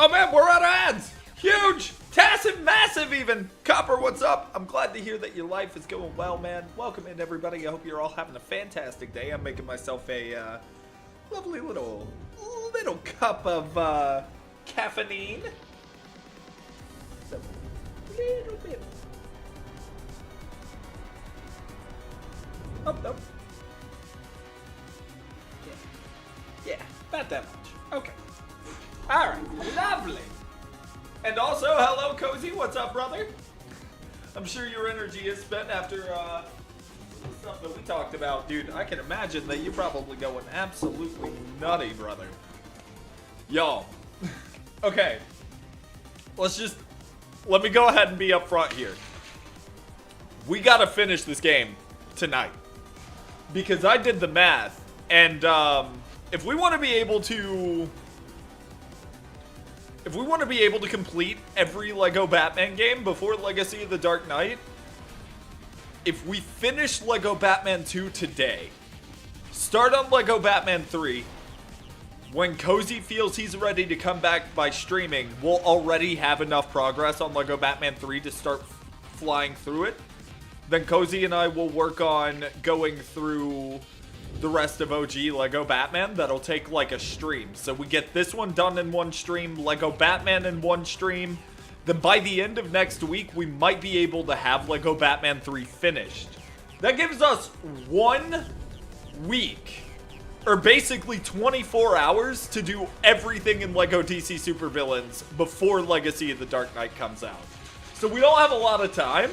Oh man, we're out of ads! Huge! Massive, massive even! Copper, what's up? I'm glad to hear that your life is going well, man. Welcome in, everybody. I hope you're all having a fantastic day. I'm making myself a lovely little cup of caffeine. So, little bit. Oh, no. Yeah, about that much. Okay. Alright, lovely. And also, hello, Cozy. What's up, brother? I'm sure your energy is spent after the stuff that we talked about. Dude, I can imagine that you're probably going absolutely nutty, brother. Y'all. Okay. Let me go ahead and be upfront here. We gotta finish this game tonight. Because I did the math, and if we want to be able to complete every Lego Batman game before Legacy of the Dark Knight, if we finish Lego Batman 2 today, start on Lego Batman 3, when Cozy feels he's ready to come back by streaming, we'll already have enough progress on Lego Batman 3 to start flying through it. Then Cozy and I will work on going through the rest of OG Lego Batman. That'll take like a stream. So we get this one done in one stream, Lego Batman in one stream. Then by the end of next week, we might be able to have Lego Batman 3 finished. That gives us 1 week, or basically 24 hours to do everything in Lego DC Supervillains before Legacy of the Dark Knight comes out. So we don't have a lot of time.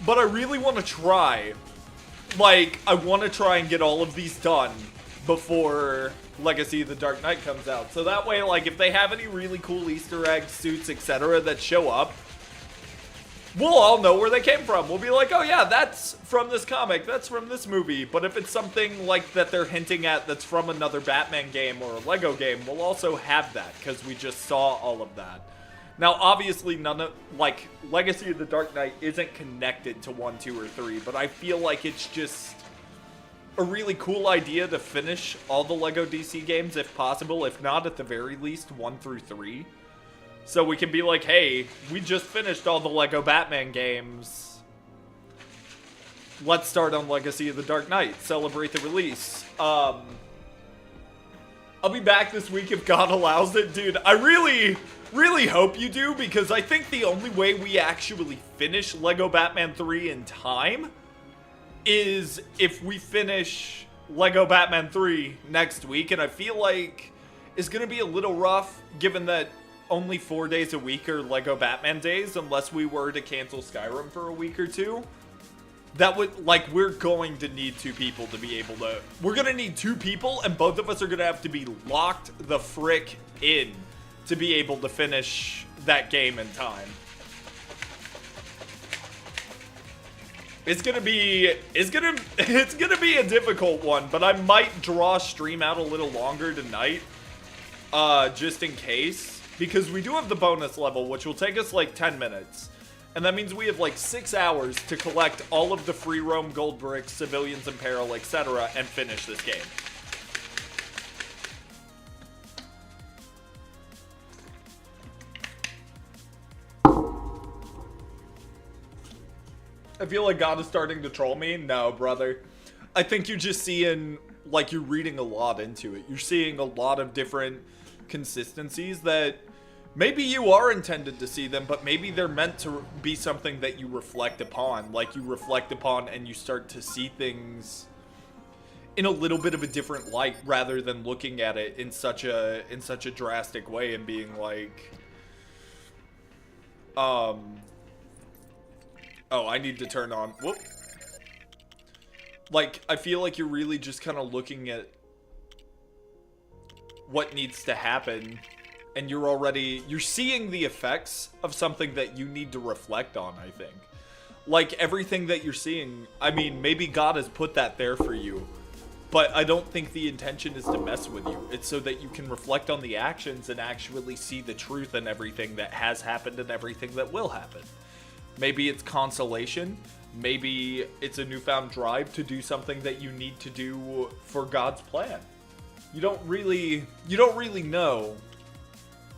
But I really want to try, I want to try and get all of these done before Legacy of the Dark Knight comes out. So that way, if they have any really cool Easter eggs, suits, etc. that show up, we'll all know where they came from. We'll be like, oh yeah, that's from this comic, that's from this movie. But if it's something that they're hinting at that's from another Batman game or a Lego game, we'll also have that, because we just saw all of that. Now, obviously, none of, Legacy of the Dark Knight isn't connected to 1, 2, or 3, but I feel like it's just a really cool idea to finish all the Lego DC games if possible, if not, at the very least, 1 through 3. So we can be like, hey, we just finished all the Lego Batman games. Let's start on Legacy of the Dark Knight, celebrate the release. I'll be back this week if God allows it. Dude, I really hope you do, because I think the only way we actually finish Lego Batman 3 in time is if we finish Lego Batman 3 next week, and I feel like it's going to be a little rough given that only 4 days a week are Lego Batman days, unless we were to cancel Skyrim for a week or two. That would, we're going to need 2 people to be able to... We're going to need 2 people, and both of us are going to have to be locked the frick in to be able to finish that game in time. It's gonna be a difficult one, but I might draw stream out a little longer tonight, just in case, because we do have the bonus level, which will take us 10 minutes. And that means we have 6 hours to collect all of the free roam gold bricks, civilians in peril, etc., and finish this game. I feel like God is starting to troll me. No, brother. I think you're just seeing, you're reading a lot into it. You're seeing a lot of different consistencies that maybe you are intended to see them, but maybe they're meant to be something that you reflect upon. You reflect upon and you start to see things in a little bit of a different light, rather than looking at it in such a drastic way and being oh, I need to turn on, whoop. I feel like you're really just kind of looking at what needs to happen, and you're seeing the effects of something that you need to reflect on, I think. Everything that you're seeing, I mean, maybe God has put that there for you, but I don't think the intention is to mess with you. It's so that you can reflect on the actions and actually see the truth in everything that has happened and everything that will happen. Maybe it's consolation. Maybe it's a newfound drive to do something that you need to do for God's plan. You don't really know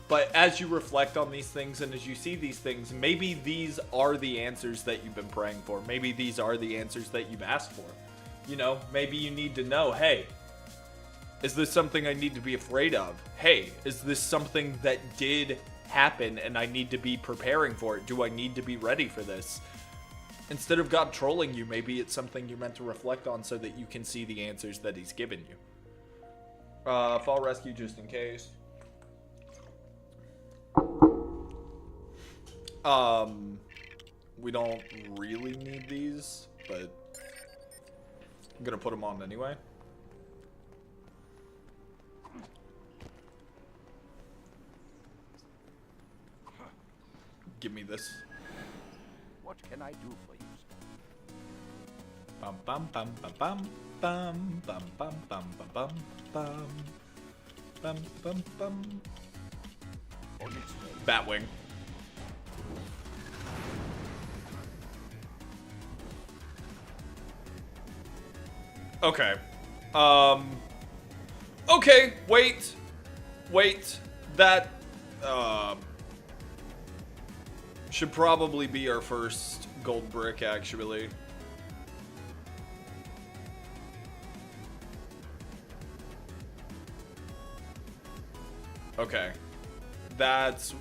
But as you reflect on these things and as you see these things, maybe these are the answers that you've been praying for. Maybe these are the answers that you've asked for. You know, maybe you need to know, hey, is this something I need to be afraid of? Hey, is this something that did happen and I need to be preparing for it? Do I need to be ready for this? Instead of God trolling you, maybe it's something you're meant to reflect on so that you can see the answers that he's given you. Fall rescue just in case. We don't really need these, but I'm gonna put them on anyway. Give me this. What can I do for you, sir? Bum bum bum bum bum bum bum bum bum bum bum bum bum bum. Batwing. Okay. Okay, wait. That, should probably be our first gold brick, actually. Okay. That's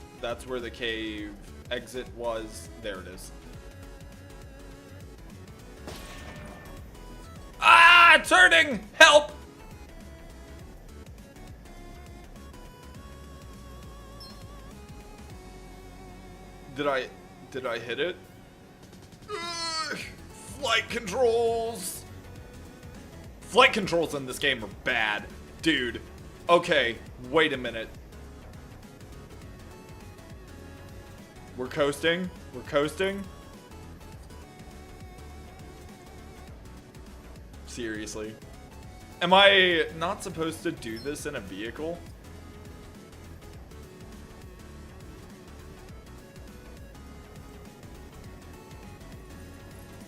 where the cave exit was. There it is. Ah, turning! Help! Did I hit it? Ugh, flight controls! Flight controls in this game are bad. Dude. Okay, wait a minute. We're coasting. We're coasting. Seriously. Am I not supposed to do this in a vehicle?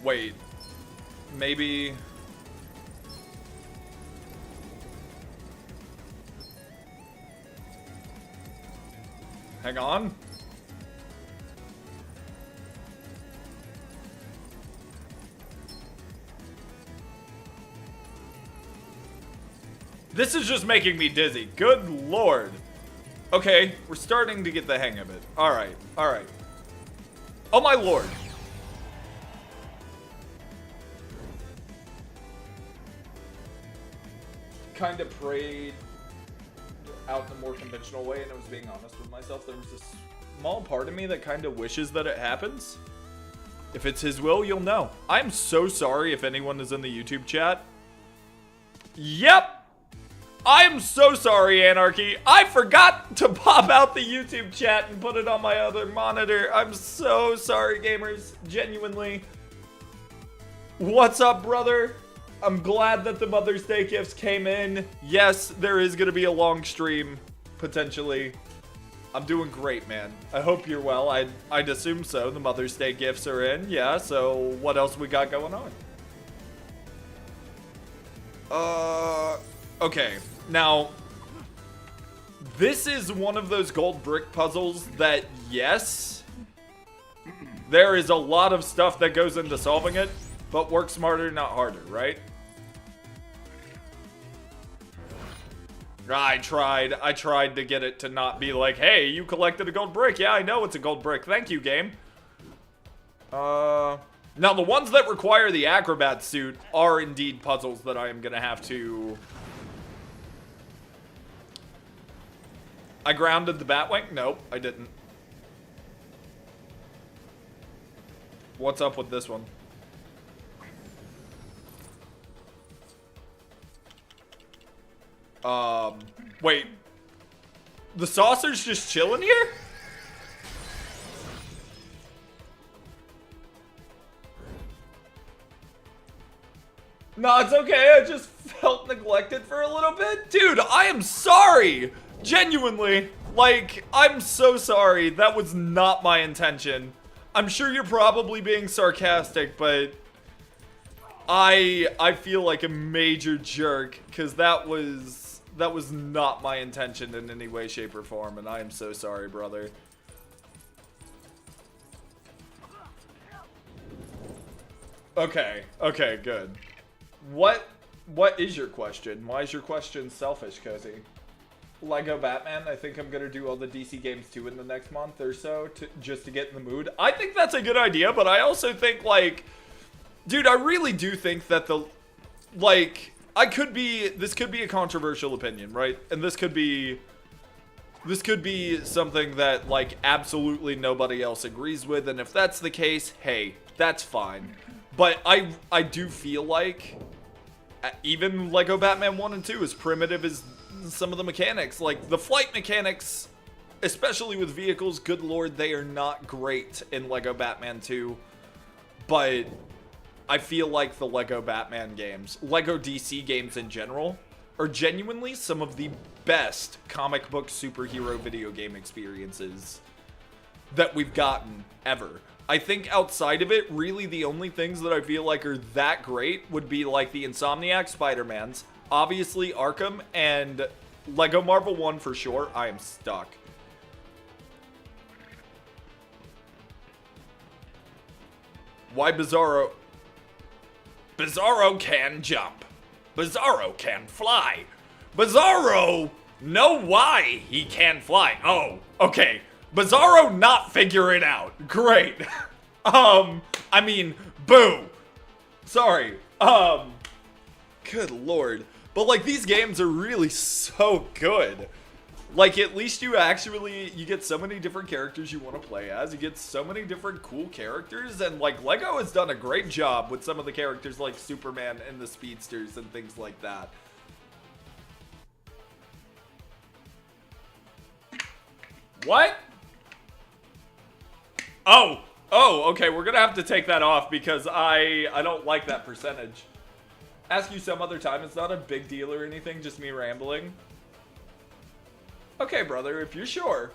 Wait. Maybe... Hang on. This is just making me dizzy. Good lord. Okay, we're starting to get the hang of it. Alright, alright. Oh my lord. Kind of prayed out the more conventional way, and I was being honest with myself. There was a small part of me that kind of wishes that it happens. If it's his will, you'll know. I'm so sorry if anyone is in the YouTube chat. Yep! I'm so sorry, Anarchy. I forgot to pop out the YouTube chat and put it on my other monitor. I'm so sorry, gamers. Genuinely. What's up, brother? I'm glad that the Mother's Day gifts came in. Yes, there is going to be a long stream, potentially. I'm doing great, man. I hope you're well. I'd assume so. The Mother's Day gifts are in. Yeah, so what else we got going on? Okay. Now, this is one of those gold brick puzzles that, yes, there is a lot of stuff that goes into solving it, but work smarter, not harder, right? I tried to get it to not be like, hey, you collected a gold brick. Yeah, I know it's a gold brick. Thank you, game. Now, the ones that require the acrobat suit are indeed puzzles that I am going to have to... I grounded the Batwing? Nope, I didn't. What's up with this one? Wait. The saucer's just chilling here? No, it's okay. I just felt neglected for a little bit. Dude, I am sorry. Genuinely. Like, I'm so sorry. That was not my intention. I'm sure you're probably being sarcastic, but I feel like a major jerk because that was That was not my intention in any way, shape, or form, and I am so sorry, brother. Okay, okay, good. What is your question? Why is your question selfish, Cozy? Lego Batman, I think I'm gonna do all the DC games too in the next month or so, just to get in the mood. I think that's a good idea, but I also think, like, dude, I really do think that this could be a controversial opinion, right? And this could be something that, like, absolutely nobody else agrees with, and if that's the case, hey, that's fine. But I do feel like even Lego Batman 1 and 2, as primitive as some of the mechanics, like the flight mechanics, especially with vehicles, good lord, they are not great in Lego Batman 2. But I feel like the Lego Batman games, Lego DC games in general, are genuinely some of the best comic book superhero video game experiences that we've gotten ever. I think outside of it, really the only things that I feel like are that great would be like the Insomniac Spider-Mans, obviously Arkham, and Lego Marvel 1 for sure. I am stuck. Why Bizarro? Bizarro can jump. Bizarro can fly. Bizarro know why he can fly. Oh, okay. Bizarro not figure it out. Great. I mean, boo. Sorry. Good lord. But like, these games are really so good. Like, at least you get so many different characters you want to play as. You get so many different cool characters. And like, Lego has done a great job with some of the characters like Superman and the Speedsters and things like that. What? Oh, okay, we're gonna have to take that off because I don't like that percentage. Ask you some other time, it's not a big deal or anything, just me rambling. Okay, brother, if you're sure.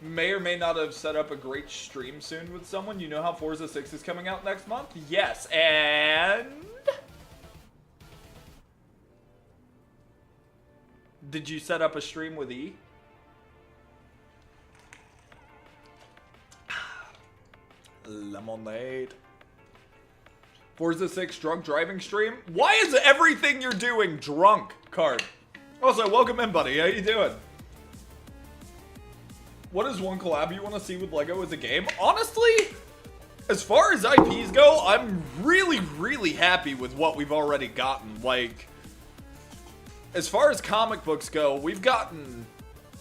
May or may not have set up a great stream soon with someone. You know how Forza 6 is coming out next month? Yes, and... Did you set up a stream with E? Lemonade. Forza 6 drunk driving stream? Why is everything you're doing drunk, Card? Also, welcome in, buddy. How you doing? What is one collab you want to see with Lego as a game? Honestly, as far as IPs go, I'm really, really happy with what we've already gotten. Like, as far as comic books go, we've gotten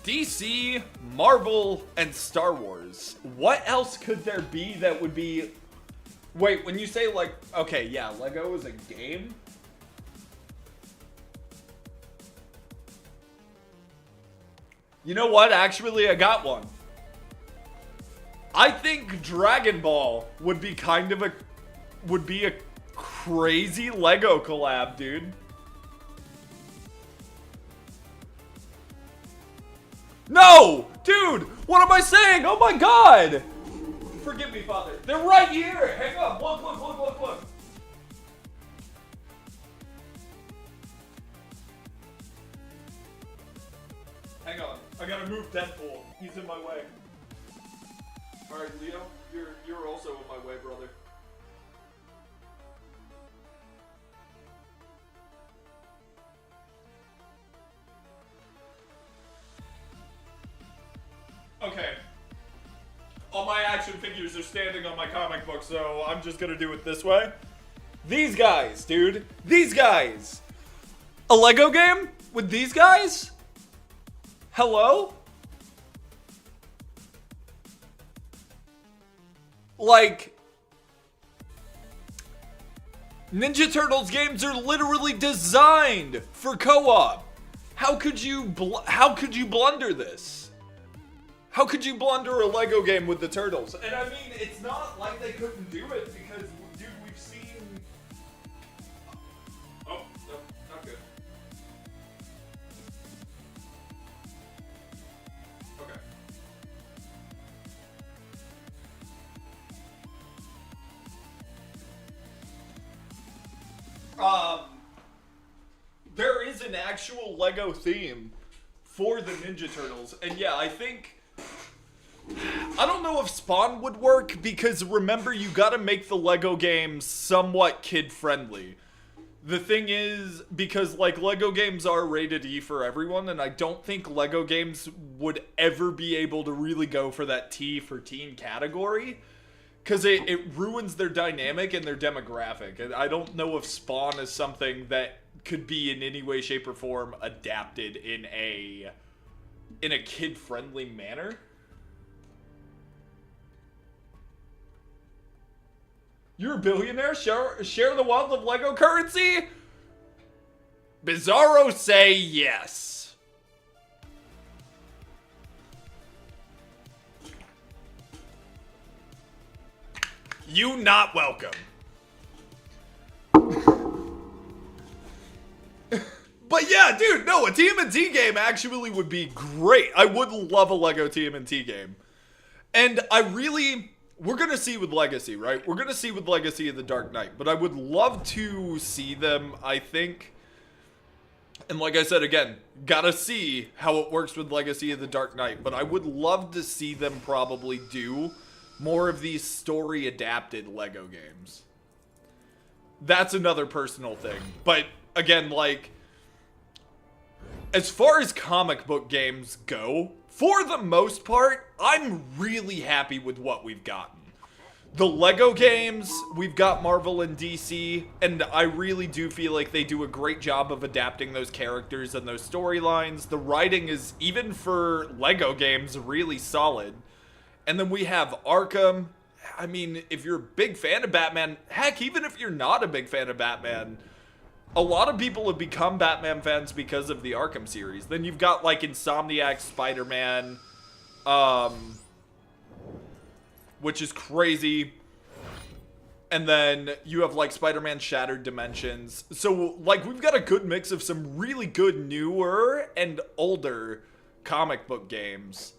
DC, Marvel, and Star Wars. What else could there be that would be... Wait, when you say, like... Okay, yeah, Lego is a game? You know what? Actually, I got one. I think Dragon Ball would be kind of a... Would be a crazy Lego collab, dude. No! Dude! What am I saying? Oh my god! Forgive me, Father. They're right here! Hang on. Look. Hang on. I gotta move Deadpool. He's in my way. Alright, Leo. You're also in my way, brother. Okay. All my action figures are standing on my comic book, so I'm just gonna do it this way. These guys, dude. These guys. A Lego game with these guys? Hello? Like, Ninja Turtles games are literally designed for co-op. How could you blunder this? How could you blunder a Lego game with the Turtles? And I mean, it's not like they couldn't do it because, dude, we've seen... Oh, no, not good. Okay. There an actual Lego theme for the Ninja Turtles. And yeah, I don't know if Spawn would work, because remember, you gotta make the Lego games somewhat kid-friendly. The thing is, because, like, Lego games are rated E for everyone, and I don't think Lego games would ever be able to really go for that T for teen category, because it ruins their dynamic and their demographic. And I don't know if Spawn is something that could be in any way, shape, or form adapted in a kid-friendly manner. You're a billionaire? Share the wealth of Lego currency? Bizarro say yes. You not welcome. But yeah, dude, no, a TMNT game actually would be great. I would love a Lego TMNT game. And we're going to see with Legacy, right? We're going to see with Legacy of the Dark Knight. But I would love to see them, I think. And like I said, again, gotta see how it works with Legacy of the Dark Knight. But I would love to see them probably do more of these story-adapted Lego games. That's another personal thing. But again, like, as far as comic book games go, for the most part, I'm really happy with what we've gotten. The Lego games, we've got Marvel and DC, and I really do feel like they do a great job of adapting those characters and those storylines. The writing is, even for Lego games, really solid. And then we have Arkham. I mean, if you're a big fan of Batman, heck, even if you're not a big fan of Batman, a lot of people have become Batman fans because of the Arkham series. Then you've got, like, Insomniac Spider-Man, which is crazy. And then you have, like, Spider-Man Shattered Dimensions. So, like, we've got a good mix of some really good newer and older comic book games.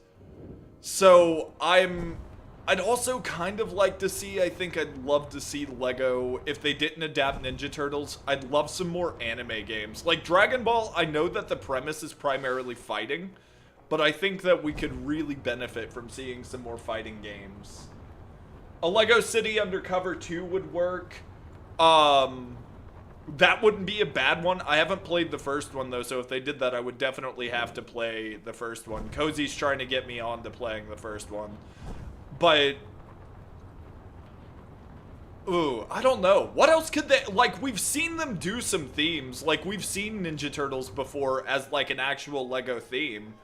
So, I'd also kind of like to see, I think I'd love to see Lego, if they didn't adapt Ninja Turtles, I'd love some more anime games. Like Dragon Ball, I know that the premise is primarily fighting, but I think that we could really benefit from seeing some more fighting games. A Lego City Undercover 2 would work. That wouldn't be a bad one. I haven't played the first one, though, so if they did that, I would definitely have to play the first one. Cozy's trying to get me on to playing the first one. But, ooh, I don't know. What else could they, like, we've seen them do some themes. Like, we've seen Ninja Turtles before as, like, an actual Lego theme.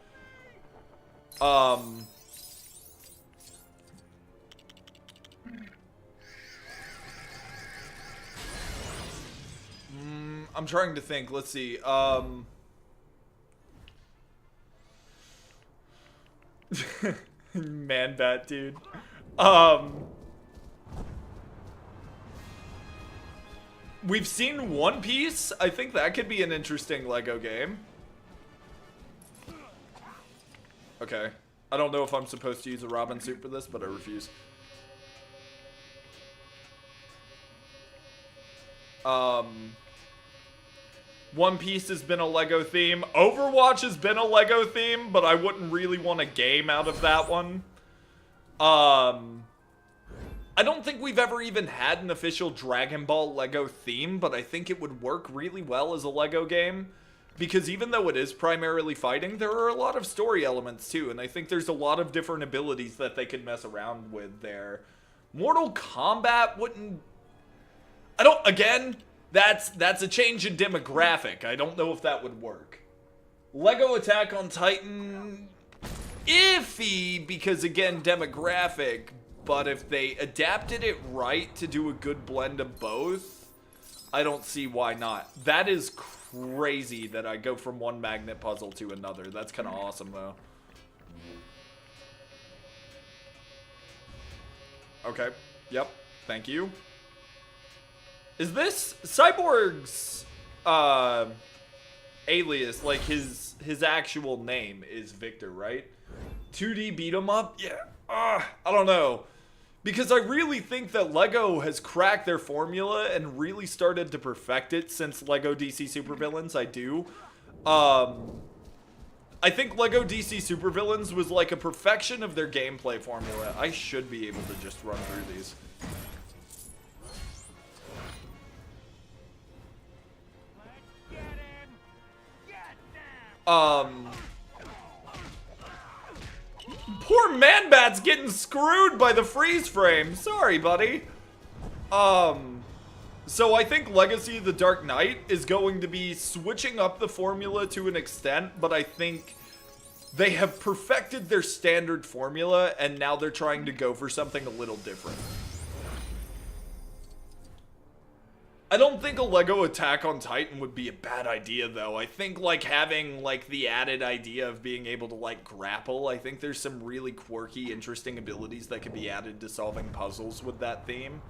I'm trying to think. Let's see. Man bat, dude. We've seen One Piece. I think that could be an interesting Lego game. Okay. I don't know if I'm supposed to use a Robin suit for this, but I refuse. One Piece has been a Lego theme. Overwatch has been a Lego theme, but I wouldn't really want a game out of that one. I don't think we've ever even had an official Dragon Ball Lego theme, but I think it would work really well as a Lego game. Because even though it is primarily fighting, there are a lot of story elements too, and I think there's a lot of different abilities that they could mess around with there. Mortal Kombat wouldn't... Again... That's a change in demographic. I don't know if that would work. Lego Attack on Titan, iffy, because again, demographic. But if they adapted it right to do a good blend of both, I don't see why not. That is crazy that I go from one magnet puzzle to another. That's kind of awesome, though. Okay. Yep. Thank you. Is this Cyborg's alias, like his actual name is Victor, right? 2D beat 'em up? Yeah. I don't know. Because I really think that Lego has cracked their formula and really started to perfect it since Lego DC Supervillains. I do. I think Lego DC Supervillains was like a perfection of their gameplay formula. I should be able to just run through these. Poor Man-Bat's getting screwed by the freeze frame. Sorry, buddy. So I think Legacy of the Dark Knight is going to be switching up the formula to an extent, but I think they have perfected their standard formula, and now they're trying to go for something a little different. I don't think a Lego Attack on Titan would be a bad idea, though. I think, like, having, like, the added idea of being able to, like, grapple, I think there's some really quirky, interesting abilities that could be added to solving puzzles with that theme.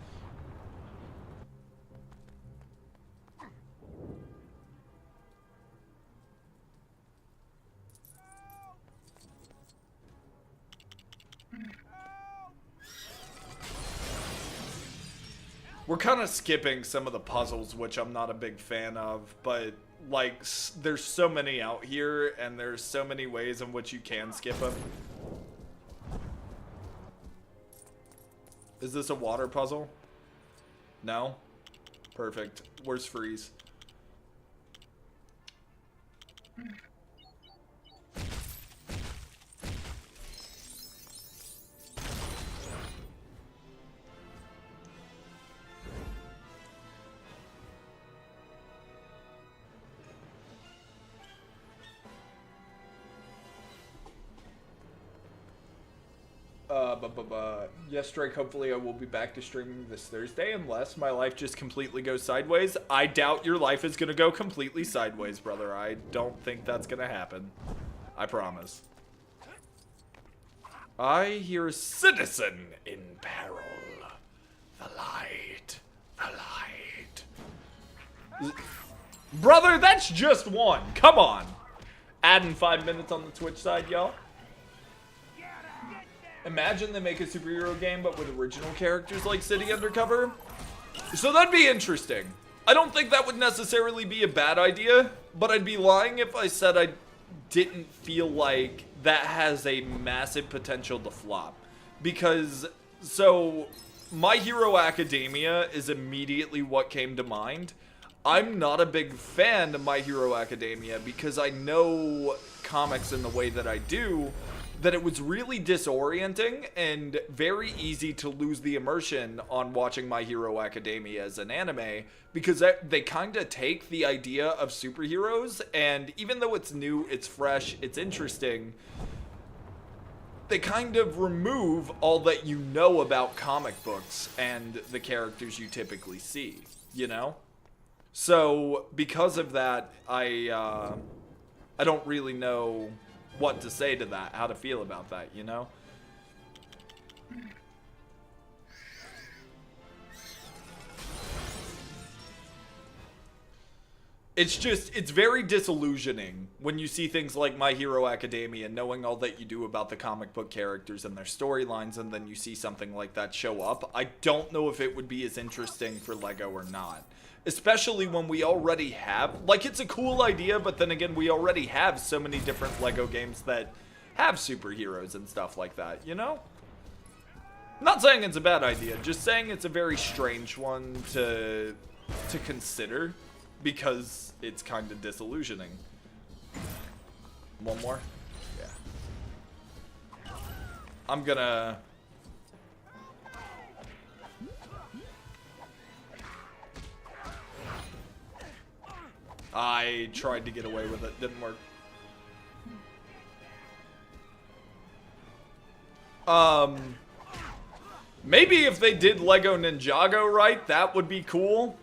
We're kind of skipping some of the puzzles, which I'm not a big fan of, but, like, there's so many out here, and there's so many ways in which you can skip them. Is this a water puzzle? No? Perfect. Where's Freeze? Yes, Drake, hopefully I will be back to streaming this Thursday unless my life just completely goes sideways. I doubt your life is going to go completely sideways, brother. I don't think that's going to happen. I promise. I hear a citizen in peril. The light. The light. Brother, that's just one. Come on. Adding 5 minutes on the Twitch side, y'all. Imagine they make a superhero game, but with original characters like City Undercover. So that'd be interesting. I don't think that would necessarily be a bad idea, but I'd be lying if I said I didn't feel like that has a massive potential to flop. Because, so, My Hero Academia is immediately what came to mind. I'm not a big fan of My Hero Academia because I know comics in the way that I do, that it was really disorienting and very easy to lose the immersion on watching My Hero Academia as an anime, because they kind of take the idea of superheroes, and even though it's new, it's fresh, it's interesting, they kind of remove all that you know about comic books and the characters you typically see, you know? So, because of that, I don't really know what to say to that, how to feel about that, you know? It's just, it's very disillusioning when you see things like My Hero Academia, knowing all that you do about the comic book characters and their storylines, and then you see something like that show up. I don't know if it would be as interesting for Lego or not. Especially when we already have, like, it's a cool idea, but then again, we already have so many different Lego games that have superheroes and stuff like that, you know? Not saying it's a bad idea, just saying it's a very strange one to consider, because it's kind of disillusioning. One more? Yeah. I'm gonna... I tried to get away with it, didn't work. Maybe if they did Lego Ninjago right, that would be cool.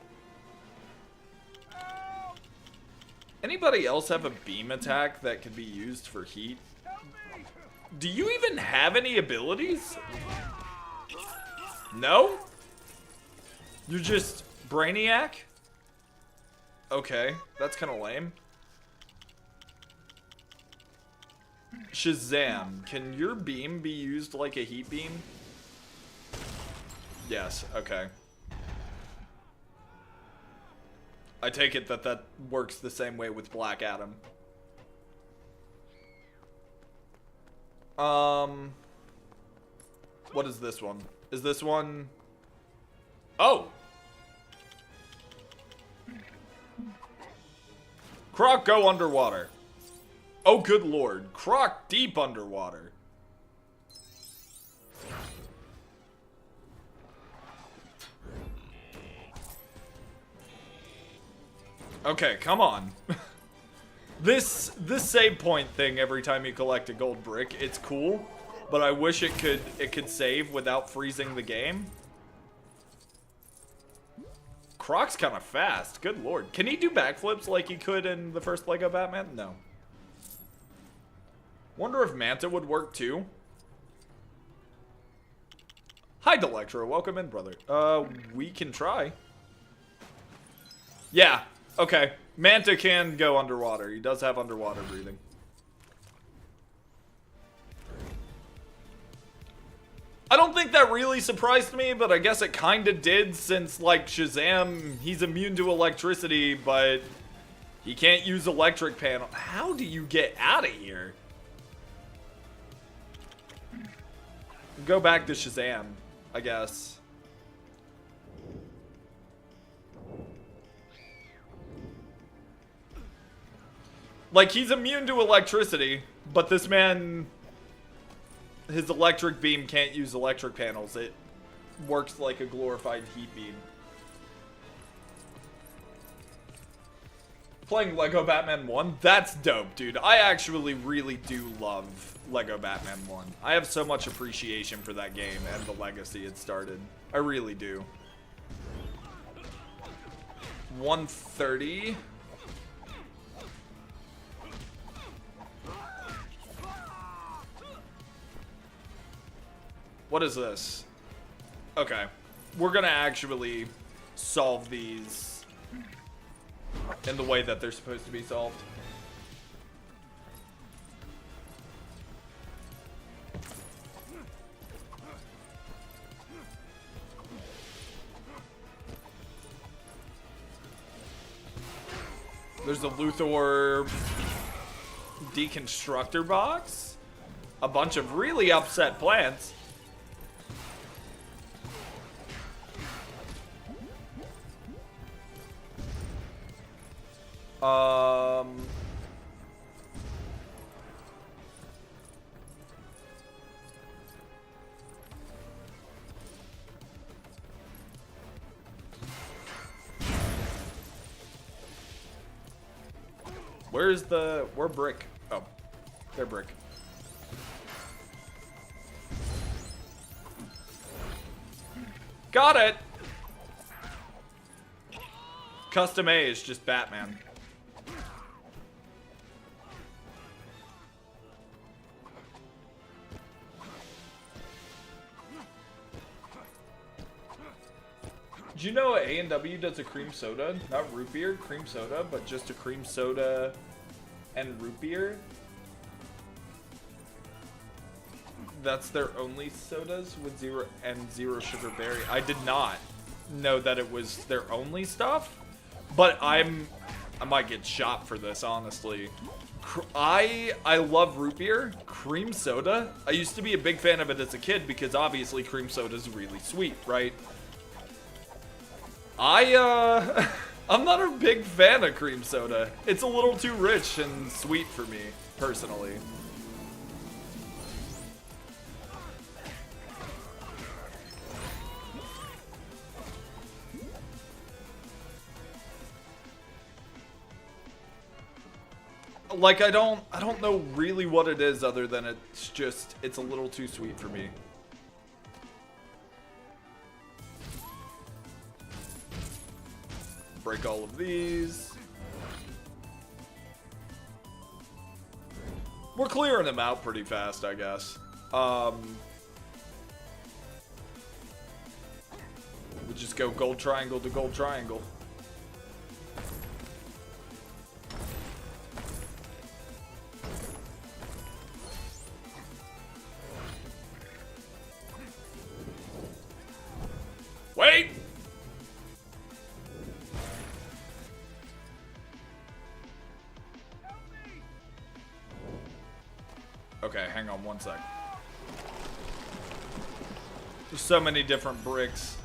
Anybody else have a beam attack that could be used for heat? Do you even have any abilities? No? You're just Brainiac? Okay, that's kind of lame. Shazam, can your beam be used like a heat beam? Yes, okay. I take it that that works the same way with Black Adam. What is this one? Is this one? Oh! Croc, go underwater. Oh, good lord. Croc, deep underwater. Okay, come on. This save point thing every time you collect a gold brick, it's cool, but I wish it could save without freezing the game. Croc's kind of fast. Good lord. Can he do backflips like he could in the first Lego Batman? No. Wonder if Manta would work too. Hi, Delectro. Welcome in, brother. We can try. Yeah. Okay. Manta can go underwater. He does have underwater breathing. I don't think that really surprised me, but I guess it kinda did since, like, Shazam, he's immune to electricity, but he can't use electric panel. How do you get out of here? Go back to Shazam, I guess. Like, he's immune to electricity, but this man, his electric beam can't use electric panels. It works like a glorified heat beam. Playing Lego Batman 1? That's dope, dude. I actually really do love Lego Batman 1. I have so much appreciation for that game and the legacy it started. I really do. 130. What is this? Okay. We're gonna actually solve these in the way that they're supposed to be solved. There's a Luthor deconstructor box. A bunch of really upset plants. Where brick? Oh, they're brick. Got it! Custom A is just Batman. Did you know A&W does a cream soda? Not root beer, cream soda, but just a cream soda and root beer? That's their only sodas with zero sugar berry. I did not know that it was their only stuff, but I might get shot for this, honestly. I love root beer, cream soda. I used to be a big fan of it as a kid because obviously cream soda is really sweet, right? I'm not a big fan of cream soda. It's a little too rich and sweet for me, personally. Like, I don't know really what it is other than it's a little too sweet for me. Break all of these. We're clearing them out pretty fast, I guess. We'll just go gold triangle to gold triangle. Wait! Okay, hang on one sec. There's so many different bricks.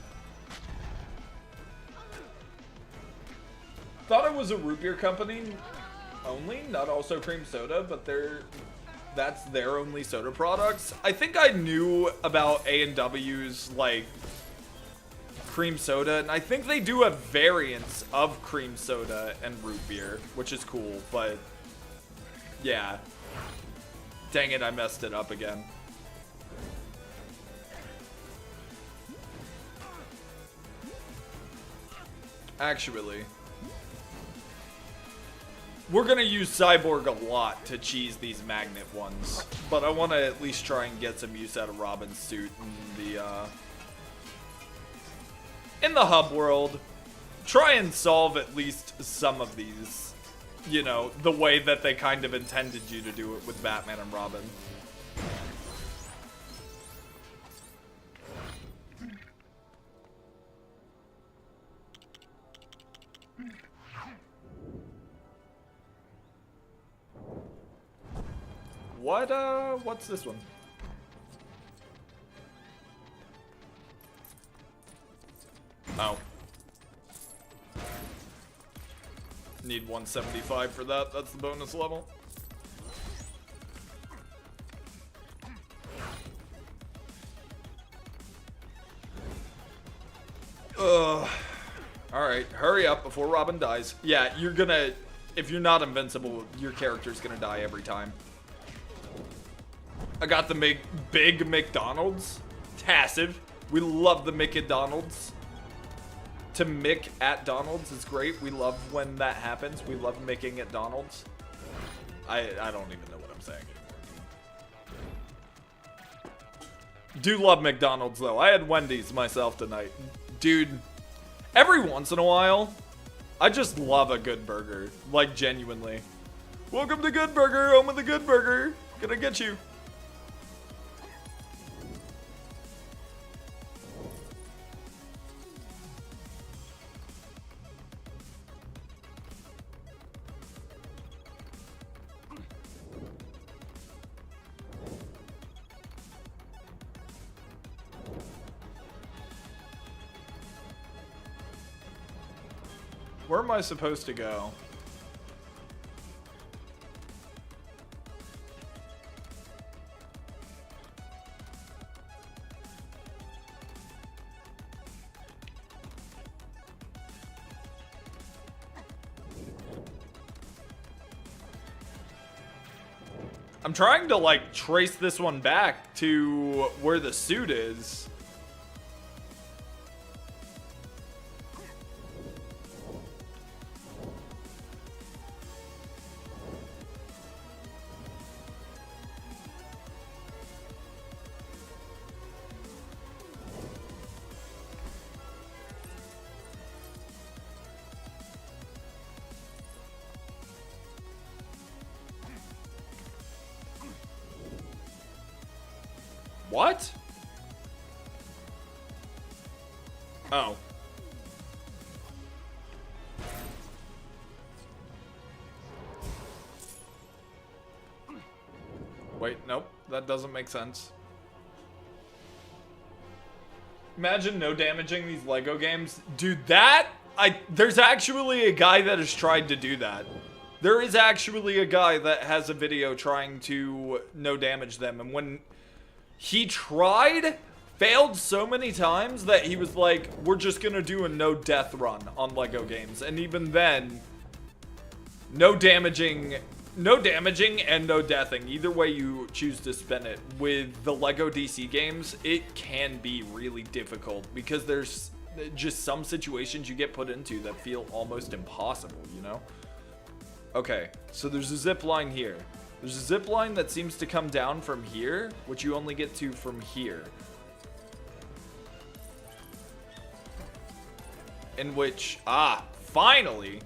Thought it was a root beer company only, not also cream soda, but that's their only soda products. I think I knew about A&W's like cream soda, and I think they do have variants of cream soda and root beer, which is cool, but yeah. Dang it, I messed it up again. Actually, we're gonna use Cyborg a lot to cheese these magnet ones, but I want to at least try and get some use out of Robin's suit in the hub world. Try and solve at least some of these, you know, the way that they kind of intended you to do it with Batman and Robin. What's this one? Oh. Need 175 for that. That's the bonus level. Alright, hurry up before Robin dies. Yeah, you're gonna... If you're not invincible, your character's gonna die every time. I got the big McDonald's. Tassive. We love the McDonald's. To Mick at Donald's is great. We love when that happens. We love micking at Donald's. I don't even know what I'm saying anymore. Do love McDonald's though. I had Wendy's myself tonight. Dude, every once in a while, I just love a good burger. Like, genuinely. Welcome to Good Burger, home of the Good Burger. Gonna get you. Where am I supposed to go? I'm trying to like trace this one back to where the suit is. What? Oh. Wait, nope. That doesn't make sense. Imagine no damaging these Lego games. Dude, there's actually a guy that has tried to do that. There is actually a guy that has a video trying to no damage them, and when he tried, failed so many times that he was like, we're just gonna do a no death run on Lego games. And even then, no damaging and no deathing. Either way you choose to spin it. With the Lego DC games, it can be really difficult because there's just some situations you get put into that feel almost impossible, you know? Okay, so there's a zip line here. There's a zip line that seems to come down from here, which you only get to from here. In which, finally.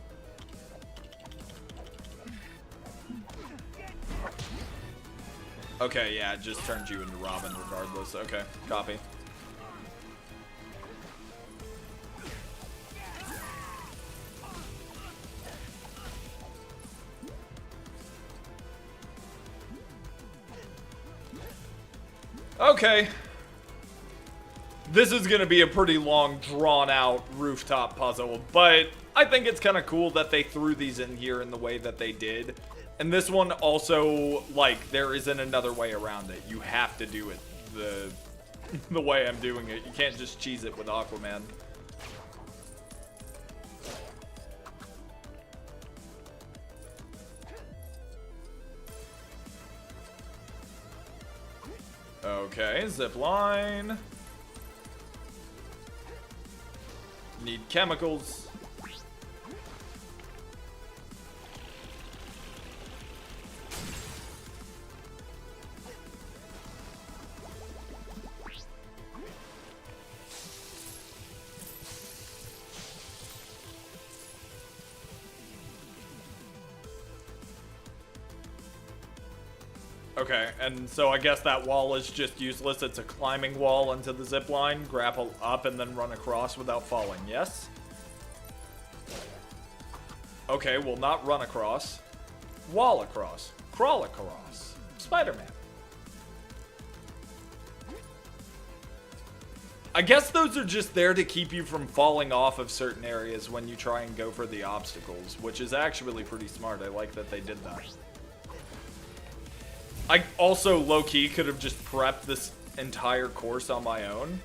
Okay, yeah, it just turns you into Robin regardless. Okay, copy. Okay. This is going to be a pretty long, drawn-out rooftop puzzle, but I think it's kind of cool that they threw these in here in the way that they did. And this one also, like, there isn't another way around it. You have to do it the way I'm doing it. You can't just cheese it with Aquaman. Okay, zip line. Need chemicals. Okay, and so I guess that wall is just useless. It's a climbing wall into the zip line, grapple up, and then run across without falling, yes? Okay, well, not run across. Wall across. Crawl across. Spider-Man. I guess those are just there to keep you from falling off of certain areas when you try and go for the obstacles, which is actually pretty smart. I like that they did that. I also, low-key, could have just prepped this entire course on my own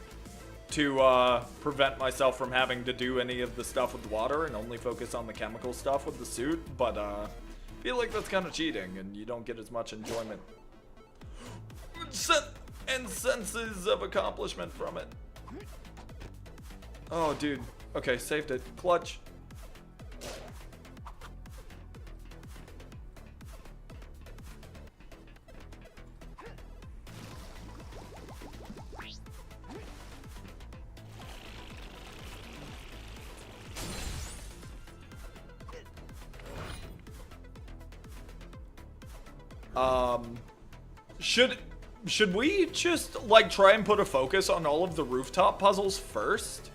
to prevent myself from having to do any of the stuff with water and only focus on the chemical stuff with the suit, but I feel like that's kind of cheating, and you don't get as much enjoyment and senses of accomplishment from it. Oh, dude. Okay, saved it. Clutch. Should we just, like, try and put a focus on all of the rooftop puzzles first?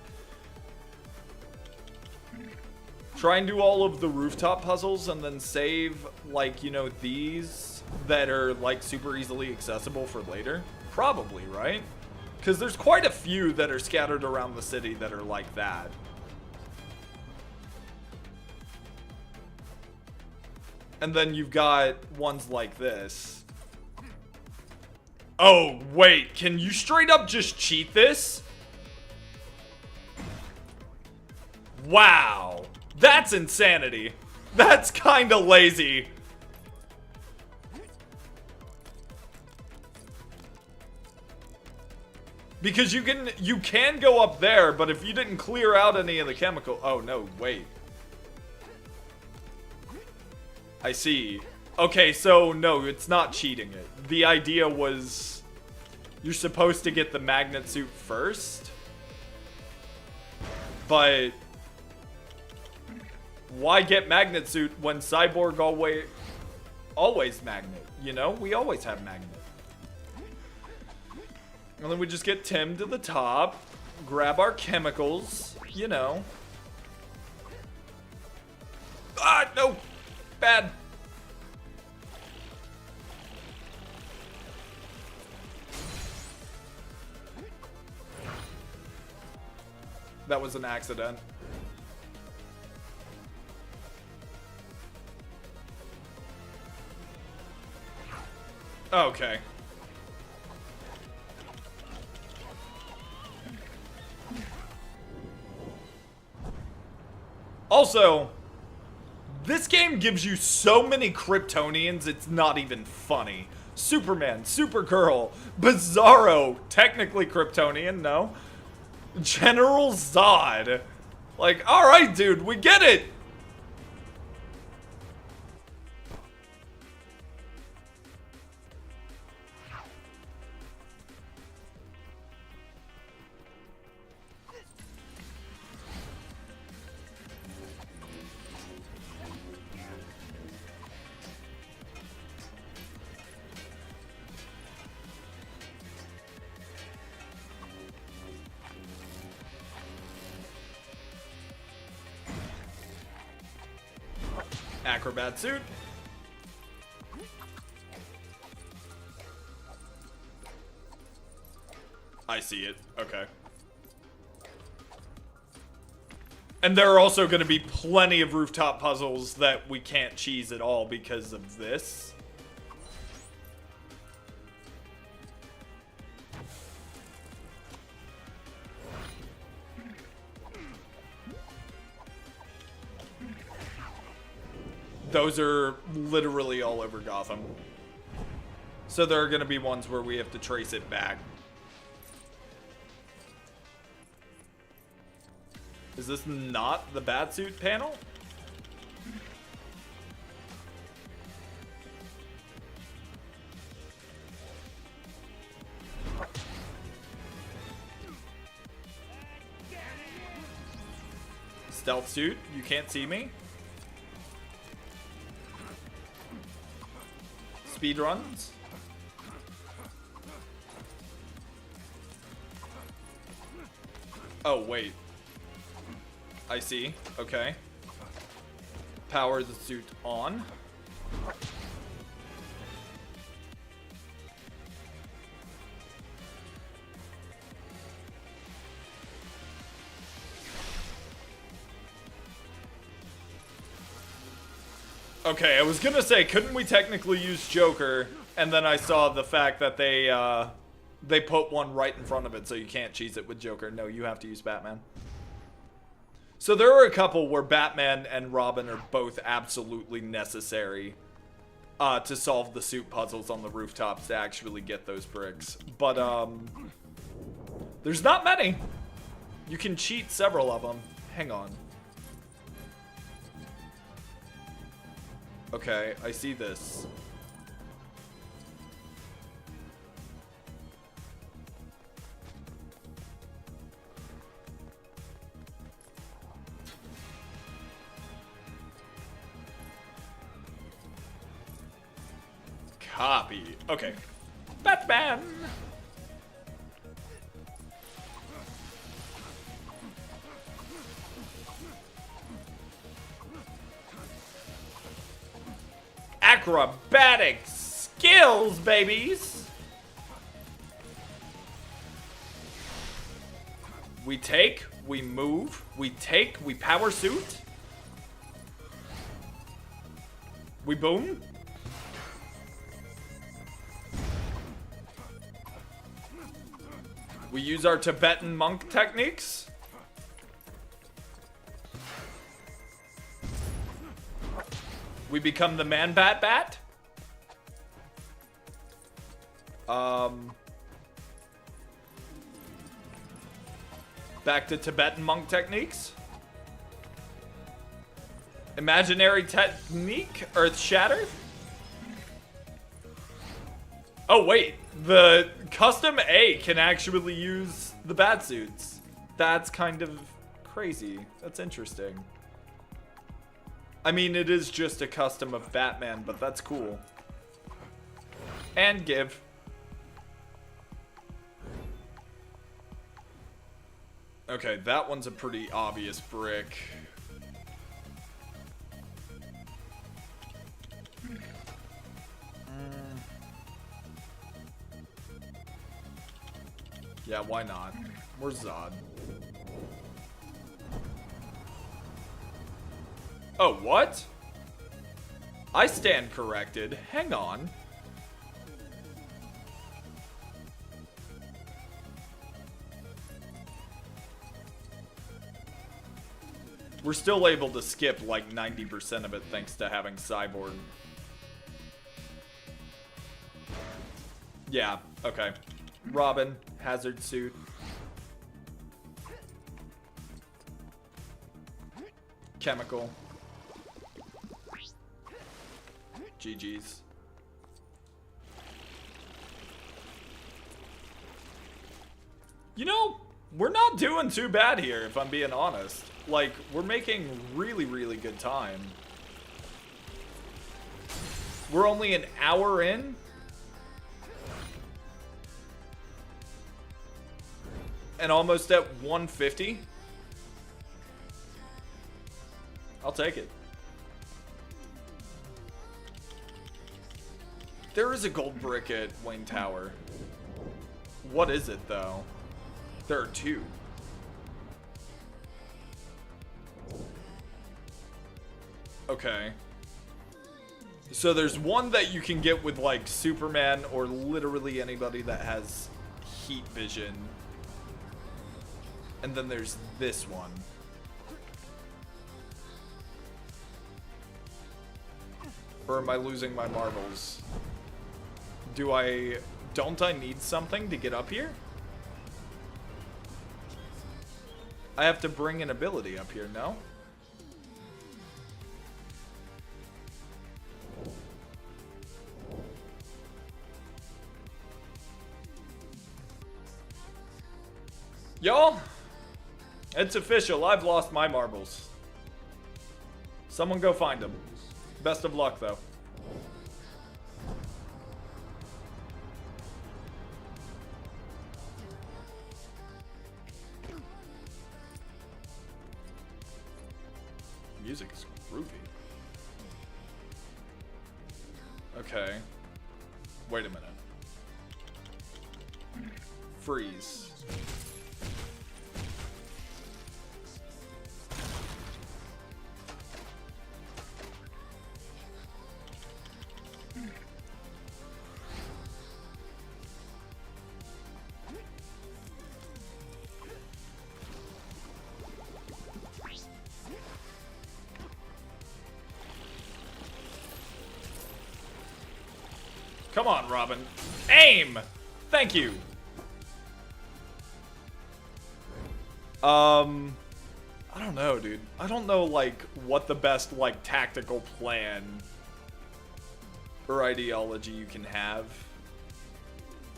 Try and do all of the rooftop puzzles and then save, like, you know, these that are, like, super easily accessible for later? Probably, right? Because there's quite a few that are scattered around the city that are like that. And then you've got ones like this. Oh, wait, can you straight up just cheat this? Wow, that's insanity. That's kinda lazy. Because you can go up there, but if you didn't clear out any of the chemical, oh no, wait. I see. Okay, so no, it's not cheating it. The idea was you're supposed to get the magnet suit first. But why get magnet suit when Cyborg always magnet, you know? We always have magnet. And then we just get Tim to the top, grab our chemicals, you know. Ah, no! Bad. That was an accident. Okay. Also, this game gives you so many Kryptonians, it's not even funny. Superman, Supergirl, Bizarro, technically Kryptonian, no. General Zod. Like, alright, dude, we get it! Acrobat suit. I see it. Okay. And there are also going to be plenty of rooftop puzzles that we can't cheese at all because of this. Those are literally all over Gotham. So there are going to be ones where we have to trace it back. Is this not the Batsuit panel? Stealth suit, you can't see me. Speed runs. Oh, wait. I see. Okay. Power the suit on. Okay, I was gonna say, couldn't we technically use Joker? And then I saw the fact that they put one right in front of it, so you can't cheese it with Joker. No, you have to use Batman. So there are a couple where Batman and Robin are both absolutely necessary to solve the suit puzzles on the rooftops to actually get those bricks. But there's not many. You can cheat several of them. Hang on. Okay, I see this. Copy. Okay. Batman! Acrobatic skills, babies! We take, we move, we take, we power suit. We boom. We use our Tibetan monk techniques. We become the Man-Bat-Bat. Back to Tibetan monk techniques. Imaginary technique, Earth Shatter. Oh wait, the custom A can actually use the Batsuits. That's kind of crazy. That's interesting. I mean, it is just a custom of Batman, but that's cool. And give. Okay, that one's a pretty obvious brick. Yeah, why not? Where's Zod? Oh, what? I stand corrected. Hang on. We're still able to skip like 90% of it thanks to having Cyborg. Yeah, okay. Robin, hazard suit. Chemical. GG's. You know, we're not doing too bad here, if I'm being honest. Like, we're making really, really good time. We're only an hour in. And almost at 150. I'll take it. There is a gold brick at Wayne Tower. What is it, though? There are two. Okay. So there's one that you can get with like Superman or literally anybody that has heat vision. And then there's this one. Or am I losing my marbles? Don't I need something to get up here? I have to bring an ability up here, no? Y'all, it's official. I've lost my marbles. Someone go find them. Best of luck, though. Music is groovy. Okay. Wait a minute. Freeze. Come on, Robin. Aim! Thank you. I don't know, dude. I don't know, like, what the best, like, tactical plan or ideology you can have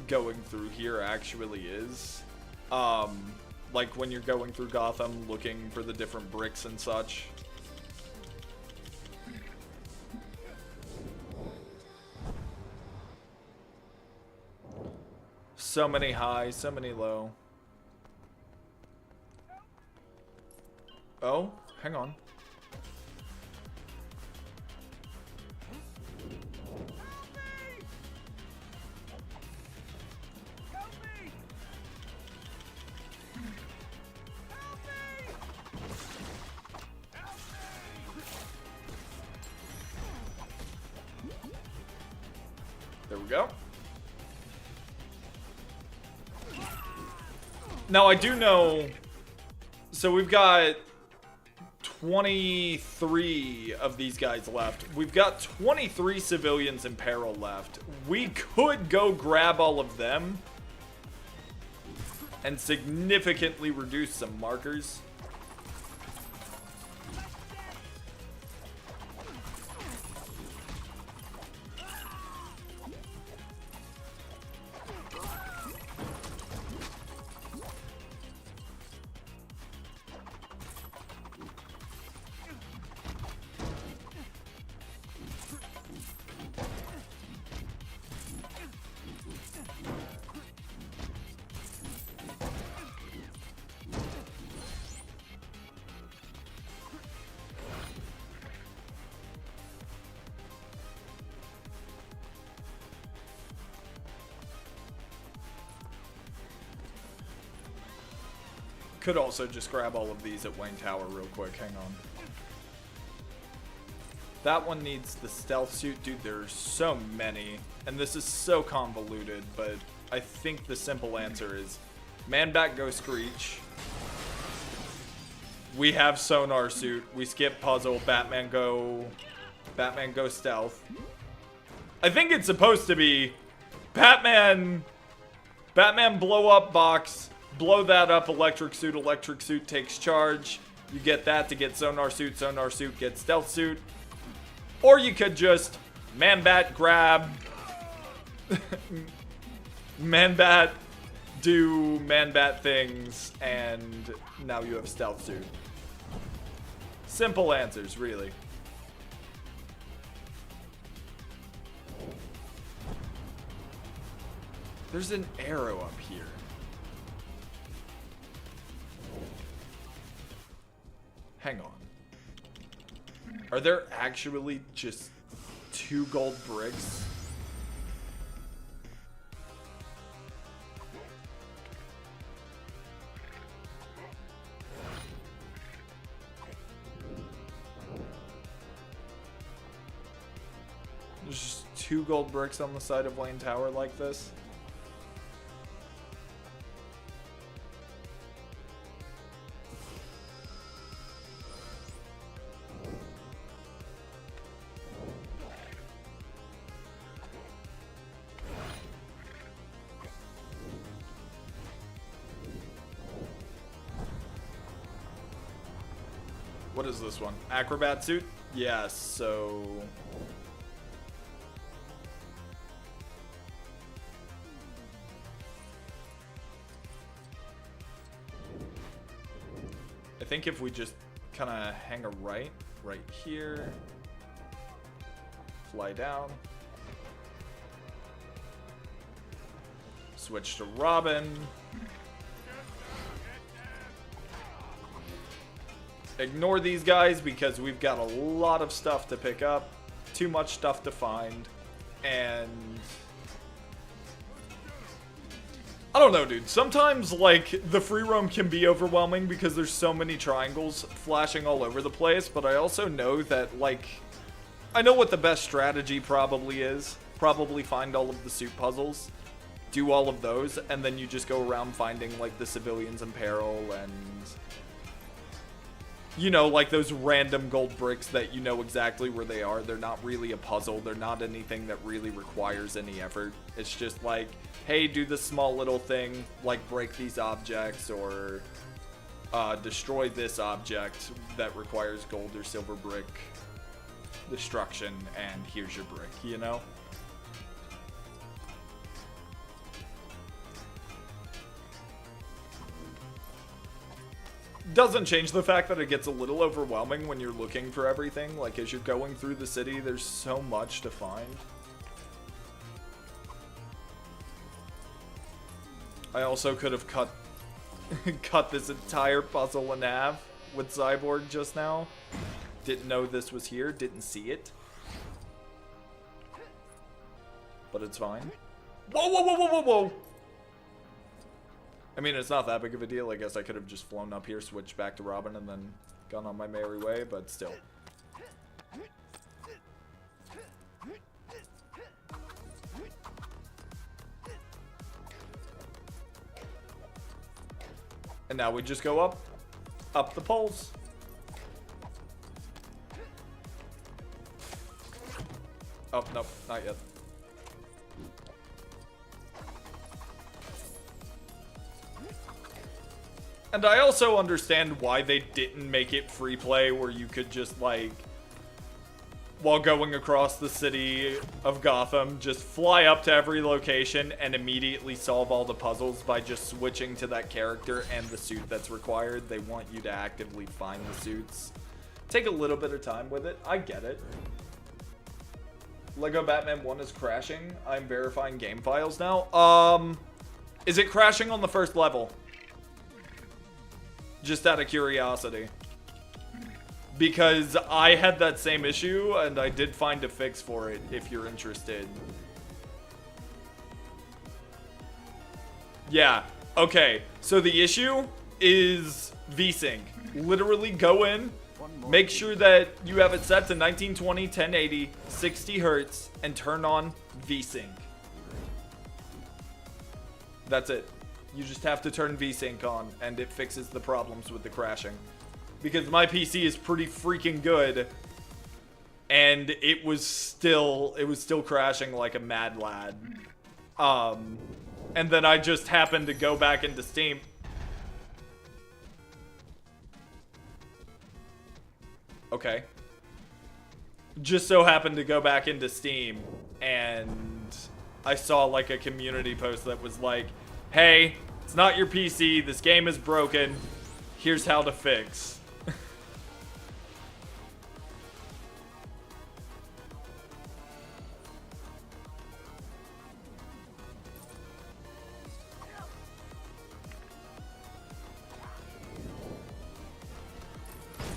going through here actually is. Like, when you're going through Gotham looking for the different bricks and such. So many high, so many low. Oh, hang on. There we go. Now I do know, so we've got 23 of these guys left. We've got 23 civilians in peril left. We could go grab all of them and significantly reduce some markers. Could also just grab all of these at Wayne Tower real quick. Hang on. That one needs the stealth suit. Dude, there's so many. And this is so convoluted, but I think the simple answer is Man-Bat go Screech. We have sonar suit. We skip puzzle. Batman go stealth. I think it's supposed to be Batman blow up box. Blow that up, electric suit takes charge. You get that to get sonar suit gets stealth suit. Or you could just Man-Bat grab, Man-Bat do Man-Bat things, and now you have stealth suit. Simple answers, really. There's an arrow up here. Hang on. Are there actually just 2 gold bricks? There's just 2 gold bricks on the side of Wayne Tower like this. What is this one? Acrobat suit? Yes, so... I think if we just kind of hang a right here, fly down, switch to Robin, ignore these guys because we've got a lot of stuff to pick up, too much stuff to find, and I don't know, dude. Sometimes, like, the free roam can be overwhelming because there's so many triangles flashing all over the place, but I also know that, like, I know what the best strategy probably is. Probably find all of the suit puzzles, do all of those, and then you just go around finding, like, the civilians in peril and, you know, like those random gold bricks that you know exactly where they are. They're not really a puzzle. They're not anything that really requires any effort. It's just like, hey, do this small little thing, like break these objects or destroy this object that requires gold or silver brick destruction, and here's your brick, you know? Doesn't change the fact that it gets a little overwhelming when you're looking for everything. Like, as you're going through the city, there's so much to find. I also could have cut this entire puzzle in half with Cyborg just now. Didn't know this was here, didn't see it. But it's fine. Whoa, whoa, whoa, whoa, whoa, whoa! I mean, it's not that big of a deal. I guess I could have just flown up here, switched back to Robin, and then gone on my merry way, but still. And now we just go up the poles. Oh, nope, not yet. And I also understand why they didn't make it free play, where you could just, like, while going across the city of Gotham, just fly up to every location and immediately solve all the puzzles by just switching to that character and the suit that's required. They want you to actively find the suits. Take a little bit of time with it. I get it. Lego Batman 1 is crashing. I'm verifying game files now. Is it crashing on the first level? Just out of curiosity. Because I had that same issue, and I did find a fix for it, if you're interested. Yeah, okay. So the issue is VSync. Literally go in, make sure that you have it set to 1920, 1080, 60 hertz, and turn on VSync. That's it. You just have to turn VSync on, and it fixes the problems with the crashing. Because my PC is pretty freaking good, and it was still crashing like a mad lad. And then I just happened to go back into Steam. Okay. Just so happened to go back into Steam, and I saw like a community post that was like, hey, it's not your PC, this game is broken, here's how to fix.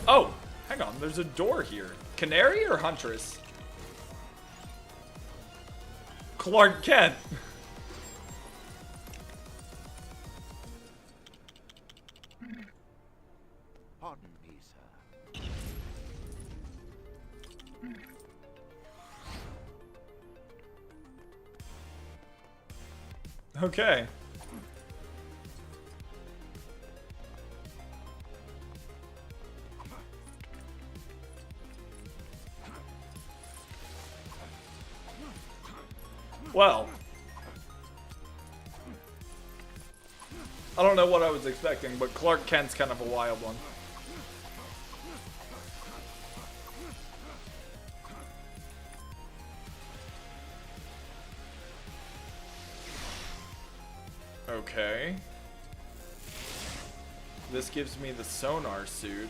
Oh, hang on, there's a door here. Canary or Huntress? Clark Kent. Pardon me, sir. Okay. Well, I don't know what I was expecting, but Clark Kent's kind of a wild one. Okay. This gives me the sonar suit.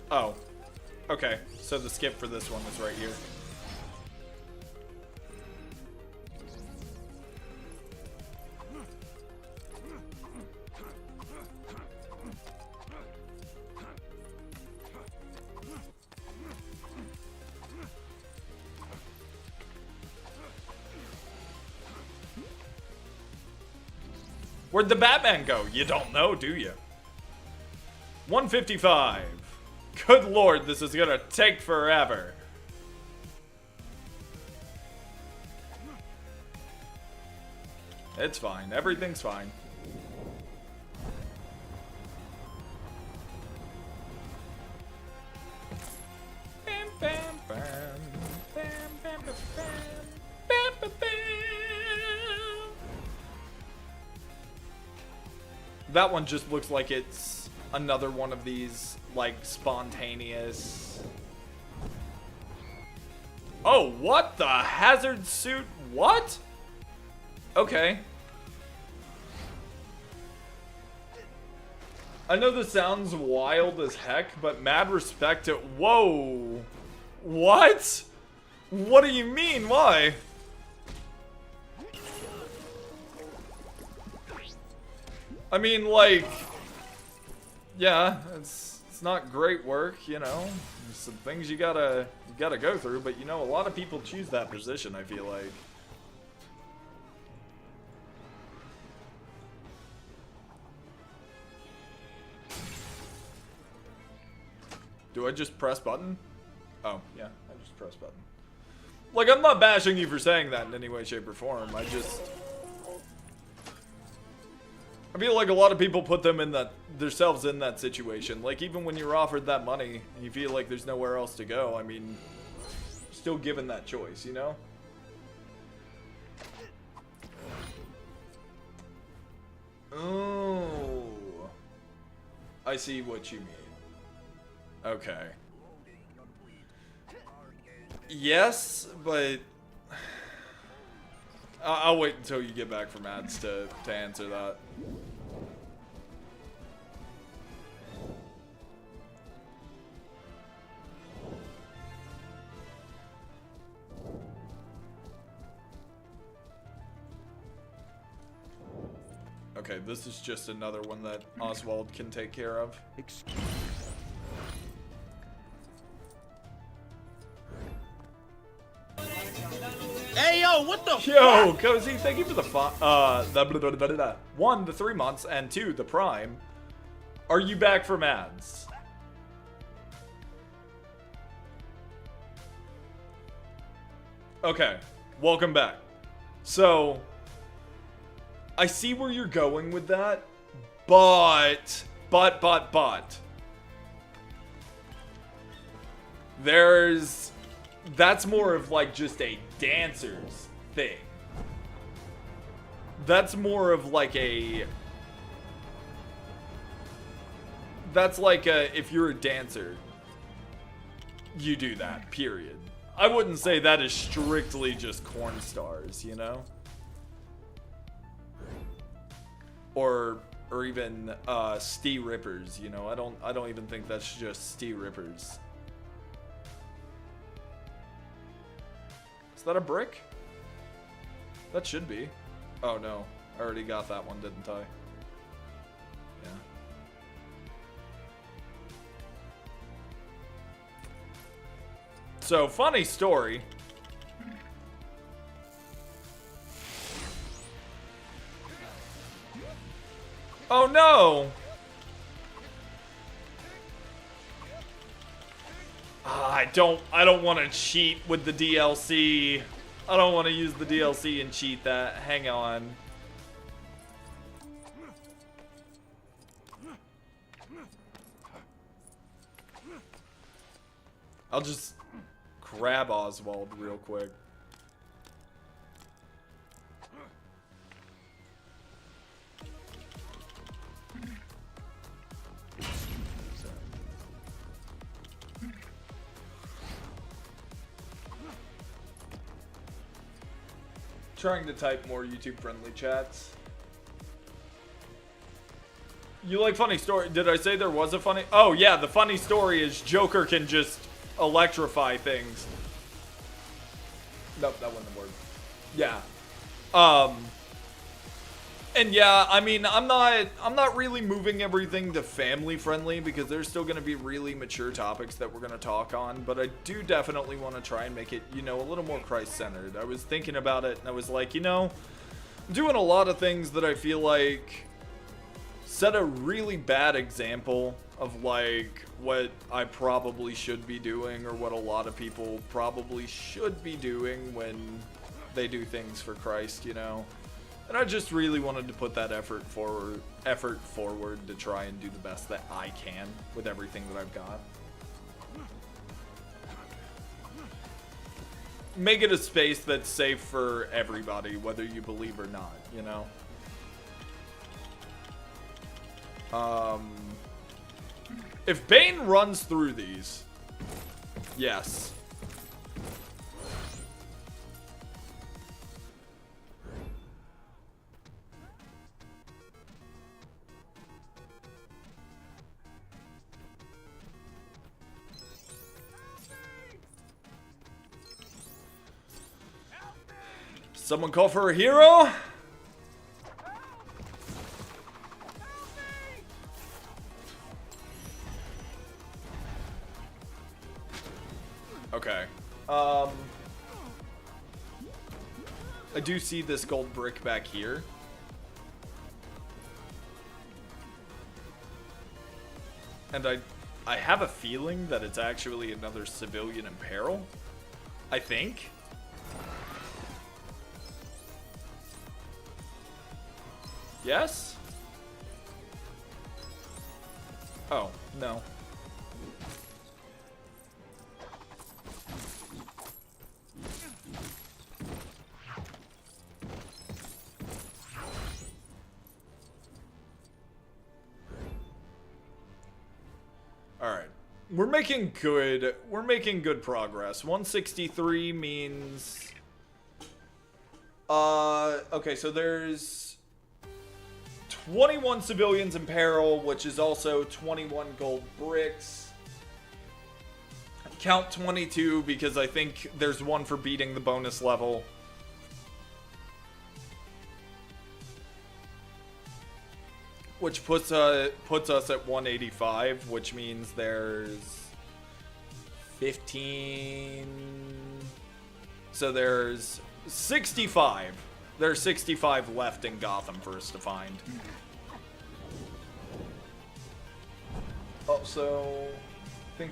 Oh. Okay, so the skip for this one is right here. Where'd the Batman go? You don't know, do you? 155. Good lord, this is gonna take forever. It's fine. Everything's fine. Bam, bam, bam. Bam, bam, bam, bam. Bam, bam, bam. That one just looks like it's another one of these, like, spontaneous... Oh, what? The hazard suit? What? Okay. I know this sounds wild as heck, but mad respect to... Whoa. What? What do you mean? Why? I mean, like... Yeah, it's not great work, you know. There's some things you gotta go through, but you know, a lot of people choose that position, I feel like. Do I just press button? Oh, yeah, I just press button. Like, I'm not bashing you for saying that in any way, shape, or form. I feel like a lot of people put themselves in that situation. Like, even when you're offered that money and you feel like there's nowhere else to go, I mean, still given that choice, you know? Oh, I see what you mean. Okay. Yes, but I'll wait until you get back from ads to answer that. Okay, this is just another one that Oswald can take care of. Hey yo, what the Yo, Cozy, thank you for the 1, the 3 months, and 2, the Prime. Are you back from ads? Okay, welcome back. So, I see where you're going with that, but. That's more of like just a dancer's thing. That's more of like that's like if you're a dancer, you do that, period. I wouldn't say that is strictly just corn stars, you know? Or even Stee Rippers, you know? I don't even think that's just Stee Rippers. Is that a brick? That should be. Oh no, I already got that one, didn't I? Yeah. So, funny story. Oh no! I don't want to cheat with the DLC. I don't want to use the DLC and cheat that. Hang on. I'll just grab Oswald real quick. Trying to type more YouTube-friendly chats. You like funny story? Did I say there was a funny? Oh yeah, the funny story is Joker can just electrify things. Nope, that wasn't the word. Yeah. And yeah, I mean, I'm not really moving everything to family friendly because there's still going to be really mature topics that we're going to talk on, but I do definitely want to try and make it, you know, a little more Christ-centered. I was thinking about it and I was like, you know, I'm doing a lot of things that I feel like set a really bad example of like what I probably should be doing or what a lot of people probably should be doing when they do things for Christ, you know. And I just really wanted to put that effort forward to try and do the best that I can with everything that I've got. Make it a space that's safe for everybody, whether you believe or not, you know? If Bane runs through these, yes. Someone call for a hero? Okay. I do see this gold brick back here. And I have a feeling that it's actually another civilian in peril. I think. Yes? Oh, no. Alright. We're making good progress. 163 means okay, so there's 21 civilians in peril, which is also 21 gold bricks. Count 22 because I think there's one for beating the bonus level. Which puts us at 185, which means there's 15. So there's 65. There's 65 left in Gotham for us to find. Also, I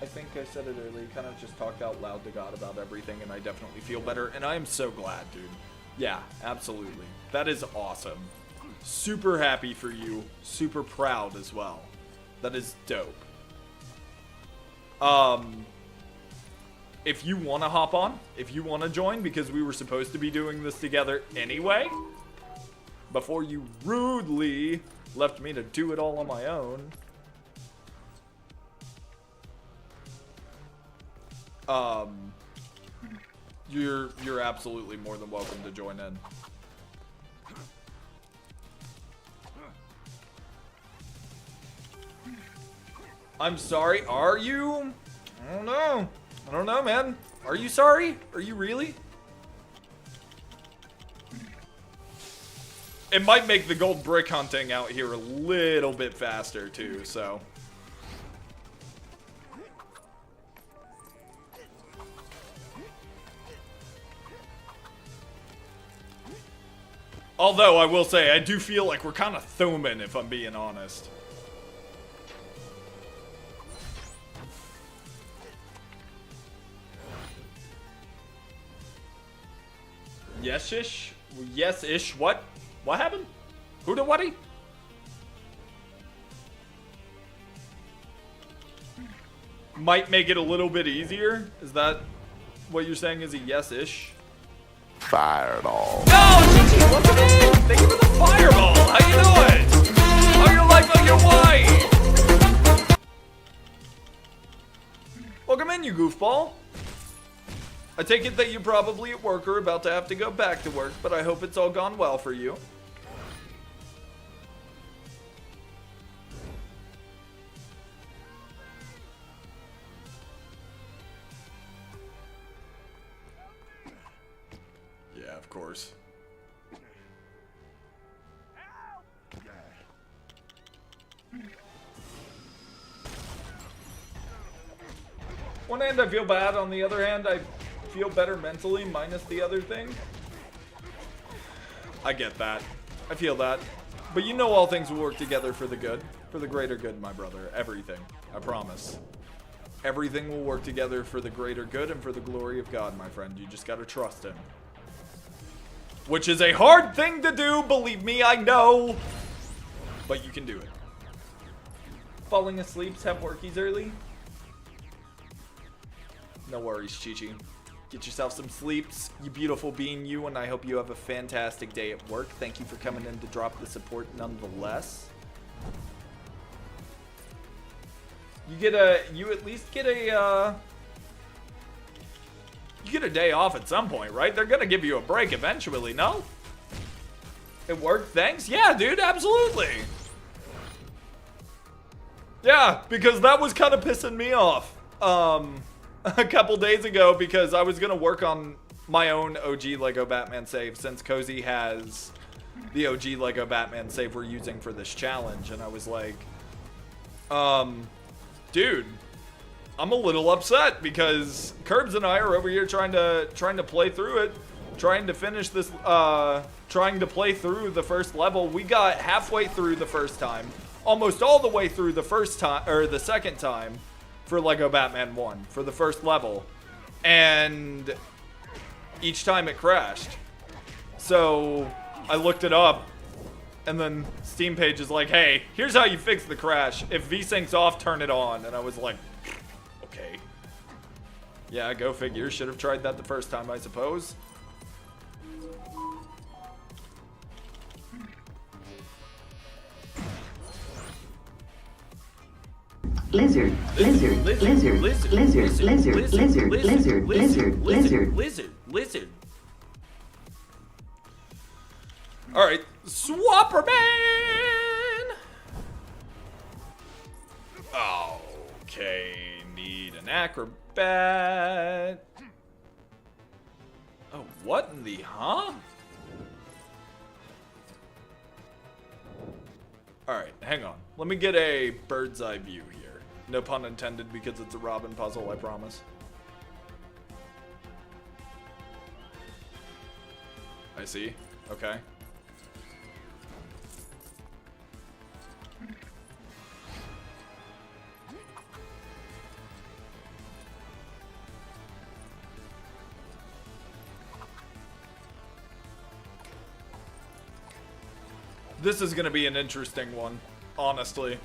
think I said it earlier, kind of just talked out loud to God about everything, and I definitely feel better, and I am so glad, dude. Yeah, absolutely. That is awesome. Super happy for you. Super proud as well. That is dope. If you want to hop on, if you want to join, because we were supposed to be doing this together anyway, before you rudely left me to do it all on my own. You're absolutely more than welcome to join in. I'm sorry, are you? I don't know. I don't know, man. Are you sorry? Are you really? It might make the gold brick hunting out here a little bit faster, too, so. Although, I will say, I do feel like we're kind of thumbing, if I'm being honest. Yes-ish? Yes-ish? What? What happened? Who the whatty? Might make it a little bit easier? Is that what you're saying is a yes-ish? Fireball. Oh, Gigi, welcome in! Thank you for the fireball! How you doing? How your life on your wife? Welcome in, you goofball. I take it that you probably at work or about to have to go back to work, but I hope it's all gone well for you. Yeah, of course. One hand I feel bad, on the other hand I feel better mentally, minus the other thing. I get that. I feel that. But you know all things will work together for the good. For the greater good, my brother. Everything. I promise. Everything will work together for the greater good and for the glory of God, my friend. You just gotta trust him. Which is a hard thing to do, believe me, I know. But you can do it. Falling asleep, have workies early. No worries, Chi-Chi. Get yourself some sleeps, you beautiful being you, and I hope you have a fantastic day at work. Thank you for coming in to drop the support nonetheless. You at least get a, you get a day off at some point, right? They're gonna give you a break eventually, no? It worked, thanks? Yeah, dude, absolutely. Yeah, because that was kind of pissing me off. A couple days ago because I was gonna work on my own OG Lego Batman save since Cozy has the OG Lego Batman save we're using for this challenge, and I was like, dude, I'm a little upset because Curbs and I are over here trying to play through it, trying to finish this, trying to play through the first level. We got halfway through the first time, almost all the way through the first time, or the second time, for Lego Batman 1, for the first level, and each time it crashed. So I looked it up, and then Steam page is like, hey, here's how you fix the crash. If VSync's off, turn it on. And I was like, okay. Yeah, go figure. Should have tried that the first time, I suppose. Lizard, lizard, lizard, lizard, lizard, lizard, lizard, lizard, lizard, lizard. Alright, Swapperman! Okay, need an acrobat. Oh, what in the, huh? Alright, hang on. Let me get a bird's eye view here. No pun intended because it's a Robin puzzle, I promise. I see. Okay. This is gonna be an interesting one, honestly.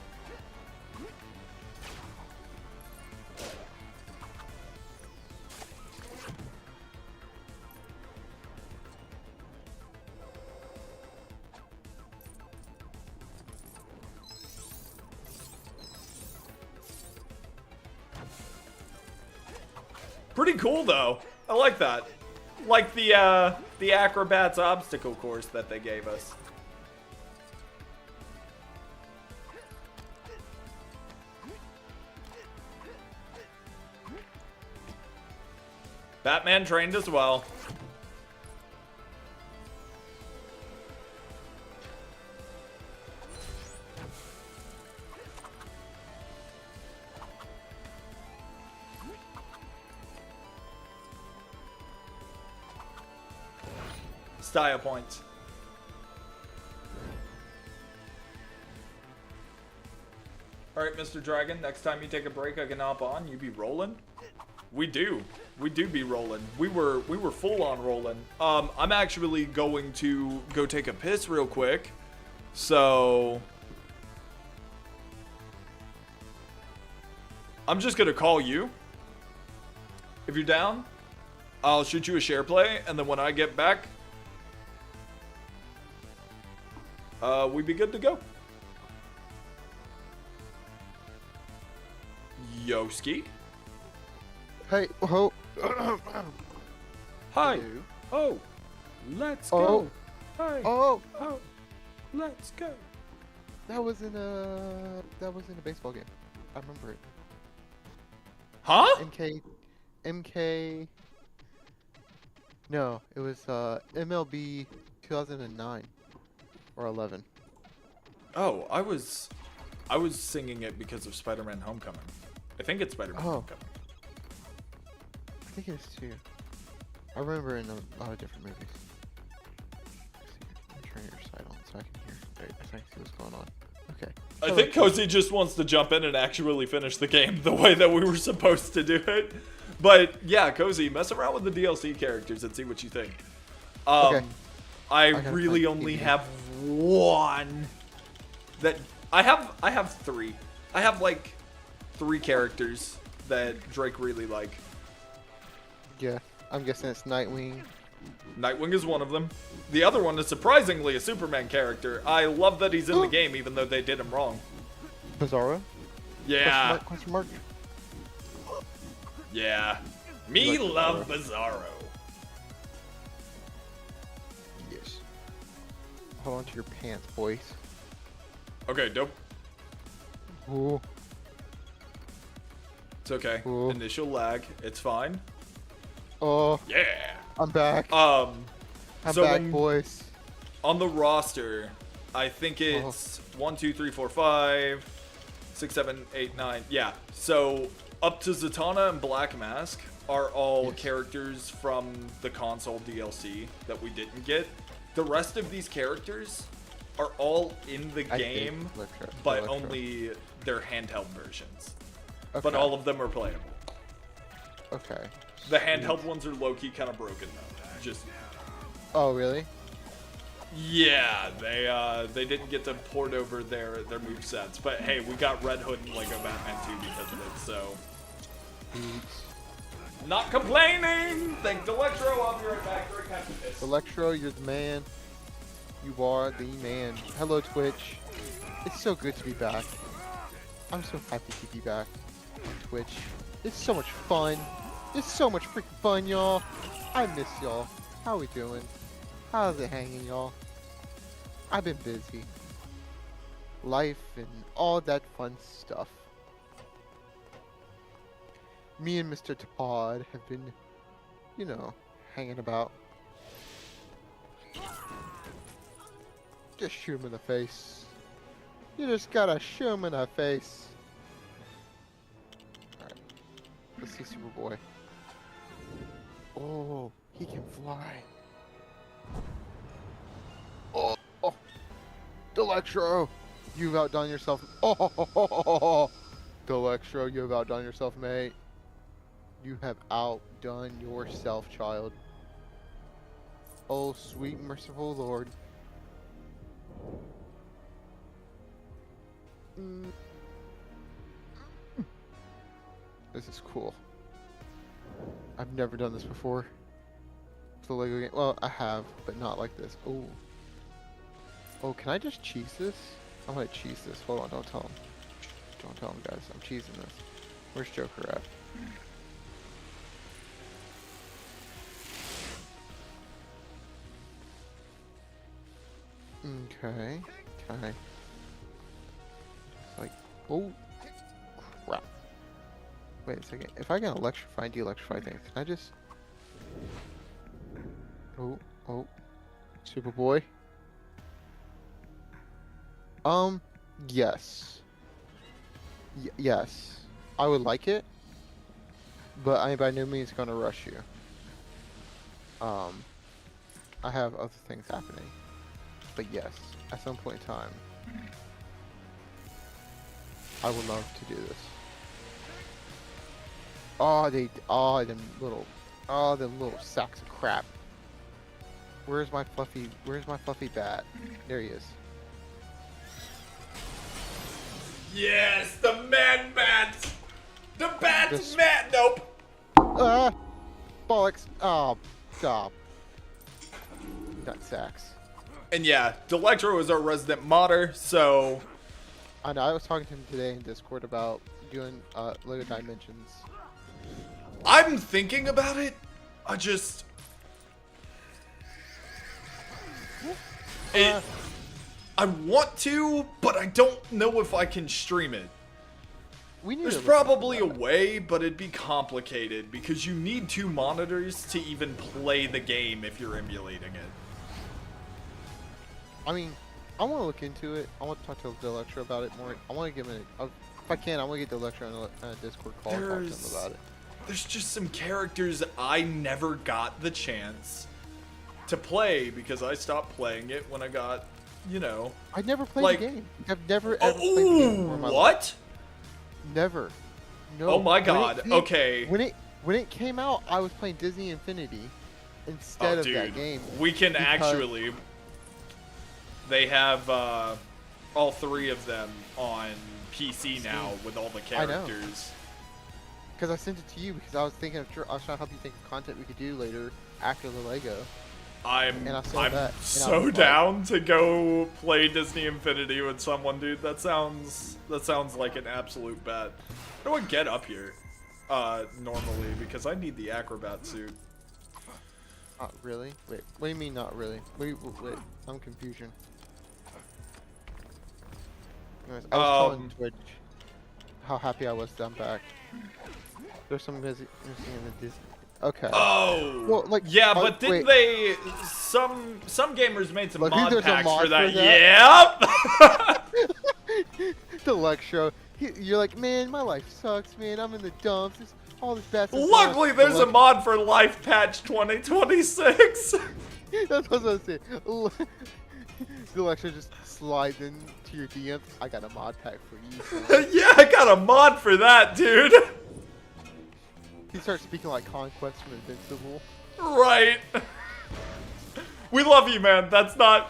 Pretty cool though. I like that. Like the Acrobat's obstacle course that they gave us. Batman trained as well. Style points. All right, Mr. Dragon. Next time you take a break, I can hop on. You be rolling. We do be rolling. We were full on rolling. I'm actually going to go take a piss real quick. So I'm just gonna call you. If you're down, I'll shoot you a share play, and then when I get back, we'd be good to go. Yoski. Hey, oh. Hi. Hello. Oh. Let's Oh. go. Hi. Oh, Oh. Let's go. that was in a baseball game. I remember it. Huh? MK. No, it was MLB 2009 or 11. Oh, I was singing it because of Spider-Man Homecoming. I think it's Spider-Man Oh. Homecoming. I think it is too. I remember in a lot of different movies. Let's see, I'm turning your side on so I can hear. So I can see what's going on. Okay. I Hello, think Cozy just wants to jump in and actually finish the game the way that we were supposed to do it. But yeah, Cozy, mess around with the DLC characters and see what you think. Okay. I gotta really find only Piggy. have one that I have three. I have like 3 characters that Drake really like. Yeah, I'm guessing it's Nightwing. Nightwing is one of them. The other one is surprisingly a Superman character. I love that he's in the game even though they did him wrong. Bizarro? Yeah. Question mark? Yeah. Me Like love Bizarro. Yes. Hold on to your pants, boys. Okay, dope. Ooh. It's okay. Ooh. Initial lag. It's fine. Oh, Yeah. I'm back. I'm I'm back, boys. on the roster, I think it's 1, 2, 3, 4, 5, 6, 7, 8, 9. Yeah. So up to Zatanna and Black Mask are all Yes. characters from the console DLC that we didn't get. The rest of these characters are all in the I hate game, Electro. but Electro. only their handheld versions. Okay. But all of them are playable. Okay. The handheld ones are low-key kind of broken though. Just Oh, really? yeah, they didn't get to port over their movesets. But hey, we got Red Hood and Lego Batman 2 because of it, so Oops. not complaining. Thanks, Electro. I'll be right back. Drake has to piss. Electro, you're the man. You are the man. Hello, Twitch. It's so good to be back. I'm so happy to be back on Twitch. It's so much fun. It's so much freaking fun, y'all. I miss y'all. How we doing? How's it hanging, y'all? I've been busy. Life and all that fun stuff. Me and Mr. Todd have been, you know, hanging about. Just shoot him in the face. You just gotta shoot him in the face. Alright. Let's see Superboy. Oh, he can fly. Oh, oh. Delectro, you've outdone yourself. Oh, Delectro, you've outdone yourself, mate. You have outdone yourself, child. Oh, sweet merciful Lord. This is cool. I've never done this before. It's a Lego game. Well, I have, but not like this. Oh. Oh, can I just cheese this? I'm gonna cheese this. Hold on, don't tell him. Don't tell him, guys. I'm cheesing this. Where's Joker at? Okay. Can I? It's like, oh, crap. Wait a second. If I can electrify and de-electrify things, can I just? Oh, Superboy. Yes. Yes. I would like it, but I am by no means gonna rush you. I have other things happening, but yes, at some point in time. I would love to do this. Them little sacks of crap. Where's my fluffy bat? There he is. Yes, the man bat! The bat This- mat! Nope! Ah! Bollocks! Oh, stop. Nut sacks. And yeah, Delectro is our resident modder, so I know, I was talking to him today in Discord about doing Lego Dimensions. I'm thinking about it. I want to, but I don't know if I can stream it. We need There's to look probably a into that. way, but it'd be complicated because you need 2 monitors to even play the game if you're emulating it. I mean, I want to look into it. I want to talk to Delectro about it more. I want to give him if I can, I want to get Delectro on a Discord call and talk to him about it. There's just some characters I never got the chance to play because I stopped playing it when I got, you know. I never played Like- the game. I've never ever played the game before in my life. What? Never. No. Oh my When it god. came- Okay. When it came out, I was playing Disney Infinity instead of that game. We can because- actually. They have all 3 of them on PC now with all the I know. characters. Because I sent it to you because I was thinking I was trying to help you think of content we could do later after the Lego. I'm And I saw that, and I so was like- down to go play Disney Infinity with someone, dude. That sounds like an absolute bet. How do I get up here? Normally because I need the acrobat suit. Not really. Wait. What do you mean not really? Wait. I'm confusion. Anyways, I was telling Twitch how happy I was that I'm back. There's some missing in the Disney. Okay. Oh. Well, like, yeah, oh, but didn't wait. they? Some gamers made some Like, think mod there's a packs mod for that. for that? Yep. Delectro, you're like, man, my life sucks, man. I'm in the dumps. There's all this bad stuff. Luckily, there's a Delec- mod for Life Patch 2026. That's what I was gonna say. Delectro just slides into your DMs. I got a mod pack for you. son." Yeah, I got a mod for that, dude. He starts speaking like Conquest from Invincible. Right. We love you, man. That's a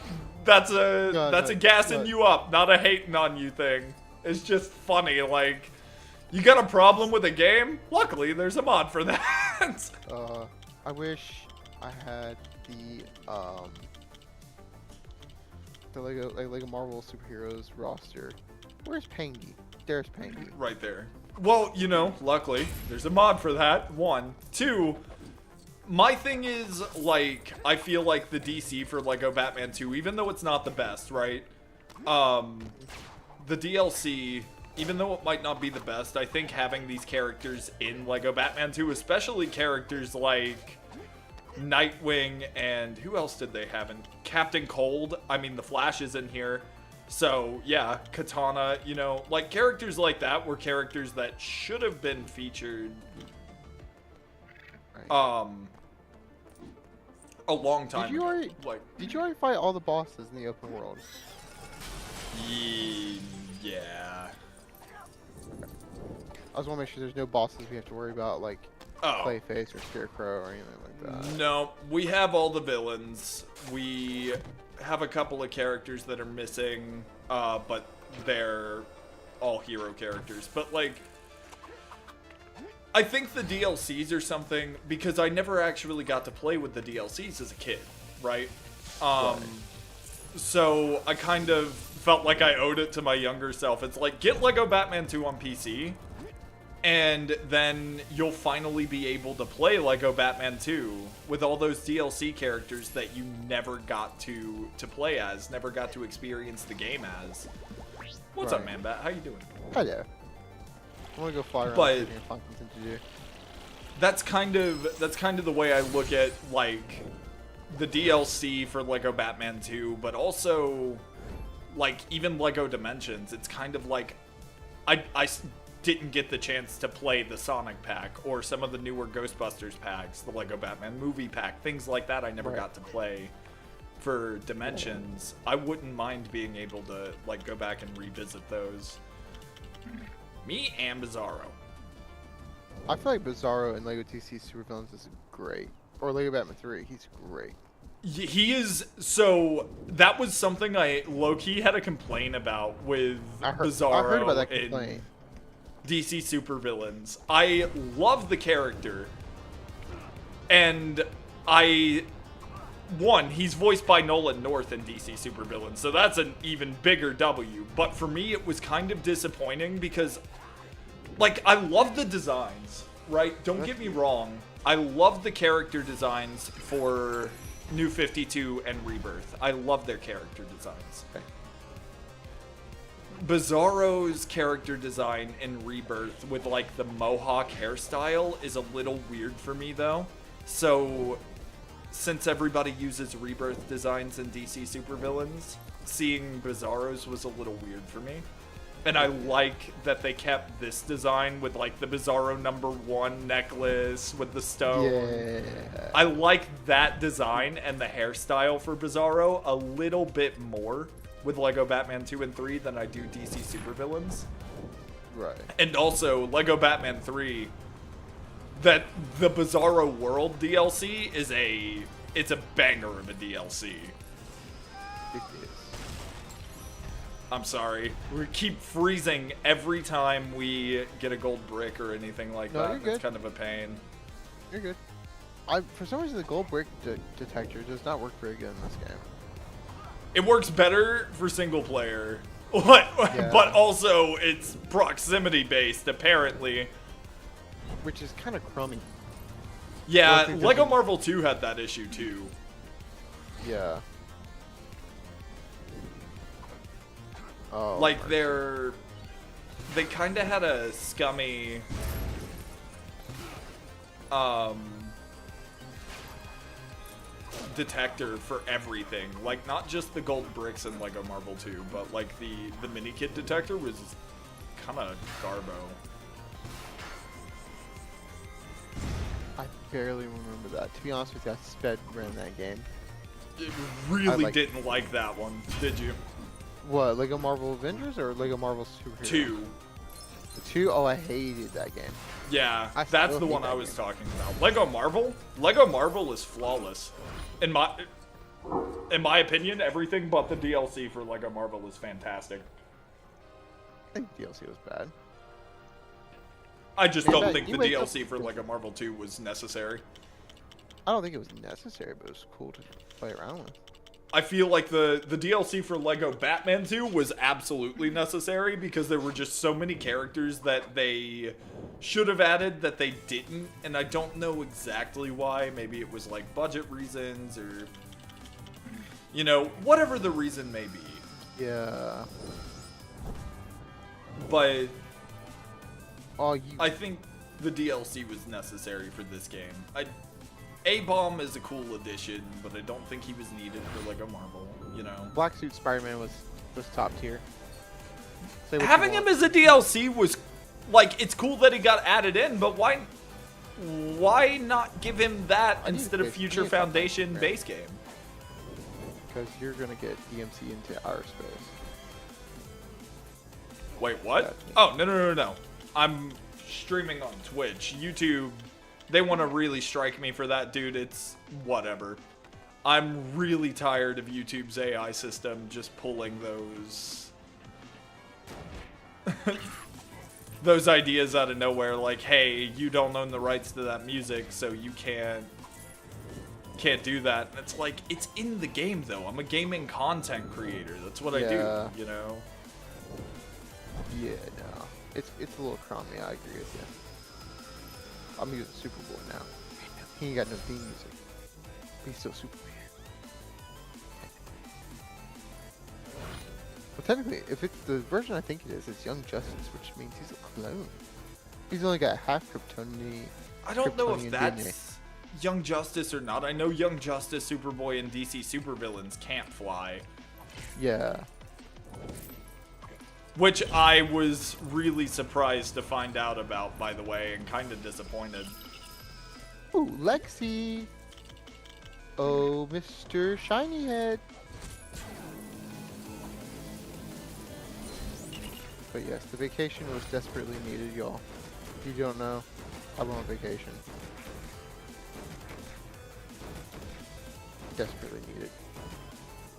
no, gassing no. you up, not a hating on you thing. It's just funny, like, you got a problem with a game? Luckily, there's a mod for that. I wish I had the Lego Marvel Superheroes roster. Where's Pangy? There's Pangy. Right there. Well, you know, luckily, there's a mod for that. 1. 2, my thing is, like, I feel like the DC for Lego Batman 2, even though it's not the best, right? The DLC, even though it might not be the best, I think having these characters in Lego Batman 2, especially characters like Nightwing and who else did they have in Captain Cold? I mean, the Flash is in here. So, yeah, Katana, you know, like characters like that were characters that should have been featured Right. a long time Did you ago. already- Like, Did you already fight all the bosses in the open world? yeah. I just want to make sure there's no bosses we have to worry about, like Oh. Clayface or Scarecrow or anything like that. No, we have all the villains. We have a couple of characters that are missing, but they're all hero characters. But, like, I think the DLCs or something, because I never actually got to play with the DLCs as a kid, right? So I kind of felt like I owed it to my younger self. It's like, get Lego Batman 2 on PC, and then you'll finally be able to play Lego Batman 2 with all those DLC characters that you never got to play as, never got to experience the game as. What's up, Right. Man Bat? How you doing? Hi there. I want to go fly around But- and find something to do. That's kind of the way I look at, like, the DLC for Lego Batman 2, but also, like, even Lego Dimensions. It's kind of like I didn't get the chance to play the Sonic pack or some of the newer Ghostbusters packs, the Lego Batman movie pack, things like that I never Right. got to play for Dimensions. I wouldn't mind being able to, like, go back and revisit those. me and Bizarro. I feel like Bizarro in Lego DC Supervillains is great. Or Lego Batman 3, he's great. He is, so that was something I low-key had a complaint about with Bizarro I heard about that in complaint. DC Supervillains. I love the character, and he's voiced by Nolan North in DC Supervillains, so that's an even bigger W. But for me, it was kind of disappointing because, like, I love the designs, right? Don't get me wrong. I love the character designs for New 52 and Rebirth. I love their character designs. Okay. Bizarro's character design in Rebirth with like the mohawk hairstyle is a little weird for me though. So since everybody uses Rebirth designs in DC Supervillains, seeing Bizarro's was a little weird for me. And I like that they kept this design with like the Bizarro #1 necklace with the stone. Yeah. I like that design and the hairstyle for Bizarro a little bit more with Lego Batman 2 and 3 than I do DC Supervillains. Right. And also, Lego Batman 3, that the Bizarro World DLC it's a banger of a DLC. It is. I'm sorry. We keep freezing every time we get a gold brick or anything like No, that. you're It's good. kind of a pain. You're good. For some reason, the gold brick detector does not work very good in this game. It works better for single player, but also it's proximity based apparently. Which is kind of crummy. Yeah, I think Lego there's- Marvel 2 had that issue too. Yeah. Oh. Like mercy. they kind of had a scummy detector for everything. Like not just the gold bricks in Lego Marvel 2, but like the mini kit detector was kind of garbo. I barely remember that. To be honest with you, I sped ran that game. Really like- didn't like that one, did you? What, Lego Marvel Avengers or Lego Marvel Superhero? 2. The 2? Oh, I hated that game. Yeah, I that's still the hate one that I was game. talking about. Lego Marvel is flawless. In my opinion, everything but the DLC for Lego Marvel is fantastic. I think DLC was bad. I just Yeah, don't but think you the wake up- DLC for Lego Marvel 2 was necessary. I don't think it was necessary, but it was cool to play around with. I feel like the DLC for Lego Batman 2 was absolutely necessary because there were just so many characters that they should have added that they didn't, and I don't know exactly why. Maybe it was like budget reasons or, you know, whatever the reason may be. Yeah. But Oh, you. I think the DLC was necessary for this game. A-Bomb is a cool addition, but I don't think he was needed for Lego Marvel, you know. Black Suit Spider-Man was top tier. Say what you Having want. him as a DLC was, like, it's cool that he got added in, but why not give him that I need instead to of fix- Future need to find Foundation that. base game? Because you're gonna get DMC into outer space. Wait, what? Yeah. Oh, no. I'm streaming on Twitch. YouTube, they want to really strike me for that, dude. It's whatever. I'm really tired of YouTube's AI system just pulling those ideas out of nowhere, like, hey, you don't own the rights to that music, so you can't do that. And it's like, it's in the game though. I'm a gaming content creator. That's what I Yeah. do, you know. Yeah, no. It's a little crummy, I agree with you. I'm using Superboy now. He ain't got no theme music. But he's still Superman. But technically, if it's the version I think it is, it's Young Justice, which means he's a clone. He's only got half Kryptonian. I don't know if Kryptonian that's DNA. Young Justice or not. I know Young Justice, Superboy, and DC Supervillains can't fly. Yeah. Which I was really surprised to find out about, by the way, and kind of disappointed. Ooh, Lexi. Oh, Mr. Shiny Head. But yes, the vacation was desperately needed, y'all. If you don't know, I went on vacation. Desperately needed.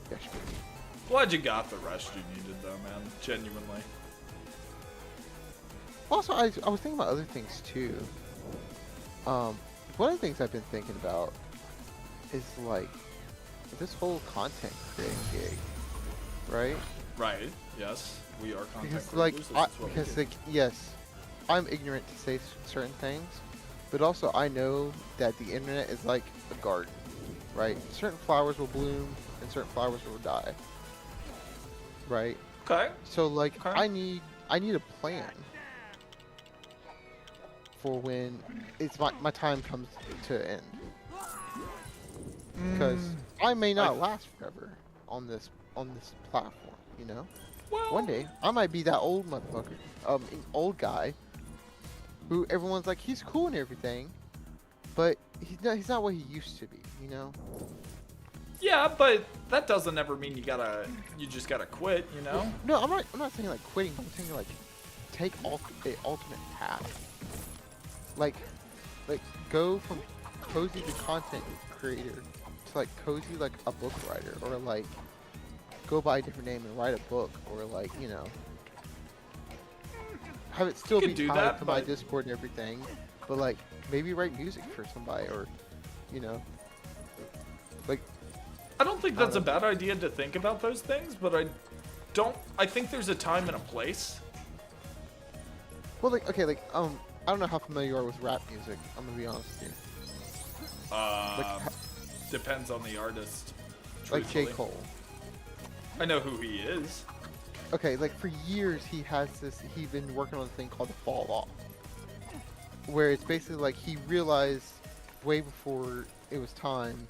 Desperately. Glad you got the rest you needed, though, man. Genuinely. Also, I was thinking about other things too. One of the things I've been thinking about is like this whole content creating gig, right? Right. Yes. We are content Because creators. like, This is what we because do. like, yes, I'm ignorant to say certain things, but also I know that the internet is like a garden, right? Certain flowers will bloom and certain flowers will die, right? Okay. So like, Okay. I need a plan for when it's my time comes to end, because I may not last forever on this platform, you know. Well, One day, I might be that old motherfucker, an old guy, who everyone's like, he's cool and everything, but he's not what he used to be, you know? yeah, but that doesn't ever mean you just gotta quit, you know? No, I'm not saying like quitting, but I'm saying like, take the ultimate path. Like go from cozy to content creator to like cozy like a book writer, or like go by a different name and write a book, or like, you know, have it still You be could do tied that, to my but- Discord and everything, but like maybe write music for somebody, or you know, like I don't think that's a bad idea to think about those things, but I think there's a time and a place. well, like okay, like I don't know how familiar you are with rap music. I'm gonna be honest with you. Depends on the artist. Like J. truthfully. Cole. I know who he is. Okay, like for years he's been working on a thing called the fall off, where it's basically like he realized way before it was time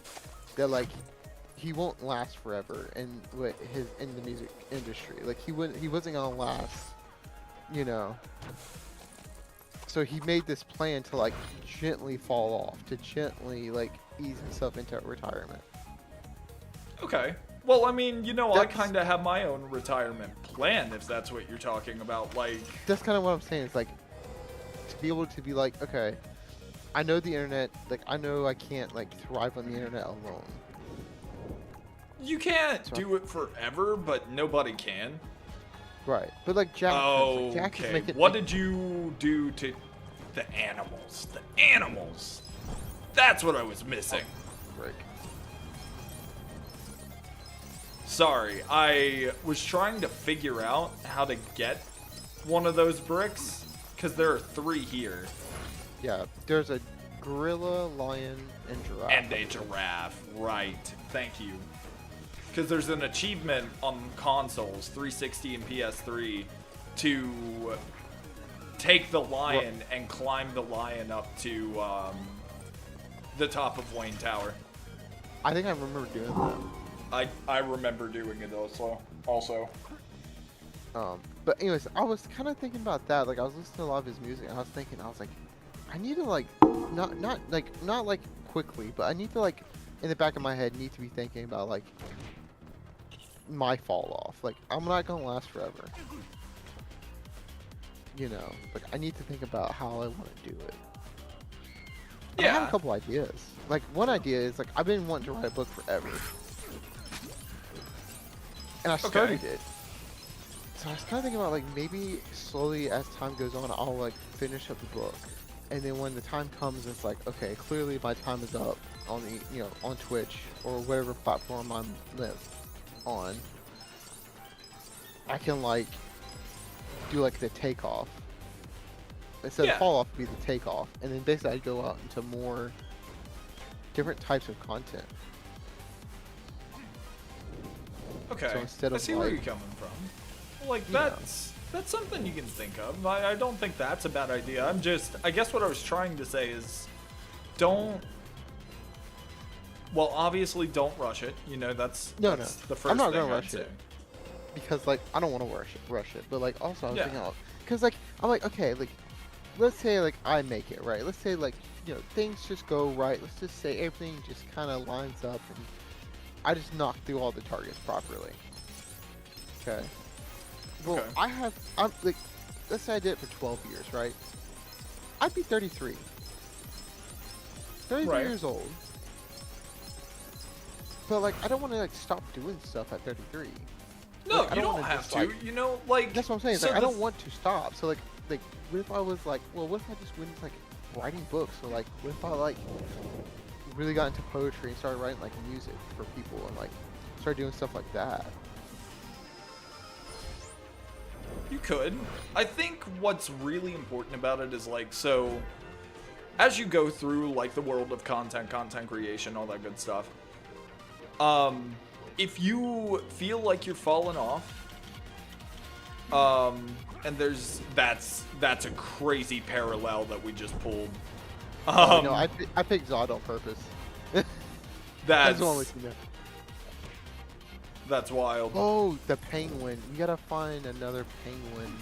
that like he won't last forever in the music industry. Like he wasn't gonna last, you know. So he made this plan to like gently fall off, to gently like ease himself into retirement. Okay. Well, I mean, you know, I That's- kind of have my own retirement plan, if that's what you're talking about. Like, That's kind of what I'm saying. It's like to be able to be like, okay, I know the internet. Like I know I can't like thrive on the internet alone. you can't Sorry. do it forever, but nobody can. Right. But like Jack, Oh, like, Jack is okay. making. What did you do to the animals? The animals! That's what I was missing. Frick. Sorry, I was trying to figure out how to get one of those bricks, because there are 3 here. Yeah. There's a gorilla, lion, and giraffe. And a giraffe, right. Thank you. Because there's an achievement on consoles, 360 and PS3, to take the lion and climb the lion up to the top of Wayne Tower. I think I remember doing that. I remember doing it also. But anyways, I was kind of thinking about that. Like I was listening to a lot of his music, and I was like, I need to like not like quickly, but I need to like in the back of my head need to be thinking about like my fall off. Like I'm not gonna last forever. You know, like I need to think about how I want to do it. I have Yeah. a couple ideas. Like one idea is like I've been wanting to write a book forever, and I started it. So I was kind of thinking about like maybe slowly as time goes on, I'll like finish up the book, and then when the time comes, it's like okay, clearly my time is up on the on Twitch or whatever platform I'm on. I can like do like the takeoff. Instead Yeah. of fall off, would be the takeoff, and then basically I'd go out into more different types of content. Okay. So instead I of, see where like- you're coming from. Like You know. that's something you can think of. I don't think that's a bad idea. I guess what I was trying to say is don't obviously don't rush it. You know, that's No, that's no. the first I'm not thing gonna I'd rush say. it. Because like I don't want to rush it, but like also I was Yeah. thinking, because like I'm like okay, like let's say like I make it right. Let's say like things just go right. Let's just say everything just kind of lines up and I just knock through all the targets properly. Okay. Well, Okay. I'm like, let's say I did it for 12 years, right? I'd be 33. 33 Right. years old. But like, I don't want to like stop doing stuff at 33. No, Like, I you don't don't wanna have just, to. like- You know, like That's what I'm saying. It's so like, I the don't want to stop. So like, what if I was like, well, what if I just went into like writing books? So like, what if I like really got into poetry and started writing like music for people and like started doing stuff like that? You could. I think what's really important about it is like, so as you go through like the world of content creation, all that good stuff, if you feel like you're falling off, and that's a crazy parallel that we just pulled. No, I picked Zod on purpose. That's the one with you know. that's wild. Oh, the penguin. You gotta find another penguin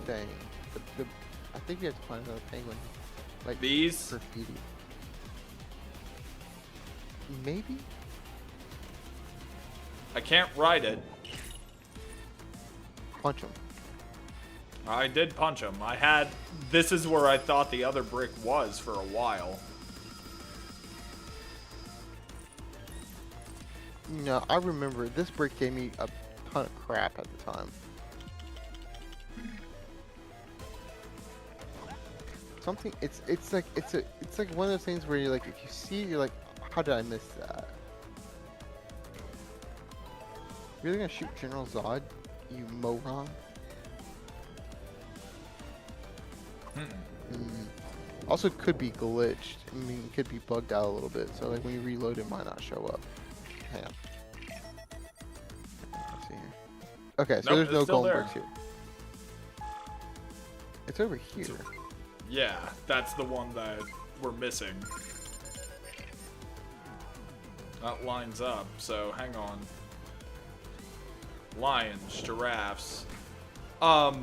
thing. I think you have to find another penguin. Like These? graffiti. Maybe? I can't ride it. Punch him. I did punch him. This is where I thought the other brick was for a while. No, I remember this brick gave me a ton of crap at the time. Something it's like one of those things where you're like, if you see it, you're like, how did I miss that? Really gonna shoot General Zod, you moron? Also, it could be glitched. I mean, it could be bugged out a little bit. So like when you reload, it might not show up. Hang on. Let's see here. Okay, so Nope, there's it's no still golden there. bricks here. It's over here. Yeah, that's the one that we're missing. That lines up, so hang on. Lions, giraffes. To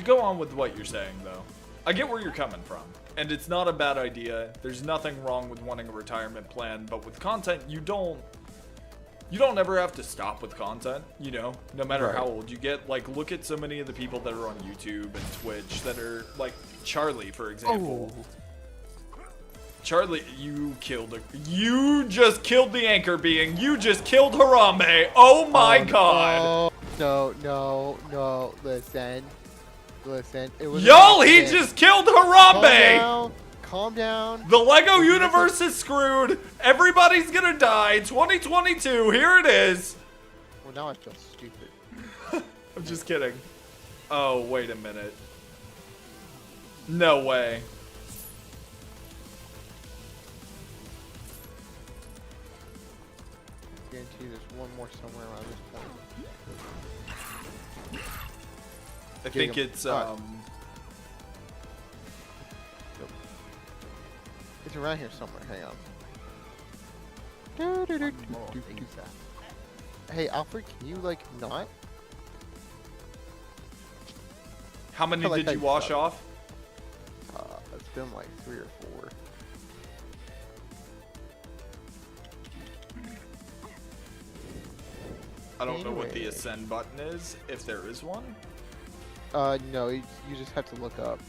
go on with what you're saying, though, I get where you're coming from, and it's not a bad idea. There's nothing wrong with wanting a retirement plan, but with content, you don't ever have to stop with content, you know, no matter Right. how old you get. Like, look at so many of the people that are on YouTube and Twitch that are, like, Charlie, for example. Oh. Charlie, you just killed the anchor being. You just killed Harambe. Oh my god. No. Listen. It was Y'all, an he accident. just killed Calm Harambe. down. Calm down. The Lego universe is screwed. Everybody's gonna die. 2022, here it is. Well, now I feel stupid. I'm just kidding. Oh, wait a minute. No way. I guarantee you there's one more somewhere around this point. I Get think him. it's Alright. It's around here somewhere. Hang on. Hey, Alfred, can you like not? how many I like did how you you wash suck. off? It's been like 3 or 4. I don't know what the Anyway. ascend button is, if there is one. No, you just have to look up.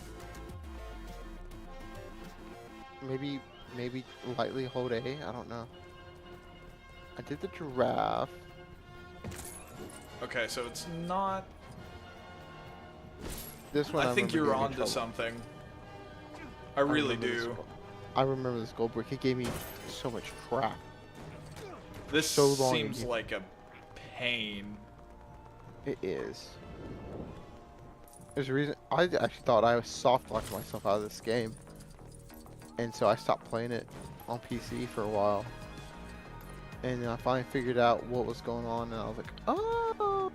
Maybe lightly hold A. I don't know. I did the giraffe. Okay, so it's not. This one I think remember you're gave me onto trouble. something. I really remember this do. gold- I remember this gold brick. It gave me so much crap. This so long seems ago. like a pain. It is. There's a reason. I actually thought I was soft locked myself out of this game, and so I stopped playing it on PC for a while. And then I finally figured out what was going on, and I was like, oh.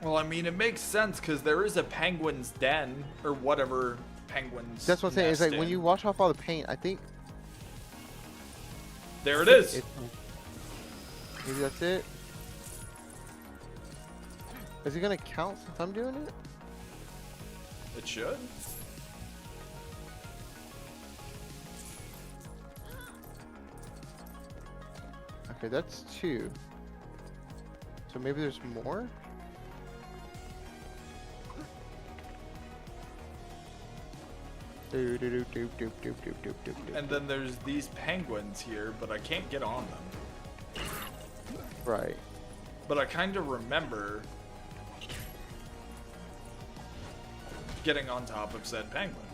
Well, I mean, it makes sense because there is a penguin's den or whatever penguins. That's what I'm saying. It's like nest when in. you wash off all the paint, I think There it is. maybe that's it. Is it gonna count since I'm doing it? It should. Okay, that's 2. So maybe there's more? And then there's these penguins here, but I can't get on them. Right. But I kind of remember getting on top of said penguins.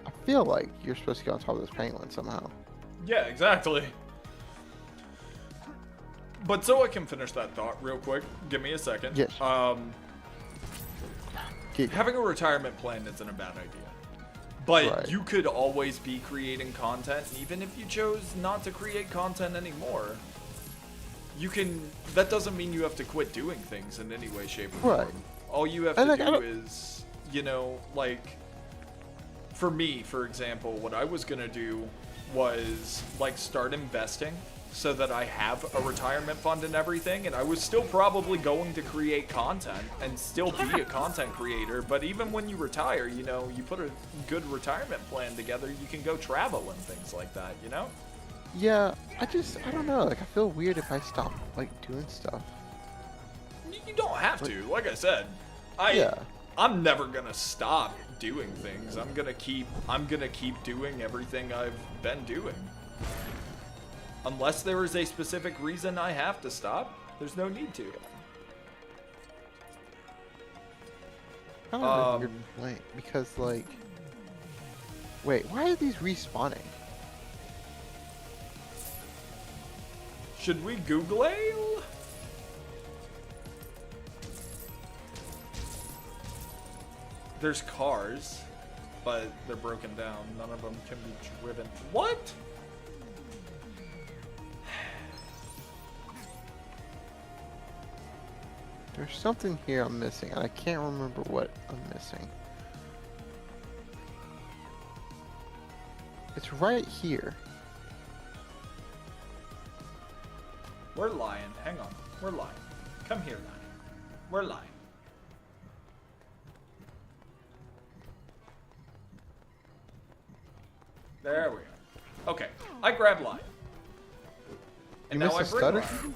I feel like you're supposed to get on top of this penguin somehow. Yeah, exactly. But so I can finish that thought real quick. Give me a second. Yes. Having a retirement plan isn't a bad idea. But Right. you could always be creating content, even if you chose not to create content anymore. You can. That doesn't mean you have to quit doing things in any way, shape, or form. Right. All you have And to like, I do don't- is, you know, like, for me, for example, what I was gonna do was like start investing so that I have a retirement fund and everything, and I was still probably going to create content and still be a content creator. But even when you retire, you know, you put a good retirement plan together, you can go travel and things like that, you know? Yeah, I don't know. Like, I feel weird if I stop, like, doing stuff. You don't have to. Like I said, Yeah. I'm never gonna stop doing things. I'm gonna keep doing everything I've been doing. Unless there is a specific reason I have to stop, there's no need to. I don't know your point because, like, wait, why are these respawning? Should we Google it? There's cars, but they're broken down. None of them can be driven. What? There's something here I'm missing, and I can't remember what I'm missing. It's right here. We're lying. Hang on. We're lying. Come here, Lion. We're lying. There we go. Okay. I grab Lion. And You now I missed a bring stutter? Lion.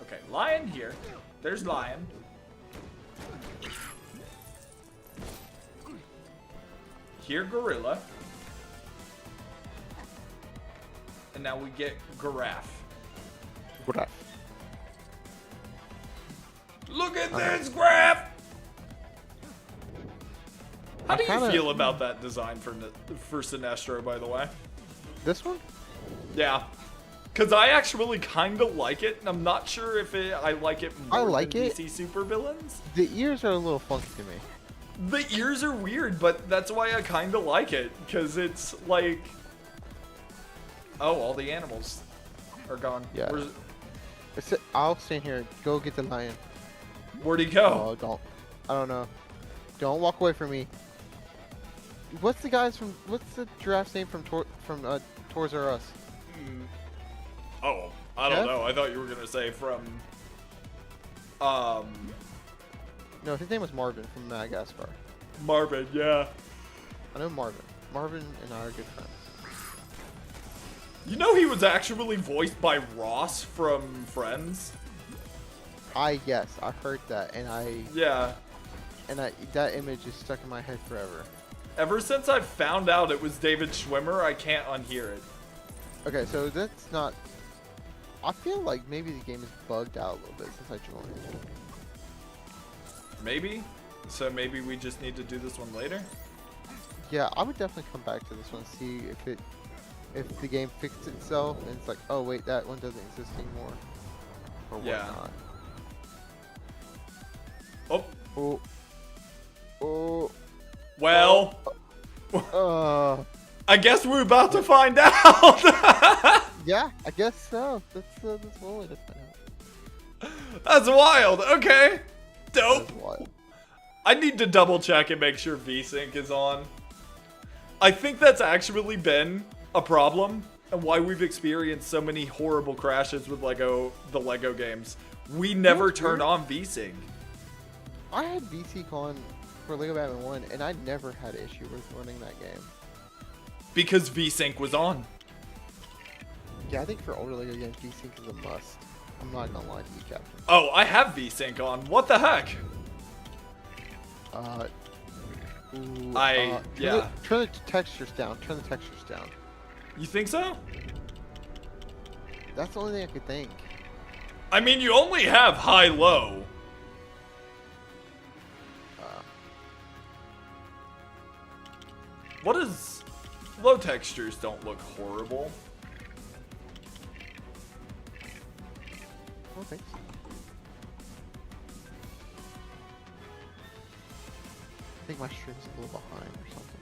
Okay, Lion here. There's Lion. Here, Gorilla. And now we get Giraffe. What? Look at this graph! How do you kinda- feel about that design for Sinestro, by the way? This one? Yeah. Because I actually kind of like it, and I'm not sure if I like it more I like than it. DC Supervillains. The ears are a little funky to me. The ears are weird, but that's why I kind of like it. Because it's like... Oh, all the animals are gone. Yeah. I'll stand here. Go get the lion. Where'd he go? Oh, don't. I don't know. Don't walk away from me. What's the giraffe's name from Toys R Us? Oh, I don't Jeff? know. I thought you were going to say from... No, his name was Marvin from Madagascar. Marvin, yeah. I know Marvin. Marvin and I are good friends. You know he was actually voiced by Ross from Friends? Yes, I heard that, and Yeah. that image is stuck in my head forever. Ever since I found out it was David Schwimmer, I can't unhear it. Okay, so that's not. I feel like maybe the game is bugged out a little bit since I joined. Maybe? So maybe we just need to do this one later? Yeah, I would definitely come back to this one, see if the game fixed itself and it's like, oh wait, that one doesn't exist anymore, or Yeah. whatnot. Oh, Oh. Oh. well, I guess we're about to find out. Yeah, I guess so. That's one way to find out. That's wild. Okay. Dope. That's wild. I need to double check and make sure VSync is on. I think that's actually been a problem and why we've experienced so many horrible crashes with the Lego games. We never turn on VSync. I had VSync on for Lego Batman 1, and I never had an issue with running that game. Because VSync was on. Yeah, I think for older Lego games, VSync is a must. I'm not gonna lie to you, Captain. Oh, I have VSync on. What the heck? Yeah. Turn the textures down. Turn the textures down. You think so? That's the only thing I could think. I mean, you only have high-low. What is... Low textures don't look horrible. I don't think so. I think my stream's a little behind or something.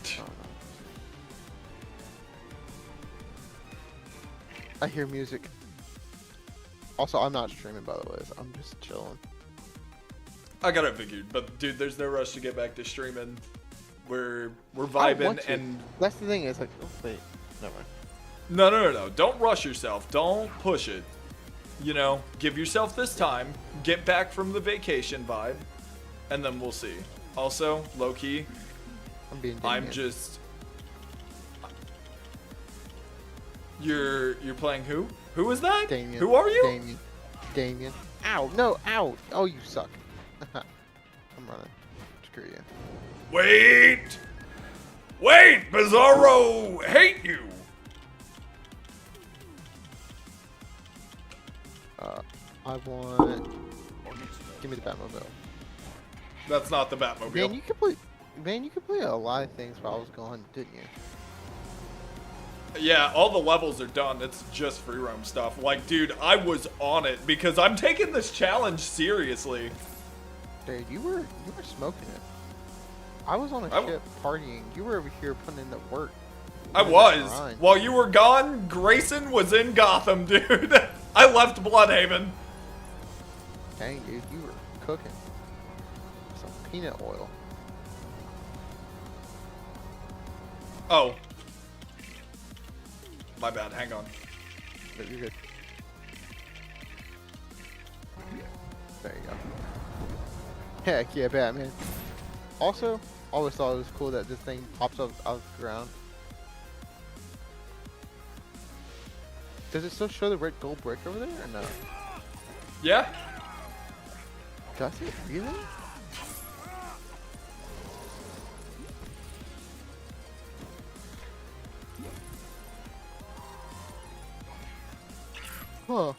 I don't know. I hear music. Also, I'm not streaming, by the way. So I'm just chilling. I got it figured, but dude, there's no rush to get back to streaming. We're I vibing want to. and That's the thing. Is like, oh wait, never mind. no. Don't rush yourself. Don't push it. You know, give yourself this time. Get back from the vacation vibe, and then we'll see. Also, low key, I'm just. You're playing who? Who is that? Damien. Who are you? Damien. Ow! No! Ow! Oh, you suck. I'm running. Screw you. Wait, Bizarro, hate you. I want. Give me the Batmobile. That's not the Batmobile. Man, you could play. Man, you could play a lot of things while I was gone, didn't you? Yeah, all the levels are done. It's just free roam stuff. Like, dude, I was on it because I'm taking this challenge seriously. Dude, you were smoking it. I was on a ship partying. You were over here putting in the work. I was. While you were gone, Grayson was in Gotham, dude. I left Bloodhaven. Dang, dude, you were cooking. Some peanut oil. Oh. My bad, hang on. But you're good. There you go. Heck yeah, Batman. Also, always thought it was cool that this thing pops up out of the ground. Does it still show the red gold brick over there or no? Yeah? Does it really? Huh.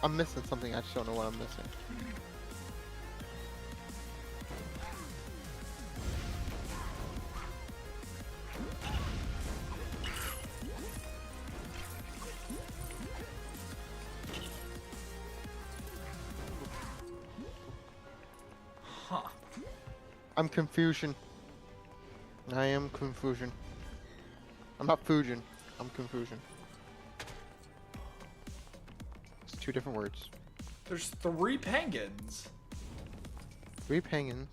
I'm missing something. I just don't know what I'm missing. Huh. I'm confusion. I am confusion. I'm not fusion. I'm confusion. It's two different words. There's 3 penguins. 3 penguins.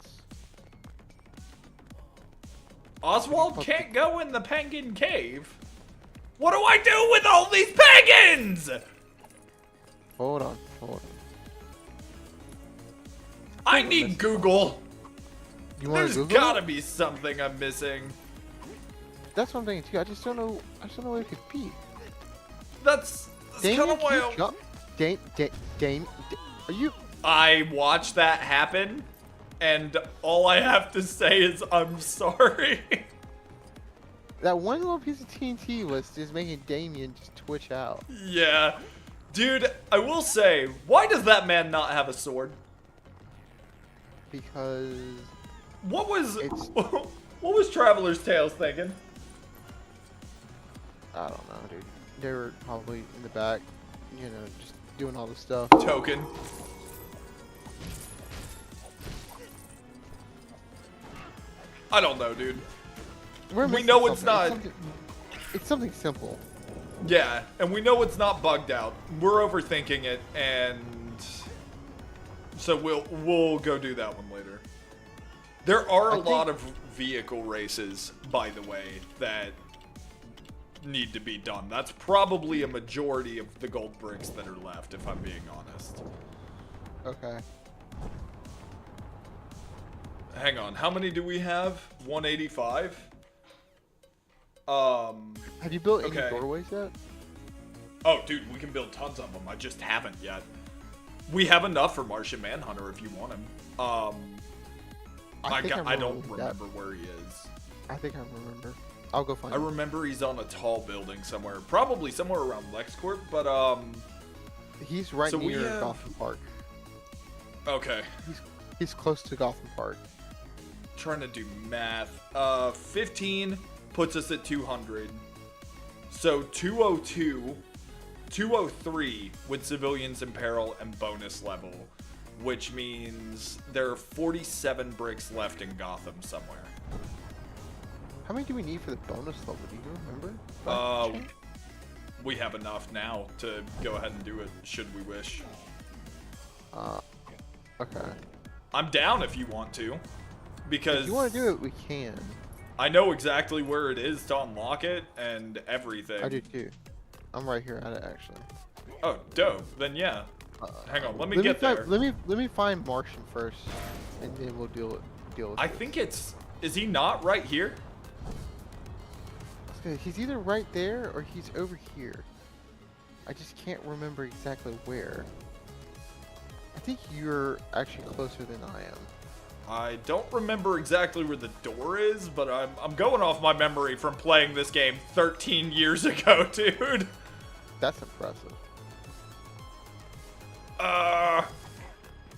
Oswald can't go in the penguin cave. What do I do with all these penguins? Hold on. Hold on. I need Google. You want There's to Google gotta it? be something I'm missing. That's what I'm thinking too. I just don't know. I just don't know what it could be. That's kind of why Are you? I watched that happen, and all I have to say is I'm sorry. That one little piece of TNT was just making Damien just twitch out. Yeah. Dude, I will say, why does that man not have a sword? Because What was It's- what was Traveler's Tales thinking? I don't know, dude. They were probably in the back, you know, just doing all the stuff. Token. I don't know, dude. We're We missing know it's something. not- It's something simple. Yeah, and we know it's not bugged out. We're overthinking it, and So we'll go do that one later. There are a I think- lot of vehicle races, by the way, that need to be done. That's probably a majority of the gold bricks that are left, if I'm being honest. Okay. Hang on, how many do we have? 185? Have you built any Okay. doorways yet? Oh, dude, we can build tons of them. I just haven't yet. We have enough for Martian Manhunter if you want him. I think I don't remember that. remember where he is. I think I remember. I'll go find I him. remember he's on a tall building somewhere, probably somewhere around LexCorp, but He's right So we near have- Gotham Park. okay. He's close to Gotham Park. Trying to do math. 15 puts us at 200. So 202, 203 with civilians in peril and bonus level, which means there are 47 bricks left in Gotham somewhere. How many do we need for the bonus level? Do you remember? We have enough now to go ahead and do it, should we wish. Okay. I'm down if you want to, because If you want to do it, we can. I know exactly where it is to unlock it and everything. I do too. I'm right here at it actually. Oh, dope. Then yeah. Hang on, let me get there. Let me find Martian first, and then we'll deal with I this. think it's... Is he not right here? Okay, he's either right there or he's over here. I just can't remember exactly where. I think you're actually closer than I am. I don't remember exactly where the door is, but I'm going off my memory from playing this game 13 years ago, dude. That's impressive.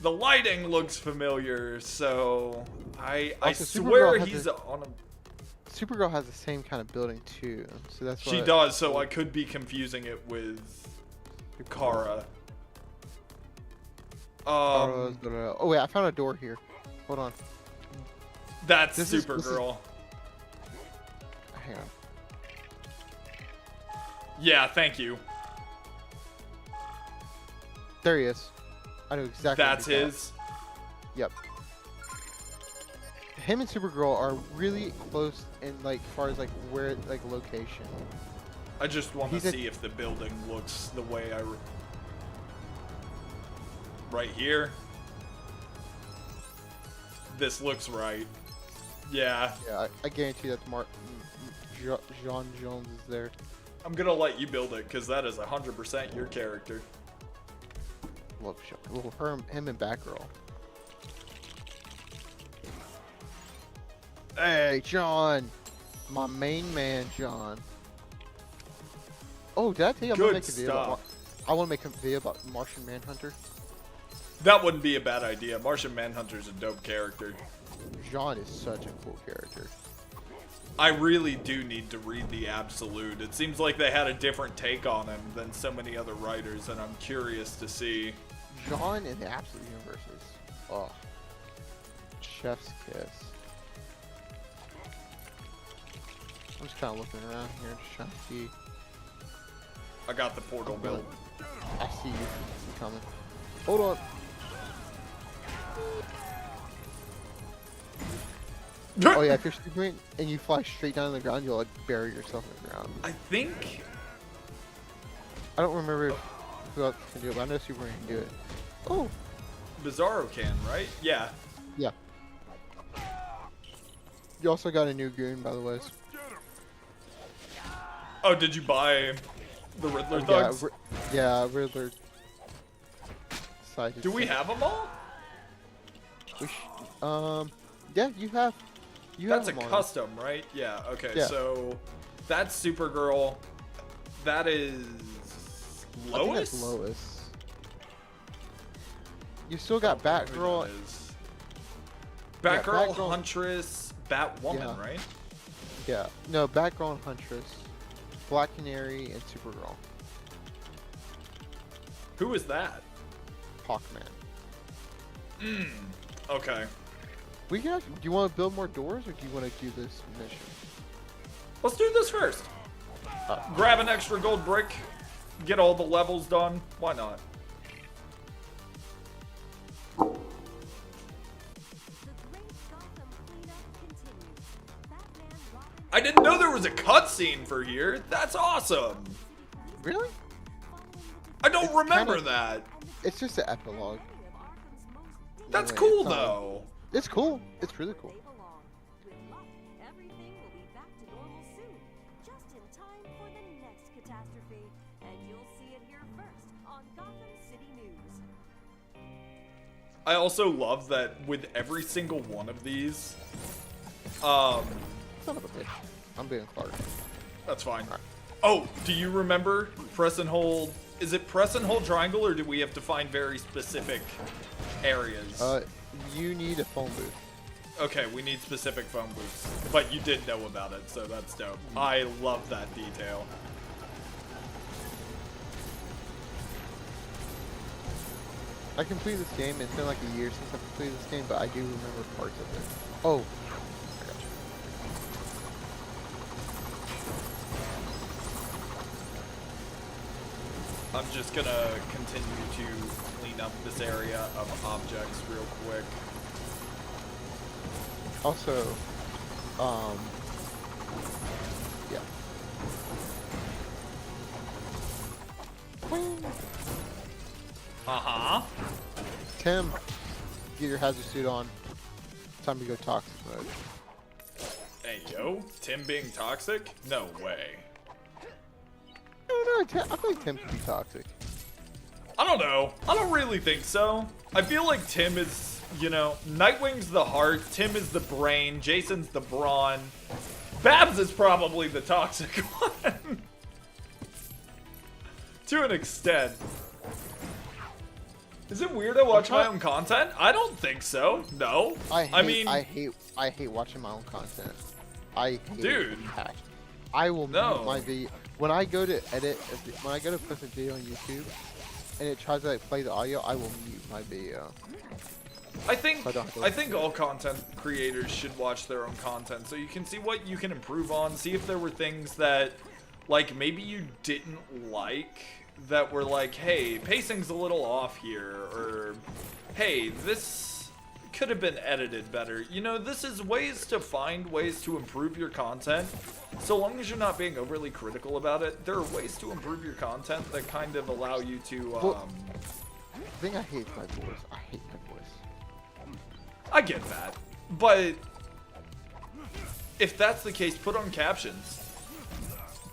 The lighting looks familiar, so I Also, swear Supergirl has he's a- on a... Supergirl has the same kind of building too, so that's why She does, so I could be confusing it with Kara. Oh wait, I found a door here. Hold on. That's This is- Supergirl. Hang on. Yeah, thank you. There he is. I know exactly. what That's he's at. his. Yep. Him and Supergirl are really close in like far as like where like location. I just want to He's a- see if the building looks the way I... Right here. This looks right. Yeah. Yeah, I guarantee that John Jones is there. I'm gonna let you build it, because that is 100% your character. Love him and Batgirl. Hey, John, my main man, John. Oh, did I tell you I'm gonna Good make a video about? stuff. I want to make a video about Martian Manhunter. That wouldn't be a bad idea. Martian Manhunter's a dope character. John is such a cool character. I really do need to read The Absolute. It seems like they had a different take on him than so many other writers, and I'm curious to see. John in the Absolute Universes. Oh. Chef's kiss. I'm just kind of looking around here, just trying to see. I got the portal built. I see you coming. Hold on. Oh yeah, if you're Superman and you fly straight down to the ground, you'll like bury yourself in the ground. I think... I don't remember who else can do it, but I know Superman can do it. Oh, Bizarro can, right? Yeah. yeah. You also got a new goon, by the way. Oh, did you buy the Riddler Yeah, thugs? yeah, Riddler. Do we have them all? Yeah, you have. That's a them all. custom, right? Yeah, okay, Yeah. so that's Supergirl. That is I think Lois? that's Lois. You still got Who that Batgirl. is. Yeah, Batgirl, Batgirl- Huntress, Batwoman, Yeah. right? Yeah, no, Batgirl and Huntress, Black Canary, and Supergirl. Who is that? Hawkman. Okay. We can actually, do you want to build more doors or do you want to do this mission? Let's do this first. Grab an extra gold brick. Get all the levels done. Why not? I didn't know there was a cutscene for here. That's awesome. Really? I don't It's remember kinda- that. It's just an epilogue. That's Anyway, cool it's not- though. It's cool. It's really cool. With luck, everything will be back to normal soon, just in time for the next catastrophe. And you'll see it here first on Gotham City News. I also love that with every single one of these, Son of a bitch. I'm being Clark. that's fine. Oh, do you remember press and hold? Is it press and hold triangle, or do we have to find very specific areas? You need a phone booth. Okay, we need specific phone booths, but you did know about it, so that's dope. I love that detail. I completed this game. It's been like a year since I completed this game, but I do remember parts of it. Oh, I got you. I'm just gonna continue to clean up this area of objects real quick. Also, yeah. Uh-huh. Tim, get your hazard suit on. Time to go toxic mode. Hey, yo, Tim being toxic? No way. No, I feel like Tim can be toxic. I don't know. I don't really think so. I feel like Tim is, you know, Nightwing's the heart, Tim is the brain, Jason's the brawn. Babs is probably the toxic one. To an extent. Is it weird I watch my own content? I don't think so. No. I hate watching my own content. I hate Dude. it. I will No. mute my video when I go to edit. When I go to post a video on YouTube, and it tries to like play the audio, I will mute my video. I think I don't have to I think all content creators should watch their own content so you can see what you can improve on, see if there were things that like maybe you didn't like that were like, hey, pacing's a little off here, or hey, this could have been edited better. You know, this is ways to find ways to improve your content. So long as you're not being overly critical about it, there are ways to improve your content that kind of allow you to Well, the thing I hate is my voice. I hate my voice. I get that, but if that's the case, put on captions.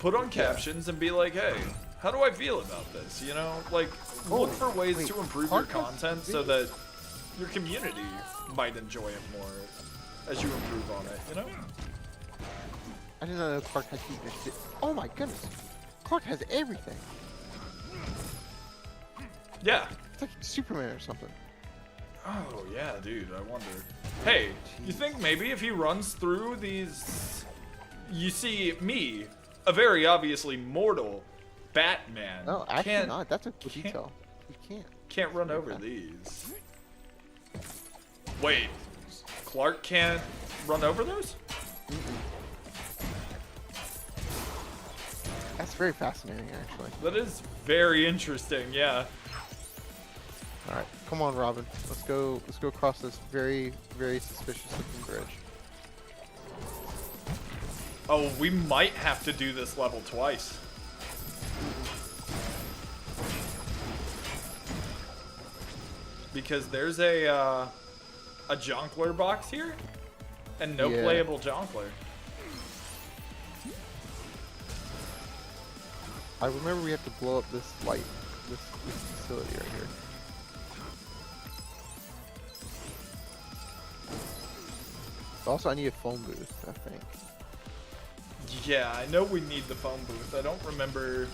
Put on captions and be like, hey, how do I feel about this? You know, like, look for ways wait, to improve your Clark has content so that your community might enjoy it more as you improve on it, you know? I didn't know Clark had weakness. Oh my goodness, Clark has everything. Yeah. It's like Superman or something. Oh, yeah, dude, I wonder. Hey, you think maybe if he runs through these... You see me, a very obviously mortal Batman. No, actually can't, not. That's a good can't- detail. You can't. Can't run over these. Wait, Clark can't run over those? That's very fascinating, actually. That is very interesting, yeah. All right, come on, Robin. Let's go. Let's go across this very, very suspicious-looking bridge. Oh, we might have to do this level twice. Because there's a Jonkler box here, and no Yeah. playable Jonkler. I remember we have to blow up this light, this facility right here. Also, I need a phone booth, I think. Yeah, I know we need the phone booth. I don't remember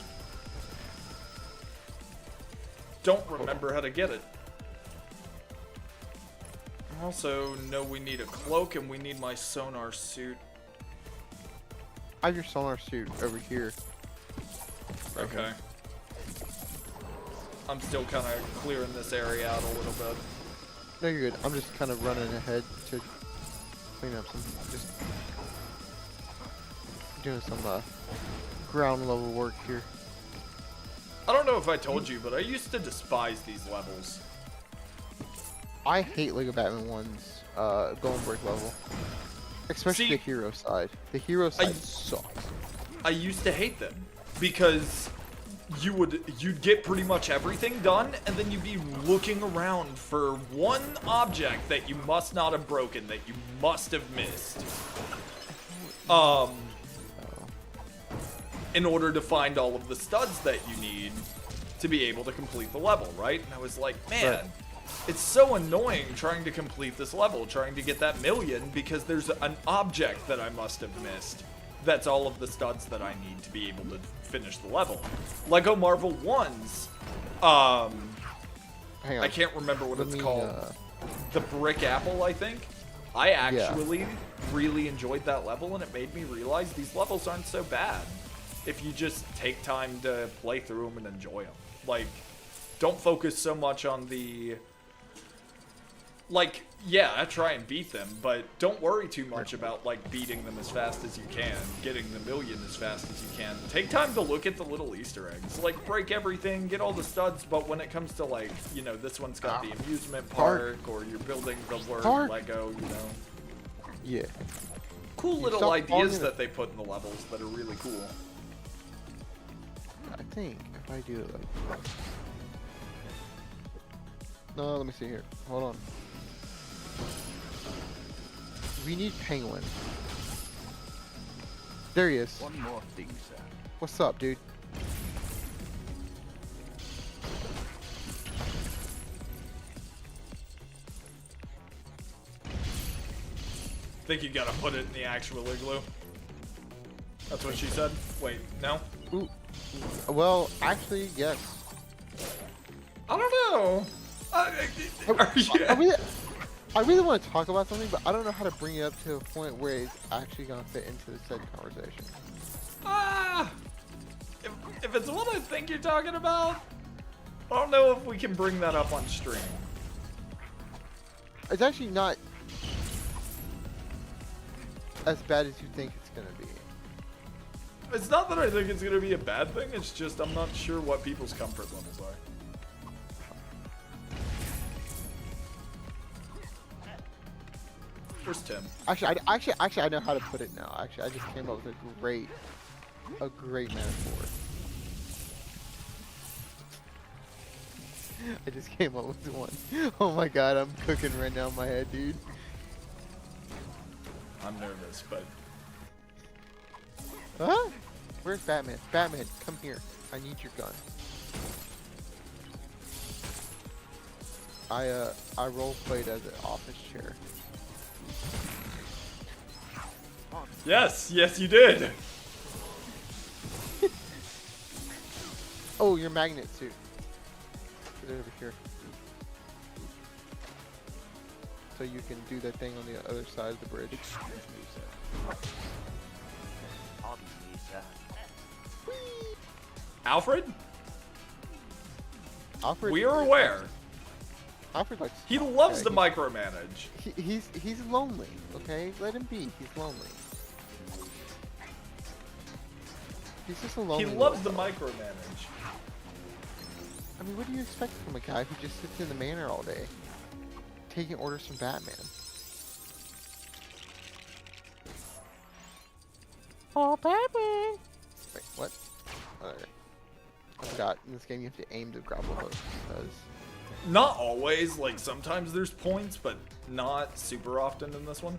how to get it. I also know we need a cloak and we need my sonar suit. I have your sonar suit over here. Okay. I'm still kind of clearing this area out a little bit. No, you're good. I'm just kind of running ahead to clean up some, just doing some ground level work here. I don't know if I told you, but I used to despise these levels. I hate Lego Batman 1's Golden Brick level. Especially See, the hero side. The hero side sucks. I used to hate them because you'd get pretty much everything done, and then you'd be looking around for one object that you must not have broken, that you must have missed. In order to find all of the studs that you need to be able to complete the level, right? And I was like, man, Right. it's so annoying trying to complete this level, trying to get that million, because there's an object that I must have missed. That's all of the studs that I need to be able to finish the level. Lego Marvel 1's, Hang on. I can't remember what Let it's me, called. The Brick Apple, I think. I actually really enjoyed that level, and it made me realize these levels aren't so bad if you just take time to play through them and enjoy them. Like, don't focus so much on the... Like, yeah, I try and beat them, but don't worry too much about, like, beating them as fast as you can, getting the million as fast as you can. Take time to look at the little Easter eggs. Like, break everything, get all the studs, but when it comes to, like, you know, this one's got the amusement park, or you're building the word Lego, you know. Yeah. Cool You little stop ideas calling it- that they put in the levels that are really cool. I think if I do it like... No, let me see here. Hold on. We need Penguin. There he is. One more thing, sir. What's up, dude? Think you gotta put it in the actual igloo. That's what she said? Wait, no? Ooh. Well, actually, yes. I don't know. Are you... I really want to talk about something, but I don't know how to bring it up to a point where it's actually going to fit into the said conversation. If it's what I think you're talking about, I don't know if we can bring that up on stream. It's actually not as bad as you think it's going to be. It's not that I think it's gonna be a bad thing, it's just I'm not sure what people's comfort levels are. Where's Tim? Actually, I know how to put it now. Actually, I just came up with a great metaphor. I just came up with one. Oh my god, I'm cooking right now in my head, dude. I'm nervous, but Huh? Where's Batman? Batman, come here. I need your gun. I role played as an office chair. yes, you did. Oh, your magnet suit. Put it over here. So you can do that thing on the other side of the bridge. Excuse me, sir. Pardon me, sir. Alfred? Alfred, We are aware. Alfred likes. He loves to he- micromanage. He's lonely. Okay, let him be. He's lonely. He's just a lonely. He loves to little guy. micromanage. I mean, what do you expect from a guy who just sits in the manor all day, taking orders from Batman? Oh, Batman! Wait, what? Alright. I forgot. In this game, you have to aim to grab a hook. Because Not always, like sometimes there's points, but not super often in this one.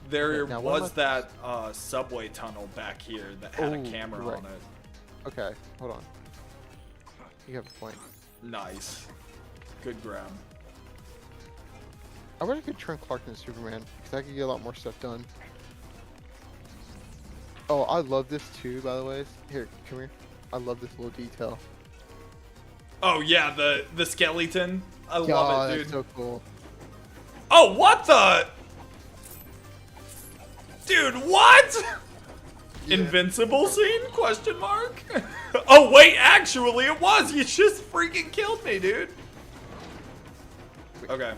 There Now, what was about that subway tunnel back here that had a Oh, camera right. on it. okay, hold on. You have a point. Nice. Good grab. I wish I could turn Clark into Superman because I could get a lot more stuff done. Oh, I love this too, by the way. Here, come here. I love this little detail. Oh yeah, the skeleton. I Oh, love it, that's dude. so cool. Oh, what the? Dude, what? Yeah. Invincible scene? Question mark? Oh wait, actually it was. You just freaking killed me, dude. Okay.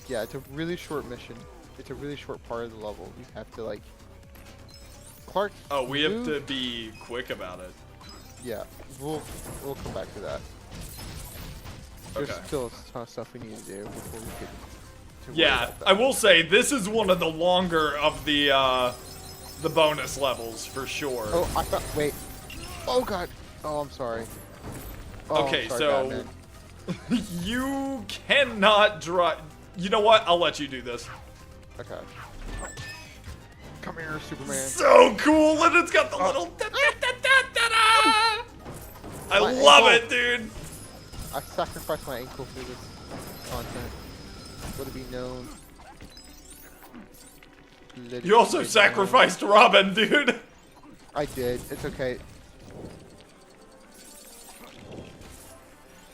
Yeah, it's a really short mission. It's a really short part of the level. You have to like. Clark. Oh, we have move- to be quick about it. Yeah, we'll come back to that. There's Okay. still a ton of stuff we need to do before we get to worry Yeah, about that. I will say this is one of the longer of the bonus levels for sure. Oh, I thought. Wait. Oh God. Oh, I'm sorry. Oh, Okay, I'm sorry, so Batman. you cannot drive. You know what? I'll let you do this. Okay. Come here, Superman. So cool, and it's got the little. Da-da-da-da-da-da. I My love ankle. it, dude. I sacrificed my ankle for this content. Let it be known. Let it You also be known. sacrificed Robin, dude. I did. It's okay.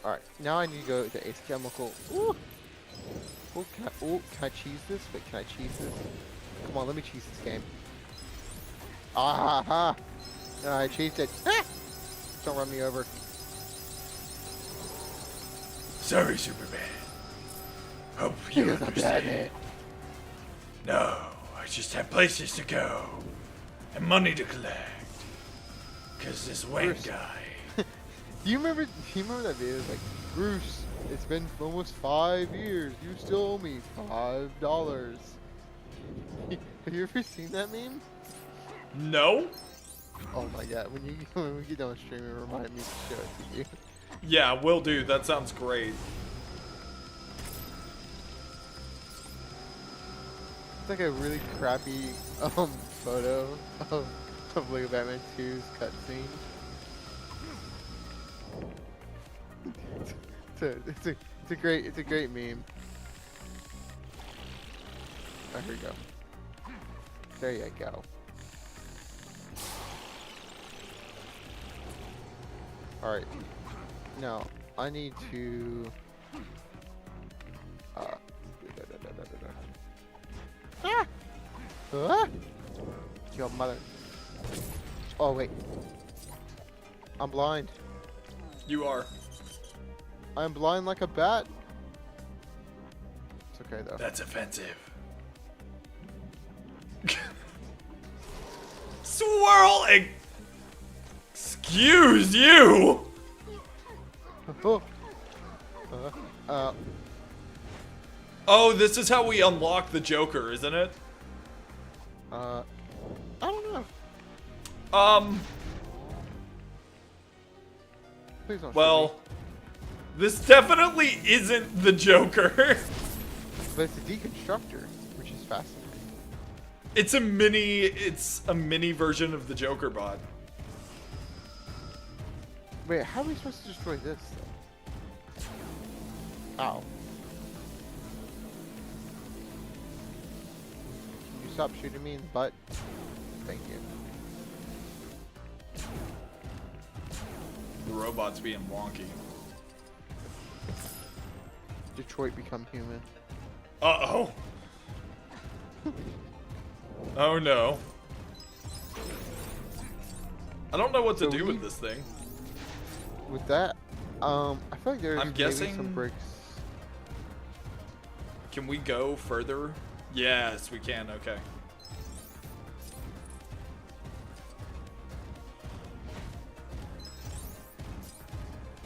Alright, now I need to go to Ace Chemical. Ooh! Can I cheese this? Wait, can I cheese this? Come on, let me cheese this game. Ah ha ha! No, I cheesed it. Ah! Don't run me over. Sorry, Superman. Hope you Because I'm Batman. No, I just have places to go and money to collect. Cause this Wayne Bruce. guy. Do you remember that video? It's like, Bruce, it's been almost 5 years. You still owe me $5. Have you ever seen that meme? No? Oh my god, when we get done streaming, remind me to show it to you. Yeah, will do. That sounds great. It's like a really crappy photo of Lego Batman 2's cutscene. It's a great meme. Oh, here we go. There you go. Alright. Now, I need to... Ah! Ah! Your mother. Oh, wait. I'm blind. You are. I'm blind like a bat. It's okay, though. That's offensive. Swirling! Excuse you! Oh. Oh, this is how we unlock the Joker, isn't it? I don't know. Please don't shoot Well, this definitely isn't the Joker. me. But it's a deconstructor, which is fascinating. It's a mini version of the Joker bot. Wait, how are we supposed to destroy this, though? Ow. Can you stop shooting me in the butt? Thank you. The robot's being wonky. Detroit become human. Uh-oh. Oh no. I don't know what to So do we- with this thing. With that, I feel like there's I'm maybe guessing- some bricks. Can we go further? Yes, we can. Okay.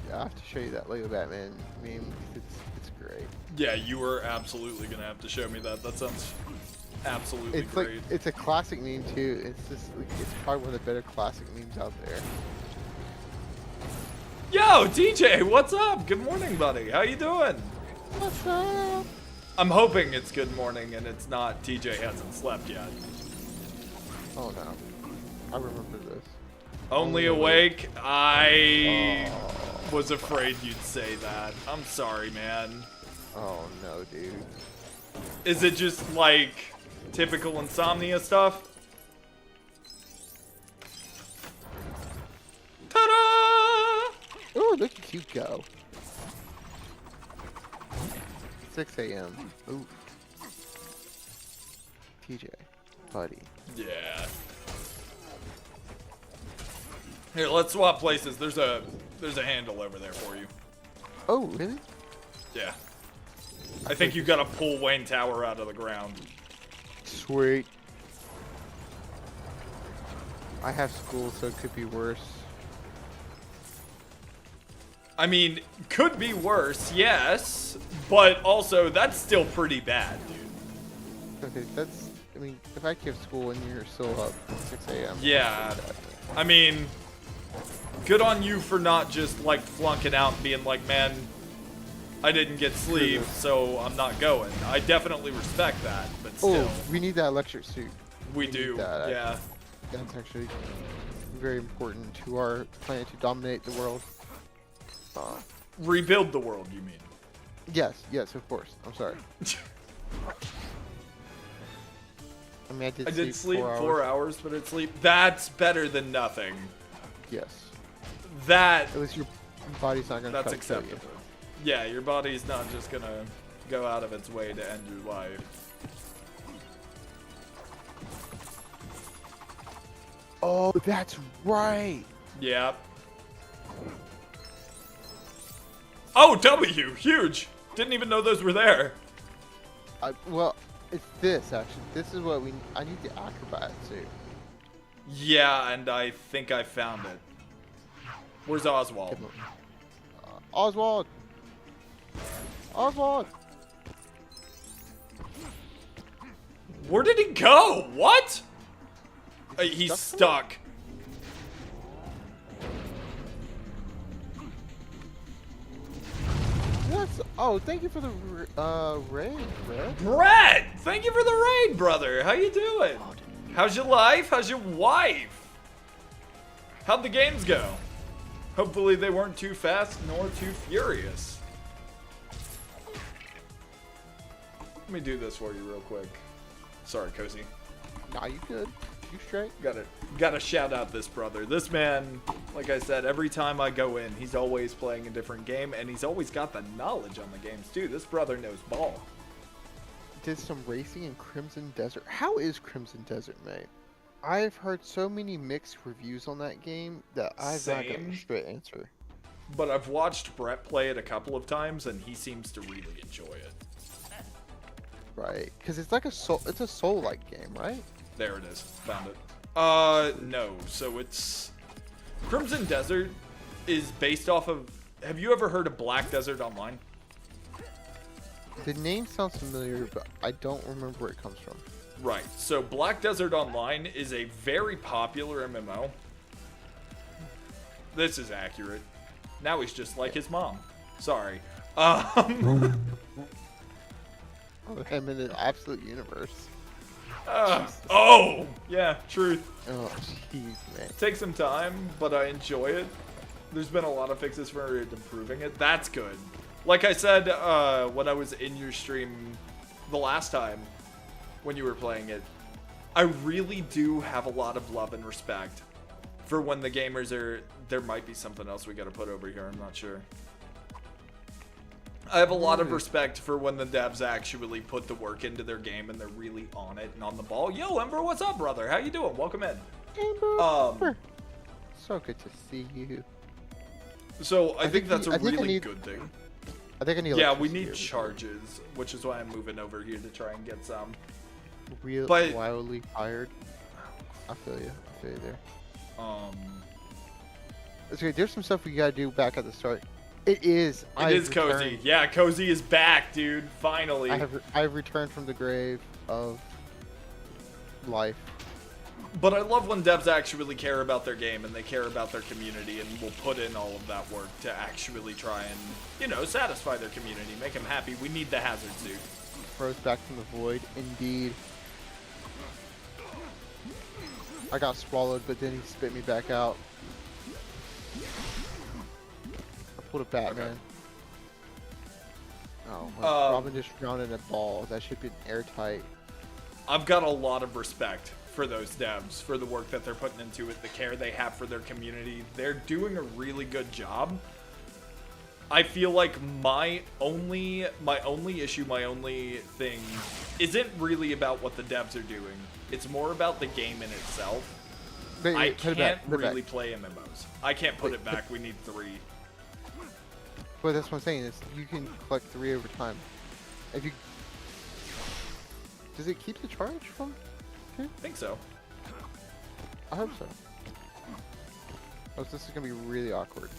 Yeah, I have to show you that Lego Batman meme. 'Cause it's great. Yeah, you were absolutely gonna have to show me that. That sounds absolutely It's great. like it's a classic meme too. It's just like, it's probably one of the better classic memes out there. Yo, TJ, what's up? Good morning, buddy. How you doing? What's up? I'm hoping it's good morning and it's not TJ hasn't slept yet. Oh no, I remember this. Only awake? I was afraid you'd say that. I'm sorry, man. Oh no, dude. Is it just like typical insomnia stuff? Ta-da! Oh, look at you go. 6 a.m. Ooh. TJ, buddy. Yeah. Here, let's swap places. There's a handle over there for you. Oh, really? Yeah. I think you gotta pull Wayne Tower out of the ground. Sweet. I have school, so it could be worse. I mean, could be worse, yes, but also that's still pretty bad, dude. Okay, that's. I mean, if I give school and you're still up at 6 a.m. Yeah, I mean, good on you for not just like flunking out and being like, man, I didn't get sleep, so I'm not going. I definitely respect that, but still. Oh, we need that electric suit. We need do, that. yeah. That's actually very important to our plan to dominate the world. Rebuild the world, you mean? Yes, yes, of course. I'm sorry. I mean, I did sleep 4 hours, but it's sleep. That's better than nothing. Yes. That, At least your body's not gonna. that's try to kill you. acceptable. Yeah, your body's not just gonna go out of its way to end your life. Oh, that's right. Yeah. Oh, W! Huge! Didn't even know those were there. Well, it's this actually. This is what we. I need the acrobat suit. Yeah, and I think I found it. Where's Oswald? Oswald. Oswald. Where did he go? What? He's stuck stuck. Yes. Oh, thank you for the raid, Brett. Brett! Thank you for the raid, brother. How you doing? How's your life? How's your wife? How'd the games go? Hopefully they weren't too fast nor too furious. Let me do this for you real quick. Sorry, Cozy. Nah, you good? You straight? Gotta shout out this brother. This man, like I said, every time I go in, he's always playing a different game, and he's always got the knowledge on the games too. This brother knows ball. Did some racing in Crimson Desert. How is Crimson Desert, mate? I've heard so many mixed reviews on that game that I've not got Same. a straight answer. But I've watched Brett play it a couple of times, and he seems to really enjoy it. Right, because it's like it's a soul-like game, right? There it is. Found it. No. So it's... Crimson Desert is based off of... Have you ever heard of Black Desert Online? The name sounds familiar, but I don't remember where it comes from. Right. So Black Desert Online is a very popular MMO. This is accurate. Now he's just like his mom. Sorry. I'm in an absolute universe. Oh! Yeah, truth. Oh, jeez, man. Takes some time, but I enjoy it. There's been a lot of fixes for improving it. That's good. Like I said when I was in your stream the last time when you were playing it, I really do have a lot of love and respect for when the gamers are... There might be something else we gotta put over here, I'm not sure. I have a lot of respect for when the devs actually put the work into their game and they're really on it and on the ball. Yo, Ember, what's up, brother? How you doing? Welcome in. Ember. So good to see you. So I think that's a I think I really need- good thing. I think I need. Yeah, we electricity need over charges, which is why I'm moving over here to try and get some. here. Real but- wildly tired. I feel you. I feel you there. It's okay. There's some stuff we gotta do back at the start. It is. It is Cozy. Yeah, Cozy is back, dude. Finally. I've returned from the grave of life. But I love when devs actually care about their game and they care about their community and will put in all of that work to actually try and, you know, satisfy their community, make them happy. We need the hazard suit. Rose back from the void, indeed. I got swallowed, but then he spit me back out. I pulled a Batman. Oh, well, Robin just drowned in a ball. That should be airtight. I've got a lot of respect for those devs, for the work that they're putting into it, the care they have for their community. They're doing a really good job. I feel like my only issue, my only thing isn't really about what the devs are doing. It's more about the game in itself. Wait, I put it can't back, put it really back. play MMOs. I can't put Wait, it back. We need 3. But that's what I'm saying. Is you can collect 3 over time. If you does it keep the charge from? I think so. I hope so. Oh, this is gonna be really awkward.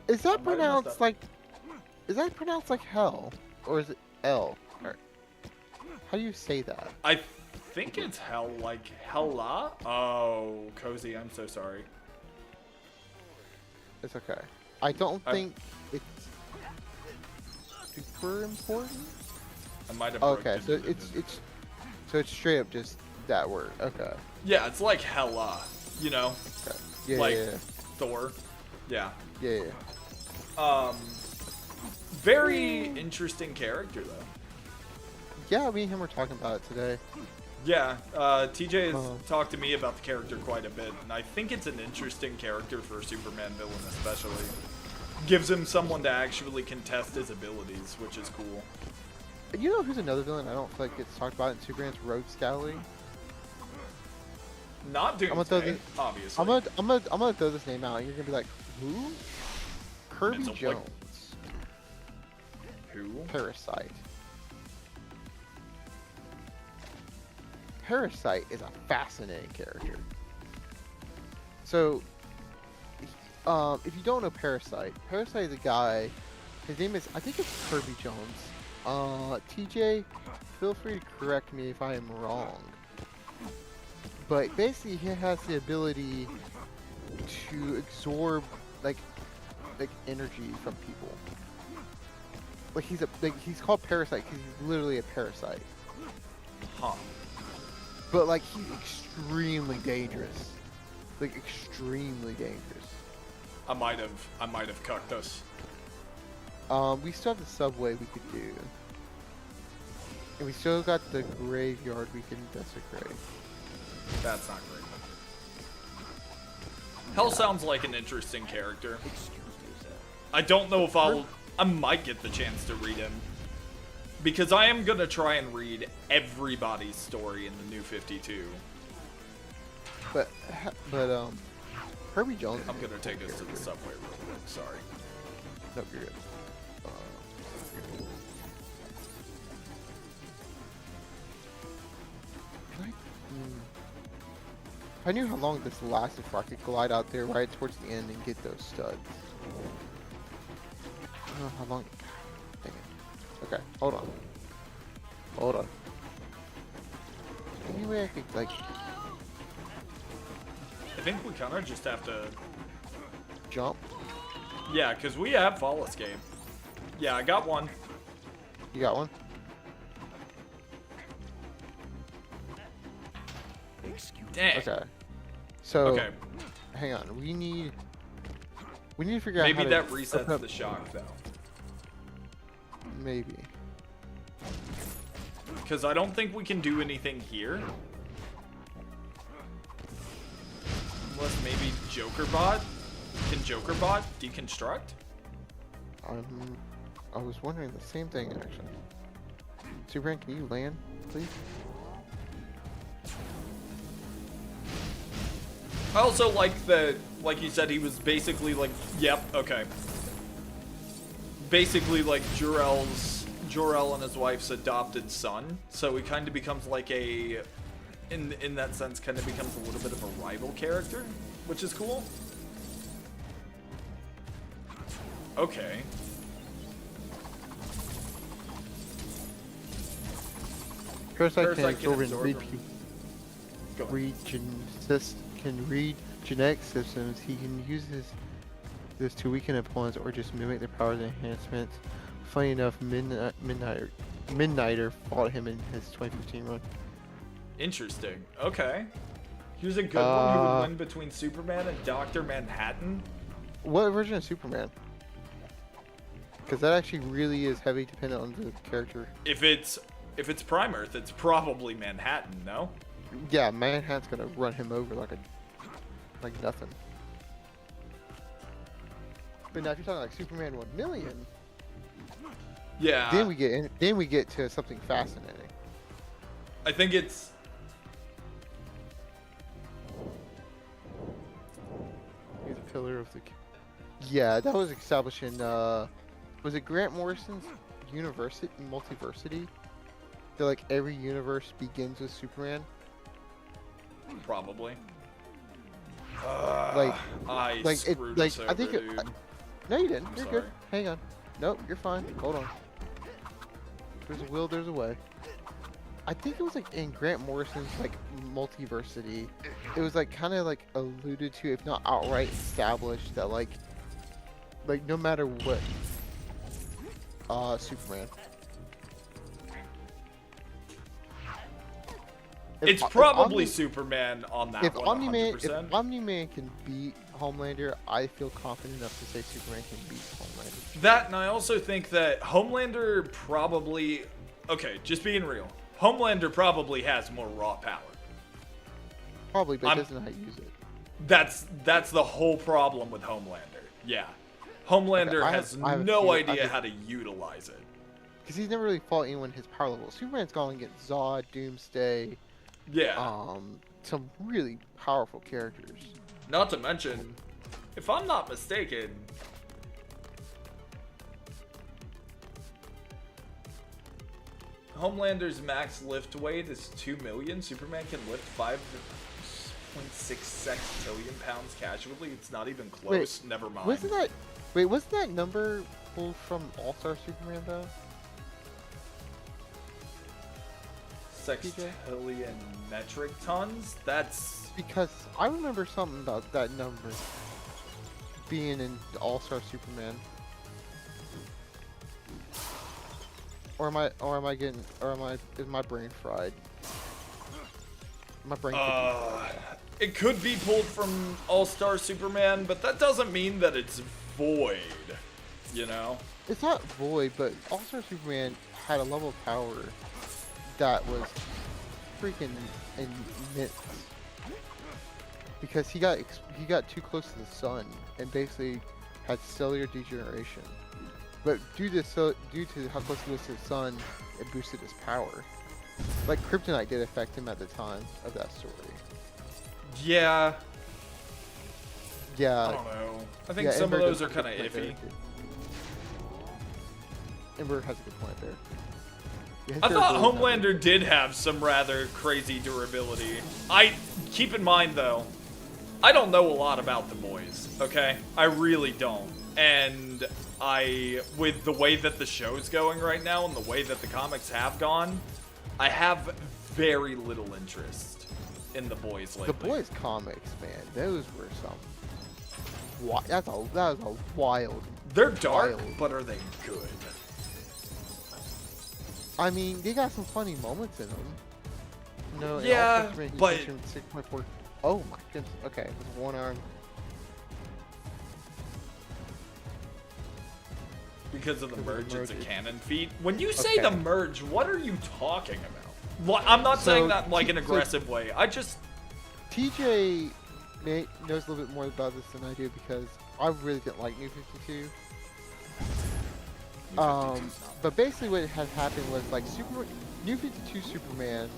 Is that might have messed pronounced up. like? Is that pronounced like hell, or is it L? Or how do you say that? I think it's hell, like hella. Oh, Cozy, I'm so sorry. It's okay. I don't I- think it's super important. I might have. Okay, broken so it. it's straight up just that word. Okay. Yeah, it's like hella. You know, Okay. Yeah, like yeah, Thor. Yeah. yeah, yeah. Very interesting character though. Yeah, me and him were talking about it today. Yeah, TJ has Uh-huh. talked to me about the character quite a bit, and I think it's an interesting character for a Superman villain, especially. Gives him someone to actually contest his abilities, which is cool. You know who's another villain I don't feel like gets talked about in Superman's Rogue Scally? Not gonna throw Doomsday, the- obviously. I'm gonna throw this name out. And you're gonna be like, who? Kirby Mental, like- Jones. Who? Parasite. Parasite is a fascinating character. So, if you don't know Parasite, Parasite is a guy. His name is, I think it's Kirby Jones. TJ, feel free to correct me if I am wrong. But basically, he has the ability to absorb like energy from people. Like he's called Parasite because he's literally a parasite. Huh. But like he's extremely dangerous. Like extremely dangerous. I might have cucked us. We still have the subway we could do. And we still got the graveyard we can desecrate. That's not great. Hell sounds like an interesting character. I don't know if I might get the chance to read him. Because I am gonna try and read everybody's story in the new 52. But Kirby Jones. I'm gonna take us to the subway real quick, sorry. Nope, you're good. If I knew how long this lasted for, I could glide out there right towards the end and get those studs. I don't know how long. Dang it. Okay, hold on. Hold on. Any way I could, like, I think we kinda just have to... jump? Yeah, because we have Fall Escape. Yeah, I got one. You got one? Dang. Okay. So, Okay. hang on. We need to figure out Maybe how to that open resets up- the shock, though. Maybe. Because I don't think we can do anything here. Unless maybe JokerBot? Can JokerBot deconstruct? I was wondering the same thing, actually. Superman, can you land, please? I also like that, like you said, he was basically like, yep, okay. Basically like Jor-El and his wife's adopted son. So he kind of becomes like a, in that sense, kind of becomes a little bit of a rival character, which is cool. Okay. Parasite can Parasite can absorb and absorb read, from- Go ahead. read genetic systems. He can use this to weaken opponents or just mimic their powers and enhancements. Funny enough, Midnighter fought him in his 2015 run. Interesting. Okay. Here's a good one who would win between Superman and Dr. Manhattan. What version of Superman? Because that actually really is heavy dependent on the character. If it's Prime Earth, it's probably Manhattan, no? Yeah, Manhattan's gonna run him over like nothing. But now if you're talking like Superman 1 million, Yeah. then we get to something fascinating. I think it's He's a pillar of the. Yeah, that was established in. Was it Grant Morrison's University Multiversity? That like every universe begins with Superman. probably. Like, I like it. screwed Like us I think. over, dude. No, you didn't. You're good. Sorry. Hang on. Nope, you're fine. Hold on. There's a will, there's a way. I think it was like in Grant Morrison's like Multiversity. It was like kind of like alluded to, if not outright established, that like no matter what, Superman. It's probably Superman on that If one, Omni-Man, 100%. if Omni-Man can beat Homelander, I feel confident enough to say Superman can beat Homelander. That, and I also think that Homelander probably... Okay, just being real. Homelander probably has more raw power. Probably, but he doesn't know how to use it. That's the whole problem with Homelander. Yeah. Homelander Okay, has I have a no few- idea how to utilize it. Because he's never really fought anyone his power level. Superman's gone against Zod, Doomsday, Yeah. some really powerful characters. Not to mention, if I'm not mistaken, Homelander's max lift weight is 2 million. Superman can lift 5.6 sextillion pounds casually. It's not even close. Never mind. Wasn't that number pulled from All-Star Superman though? Sextillion metric tons? That's... Because I remember something about that number being in All-Star Superman. Or is my brain fried? My brain could be It could be pulled from All-Star Superman, but that doesn't mean that it's void, you know? It's not void, but All-Star Superman had a level of power that was freaking immense. Because he got too close to the sun and basically had cellular degeneration. But due to how close he was to the sun, it boosted his power. Like Kryptonite did affect him at the time of that story. Yeah. Yeah. I don't know. I think yeah, some Ember of those does are have kind a of good iffy. point there. Ember has a good point there. Yeah, his I thought durability- Homelander did have some rather crazy durability. Keep in mind though, I don't know a lot about the boys, okay? I really don't. And with the way that the show's going right now and the way that the comics have gone, I have very little interest in the boys lately. The Boys comics, man, those were some. That was a wild. They're dark, wild. but are they good? I mean, they got some funny moments in them. No, Yeah, but 6.4. Oh my goodness. Okay, with one arm. Because of the Because of merge, the it's a merge. canon feat. When you say the Okay. merge, what are you talking about? Well, I'm not So, saying that in like an so- aggressive way. I just TJ knows a little bit more about this than I do because I really didn't like New 52. But basically what had happened was like New 52 Superman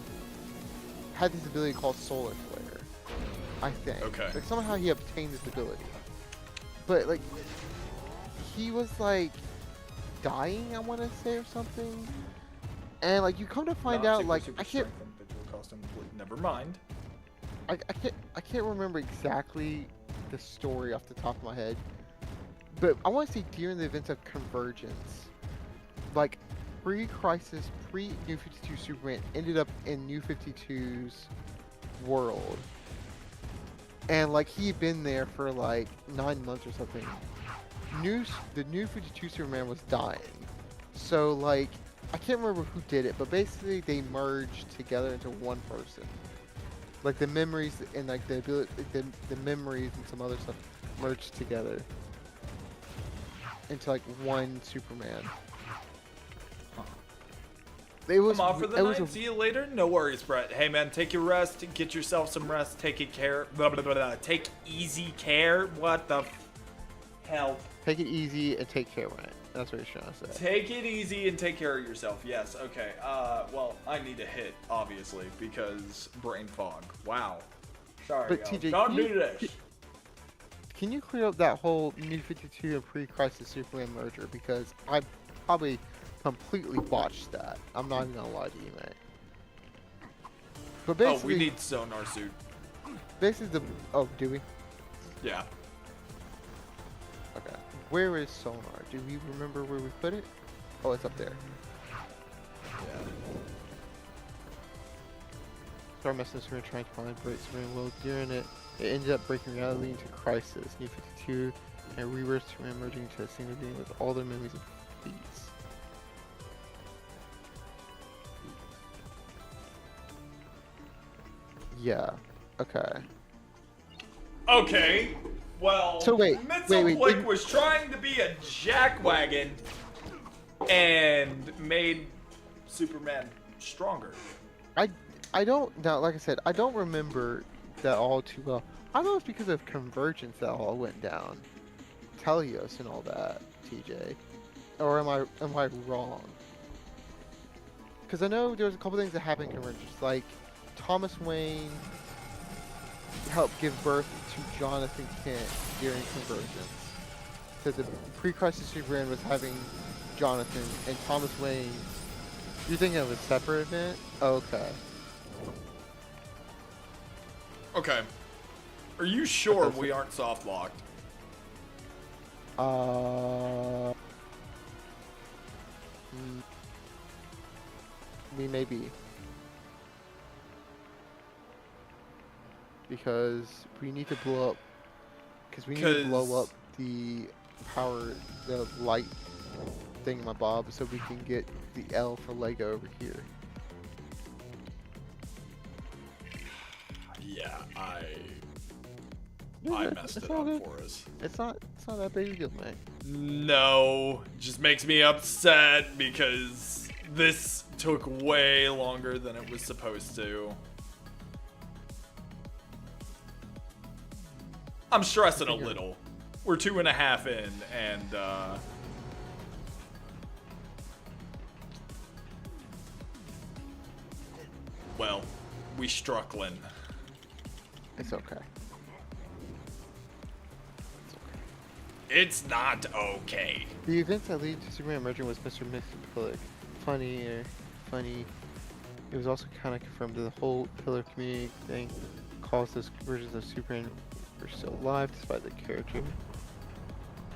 had this ability called Solar Flare, I think. Okay. Like somehow he obtained this ability. But like, he was like dying, I want to say, or something. And like you come to find out, like I can't Never mind. I can't remember exactly the story off the top of my head, but I want to say during the events of Convergence, like pre-Crisis, pre-New 52 Superman ended up in New 52's world, and like he had been there for like 9 months or something. The New 52 Superman was dying, so like I can't remember who did it, but basically they merged together into one person. Like the memories and like the ability, the memories and some other stuff merged together into like one Superman. It was. I'm off for the it was night. See you later. No worries, Brett. Hey man, take your rest. Get yourself some rest. Take it care. Blah, blah, blah, blah. Take easy care. What the hell? Take it easy and take care of it. That's what he's trying to say. Take it easy and take care of yourself. Yes. Okay. Well, I need to hit obviously because brain fog. Wow. Sorry. But y'all. TJ, don't can do you- this. Can you clear up that whole New 52 and pre-Crisis Superman merger? Because I probably completely botched that. I'm not even gonna lie to you, mate. But Oh, basically, we need sonar suit. basically do we? Yeah. Okay. Where is Sonar? Do we remember where we put it? Oh, it's up there. Star Messenger trying to find Bright Superman. Well, during it ended up breaking reality leading to Crisis, New 52, and Rebirth Superman merging into a single being with all their memories and feats. Yeah. Okay. Okay. Well, So wait, Mitzelblick was trying to be a jackwagon and made Superman stronger. I don't now. Like I said, I don't remember that all too well. I don't know if it's because of Convergence that all went down, Telios and all that, TJ, or am I wrong? Because I know there was a couple things that happened in Convergence, like Thomas Wayne helped give birth to Jonathan Kent during Convergence. So the pre-Crisis Superman was having Jonathan and Thomas Wayne. You're thinking of a separate event? Okay. Okay. Are you sure Okay, so- we aren't soft locked? We may be. Because we need to blow up. Because we need to blow up the power, the light thingamabob, so we can get the L for Lego over here. Yeah, I Yeah, messed it's it all up good. for us. It's not that big a deal, man. No, just makes me upset because this took way longer than it was supposed to. I'm stressing a little. We're 2.5 in, and well, we struggling. It's okay. It's not okay. The events that lead to Superman merging was Mr. Mxyzptlk. Funny. It was also kind of confirmed that the whole pillar community thing caused those versions of Superman were still alive despite the character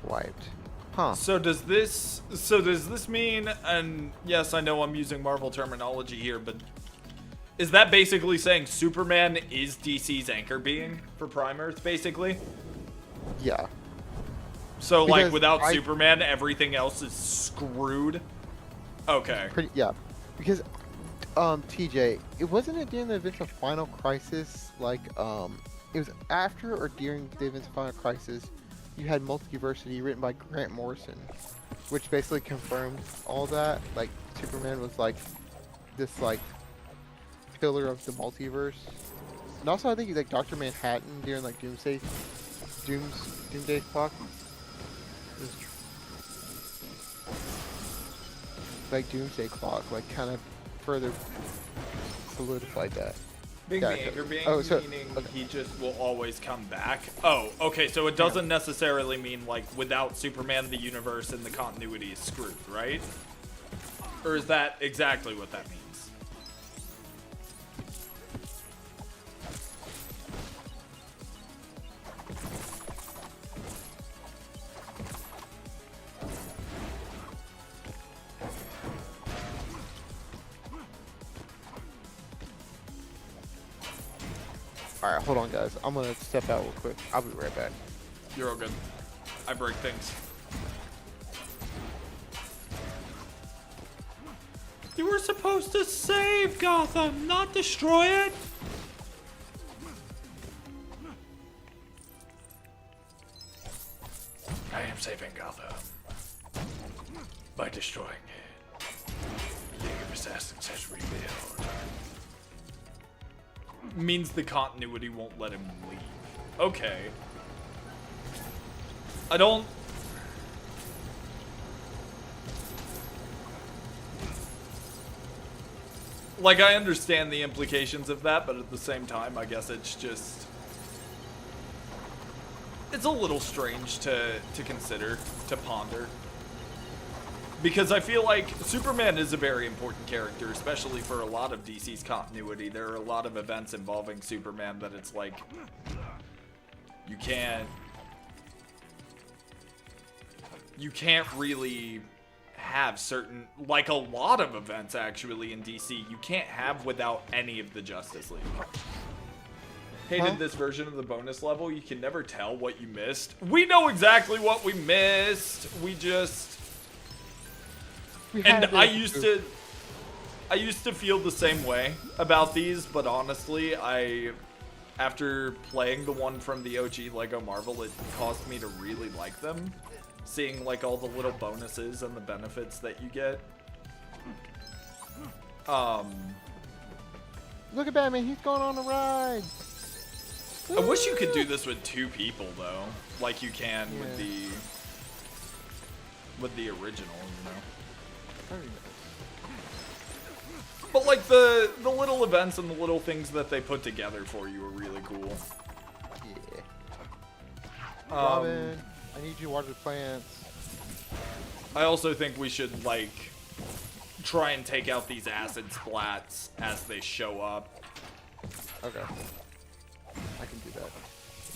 wiped. Huh. So does this mean, and yes, I know I'm using Marvel terminology here, but is that basically saying Superman is DC's anchor being for Prime Earth, basically? Yeah. So, like, Because without Superman, everything else is screwed? Okay. Yeah. Because, TJ, it wasn't it during the events of Final Crisis, like, it was after or during the events of Final Crisis, you had Multiversity written by Grant Morrison, which basically confirmed all that. Like, Superman was, like, this, like, pillar of the multiverse. And also, I think, like, Dr. Manhattan during, like, Doomsday Clock. Like Doomsday Clock, like kind of further solidified that. Being Yeah, the anchor being, meaning okay. he just will always come back? Oh, okay, so it doesn't necessarily mean, like, without Superman, the universe and the continuity is screwed, right? Or is that exactly what that means? Alright, hold on guys. I'm gonna step out real quick. I'll be right back. You're all good. I break things. You were supposed to save Gotham, not destroy it! I am saving Gotham by destroying it. League of Assassins has rebuilt. Means the continuity won't let him leave. Okay. I don't... Like, I understand the implications of that, but at the same time, I guess it's just... It's a little strange to consider, to ponder. Because I feel like Superman is a very important character, especially for a lot of DC's continuity. There are a lot of events involving Superman that it's like... You can't... you can't really have certain, like a lot of events actually in DC, you can't have without any of the Justice League. Hated this version of the bonus level. You can never tell what you missed. We know exactly what we missed. We just... And I used to feel the same way about these, but honestly, after playing the one from the OG Lego Marvel, it caused me to really like them. Seeing like all the little bonuses and the benefits that you get. Look at Batman, he's going on a ride. I wish you could do this with 2 people though, like you can with the original, you know. Very nice. But like the little events and the little things that they put together for you are really cool. Yeah. Robin, I need you to water the plants. I also think we should like try and take out these acid splats as they show up. Okay. I can do that.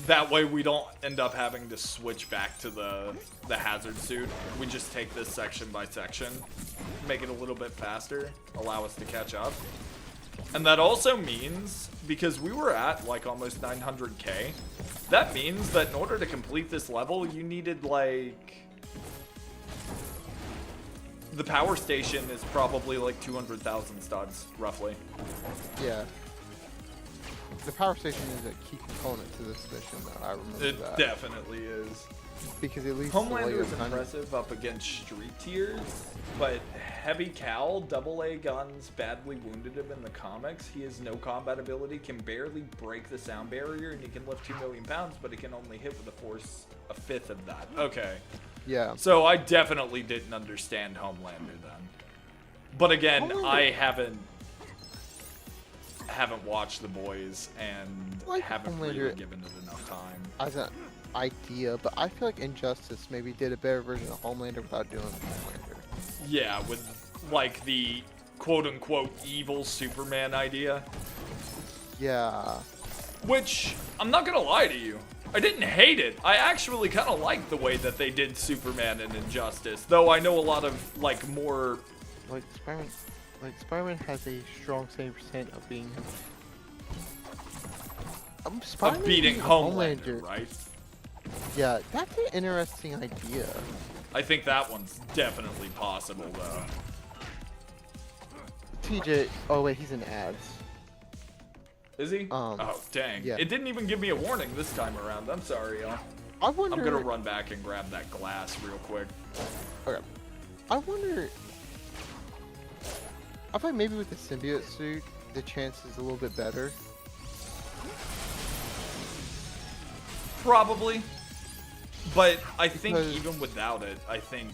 That way we don't end up having to switch back to the hazard suit. We just take this section by section, make it a little bit faster, allow us to catch up. And that also means, because we were at like almost 900k, that means that in order to complete this level, you needed like... The power station is probably like 200,000 studs, roughly. Yeah. The power station is a key component to this mission, though. I remember It that. definitely is. Because at least Homelander is impressive up against street tiers, but Heavy Cal, AA guns badly wounded him in the comics. He has no combat ability, can barely break the sound barrier, and he can lift 2 million pounds, but he can only hit with a force a 5th of that. Okay. Yeah. So I definitely didn't understand Homelander then. But again, Homelander. I haven't watched The Boys and Like haven't Homelander really given it enough time. as an idea, but I feel like Injustice maybe did a better version of Homelander without doing Homelander. Yeah, with like the quote-unquote evil Superman idea. Yeah. Which, I'm not gonna lie to you, I didn't hate it. I actually kind of liked the way that they did Superman in Injustice, though I know a lot of like more... Like Spider-Man has a strong 70% of being of beating Homelander, right? Yeah, that's an interesting idea. I think that one's definitely possible, though. TJ, oh wait, he's in ads. Is he? Oh, dang. yeah. It didn't even give me a warning this time around. I'm sorry, y'all. I wonder. I'm gonna run back and grab that glass real quick. Okay. I wonder. I feel like maybe with the symbiote suit, the chance is a little bit better. Probably. But I think Because- even without it, I think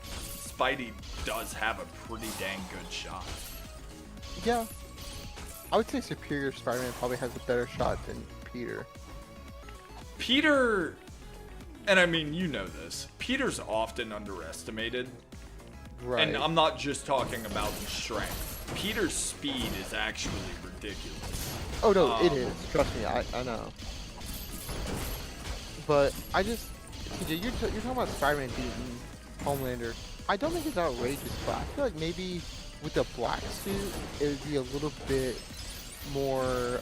Spidey does have a pretty dang good shot. Yeah. I would say Superior Spider-Man probably has a better shot than Peter. Peter, and I mean, you know this, Peter's often underestimated. Right. And I'm not just talking about strength. Peter's speed is actually ridiculous. Oh no, it is. Trust me, I know. But I just, TJ, you're talking about Spider-Man beating Homelander. I don't think it's outrageous, but I feel like maybe with the black suit, it would be a little bit more.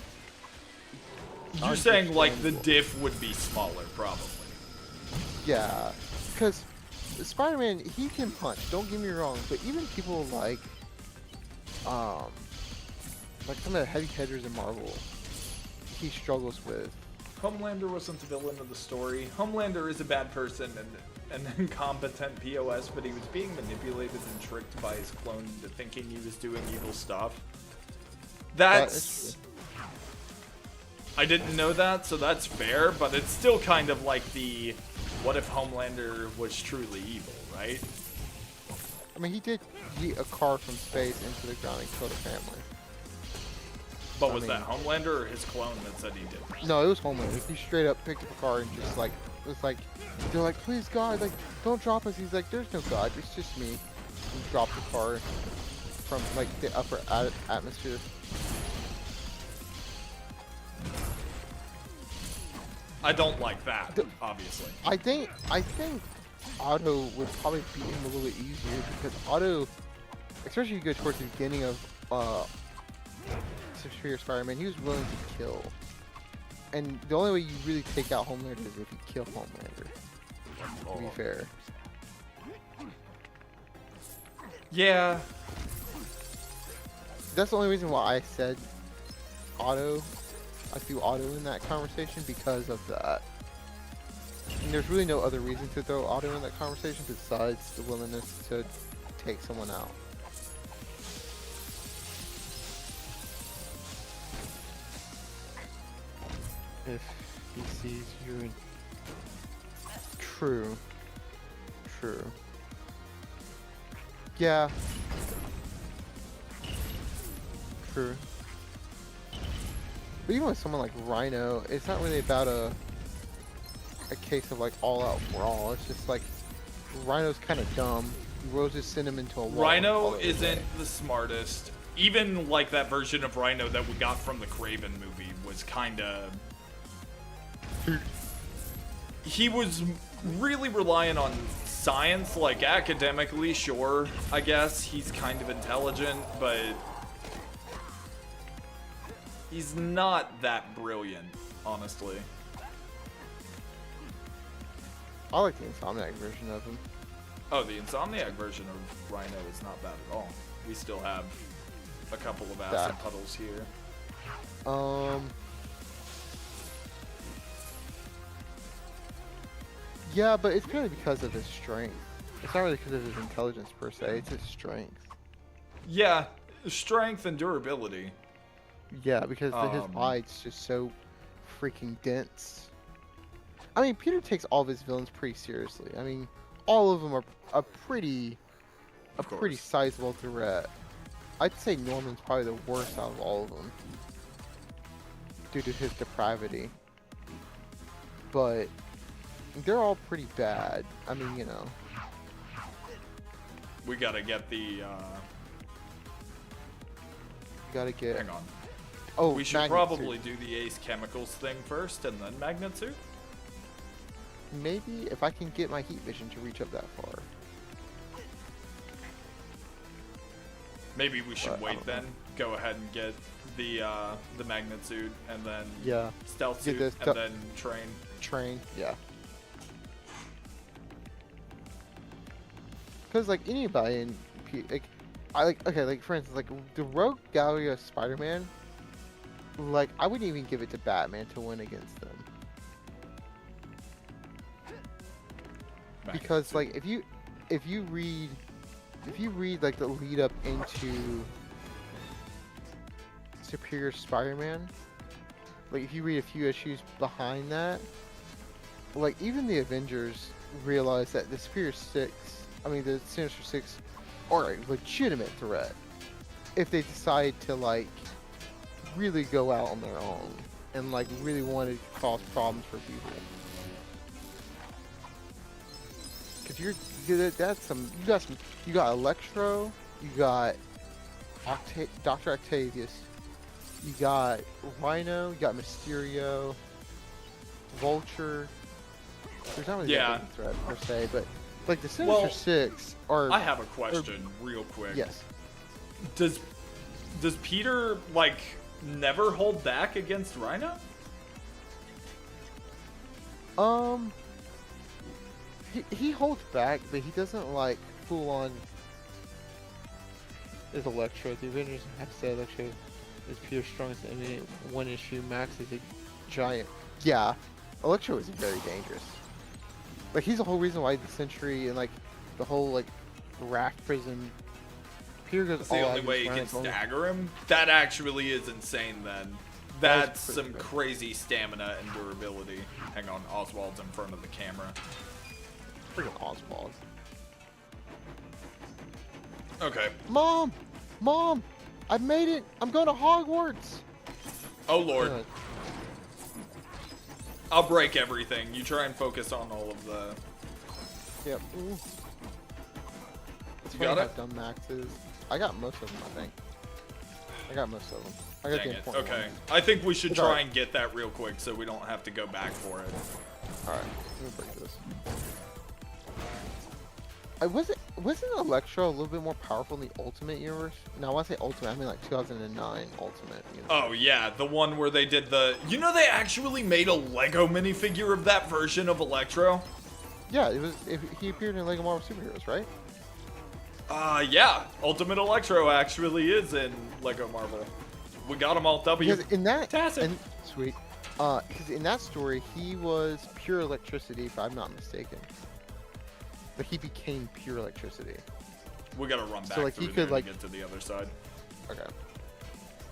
You're saying like the understandable. diff would be smaller, probably. Yeah, because Spider-Man, he can punch. Don't get me wrong, but even people like some of the heavy hitters in Marvel, he struggles with. Homelander wasn't the villain of the story. Homelander is a bad person and an incompetent POS, but he was being manipulated and tricked by his clone into thinking he was doing evil stuff. That's... I didn't know that, so that's fair, but it's still kind of like the, what if Homelander was truly evil, right? I mean, he did yeet a car from space into the ground and kill the family. But I was mean- that Homelander or his clone that said he did? No, it was Homelander. He straight up picked up a car and just like, it was like, they're like, please God, like, don't drop us. He's like, there's no God, it's just me. And dropped the car from like the upper atmosphere. I don't like that, obviously. I think Otto would probably beat him a little bit easier because Otto, especially if you go towards the beginning of Superior Spider-Man, he was willing to kill. And the only way you really take out Homelander is if you kill Homelander. To be fair. Yeah. That's the only reason why I said Otto. I threw Otto in that conversation because of that. And there's really no other reason to throw Otto in that conversation besides the willingness to take someone out. If he sees you in... True. True. Yeah. True. But even with someone like Rhino, it's not really about a case of like all out brawl. It's just like Rhino's kind of dumb. Roses send him into a wall. Rhino isn't the smartest. Even like that version of Rhino that we got from the Kraven movie was kind of... He was really relying on science, like academically, sure, I guess. He's kind of intelligent, but he's not that brilliant, honestly. I like the Insomniac version of him. Oh, the Insomniac version of Rhino is not bad at all. We still have a couple of acid puddles here. Yeah, but it's purely because of his strength. It's not really because of his intelligence per se, it's his strength. Yeah, strength and durability. Yeah, because his body's just so freaking dense. I mean, Peter takes all of his villains pretty seriously. I mean, all of them are a pretty sizable threat. I'd say Norman's probably the worst out of all of them due to his depravity. But they're all pretty bad. I mean, you know. We gotta get the, You gotta get... hang on. Oh, We should Magnet probably Suit. do the Ace Chemicals thing first and then Magnet Suit? Maybe if I can get my heat vision to reach up that far. Maybe we should But I wait don't then. Go ahead and get the Magnet Suit and then Yeah. Stealth Get Suit this and then Train. Train, yeah. Because like anybody in, like for instance, like the Rogue Gallery of Spider-Man, like I wouldn't even give it to Batman to win against them. Magnet Because Suit. like if you read like the lead up into Superior Spider-Man, like if you read a few issues behind that, like even the Avengers realize that the the Sinister Six are a legitimate threat if they decide to like really go out on their own and like really want to cause problems for people. Cause you got Electro, you got Dr. Octavius, you got Rhino, you got Mysterio, Vulture. There's not really a big threat per se, but like the Sinister Six are. I have a question real quick. Yes. Does Peter like never hold back against Rhino? He holds back, but he doesn't like full on. Is Electro? The Avengers have said Electro is Peter's strongest enemy. One issue, Max is a giant. Yeah, Electro is very dangerous. Like he's the whole reason why the Sentry and like the whole like raft prison. Peter goes That's all the out only way he against can Rhino. stagger him? That actually is insane then. That That's is pretty some good. crazy stamina and durability. Hang on, Oswald's in front of the camera. Freaking Oswald. Okay. Mom, I made it. I'm going to Hogwarts. Oh lord. Good. I'll break everything. You try and focus on all of the... Yep. It's You funny got how it? dumb Max is. I got most of them, I think. I got most of them. I got Dang the it. important Okay. ones. I think we should It's try alright. and get that real quick so we don't have to go back for it. Alright, let me break this. Wasn't Electro a little bit more powerful in the Ultimate universe? No, I want to say Ultimate. I mean like 2009 Ultimate. Oh yeah, the one where they did the. You know, they actually made a Lego minifigure of that version of Electro. Yeah, he appeared in Lego Marvel Superheroes, right? Yeah, Ultimate Electro actually is in Lego Marvel. We got him all W. Because in that, Fantastic. and, sweet. Because in that story, he was pure electricity, if I'm not mistaken. But he became pure electricity. We gotta run back So, like, through he there could, like- to get to the other side. Okay.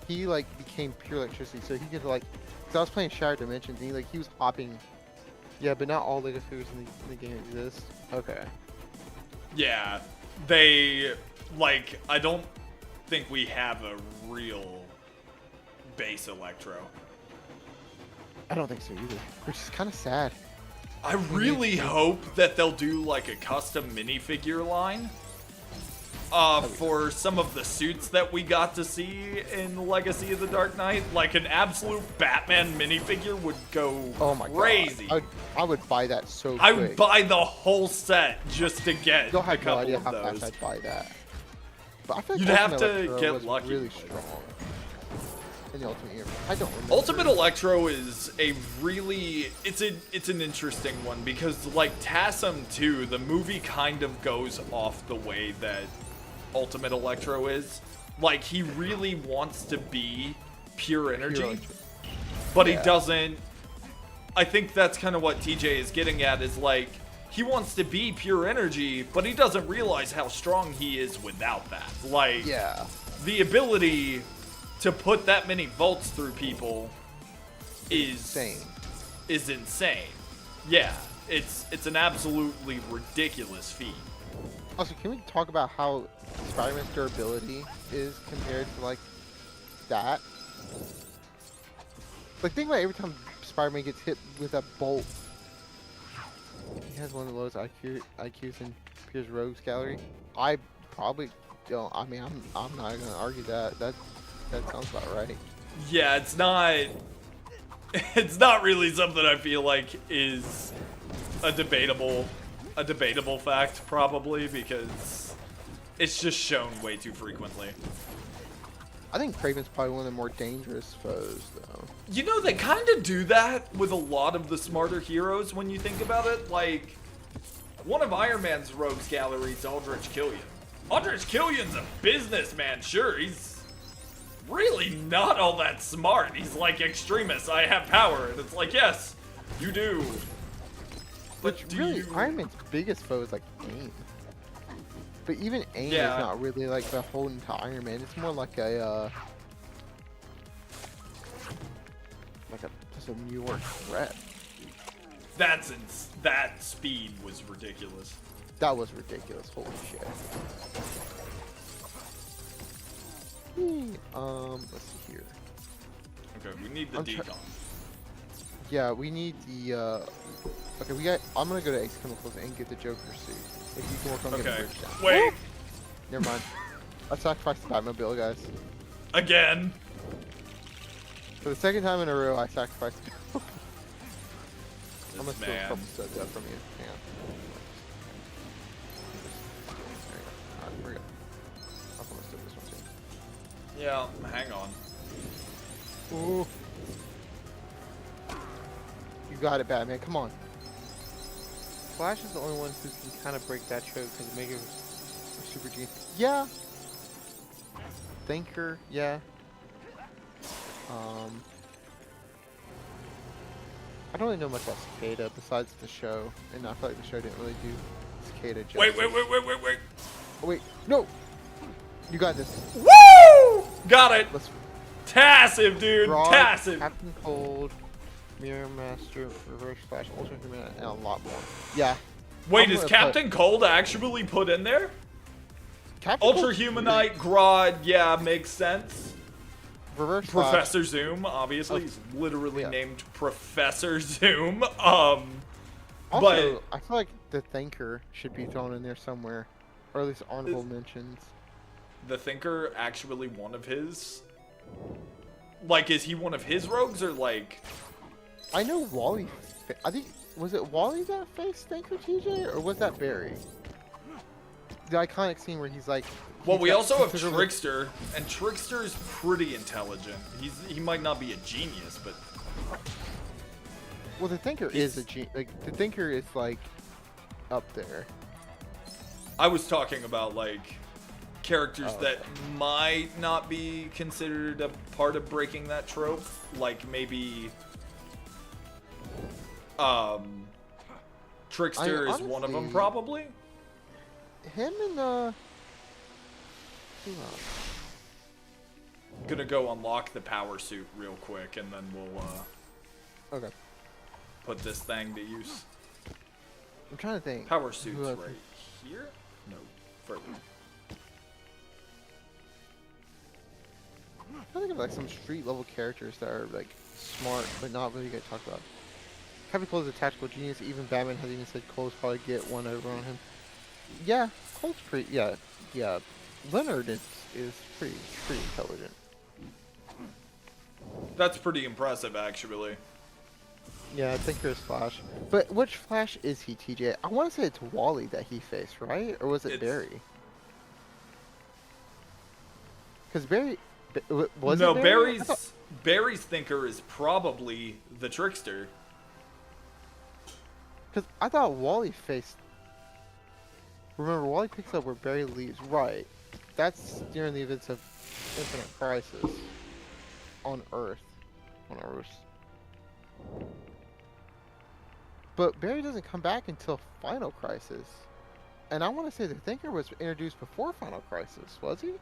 He like became pure electricity, so he could like. Cause I was playing Shattered Dimensions, and he was hopping. Yeah, but not all Lego figures in the game exist. Okay. Yeah, they like. I don't think we have a real base Electro. I don't think so either, which is kind of sad. I really hope that they'll do like a custom minifigure line for some of the suits that we got to see in Legacy of the Dark Knight. Like an absolute Batman minifigure would go Oh my crazy. god. I would buy that so quick. I would buy the whole set just to get You'll a have no couple idea of how those. fast I'd buy that. But I feel like You'd have Ultimate to Electro get was lucky really with it. strong in the Ultimate Universe. I don't remember. Ultimate Electro is a really it's an interesting one because like TASM 2, the movie kind of goes off the way that Ultimate Electro is. Like he really wants to be pure energy, Electro. but Yeah. he doesn't. I think that's kind of what TJ is getting at is like he wants to be pure energy, but he doesn't realize how strong he is without that. Like Yeah. the ability to put that many volts through people is insane. Yeah, it's an absolutely ridiculous feat. Also, can we talk about how Spider-Man's durability is compared to like that? Like think about every time Spider-Man gets hit with a bolt. He has one of the lowest IQs in Pierce Rogues Gallery. I probably don't. I mean, I'm not gonna argue that. That sounds about right. Yeah, it's not really something I feel like is a debatable fact probably because it's just shown way too frequently. I think Kraven's probably one of the more dangerous foes, though. You know, they kind of do that with a lot of the smarter heroes when you think about it. Like, one of Iron Man's rogues galleries, Aldrich Killian. Aldrich Killian's a businessman, sure. He's really not all that smart. He's like, extremist, I have power. And it's like, yes, you do. But Which do really, you... Iron Man's biggest foe is like AIM. But even AIM Yeah. is not really like beholden to Iron Man. It's more like a just a newer threat. That speed was ridiculous. That was ridiculous. Holy shit. Let's see here. Okay, we need the I'm try- decon. Yeah, we need the. Okay, I'm gonna go to Ace Chemicals and get the Joker suit. If you can work on getting Okay, the bridge down. wait, Never mind. I sacrificed the Batmobile, guys. again. For the second time in a row, I sacrificed the Batmobile. I'm gonna This steal a man. couple sets up from you. Hang on. There you go. Alright, we're good. I'm gonna steal this one too. Yeah, hang on. Ooh. You got it, Batman. Come on. Flash is the only one who can kind of break that trope because Omega was super genius. Yeah. Thinker. Yeah. I don't really know much about Cicada besides the show, and I feel like the show didn't really do Cicada justice. Wait. Oh, wait. No. You got this. Woo! Got it. Let's Tassive, dude. draw Tassive. Captain Cold, Mirror Master, Reverse Flash, Ultimate Human, and a lot more. Yeah. Wait, I'm is gonna Captain Cold actually put in there? Captain Ultra Cold's Humanite, really- Grodd, yeah, makes sense. Reverse Flash. Professor Zoom, obviously, Oh, he's literally yeah. named Professor Zoom. Also, But I feel like the Thinker should be thrown in there somewhere, or at least honorable mentions. the Thinker actually one of his? Like, is he one of his rogues or like? I know Wally. Was it Wally that faced Thinker, TJ, or was that Barry? the iconic scene where he's like. Well, he's we got- also he have took over the- Trickster, and Trickster is pretty intelligent. He might not be a genius, but Well, the Thinker is a like the Thinker is like up there. I was talking about like characters Oh, that might not be considered a part of breaking that trope, like maybe Trickster is one of them honestly- probably. Him and who else? Gonna go unlock the power suit real quick, and then we'll Okay. put this thing to use. I'm trying to think. Power who suit's else- right here? No, further. I'm trying to think of like some street level characters that are like smart but not really get talked about. Captain Cold is a tactical genius. Even Batman has even said Cole's probably get one over on him. Yeah, Cole's pretty. Yeah. Leonard is pretty intelligent. That's pretty impressive, actually. Yeah, I think there's Flash. But which Flash is he, TJ? I want to say it's Wally that he faced, right? Or was it It's- Barry? Because Barry was No, it Barry? Barry's Thinker is probably the Trickster. Because I thought Wally faced. Remember, Wally picks up where Barry leaves. Right. That's during the events of Infinite Crisis on Earth. On Earth. But Barry doesn't come back until Final Crisis. And I want to say the Thinker was introduced before Final Crisis, was he?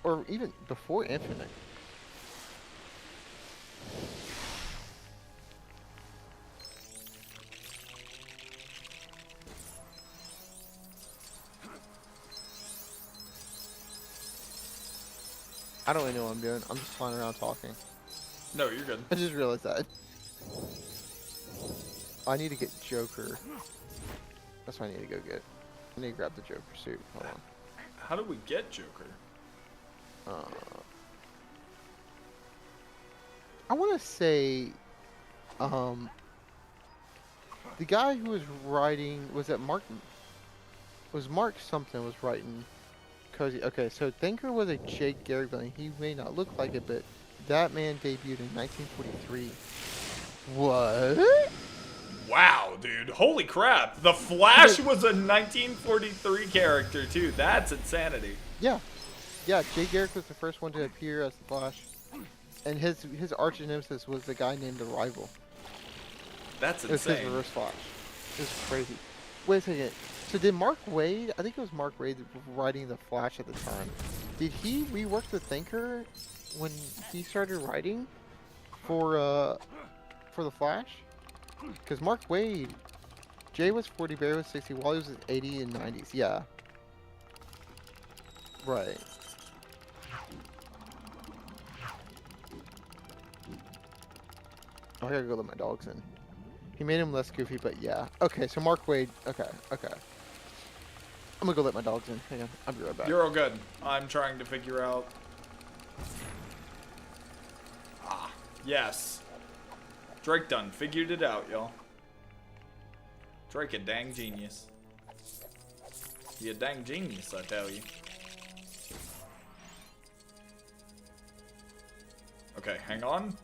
Or even before Infinite. I don't really know what I'm doing. I'm just flying around talking. No, you're good. I just realized that. I need to get Joker. That's what I need to go get. I need to grab the Joker suit. Hold on. How do we get Joker? I want to say, the guy who was writing, was it Mark? Was Mark something was writing Cozy? Okay, so Thinker was a Jake Garrick villain. He may not look like it, but that man debuted in 1943. What? Wow, dude. Holy crap. The Flash was a 1943 character, too. That's insanity. Yeah. Yeah, Jay Garrick was the first one to appear as the Flash. And his arch nemesis was the guy named The Rival. That's It was his insane. reverse Flash. It was crazy. Wait a second. So did Mark Waid, I think it was Mark Waid writing the Flash at the time. Did he rework the Thinker when he started writing for the Flash? Because Mark Waid, Jay was 40, Barry was 60, Wally was 80 and 90s. Yeah. Right. Oh, I gotta go let my dogs in. He made him less goofy, but yeah. Okay, so Mark Waid. Okay. I'm gonna go let my dogs in. Hang on, I'll be right back. You're all good. I'm trying to figure out. Yes. Drake done figured it out, y'all. Drake a dang genius. He a dang genius, I tell you. Okay, hang on.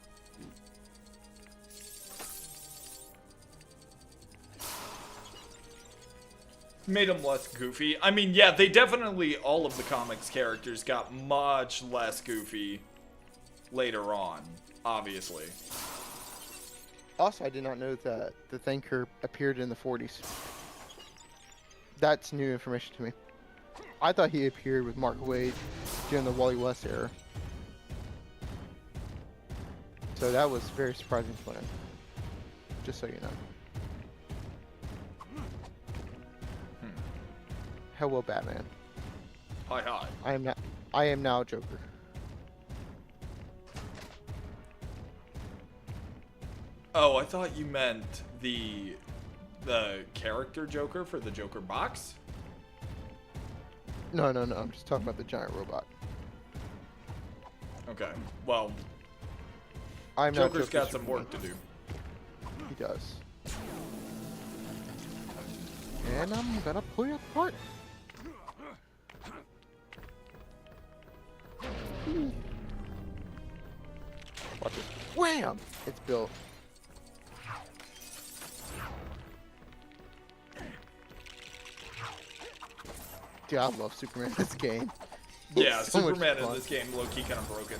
Made him less goofy. I mean, yeah, they definitely, all of the comics characters got much less goofy later on, obviously. Also, I did not know that the Thinker appeared in the 40s. That's new information to me. I thought he appeared with Mark Waid during the Wally West era. So that was very surprising to learn. Just so you know. Hello, Batman. Hi, hi. I am now Joker. Oh, I thought you meant the character Joker for the Joker box? No, I'm just talking about the giant robot. Okay. Well, I'm now Joker's Joker got some work to do. He does. and I'm gonna pull you apart. Watch it. Wham! It's built. Dude, I love Superman in this game. Yeah, It's so much Superman in fun. this game low-key kind of broken.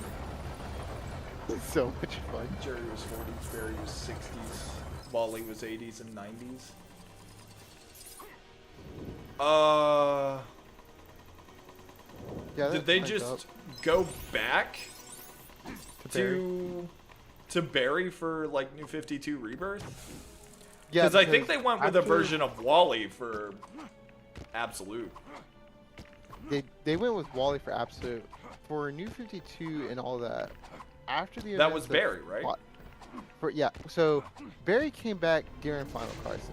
It's so much fun. Jerry was 40s, Barry was 60s, Wally was 80s and 90s. Yeah, Did that they lines just up go back to Barry. to Barry for like New 52 Rebirth? Yeah, Because I think they went with a after- version of Wally for Absolute. They went with Wally for Absolute. For New 52 and all that, after the That events was of Barry, right? Yeah, so Barry came back during Final Crisis.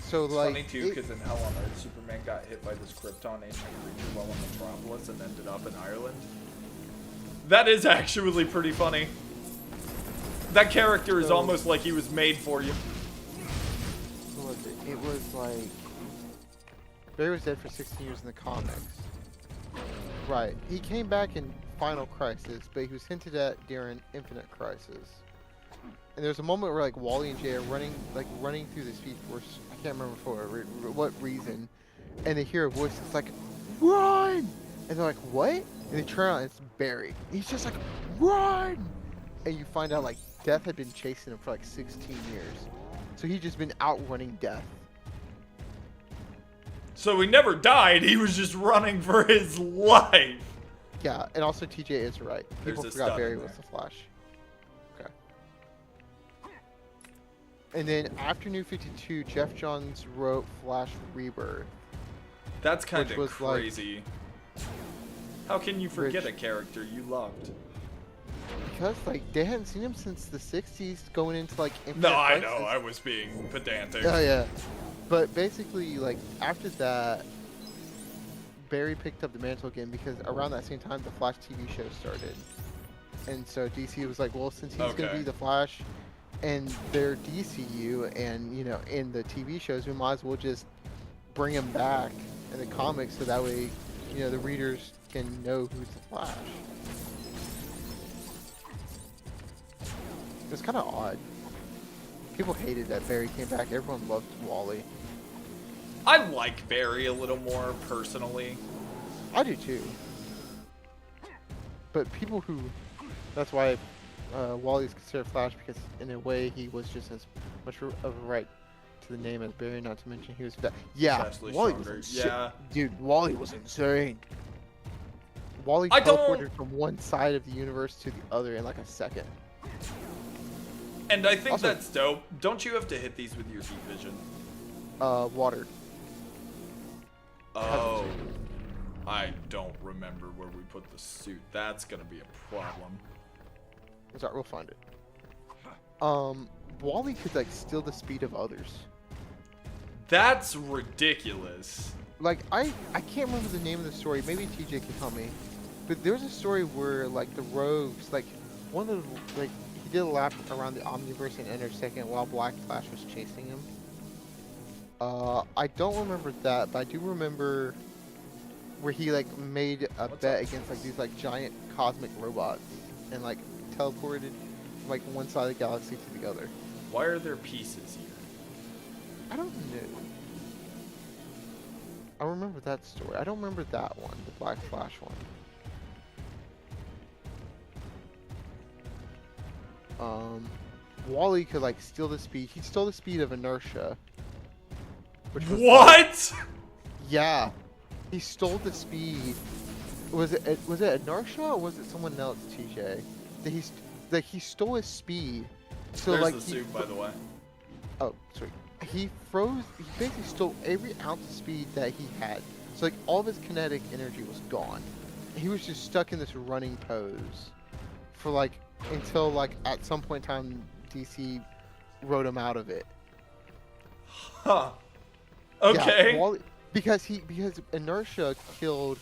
So like, Funny too, because in Hell on Earth, Superman got hit by this Krypton ancient creature while in Metropolis and ended up in Ireland. That is actually pretty funny. That character is So- almost like he was made for you. what was it? It was like Barry was dead for 16 years in the comics. Right. He came back in Final Crisis, but he was hinted at during Infinite Crisis. And there's a moment where like Wally and Jay are running through the Speed Force. I can't remember for what reason, and they hear a voice that's like, "Run!" And they're like, "What?" And they turn around, and it's Barry. He's just like, "Run!" And you find out like Death had been chasing him for like 16 years, so he'd just been outrunning Death. So he never died, he was just running for his life. Yeah, and also TJ is right. There's People a forgot stun Barry in was there. the Flash. Okay. And then after New 52, Jeff Johns wrote Flash Rebirth. That's kind Which of was like- crazy. How can you forget Rich. a character you loved? Because like they hadn't seen him since the 60s going into like Infinite No, I Crisis. know, I was being pedantic. Oh yeah. But basically like after that Barry picked up the mantle again because around that same time the Flash TV show started. And so DC was like, well, since he's going to Okay. be the Flash and their DCU and, you know, in the TV shows, we might as well just bring him back in the comics so that way, you know, the readers can know who's the Flash. It was kind of odd. People hated that Barry came back. Everyone loved Wally. I like Barry a little more personally. I do too. But people who... That's why Wally's considered Flash, because in a way he was just as much of a right to the name as Barry, not to mention he was... Yeah, Vastly Wally was stronger. insane. Yeah. Dude, Wally was insane. Wally I don't- teleported from one side of the universe to the other in like a second. And I think Also- that's dope. Don't you have to hit these with your heat vision? Water. Oh. I don't remember where we put the suit. That's gonna be a problem. It's alright, we'll find it. Wally could like steal the speed of others. That's ridiculous. Like I can't remember the name of the story. Maybe TJ can tell me. But there's a story where like the Rogues, like one of the like he did a lap around the Omniverse and Enter Second while Black Flash was chasing him. I don't remember that, but I do remember where he like made a What's bet up? against like these like giant cosmic robots and like teleported from like one side of the galaxy to the other. Why are there pieces here? I don't know. I remember that story. I don't remember that one, the Black Flash one. Wally could like steal the speed. He stole the speed of inertia. Which was What? yeah, he stole the speed. Was it inertia or was it someone else? TJ, that he stole his speed. So There's like the he suit, by the way. Oh, sweet. He basically stole every ounce of speed that he had. So, like, all of his kinetic energy was gone. He was just stuck in this running pose for, like, until, like, at some point in time, DC wrote him out of it. Huh. Yeah, Okay. because Inertia killed,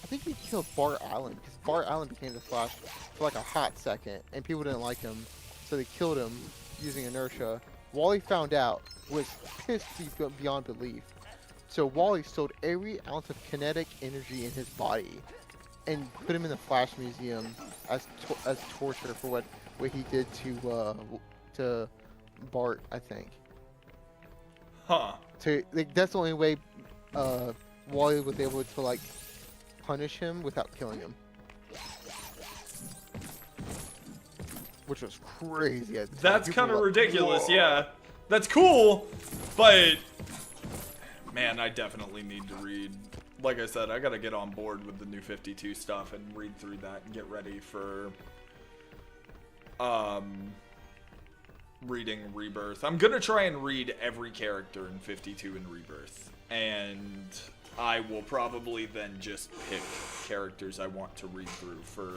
I think he killed Bart Allen, because Bart Allen became the Flash for, like, a hot second, and people didn't like him, so they killed him using Inertia. Wally found out, was pissed beyond belief. So Wally stowed every ounce of kinetic energy in his body and put him in the Flash Museum as torture for what he did to Bart, I think. Huh. So like, that's the only way Wally was able to like punish him without killing him. Which was crazy at the time. That's People kind of were like, ridiculous, "Whoa." yeah. That's cool, but man, I definitely need to read. Like I said, I gotta get on board with the new 52 stuff and read through that and get ready for reading Rebirth. I'm gonna try and read every character in 52 in Rebirth, and I will probably then just pick characters I want to read through for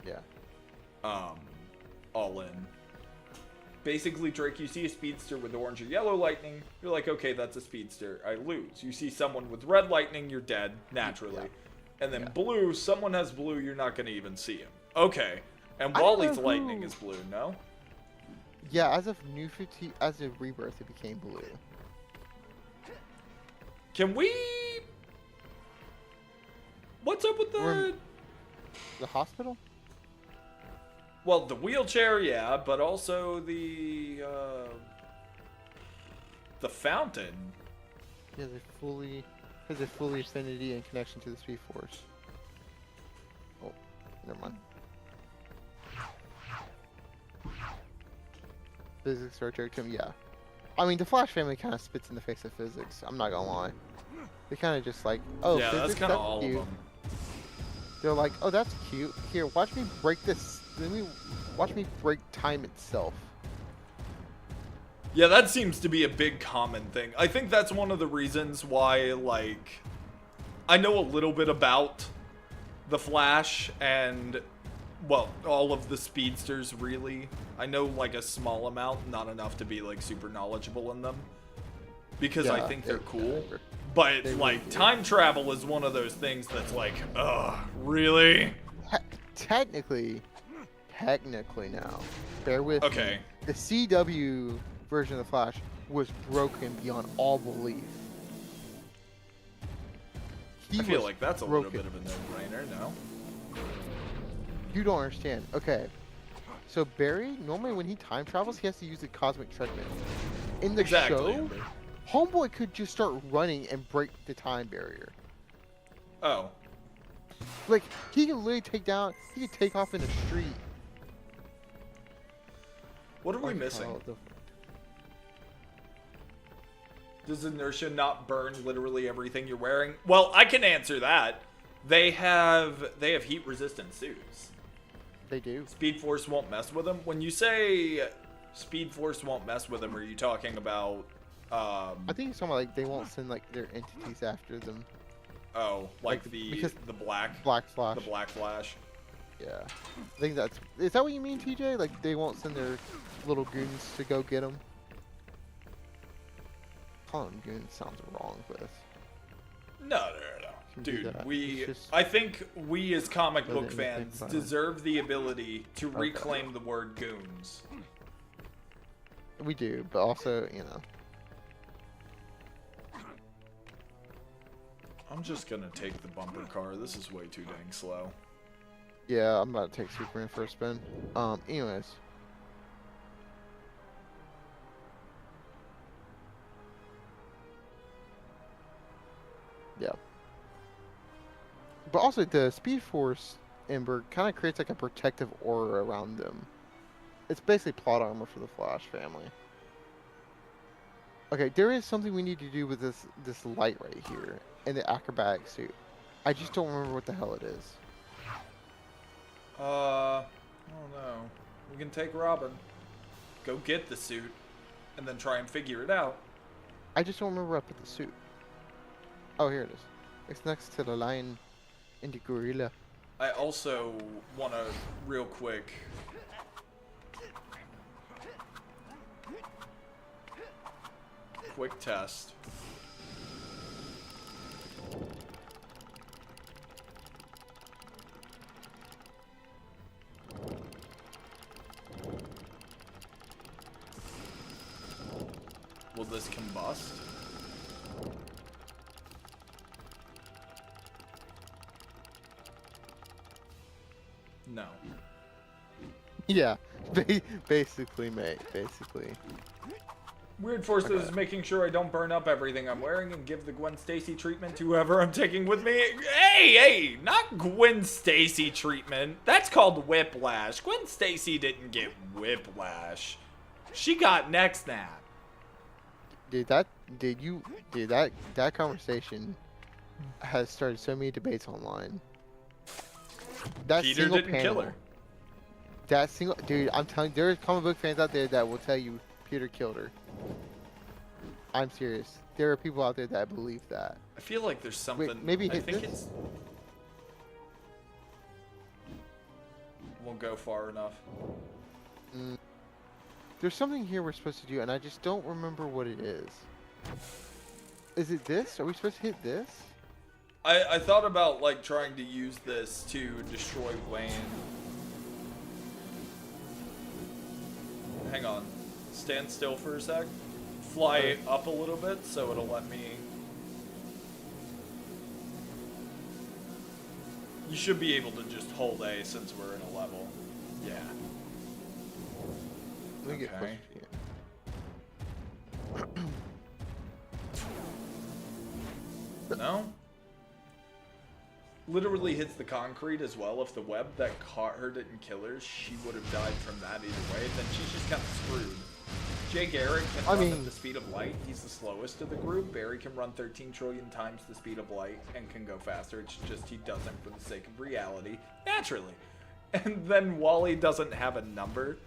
Yeah. all in. Basically, Drake, you see a speedster with orange or yellow lightning, you're like, okay, that's a speedster, I lose. You see someone with red lightning, you're dead, naturally. Yeah. And then Yeah. blue, someone has blue, you're not going to even see him. Okay. And I don't Wally's know lightning who- is blue, no? Yeah, as of as of Rebirth, it became blue. Can we... What's up with the... Rem- The hospital? Well, the wheelchair, yeah, but also the fountain. He has a fully affinity and connection to the Speed Force. Oh, never mind. Physics are a joke to him, yeah. I mean, the Flash family kind of spits in the face of physics. I'm not gonna lie. They kind of just like, oh, yeah, physics, that's kind of all cute. of them. They're like, oh, that's cute. Here, watch me break this. Watch me break time itself. Yeah, that seems to be a big common thing. I think that's one of the reasons why, like, I know a little bit about the Flash and, well, all of the speedsters, really. I know, like, a small amount, not enough to be, like, super knowledgeable in them. Because I Yeah, think they're they- cool. yeah, But, they like, really do. time travel is one of those things that's like, ugh, really? Technically now, bear with me. Okay. The CW version of the Flash was broken beyond all belief. He I feel was like that's a broken. little bit of a no-brainer, no? You don't understand. Okay. So Barry, normally when he time travels, he has to use the cosmic treadmill. In the Exactly. show, Homeboy could just start running and break the time barrier. Oh. Like, he can literally he could take off in the street. What are we Like, missing? oh, Does inertia not burn literally everything you're wearing? Well, I can answer that. They have heat resistant suits. They do. Speed Force won't mess with them. When you say Speed Force won't mess with them, are you talking about I think it's something like they won't send like their entities after them. oh, like because the black Black Flash. the Black Flash? Yeah. I think is that what you mean, TJ? Like they won't send their little goons to go get them? Calling them goons sounds wrong, but No. Can do Dude, that. we It's just- I think we as comic Doesn't book even think fans about it. deserve the ability to Okay. reclaim the word goons. we do, but also, you know. I'm just gonna take the bumper car. This is way too dang slow. Yeah, I'm about to take Superman for a spin. Anyways. Yeah. But also, the Speed Force Ember kind of creates like a protective aura around them. It's basically plot armor for the Flash family. Okay, there is something we need to do with this light right here in the acrobatic suit. I just don't remember what the hell it is. I don't know. We can take Robin, go get the suit, and then try and figure it out. I just don't remember where I put the suit. Oh, here it is. It's next to the lion and the gorilla. I also want to, real quick, quick test. Will this combust? No. Yeah, basically, mate. Basically. Weird Forces is making sure I don't burn up everything I'm wearing and give the Gwen Stacy treatment to whoever I'm taking with me. Hey, not Gwen Stacy treatment. That's called whiplash. Gwen Stacy didn't get whiplash. She got neck snap. Dude, that conversation has started so many debates online. That Peter single didn't panel, kill her. That single, dude, I'm telling you, there's comic book fans out there that will tell you Peter killed her. I'm serious. There are people out there that believe that. I feel like there's something. Wait, maybe I hit think this? it's. Won't go far enough. There's something here we're supposed to do, and I just don't remember what it is. Is it this? Are we supposed to hit this? I thought about like trying to use this to destroy Wayne. Hang on. Stand still for a sec. Fly up a little bit so it'll let me. You should be able to just hold A since we're in a level. Yeah. Let me get closer Okay. to you. No? Literally hits the concrete as well. If the web that caught her didn't kill her, she would have died from that either way. Then she's just kind of screwed. Jay Garrett can run at the speed of light. He's the slowest of the group. Barry can run 13 trillion times the speed of light and can go faster. It's just he doesn't for the sake of reality. Naturally. And then Wally doesn't have a number.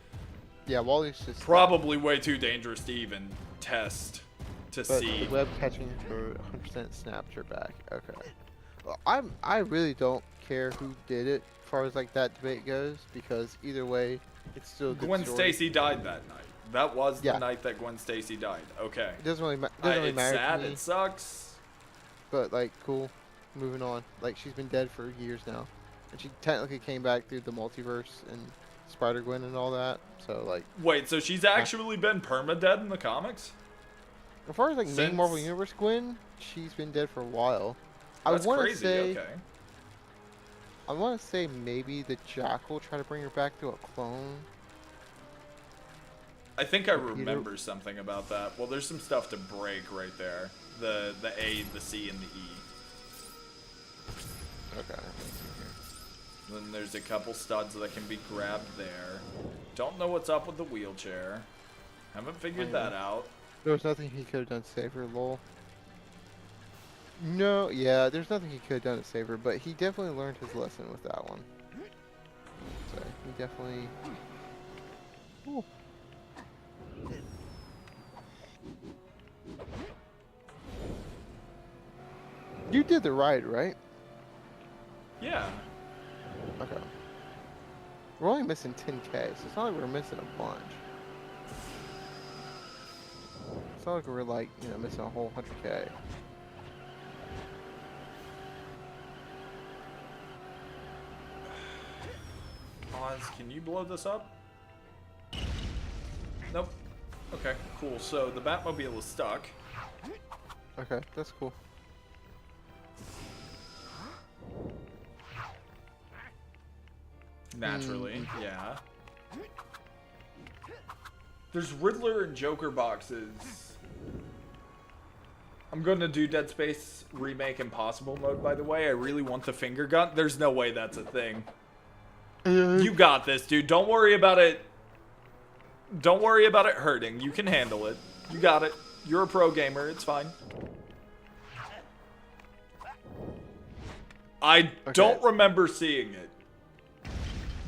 Yeah, Wally's just... Probably way too dangerous to even test to But see. the web catching for 100% snapped her back. Okay. Well, I really don't care who did it as far as like that debate goes, because either way, it's still a good Gwen story. Stacy died that night. That was Yeah. the night that Gwen Stacy died. Okay. It doesn't really, It's matter sad. to me, It sucks. but like, cool. Moving on. Like, she's been dead for years now, and she technically came back through the multiverse and Spider-Gwen and all that. So like, Wait, so she's actually been perma-dead in the comics? as far as like main Marvel Since- Universe Gwen, she's been dead for a while. That's I want to crazy. say, Okay. I want to say maybe the Jackal tried to bring her back through a clone. I think I remember something about that. Well, there's some stuff to break right there. The A, the C, and the E. Okay. Then there's a couple studs that can be grabbed there. Don't know what's up with the wheelchair. Haven't figured that out. There was nothing he could have done to save her, lol. No, yeah, there's nothing he could have done to save her, but he definitely learned his lesson with that one. So, he definitely... Ooh. You did the ride, right? Yeah. Okay. We're only missing 10k, so it's not like we're missing a bunch. It's not like we're like, you know, missing a whole 100k. Oz, can you blow this up? Nope. Okay, cool. So the Batmobile is stuck. Okay, that's cool. Naturally, yeah. There's Riddler and Joker boxes. I'm going to do Dead Space Remake Impossible mode, by the way. I really want the finger gun. There's no way that's a thing. You got this, dude. Don't worry about it. Don't worry about it hurting. You can handle it. You got it. You're a pro gamer. It's fine. I don't remember seeing it.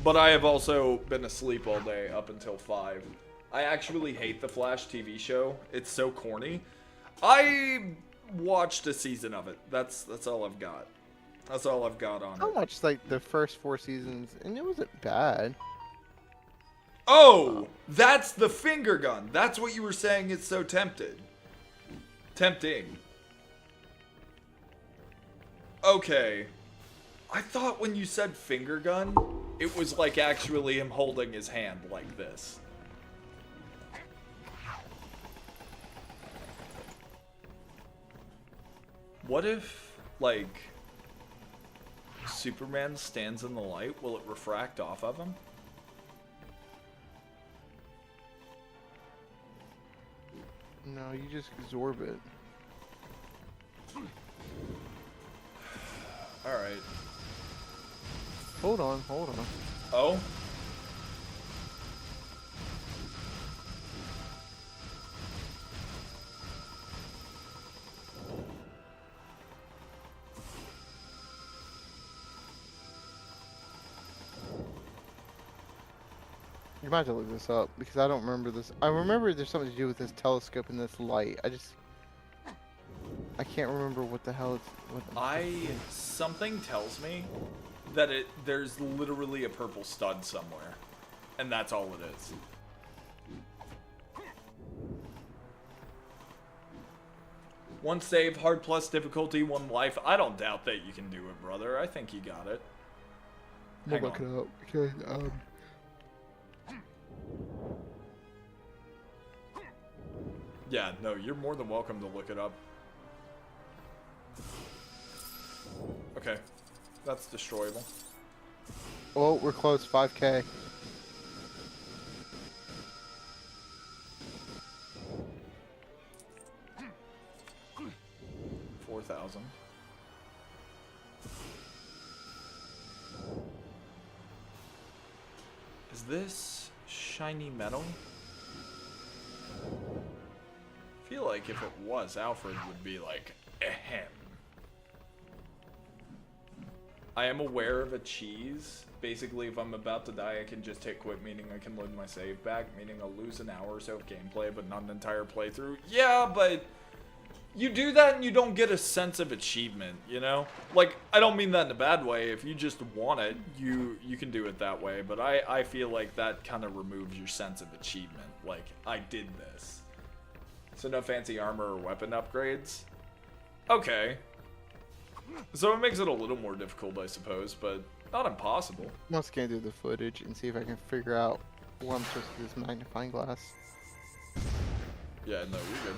But I have also been asleep all day up until 5. I actually hate the Flash TV show. It's so corny. I watched a season of it. That's all I've got. That's all I've got on I it. watched like the first 4 seasons, and it wasn't bad. Oh, that's the finger gun. That's what you were saying. It's so tempting. Okay. I thought when you said finger gun, it was like actually him holding his hand like this. What if, like, Superman stands in the light? Will it refract off of him? No, you just absorb it. Alright. Hold on, hold on. Oh? You might have to look this up because I don't remember this. I remember there's something to do with this telescope and this light. I can't remember what the hell it's. Something tells me that there's literally a purple stud somewhere, and that's all it is. One save, hard plus difficulty, one life. I don't doubt that you can do it, brother. I think you got it. We'll Hang look on. it up because Yeah, no, you're more than welcome to look it up. Okay, that's destroyable. Oh, we're close. 5K. $4,000. Is this shiny metal? I feel like if it was, Alfred would be like, ahem. I am aware of a cheese. Basically, if I'm about to die, I can just hit quit, meaning I can load my save back, meaning I'll lose an hour or so of gameplay, but not an entire playthrough. Yeah, but you do that and you don't get a sense of achievement, you know? Like, I don't mean that in a bad way. If you just want it, you can do it that way, but I feel like that kind of removes your sense of achievement. Like, I did this. So no fancy armor or weapon upgrades? Okay. So it makes it a little more difficult, I suppose, but not impossible. Let's scan through the footage and see if I can figure out what I'm supposed to do with this magnifying glass. Yeah, no, you're good.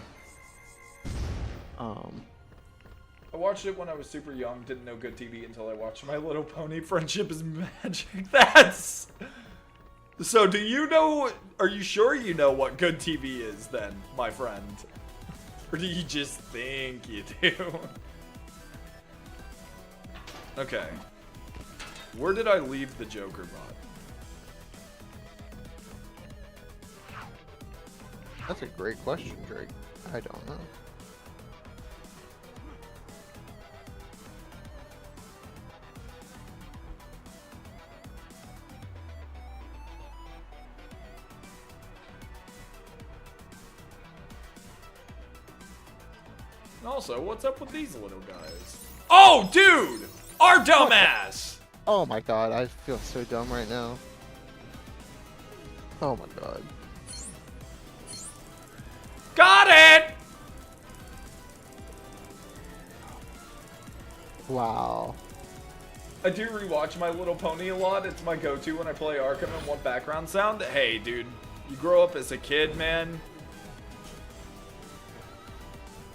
I watched it when I was super young, didn't know good TV until I watched My Little Pony Friendship is Magic. That's... So do you know, are you sure you know what good TV is then, my friend? Or do you just think you do? Okay. Where did I leave the Joker bot? That's a great question, Drake. I don't know. And also, what's up with these little guys? Oh, dude! Our dumbass! Oh my god, I feel so dumb right now. Oh my god. Got it! Wow. I do rewatch My Little Pony a lot. It's my go-to when I play Arkham and want background sound. Hey, dude, you grow up as a kid, man.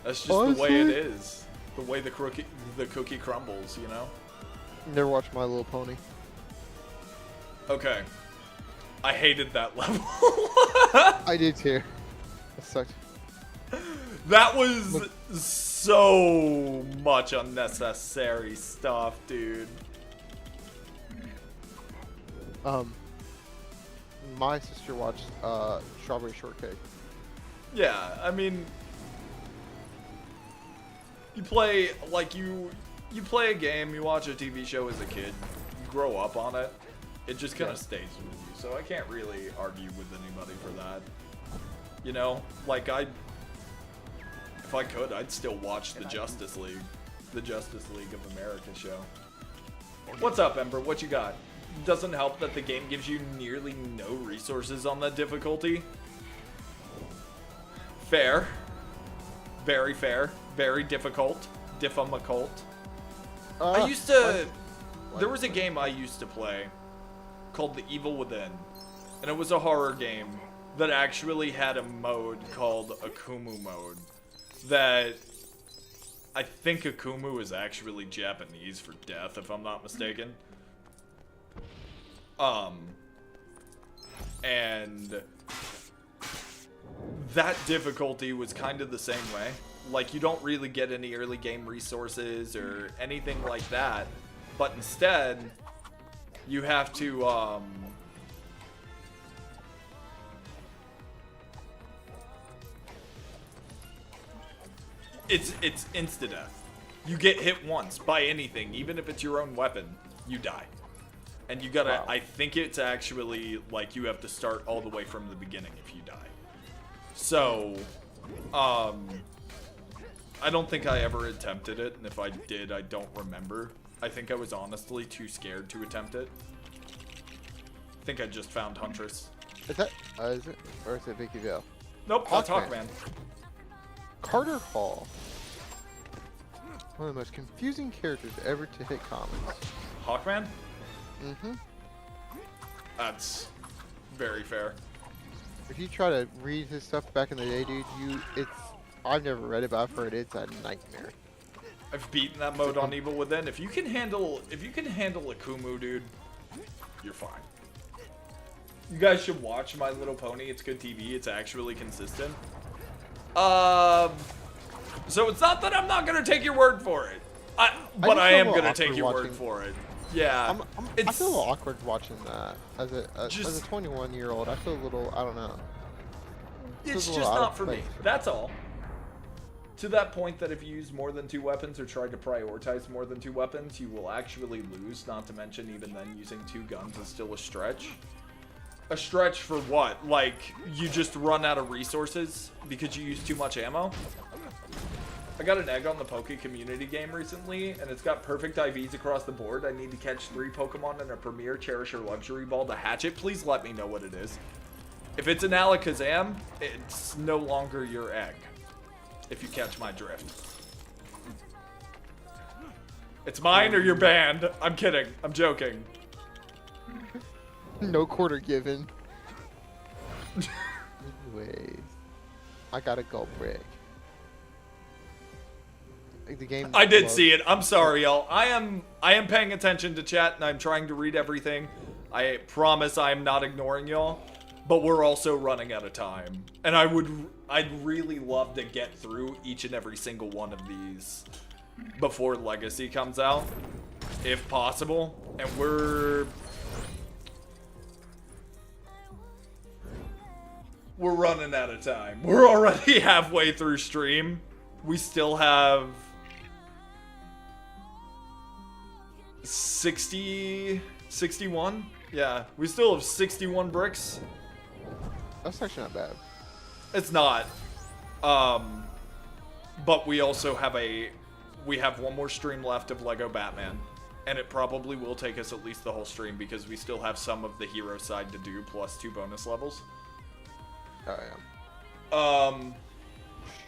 That's just the way it Honestly? is. The way the cookie crumbles, you know? Never watched My Little Pony. Okay. I hated that level. I did too. That sucked. That was so much unnecessary stuff, dude. My sister watched Strawberry Shortcake. Yeah, I mean, you play like you play a game, you watch a TV show as a kid, you grow up on it. It just kind of stays with you. So I can't really argue with anybody for that. You know, like if I could, I'd still watch the Justice League of America show. What's up, Ember? What you got? Doesn't help that the game gives you nearly no resources on that difficulty. Fair. Very fair. Very difficult. Difficult. I used to... There was a game I used to play called The Evil Within. And it was a horror game that actually had a mode called Akumu mode. That I think Akumu is actually Japanese for death, if I'm not mistaken. And that difficulty was kind of the same way. Like, you don't really get any early game resources or anything like that, but instead, you have to, it's insta-death. You get hit once by anything, even if it's your own weapon, you die. And you gotta, Wow. I think it's actually, like, you have to start all the way from the beginning if you die. So, I don't think I ever attempted it, and if I did, I don't remember. I think I was honestly too scared to attempt it. I think I just found Huntress. Is that, is it? Or is it Vicky Vale? Nope, that's Hawkman. Hawkman. Carter Hall. One of the most confusing characters ever to hit comics. Hawkman? Mm-hmm. That's very fair. If you try to read his stuff back in the day, dude, I've never read it, but I've heard it's a nightmare. I've beaten that mode on Evil Within. If you can handle Akumu, dude, you're fine. You guys should watch My Little Pony. It's good TV. It's actually consistent. So it's not that I'm not gonna take your word for it, but just I feel a am little gonna take awkward your word watching- for it. Yeah, I feel a little awkward watching that. As a Just- 21-year-old, I feel a little, I don't know. it's feels a just little out not of for me. place. That's all. To that point that if you use more than 2 weapons or try to prioritize more than 2 weapons, you will actually lose, not to mention even then using 2 guns is still a stretch. A stretch for what? Like, you just run out of resources because you use too much ammo? I got an egg on the Poke community game recently, and it's got perfect IVs across the board. I need to catch 3 Pokemon in a Premier Cherisher Luxury Ball to hatch it. Please let me know what it is. If it's an Alakazam, it's no longer your egg. If you catch my drift. It's mine or you're banned. I'm kidding. I'm joking. No quarter given. Anyways, I got a gold brick. The game. I did see it. I'm sorry, y'all. I am paying attention to chat and I'm trying to read everything. I promise I am not ignoring y'all. But we're also running out of time. And I'd really love to get through each and every single one of these before Legacy comes out, if possible. And we're running out of time. We're already halfway through stream. We still have 61? Yeah, we still have 61 bricks. That's actually not bad. It's not. But we also have we have one more stream left of Lego Batman. And it probably will take us at least the whole stream because we still have some of the hero side to do plus 2 bonus levels. Oh yeah.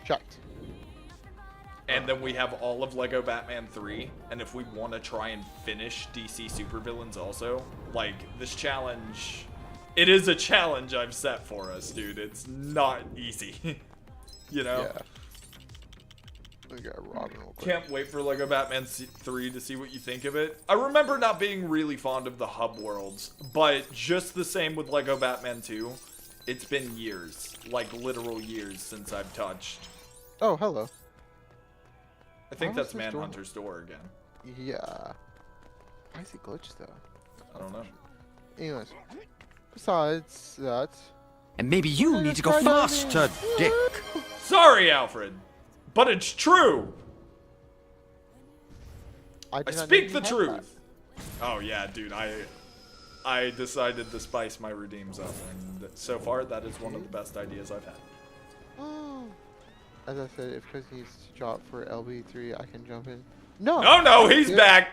Shut. And then we have all of Lego Batman 3. And if we want to try and finish DC Supervillains also, like, this challenge, it is a challenge I've set for us, dude. It's not easy. You know? Yeah. Let me grab Robin real quick. Can't wait for Lego Batman 3 to see what you think of it. I remember not being really fond of the hub worlds, but just the same with Lego Batman 2. It's been years, like literal years, since I've touched. Oh, hello. I think Why was that's this door- Manhunter's door again. Yeah. Why is it glitched though? I don't know. Anyways. Besides that. And maybe you need to go faster, Dick. Sorry, Alfred, but it's true. I did not know speak you the had truth. Oh yeah, dude. I decided to spice my redeems up, and so far that is one of the best ideas I've had. that. As I said, if Chris needs to drop for LB3, I can jump in. No! Oh no, he's Yeah. back.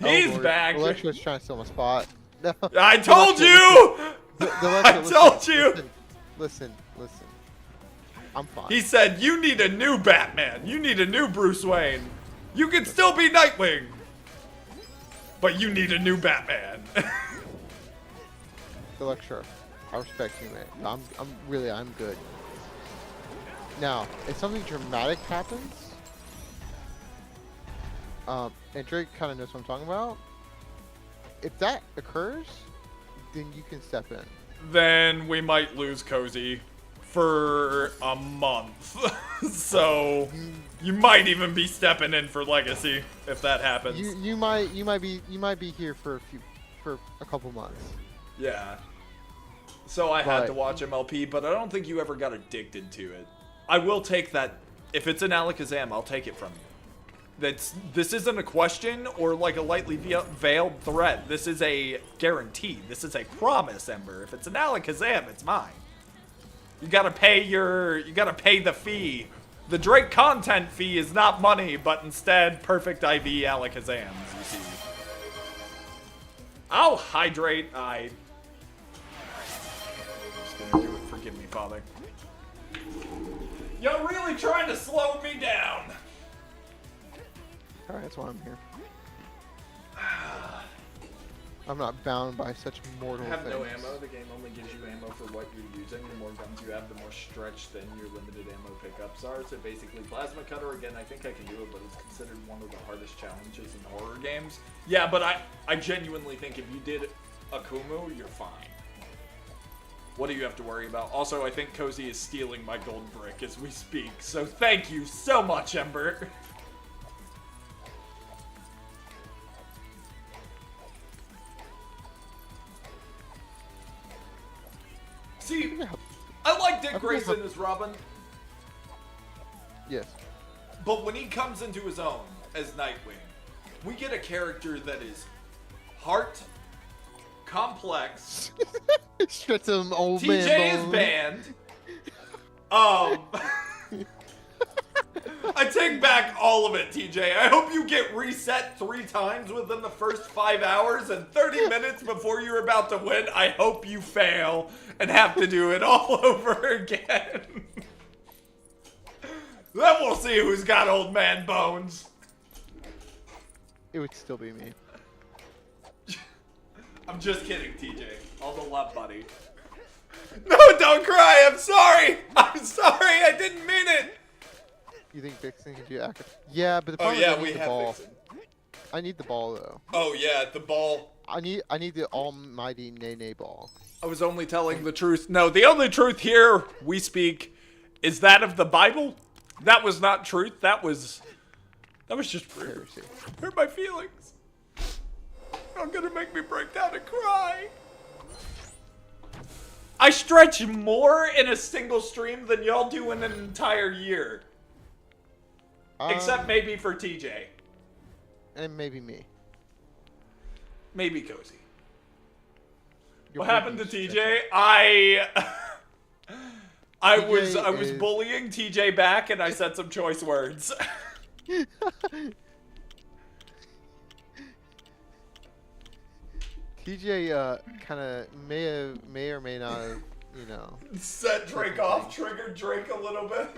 Oh, He's Lord. back. Electro's trying to steal my spot. No. I told Alexa, you. Alexa, I told you. Listen. I'm fine. He said, you need a new Batman. You need a new Bruce Wayne. You can still be Nightwing. But you need a new Batman. Electra, I respect you, man. I'm good. Now, if something dramatic happens, And Drake kind of knows what I'm talking about. If that occurs, then you can step in. Then we might lose Cozy for a month. So you might even be stepping in for Legacy if that happens. You might be here for a couple months. Yeah. So I had But- to watch MLP, but I don't think you ever got addicted to it. I will take that. If it's an Alakazam, I'll take it from you. This isn't a question or like a lightly veiled threat. This is a guarantee. This is a promise, Ember. If it's an Alakazam, it's mine. You gotta pay the fee. The Drake content fee is not money, but instead perfect IV Alakazams, you see. I'll hydrate. I'm just gonna do it. Forgive me, Father. You're really trying to slow me down. Alright, that's why I'm here. I'm not bound by such mortal Have things. no ammo. The game only gives you ammo for what you're using. The more guns you have, the more stretched than your limited ammo pickups are. So basically, Plasma Cutter, again, I think I can do it, but it's considered one of the hardest challenges in horror games. Yeah, but I genuinely think if you did Akumu, you're fine. What do you have to worry about? Also, I think Cozy is stealing my gold brick as we speak. So thank you so much, Ember. See, I like Dick Grayson as Robin, Yes. but when he comes into his own as Nightwing, we get a character that is heart, complex, Straight to them old TJ man is bone. banned. I take back all of it, TJ. I hope you get reset 3 times within the first 5 hours and 30 minutes before you're about to win. I hope you fail and have to do it all over again. Then we'll see who's got old man bones. It would still be me. I'm just kidding, TJ. All the love, buddy. No, don't cry. I'm sorry. I'm sorry. I didn't mean it. You think Vixen can do accurate? Yeah, but the Oh problem yeah, is I we need the have ball. Vixen. I need the ball though. Oh yeah, the ball. I need the almighty Nene ball. I was only telling the truth. No, the only truth here we speak is that of the Bible. That was not truth. That was just rumor. Heresy. Hurt my feelings. You're gonna make me break down and cry. I stretch more in a single stream than y'all do in an entire year. Except maybe for TJ. And maybe me. Maybe Cozy. Your What happened to reviews TJ? I was TJ is- bullying TJ back and I said some choice words. TJ kind of may or may not have, you know. Set Drake off, triggered Drake a little bit.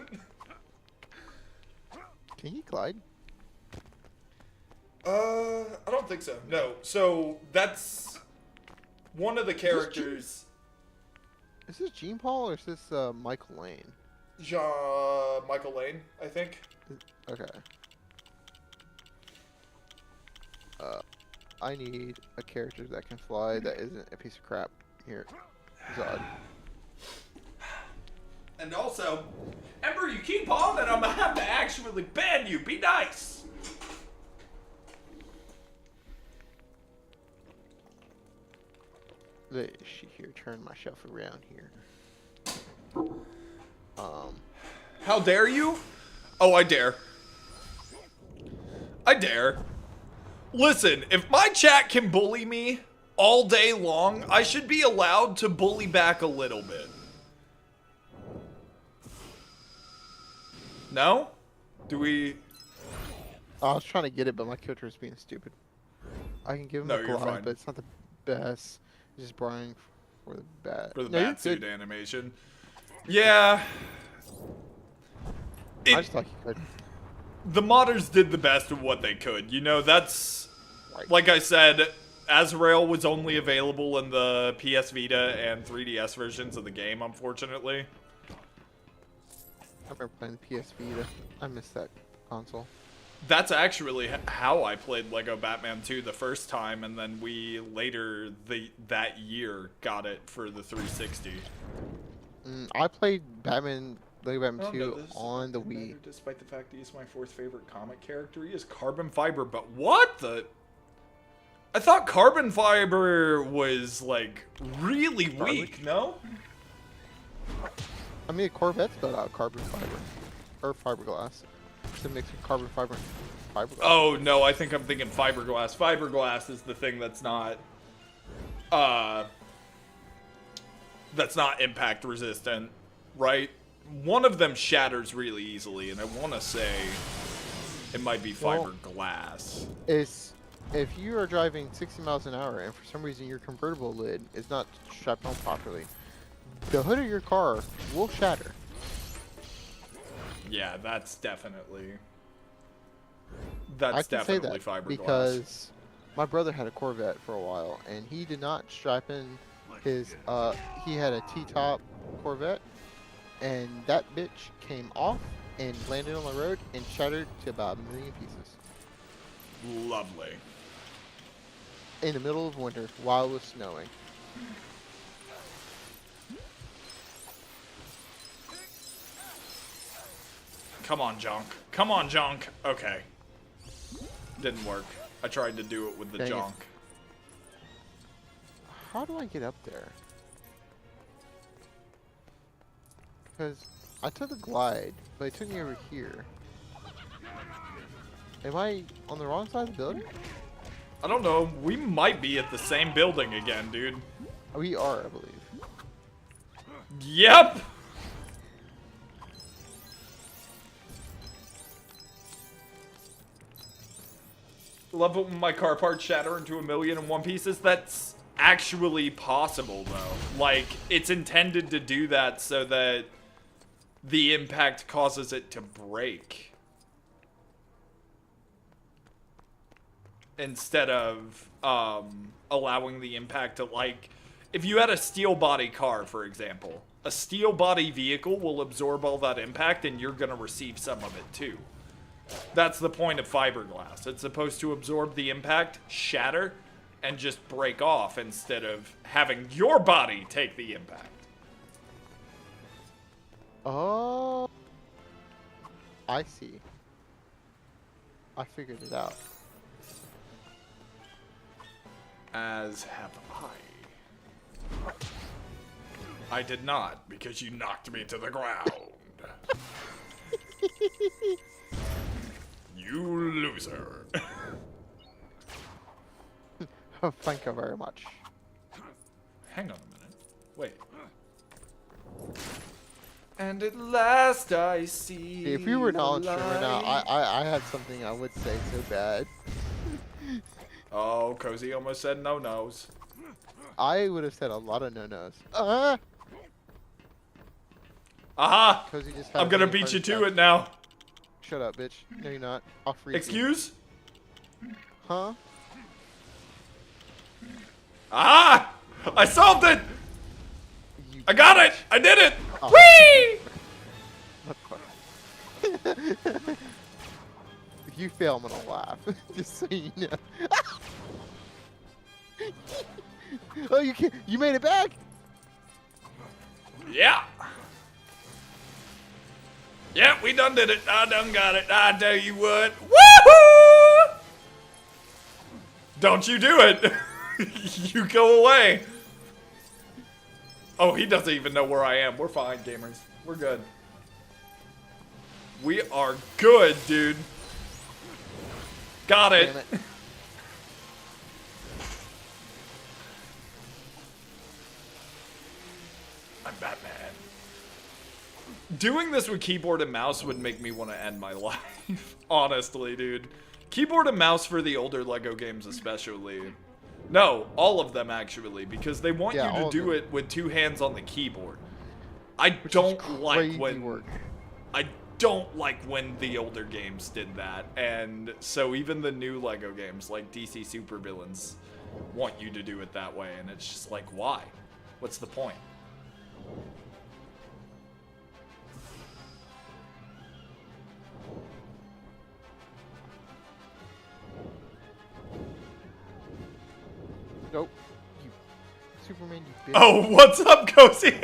Can he glide? I don't think so. No. So that's one of the characters. Is this Gene Paul or is this Michael Lane? Michael Lane, I think. Okay. I need a character that can fly that isn't a piece of crap. Here, Zod. And also, Ember, you keep on and I'm gonna have to actually ban you. Be nice. Let she here turn my shelf around here. How dare you? Oh, I dare. I dare. Listen, if my chat can bully me all day long, I should be allowed to bully back a little bit. No? Do we... I was trying to get it, but my character was being stupid. I can give him No, a you're glide, fine. but it's not the best. It's just Brian for the bat. For the No, you're Batsuit good. animation. Yeah. I just thought you could. The modders did the best of what they could. You know, that's... Right. Like I said, Azrael was only available in the PS Vita and 3DS versions of the game, unfortunately. I remember playing the PS Vita. I missed that console. That's actually how I played Lego Batman 2 the first time, and then we later that year got it for the 360. I played Lego Batman Oh, 2 no, this on the doesn't Wii. matter, despite the fact he's my fourth favorite comic character, he is Carbon Fiber. But what the? I thought Carbon Fiber was like really weak. No. I mean, a Corvette's built out of carbon fiber. Or fiberglass. It's a mix of carbon fiber and fiberglass. Oh no, I think I'm thinking fiberglass. Fiberglass is the thing that's not impact resistant, right? One of them shatters really easily, and I want to say it might be fiberglass. If you are driving 60 miles an hour and for some reason your convertible lid is not strapped on properly, the hood of your car will shatter. Yeah, that's definitely I can say definitely that fiberglass. because my brother had a Corvette for a while and he did not strap in his he had a T-top Corvette and that bitch came off and landed on the road and shattered to about 1 million pieces Lovely. in the middle of winter while it was snowing. Come on, Jonk. Come on, Jonk. Okay. Didn't work. I tried to do it with the Dang it. Jonk. How do I get up there? Because I took the glide, but it took me over here. Am I on the wrong side of the building? I don't know. We might be at the same building again, dude. We are, I believe. Yep. Love it when my car parts shatter into 1,000,001 pieces. That's actually possible, though. Like, it's intended to do that so that the impact causes it to break. Instead of allowing the impact to, like, if you had a steel body car, for example, a steel body vehicle will absorb all that impact and you're going to receive some of it too. That's the point of fiberglass. It's supposed to absorb the impact, shatter, and just break off instead of having your body take the impact. Oh, I see. I figured it out. As have I. I did not, because you knocked me to the ground. You loser. Oh, thank you very much. Hang on a minute. Wait. And at last I see. If we were not on the stream right now, light. I had something I would say so bad. Oh, Cozy almost said no-nos. I would have said a lot of no-nos. Aha! Cozy just had I'm a gonna mini beat you heart to attack. it now. Shut up, bitch. No, you're not. I'll freeze you. Excuse? Huh? Ah! I solved it! You I got it! I did it! Oh. Whee! If you fail, I'm gonna laugh. Just so you know. Oh, you can't. You made it back. Yeah. Yeah, we done did it. I done got it. I tell you what. Woohoo! Don't you do it. You go away. Oh, he doesn't even know where I am. We're fine, gamers. We're good. We are good, dude. Got it. Damn it. I'm Batman. Doing this with keyboard and mouse would make me want to end my life. Honestly, dude. Keyboard and mouse for the older LEGO games especially. No, all of them actually, because they want Yeah, you all to of do them. it with two hands on the keyboard. I Which is don't like crazy when work. I don't like when the older games did that. And so even the new LEGO games like DC Super Villains want you to do it that way, and it's just like, why? What's the point? Nope. You, Superman, you bitch. Oh, what's up, Cozy?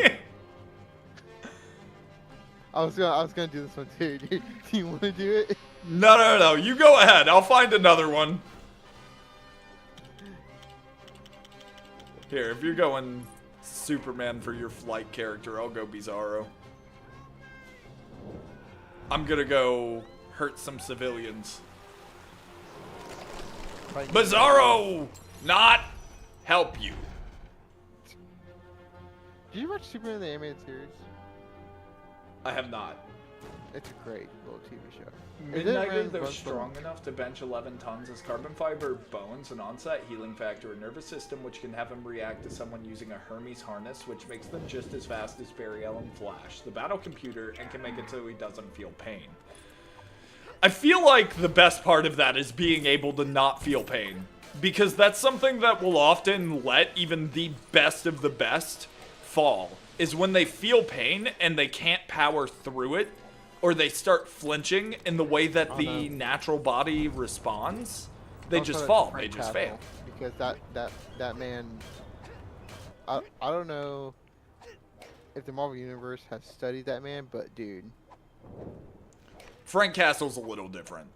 I was gonna do this one too, dude. Do you want to do it? No. You go ahead. I'll find another one. Here, if you're going Superman for your flight character, I'll go Bizarro. I'm gonna go hurt some civilians. Right. Bizarro! Not help you. Did you watch Superman the animated series? I have not. It's a great little TV show. It didn't Midnighter, run- though run strong enough to bench 11 tons, has carbon fiber bones, an on-site healing factor, a nervous system which can have him react to someone using a Hermes harness, which makes them just as fast as Barry Allen Flash, the battle computer, and can make it so he doesn't feel pain. I feel like the best part of that is being able to not feel pain, because that's something that will often let even the best of the best fall, is when they feel pain and they can't power through it, or they start flinching in the way that the natural body responds, they Also, just that's fall. Frank They just Castle, fail. Because that man, I don't know if the Marvel Universe has studied that man, but dude, Frank Castle's a little different.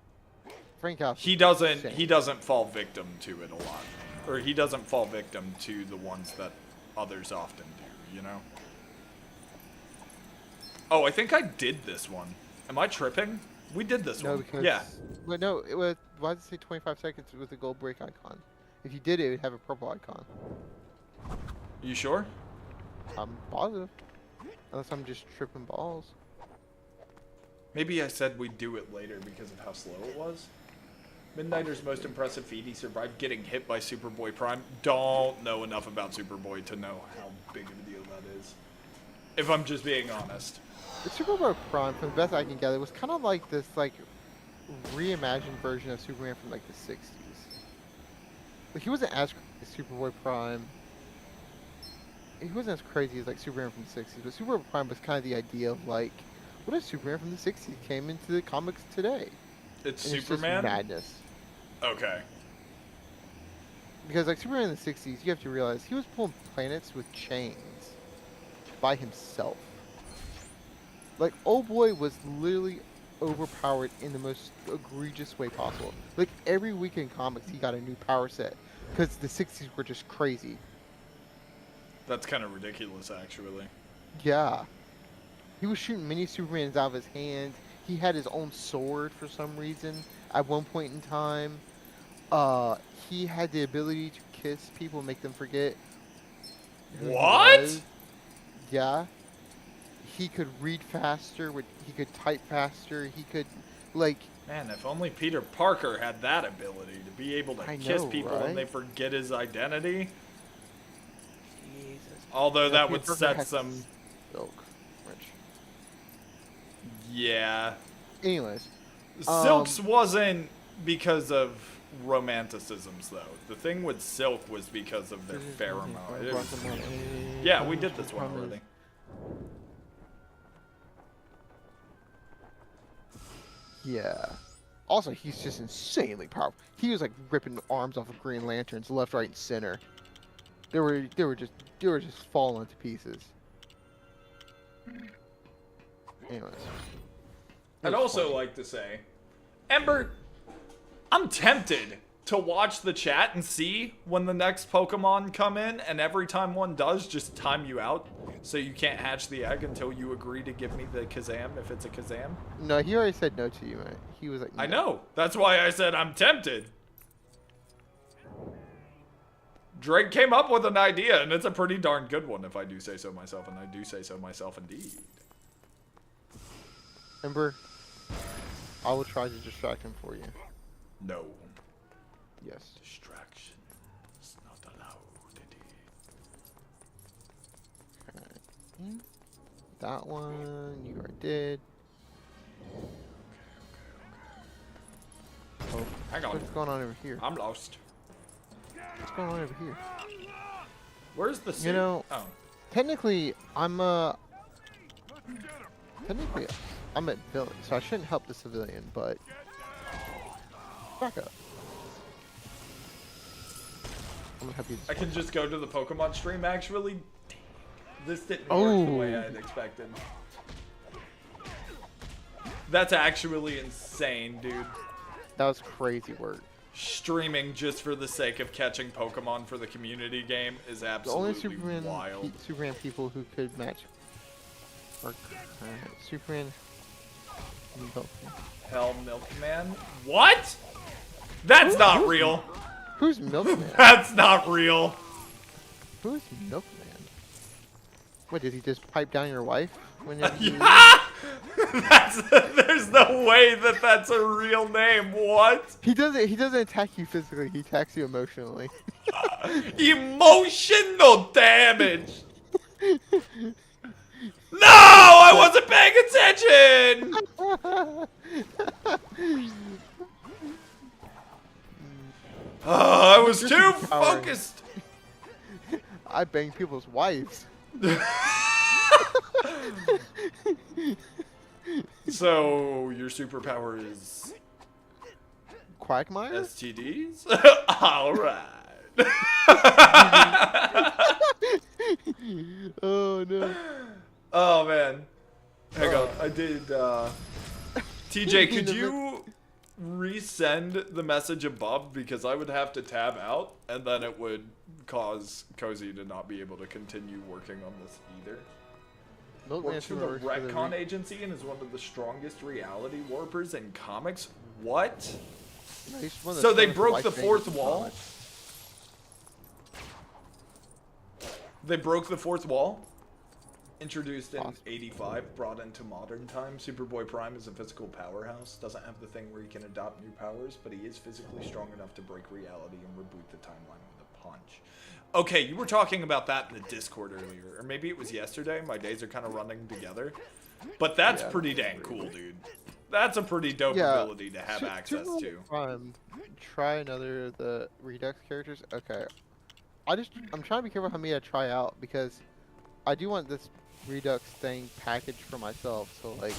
Frank Castle. He doesn't insane. fall victim to it a lot. Or he doesn't fall victim to the ones that others often do, you know? Oh, I think I did this one. Am I tripping? We did this No, one. because Yeah. But no, it was. Why does it say 25 seconds with the gold break icon? If you did it, it would have a purple icon. You sure? I'm positive, unless I'm just tripping balls. Maybe I said we'd do it later because of how slow it was. Midnighter's most impressive feat, he survived getting hit by Superboy Prime. Don't know enough about Superboy to know how big of a deal that is. If I'm just being honest. The Superboy Prime, from the best I can gather, was kind of like this, like, reimagined version of Superman from like the 60s. Like, he wasn't as crazy as Superboy Prime. He wasn't as crazy as like Superman from the 60s, but Superboy Prime was kind of the idea of like, what if Superman from the 60s came into the comics today? It's And it's just Superman? madness. Okay. Because like Superman in the 60s, you have to realize he was pulling planets with chains by himself. Like, old boy was literally overpowered in the most egregious way possible. Like, every week in comics, he got a new power set. Because the 60s were just crazy. That's kind of ridiculous, actually. Yeah. He was shooting mini Supermans out of his hand. He had his own sword for some reason at one point in time. He had the ability to kiss people and make them forget who he What? was. Yeah. He could read faster. He could type faster. He could, like... Man, if only Peter Parker had that ability to be able to I kiss know, people right? when they forget his identity. Jesus. Although Yeah, that Peter would Parker set has some... Silk. Which... Yeah. Anyways. Silk's wasn't because of romanticisms, though. The thing with Silk was because of their pheromone. It was- Yeah, we did this one already. Yeah. Also, he's just insanely powerful. He was like ripping arms off of Green Lanterns left, right, and center. They were just falling to pieces. Anyways. I'd also like to say, Ember, I'm tempted to watch the chat and see when the next Pokemon come in, and every time one does, just time you out so you can't hatch the egg until you agree to give me the Kazam if it's a Kazam. No, he already said no to you, man. He was like, I no. know. That's why I said I'm tempted. Drake came up with an idea, and it's a pretty darn good one if I do say so myself, and I do say so myself indeed. Ember, I will try to distract him for you. No. Yes. Distraction is not allowed. Okay. That one you already did. Oh, Hang on. what's going on over here? I'm lost. What's going on over here? Where's the suit? You know, Oh. technically, I'm at villain, so I shouldn't help the civilian, but back up. I'm gonna have you. I can just go to the Pokemon stream, actually. Dang. This didn't work the way I had expected. That's actually insane, dude. That was crazy work. Streaming just for the sake of catching Pokemon for the community game is absolutely The only wild. Superman people who could match are Superman. Hell, Milkman? What? That's not real. Who's Milkman? That's not real. Who's Milkman? What, did he just pipe down your wife? Whenever you... There's no way that that's a real name. What? He doesn't attack you physically. He attacks you emotionally. Emotional damage. No, I wasn't paying attention. I was too focused. I bang people's wives. So your superpower is Quagmire? STDs? All right. Oh no. Oh man. Hang on. I did TJ, could you resend the message above, because I would have to tab out and then it would cause Cozy to not be able to continue working on this either. Works for the Retcon Agency and is one of the strongest reality warpers in comics. What? So they broke the fourth wall? They broke the fourth wall? Introduced in 85, brought into modern times. Superboy Prime is a physical powerhouse. Doesn't have the thing where he can adopt new powers, but he is physically strong enough to break reality and reboot the timeline with a punch. Okay, you were talking about that in the Discord earlier, or maybe it was yesterday. My days are kind of running together. But that's pretty dang cool, dude. That's a pretty dope ability to have access to. Try another of the Redux characters. Okay. I'm trying to be careful how many I try out, because I do want this Redux thing packaged for myself, so like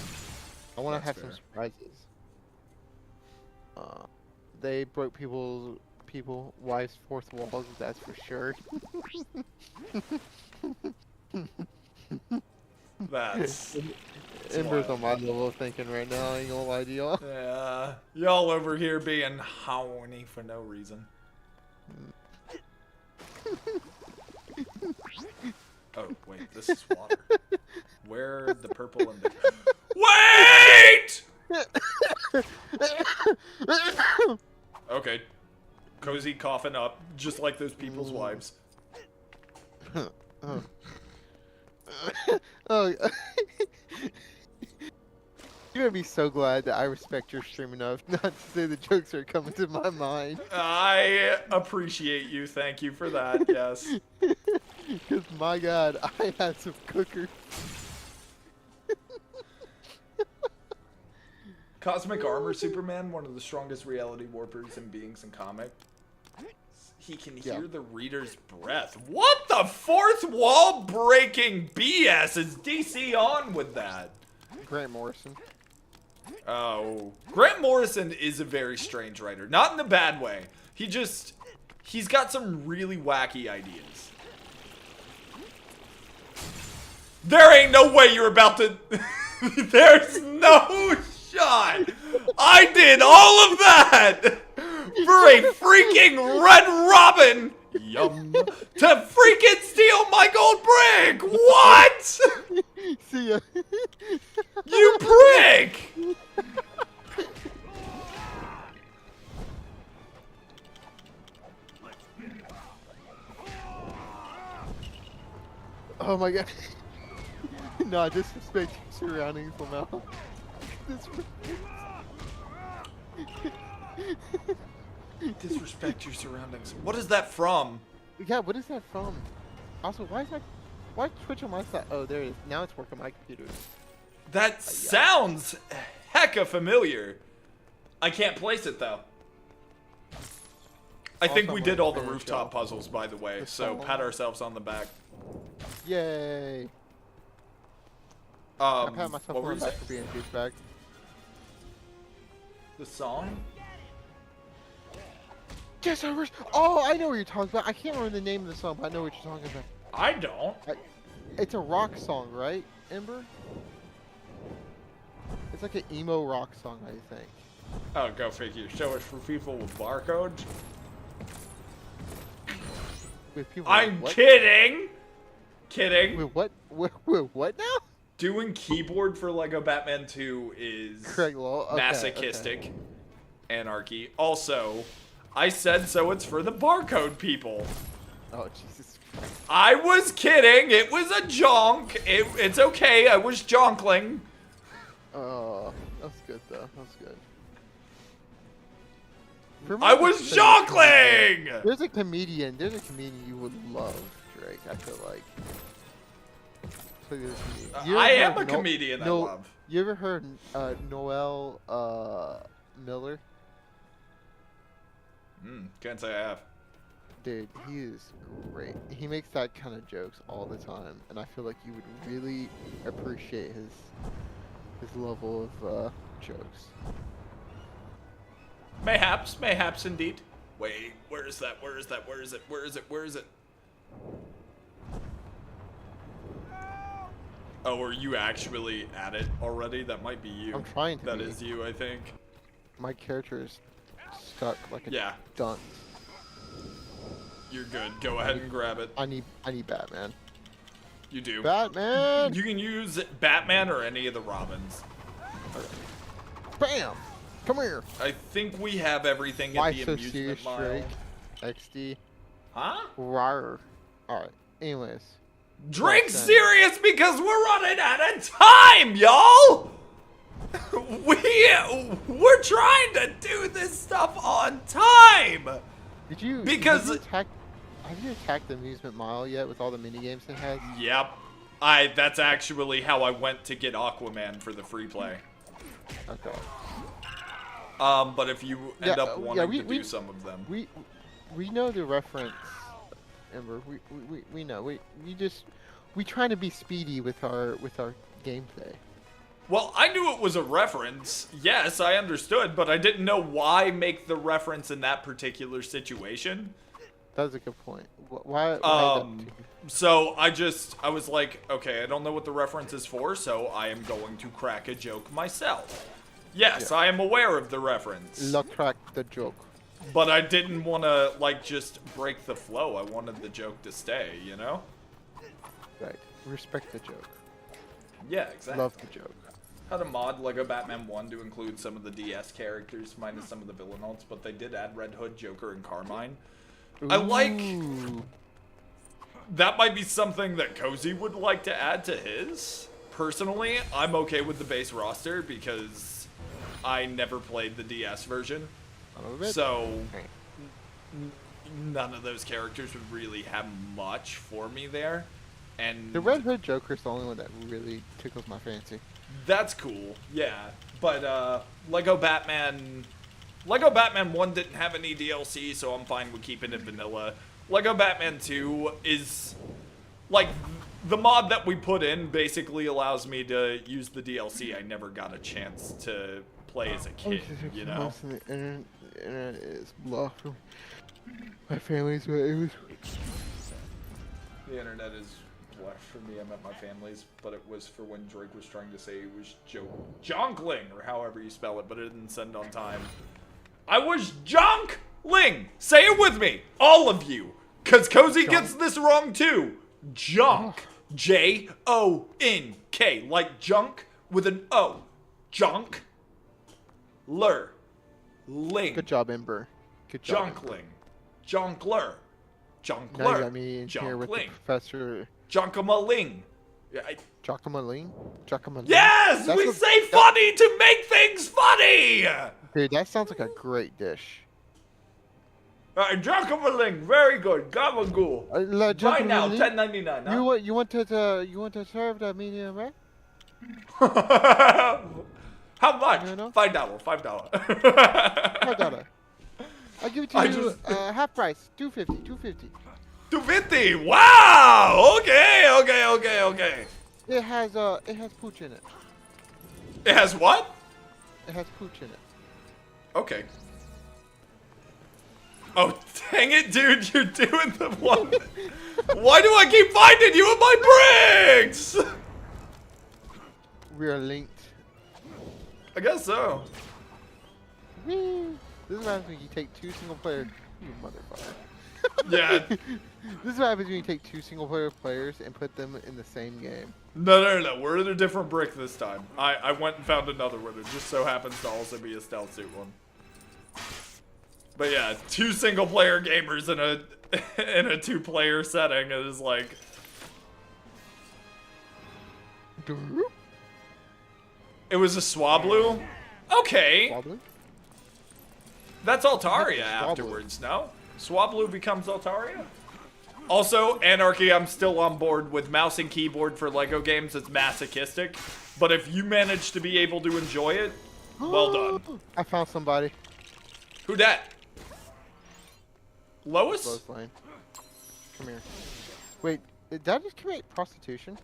I want to have some surprises. They broke people's wives' fourth walls, that's for sure. That's Ember's on my level of thinking right now, I ain't gonna lie to y'all. Yeah, y'all over here being horny for no reason. Oh, wait, this is water. Where the purple and the... Wait! Okay. Cozy coughing up, just like those people's wives. Oh, you're gonna be so glad that I respect your stream enough not to say the jokes are coming to my mind. I appreciate you. Thank you for that. Yes. Because my God, I had some cookers. Cosmic Armor Superman, one of the strongest reality warpers and beings in comic. He can hear the reader's breath. What the fourth wall breaking BS is DC on with that? Grant Morrison. Oh, Grant Morrison is a very strange writer. Not in a bad way. He's got some really wacky ideas. There ain't no way you're about to... There's no shot. I did all of that for a freaking Red Robin. Yum. To freaking steal my gold brick. What? See ya. You prick. Oh my God. No, disrespect your surroundings, Lamel. Disrespect your surroundings. What is that from? Yeah, what is that from? Also, why Twitch on my side? Oh, there it is. Now it's working on my computer. That sounds hecka familiar. I can't place it though. I think we did all the rooftop puzzles, by the way, so pat ourselves on the back. Yay! I pat myself on the back for being a douchebag. The song? Yes, oh, I know what you're talking about. I can't remember the name of the song, but I know what you're talking about. I don't. It's a rock song, right, Ember? It's like an emo rock song, I think. Oh, go figure. So it's for people with barcodes? With people. I'm what? kidding! Kidding. With what? With what now? Doing keyboard for Lego Batman 2 is Craig Lowell. Okay, masochistic. okay. Anarchy. Also, I said so it's for the barcode people. Oh Jesus Christ. I was kidding. It was a jonk. It's okay. I was jonkling. Oh, that's good though. That's good. I was jonkling! There's a comedian you would love, Drake. I feel like. I am a comedian I love. You ever heard Noel Miller? Can't say I have. Dude, he is great. He makes that kind of jokes all the time, and I feel like you would really appreciate his level of jokes. Mayhaps indeed. Wait, where is that? Where is it? Where is it? Oh, are you actually at it already? That might be you. I'm trying to That be. is you, I think. My character is stuck like a dunce. You're good. Go ahead and grab it. I need Batman. You do. Batman! You can use Batman or any of the Robins. Bam! Come here. I think we have everything Why at the so amusement serious, mile. Drake? XD. Huh? Rawr. Alright, anyways. Drake's Well, serious because we're running out of time, y'all! We're trying to do this stuff on time! Did you Because- have you attacked the amusement mile yet with all the mini games it has? Yep. That's actually how I went to get Aquaman for the free play. Okay. But if you end Yeah, up wanting to we- do some of them. We know the reference, Ember. We know. We trying to be speedy with our gameplay. Well, I knew it was a reference. Yes, I understood, but I didn't know why make the reference in that particular situation. That's a good point. Why So I was like, okay, I don't know what the reference is for, so I am going to crack a joke myself. Yes, Yeah. I am aware of the reference. crack the joke? But I didn't want to, like, just break the flow. I wanted the joke to stay, you know? Right. Respect the joke. Yeah, exactly. Love the joke. Had a mod Lego Batman 1 to include some of the DS characters, minus some of the villainotes, but they did add Red Hood, Joker, and Carmine. I like... Ooh. That might be something that Cozy would like to add to his. Personally, I'm okay with the base roster because I never played the DS version. So, none of those characters would really have much for me there. And The Red Hood Joker's the only one that really tickles my fancy. that's cool, yeah. But Lego Batman 1 didn't have any DLC, so I'm fine with keeping it vanilla. Lego Batman 2 is, like, the mod that we put in basically allows me to use the DLC I never got a chance to play as a kid, you know? The internet is blah. My family's it was. The internet is blessed for me. I met my family's, but it was for when Drake was trying to say it was jonkling, or however you spell it, but it didn't send on time. I was jonkling! Say it with me, all of you, because Cozy gets this wrong too. Junk. J-O-N-K, like junk with an O. Junk. Ling. Good job, Ember. Good job. Jonkling. Jonkler. Jonkler. Now you got me in here with the Jonkling. Professor Jonkamaling. Jockamaling. Jockamaling. Yes! That's We what- say funny to make things funny! Dude, that sounds like a great dish. Jonkamaling. Very good. Gabagool. Buy now, Jockamaling? $10.99. Huh? You want to serve the medium rare? How much? You know? $5. $5. I'll give it to I you just- half price. $2.50. $2.50. Wow. Okay. It has pooch in it. It has what? It has pooch in it. Okay. Oh, dang it, dude. You're doing the one. Why do I keep finding you in my bricks? We are linked. I guess so. Whee! This is what happens when you take two single player. You motherfucker. Yeah. This is what happens when you take two single player players and put them in the same game. No. We're in a different brick this time. I went and found another one. It just so happens to also be a stealth suit one. But yeah, two single player gamers in a two player setting is like. It was a Swablu? Okay. Wobbly? That's Altaria Swablu. afterwards, no? Swablu becomes Altaria? Also, Anarchy, I'm still on board with mouse and keyboard for LEGO games. It's masochistic. But if you manage to be able to enjoy it, well done. I found somebody. Who dat? Lois? Lois Lane. Come here. Wait, did I just commit prostitution?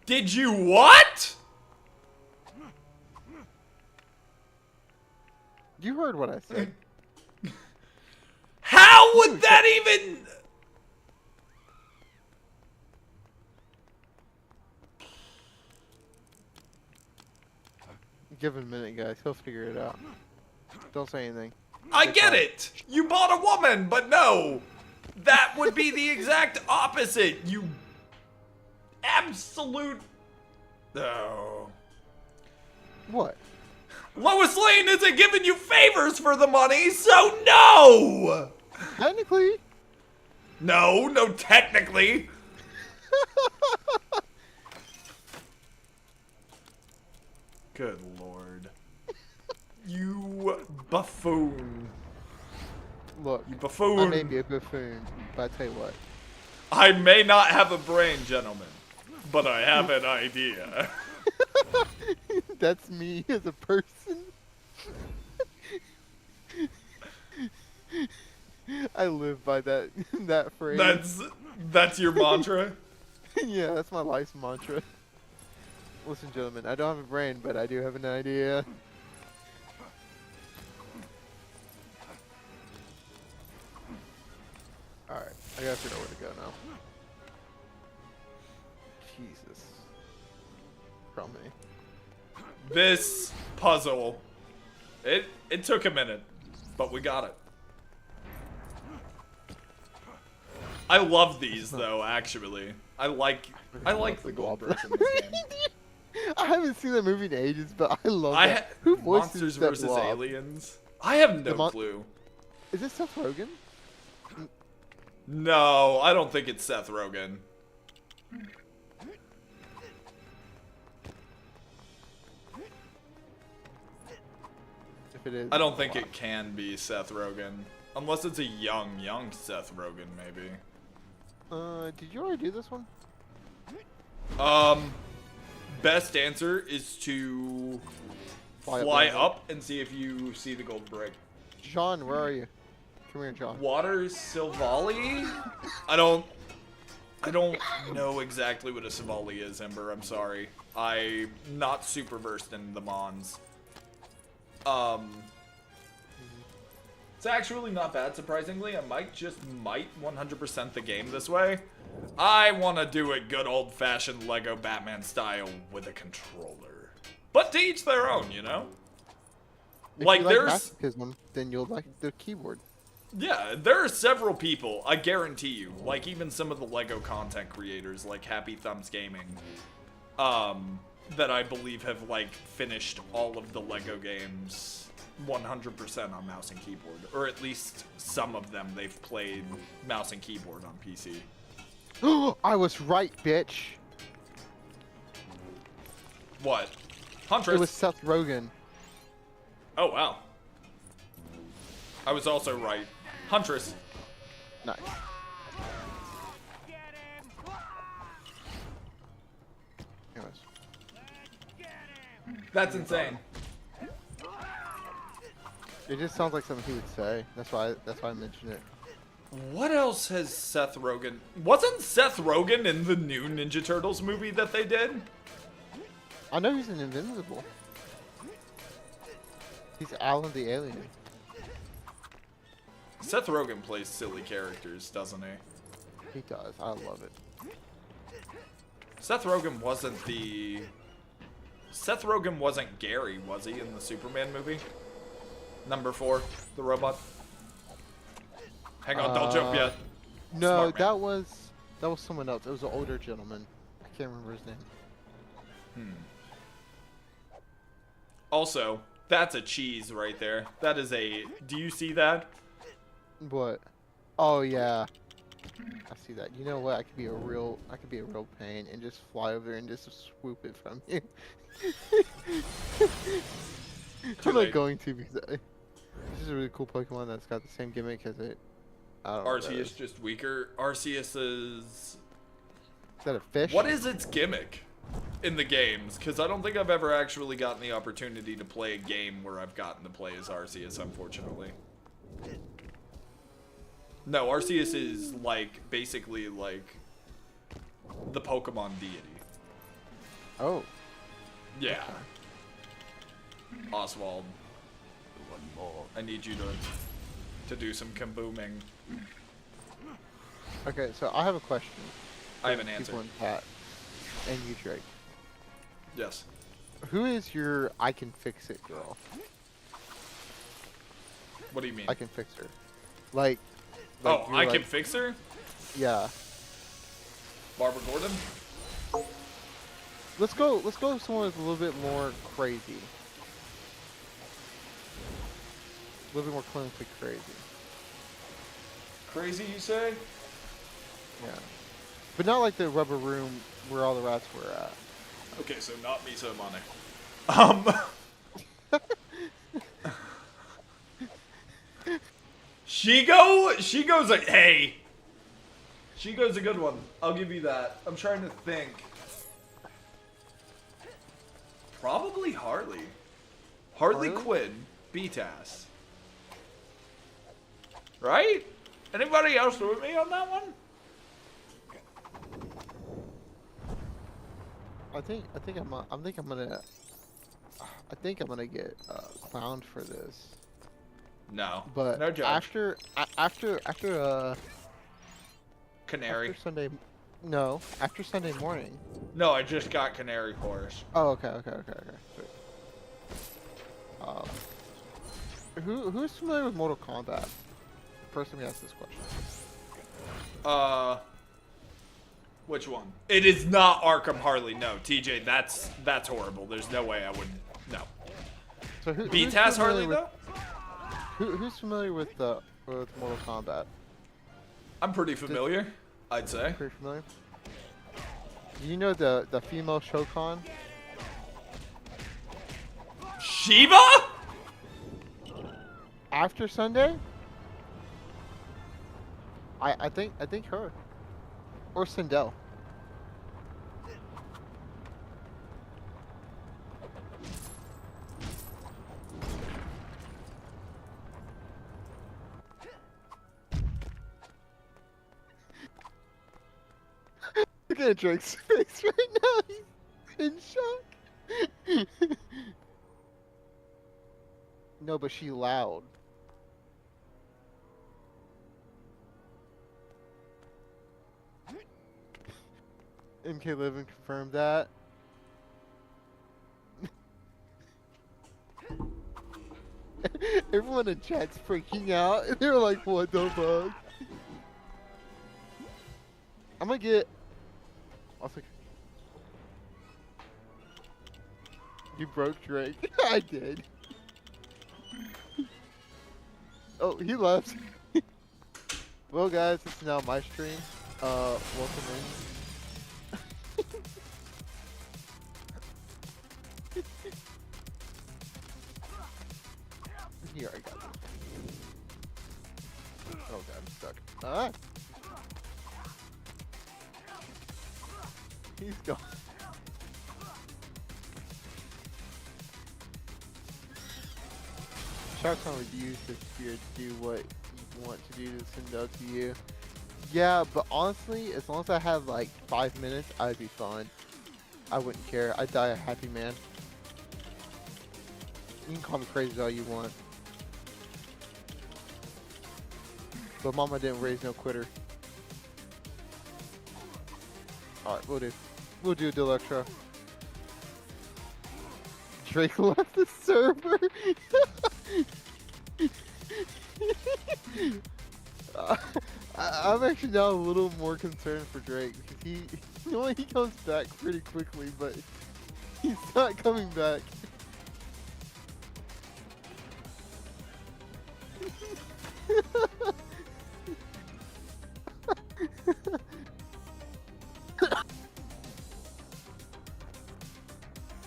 Did you what? You heard what I said. How would that even... Give him a minute, guys. He'll figure it out. Don't say anything. I get it. You bought a woman, but no. That would be the exact opposite. You absolute... Oh. What? Lois Lane isn't giving you favors for the money, so no! Technically. No, technically. Good lord. You buffoon. Look, You buffoon. I may be a buffoon, but I tell you what. I may not have a brain, gentlemen, but I have an idea. That's me as a person. I live by that phrase. That's your mantra? Yeah, that's my life's mantra. Listen, gentlemen, I don't have a brain, but I do have an idea. Alright, I gotta figure out where to go now. Jesus. From me. This puzzle, it took a minute, but we got it. I love these though, actually. I like the gold bricks in this game. I haven't seen the movie in ages, but I love that. Who voices Monsters that vs. blob? Aliens. I have no The clue. Is it Seth Rogen? No, I don't think it's Seth Rogen. If it is, I don't think it can be Seth Rogen. Unless it's a young Seth Rogen, maybe. Did you already do this one? Best answer is to fly up and see if you see the gold brick. John, where are you? Come here, John. Water Silvally? I don't know exactly what a Silvally is, Ember. I'm sorry. I'm not super versed in the Mons. It's actually not bad, surprisingly. I might 100% the game this way. I want to do it good old-fashioned Lego Batman style with a controller. But to each their own, you know? If Like, you like there's... masochism, then you'll like the keyboard. Yeah, there are several people, I guarantee you, like even some of the LEGO content creators, like Happy Thumbs Gaming, that I believe have, like, finished all of the LEGO games 100% on mouse and keyboard. Or at least some of them, they've played mouse and keyboard on PC. I was right, bitch. What? Huntress? It was Seth Rogen. Oh, wow. I was also right. Huntress. Nice. Anyways. That's insane. It just sounds like something he would say. That's why I mentioned it. What else has Seth Rogen... Wasn't Seth Rogen in the new Ninja Turtles movie that they did? I know he's an Invincible. He's Alan the alien. Seth Rogen plays silly characters, doesn't he? He does. I love it. Seth Rogen wasn't Gary, was he, in the Superman movie? Number 4, the robot. Hang on, don't jump yet. No, Smart man. that was someone else. It was an older gentleman. I can't remember his name. Also, that's a cheese right there. That is a. Do you see that? What? Oh yeah. I see that. You know what? I could be a real pain and just fly over there and just swoop it from you. I'm not going to because this is a really cool Pokemon that's got the same gimmick as it. I don't know what that Arceus is. just weaker. Arceus is. Is that a fish? What is its gimmick in the games? Because I don't think I've ever actually gotten the opportunity to play a game where I've gotten to play as Arceus, unfortunately. No, Arceus is like basically like the Pokemon deity. Oh. Yeah. Oswald. One more. I need you to do some kabooming. Okay, so I have a question. I have an answer. People in chat and you, Drake. Yes. Who is your I can fix it girl? What do you mean? I can fix her. Like. Oh, you're I can like- fix her? Yeah. Barbara Gordon? Let's go with someone that's a little bit more crazy. A little bit more clinically crazy. Crazy, you say? Yeah. But not like the rubber room where all the rats were at. Okay, so not Miso Mane. Shigo's like, hey. Shigo's a good one. I'll give you that. I'm trying to think. Probably Harley. Harley Quinn, BTAS. Right? Anybody else with me on that one? I think I'm gonna get clowned for this. No. But no judge. after Canary. after Sunday morning. No, I just got Canary for us. Oh, okay. Sweet. Who's familiar with Mortal Kombat? First, let me ask this question. Which one? It is not Arkham Harley. No, TJ, that's horrible. There's no way I would. No. So who's BTAS Harley familiar though? Who's familiar with Mortal Kombat? I'm pretty familiar, I'd say. Pretty familiar. Do you know the female Shokan? Shiva? After Sunday? I think her. Or Sindel. Look at Drake's face right now. He's in shock. No, but she loud. MK Living confirmed that. Everyone in chat's freaking out. They're like, what the fuck? I'm gonna get... You broke Drake. I did. Oh, he left. Well, guys, it's now my stream. Welcome in. Here, I got it. Oh god, I'm stuck. Ah! He's gone. Sharkon would use this spear to do what you want to do to Sindel to you. Yeah, but honestly, as long as I have like 5 minutes, I'd be fine. I wouldn't care. I'd die a happy man. You can call me crazy all you want. But mama didn't raise no quitter. Alright, we'll do. We'll do Delectra. Drake left the server. I'm actually now a little more concerned for Drake because he comes back pretty quickly, but he's not coming back.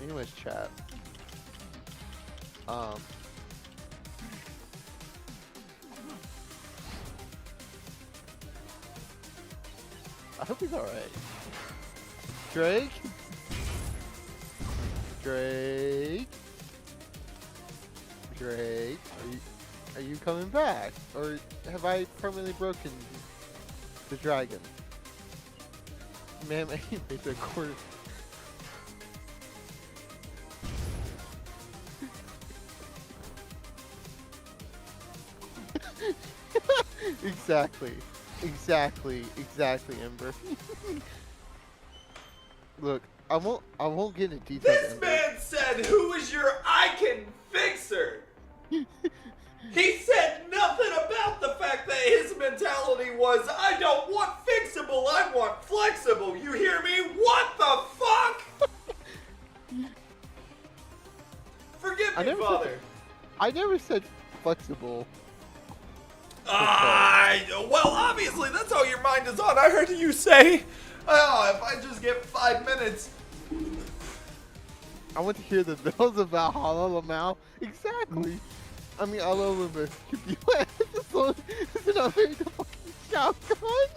Anyways, chat. I hope he's alright. Drake? Drake? Drake? Are you coming back? Or have I permanently broken the dragon? Man, he made the quarter. Exactly, Ember. Look, I won't get into details. This Ember. man said, "Who is your I can fixer?" He said nothing about the fact that his mentality was, "I don't want fixable, I want flexible." You hear me? What the fuck? Forgive me, Father. I never said flexible. Well, obviously, that's how your mind is on. I heard you say, "Oh, if I just get 5 minutes." I want to hear the bells of Valhalla, Lamau. Exactly. I mean, Alola could be wet. This is not very the fucking Shao Kahn.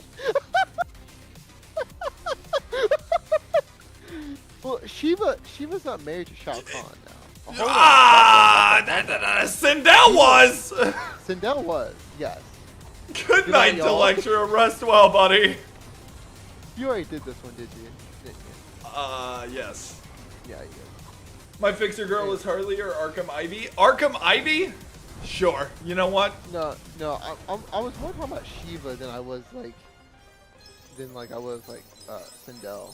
Well, Shiva's not married to Shao Kahn now. Sindel was! Sindel was, yes. Good night, Delectra. Rest well, buddy. You already did this one, did you? Didn't you? Yes. Yeah, you did. My fixer girl is Harley or Arkham Ivy? Arkham Ivy? Sure. You know what? No, I was more talking about Shiva than I was like Sindel.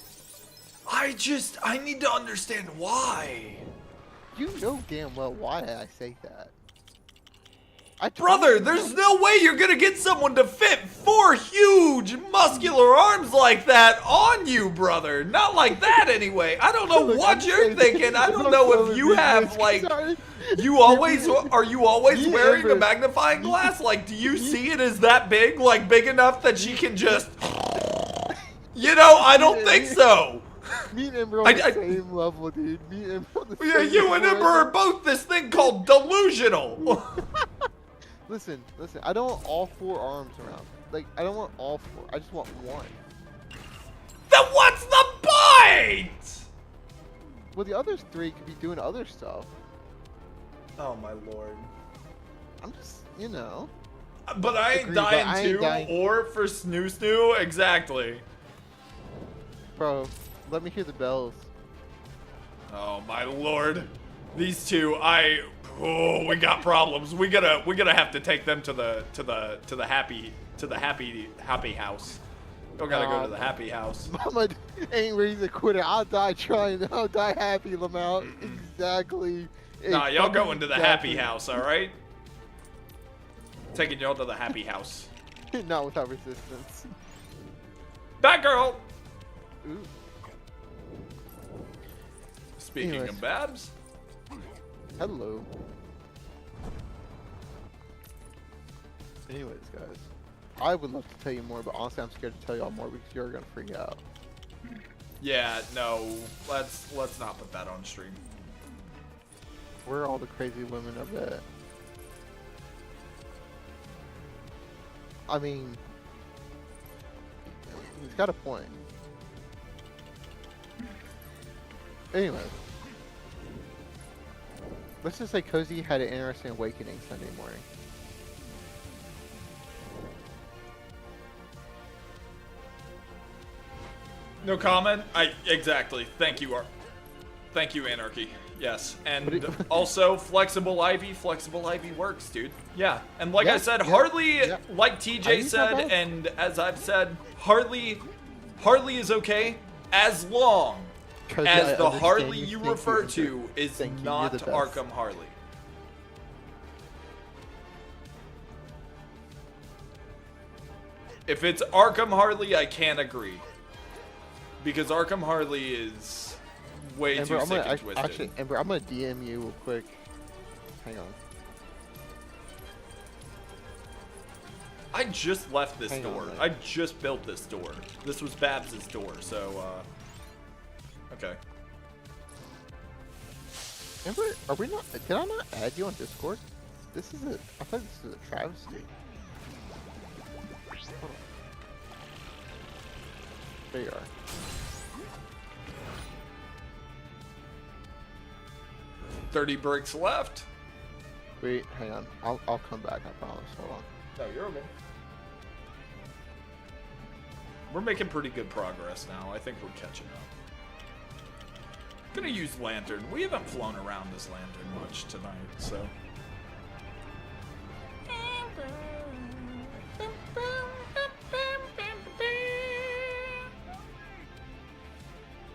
I need to understand why. You know damn well why I say that. Brother, there's no way you're gonna get someone to fit 4 huge muscular arms like that on you, brother. Not like that anyway. I don't know what you're thinking. I don't know if you have like, are you always wearing a magnifying glass? Like, do you see it as that big? Like big enough that she can just, you know, I don't think so. Me and Ember on the same level, dude. Me and Ember on the same level. You and Ember are both this thing called delusional. Listen. I don't want all 4 arms around. Like, I don't want all 4. I just want 1. Then what's the point? Well, the other 3 could be doing other stuff. Oh my lord. I'm just, you know. But I ain't dying too, or for Snoo. Exactly. Bro, let me hear the bells. Oh my lord. These two, we got problems. We gotta have to take them to the happy house. We gotta go to the happy house. Mama ain't ready to quit it. I'll die trying. I'll die happy, Lamau. Exactly. Nah, y'all going to the happy house, all right? Taking y'all to the happy house. Not without resistance. Batgirl. Ooh. Speaking of Babs. Hello. Anyways, guys, I would love to tell you more, but honestly, I'm scared to tell y'all more because you're gonna freak out. Yeah, no, let's not put that on stream. Where are all the crazy women of that? I mean, he's got a point. Anyway, let's just say Cozy had an interesting awakening Sunday morning. No comment? Exactly. Thank you, Art. Thank you, Anarchy. Yes, and What do you- also Flexible Ivy. Flexible Ivy works, dude. Yeah, and like I Yeah, said, yeah, Harley, yeah. like TJ Ivy's not said, bad. and as I've said, Harley is okay as long 'Cause as I the understand Harley you you think refer you're to good. is Thank you, you're not the best. Arkham Harley. If it's Arkham Harley, I can't agree. Because Arkham Harley is way Ember, too sick and twisted. actually, Ember, I'm gonna DM you real quick. Hang on. I just left this Hang on, door. like- I just built this door. This was Babs's door, so, okay. Ember, are we not? Did I not add you on Discord? This is a. I thought this is a travesty. Hold on. There you are. $30 bricks left. Wait, hang on. I'll come back. I promise. Hold on. No, you're okay. We're making pretty good progress now. I think we're catching up. Gonna use lantern. We haven't flown around this lantern much tonight, so.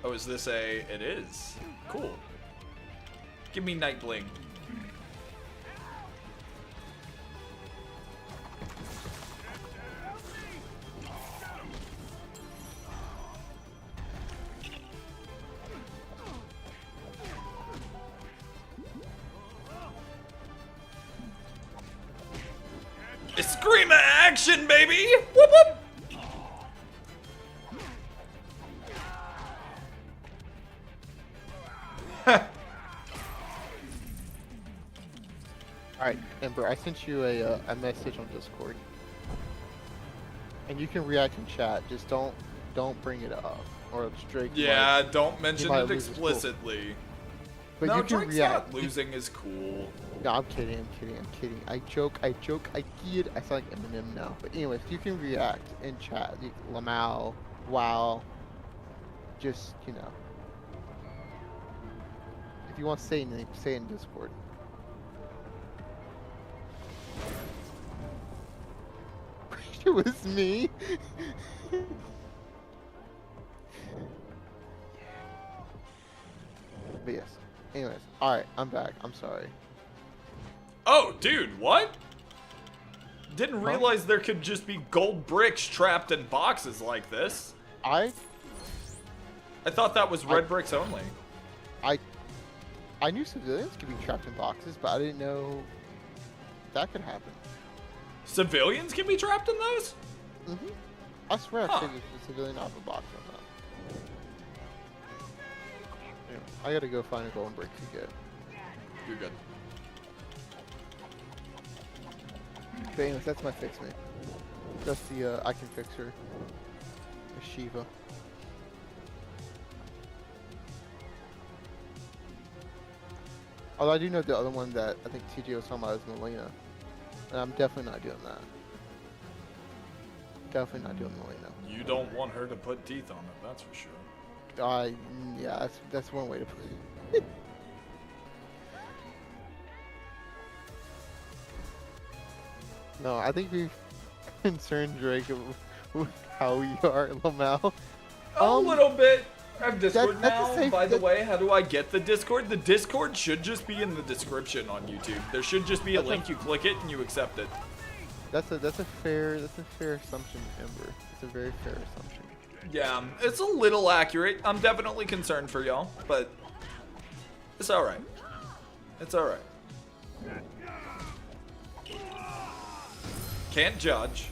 Oh, is this a? It is. Cool. Give me Night Bling. It's Scream action, baby! Whoop whoop! Alright, Ember, I sent you a message on Discord. And you can react in chat, just don't bring it up. Or Drake Yeah, might- don't mention might it lose his cool. explicitly. But No, you can Drake's react. not losing is cool. No, I'm kidding, I'm kidding. I joke, I kid. I sound like Eminem now. But anyways, you can react in chat. Lamau, wow. Just, you know. If you want to say anything, say it in Discord. It was me. But yes. Anyways, alright, I'm back. I'm sorry. Oh, dude, what? Didn't Huh? realize there could just be gold bricks trapped in boxes like this. I I thought that was red bricks only. I knew civilians could be trapped in boxes, but I didn't know that could happen. Civilians can be trapped in those? Mm-hmm. I swear Huh. I saved a civilian off a box on that. Anyway, I gotta go find a golden brick to get. You're good. But anyways, that's my fix, mate. That's the I can fix her. The Shiva. Although I do know the other one that I think TJ was talking about is Melina. And I'm definitely not doing that. Definitely not doing Melina. You don't want her to put teeth on it, that's for sure. Yeah, that's one way to put it. No, I think we've concerned Drake with how we are, Lamau. A little bit. I have Discord that's a now. safe- By the that- way, how do I get the Discord? The Discord should just be in the description on YouTube. There should just be a link. You click it and you accept it. That's a fair assumption, Ember. It's a very fair assumption. Yeah, it's a little accurate. I'm definitely concerned for y'all, but it's all right. It's all right. Can't judge.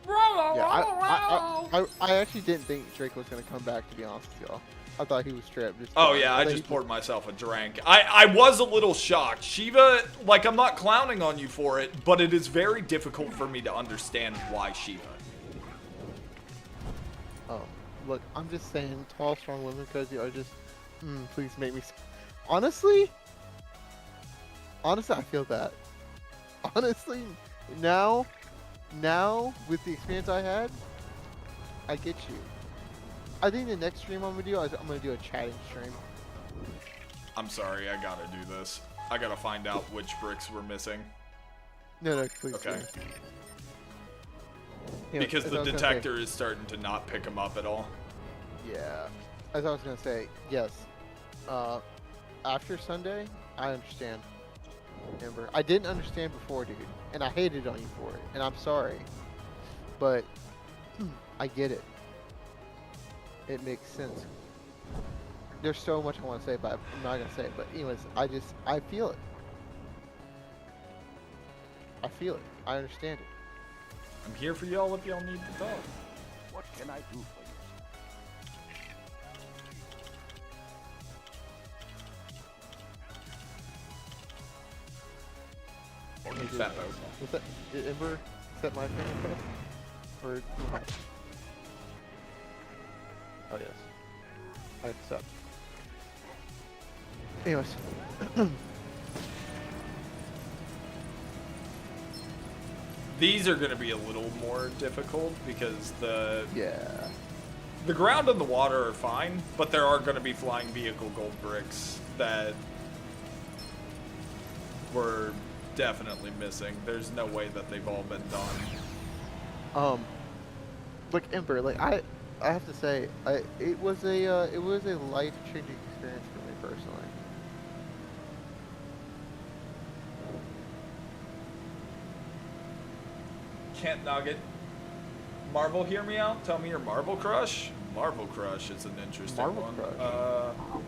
Yeah, I actually didn't think Drake was gonna come back, to be honest with y'all. I thought he was straight up just. Oh done. yeah, I thought just he- poured myself a drink. I was a little shocked. Shiva, like, I'm not clowning on you for it, but it is very difficult for me to understand why Shiva. Oh, look, I'm just saying, tall, strong women, Cozy, are just. Please make me. Honestly, I feel that. Honestly, now, now with the experience I had, I get you. I think the next stream I'm gonna do, I'm gonna do a chatting stream. I'm sorry, I gotta do this. I gotta find out which bricks we're missing. No, please. Okay. do. You know, Because as the I was gonna detector is starting to not pick them up at all. say- yeah. As I was gonna say, yes. After Sunday, I understand. Amber, I didn't understand before, dude, and I hated on you for it, and I'm sorry. But I get it. It makes sense. There's so much I want to say, but I'm not gonna say it. But anyways, I feel it. I feel it. I understand it. I'm here for y'all if y'all need to talk. What can I do for you? Fat boat. Was that did Ember set my fan request? Or oh yes, I accept. Anyways, These are gonna be a little more difficult because the yeah. ground and the water are fine, but there are gonna be flying vehicle gold bricks that we're definitely missing. There's no way that they've all been done. Like Ember, like I have to say, it was a life-changing experience for me personally. Kent Nugget. Marvel, hear me out. Tell me your Marvel crush. Marvel crush is an interesting Marvel one. crush.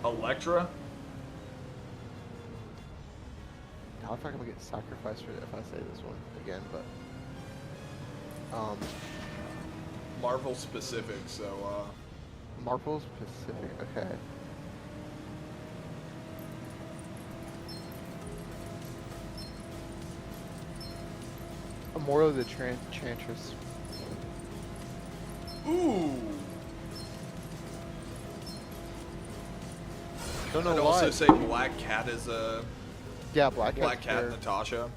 Electra. Now I feel like I'm gonna get sacrificed for it if I say this one again, but Marvel specific. So Marvel specific. Okay. Amora the Enchantress. ooh. Don't know I'd why. also say Black Cat is a Yeah, Black Black Cat's Cat fair. Natasha.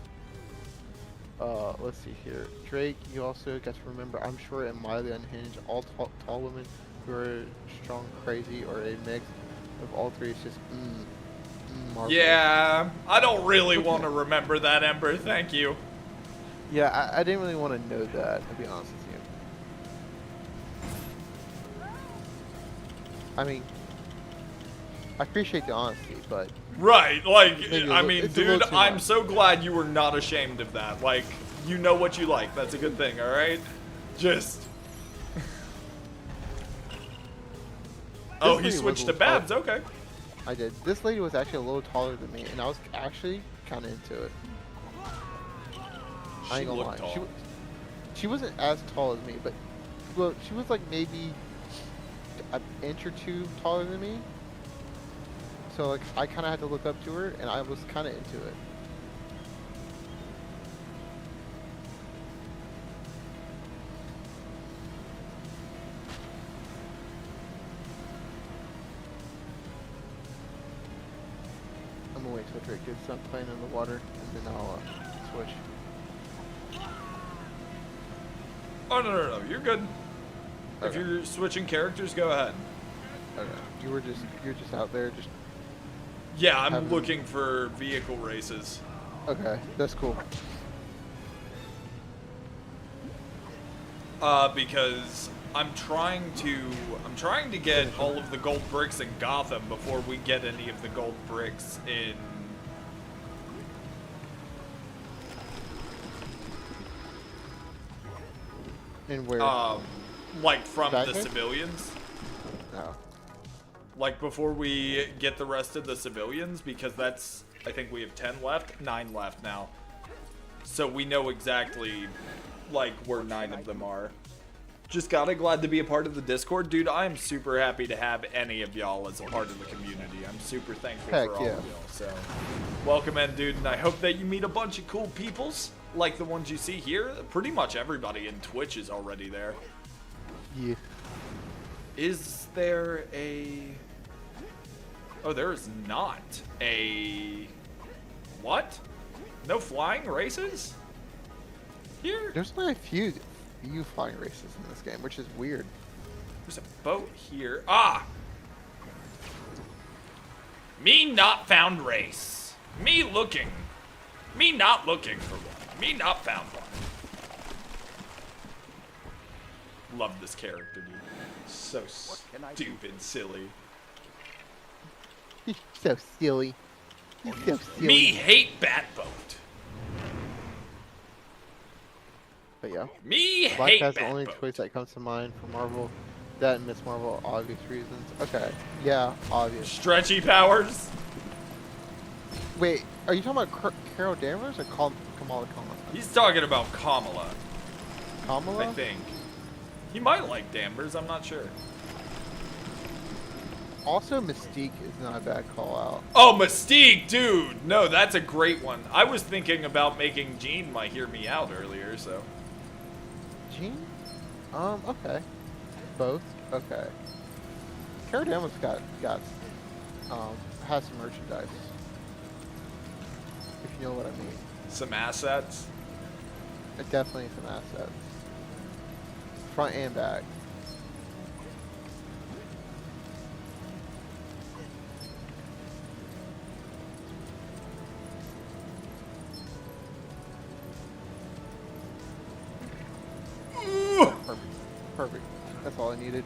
Let's see here. Drake, you also got to remember, I'm sure, and Miley Unhinged, all tall women who are strong, crazy, or a mix of all three. It's just, Marvel. Yeah, I don't really want to remember that, Ember. Thank you. Yeah, I didn't really want to know that, to be honest with you. I mean, I appreciate the honesty, but Right, like, Maybe I mean, it's a little dude, too I'm much. so glad you were not ashamed of that. Like, you know what you like. That's a good thing, alright? Just. Oh, he lady was switched a to little Babs, okay. I did. This lady was actually a little taller than me, and I was actually kind of into it. I She ain't gonna looked lie. tall. She wasn't as tall as me, but well, she was like maybe an inch or two taller than me. So like I kind of had to look up to her, and I was kind of into it. I'm gonna wait till Drake gets done playing in the water, and then I'll switch. Oh, no, you're good. If Okay. you're switching characters, go ahead. Okay. You're just out there, just Yeah, I'm Having- looking for vehicle races. okay. That's cool. Because I'm trying to get all of the gold bricks in Gotham before we get any of the gold bricks in And where? like from the Exactly. civilians. No. Like before we get the rest of the civilians, because that's, I think we have 10 left, 9 left now. So we know exactly like where 9 of them are. Just glad to be a part of the Discord. Dude, I am super happy to have any of y'all as a part of the community. I'm super thankful Heck for all yeah. of y'all. So welcome in, dude, and I hope that you meet a bunch of cool peoples like the ones you see here. Pretty much everybody in Twitch is already there. Yeah. Is there a... Oh, there is not a... What? No flying races? Here. There's only a few flying races in this game, which is weird. There's a boat here. Ah! Me not found race. Me looking. Me not looking for one. Me not found one. Love this character, dude. So stupid, silly. He's so silly. He's so silly. Me hate Batboat. But yeah. Me Black hate Cat's the only Batboat. choice that comes to mind for Marvel. That and Miss Marvel, obvious reasons. Okay. Yeah, obvious. Stretchy powers. Wait, are you talking about Carol Danvers or Kamala Khan? He's talking about Kamala, Kamala? I think. He might like Danvers, I'm not sure. Also, Mystique is not a bad call out. Oh, Mystique, dude! No, that's a great one. I was thinking about making Jean my Hear Me Out earlier, so. Jean? Okay. Both? Okay. Carol Danvers has some merchandise. If you know what I mean. Some assets. Definitely some assets. Front and back. Perfect. Perfect. That's all I needed.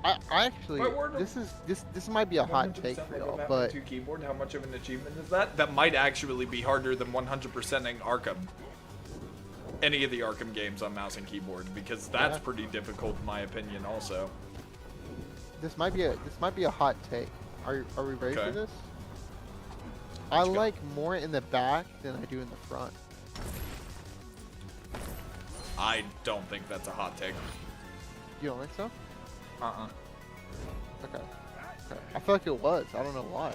I actually, this might be a hot take for y'all, but keyboard, how much of an achievement is that? That might actually be harder than 100%ing Arkham. Any of the Arkham games on mouse and keyboard, because that's Yeah. pretty difficult in my opinion also. this might be a hot take. Are we ready Okay. for this? I go. like more in the back than I do in the front. I don't think that's a hot take. You don't think so? Uh-uh. Okay. I feel like it was. I don't know why.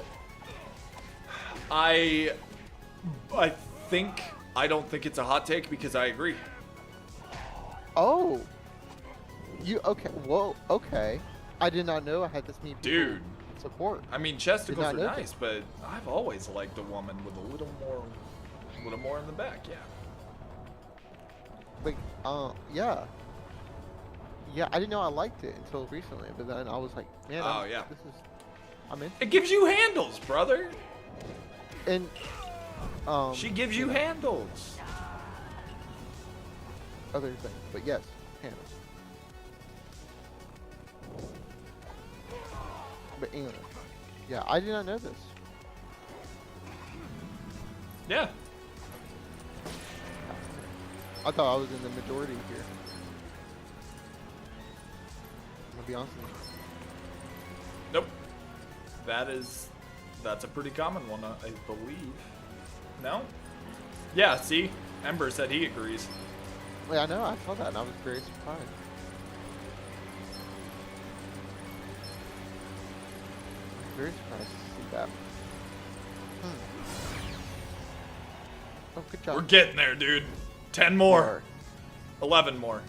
I don't think it's a hot take because I agree. Oh. You okay? Whoa. Okay. I did not know I had this many people Dude. support. I mean, Did chesticles not are know nice, but I've always liked a woman with a little more in the back, yeah. Like, yeah. Yeah, I didn't know I liked it until recently, but then I was like, man, Oh, yeah. I'm in. It gives you handles, brother. And, She gives you handles. other things, but yes, Hannah. But anyway, yeah, I did not know this. Yeah. I thought I was in the majority here. I'm gonna be honest with you. Nope. That's a pretty common one, I believe. No? Yeah, see? Ember said he agrees. Yeah, I know, I saw that and I was very surprised. I was very surprised to see that. Oh, good job. We're getting there, dude. 10 more. Or- 11 more.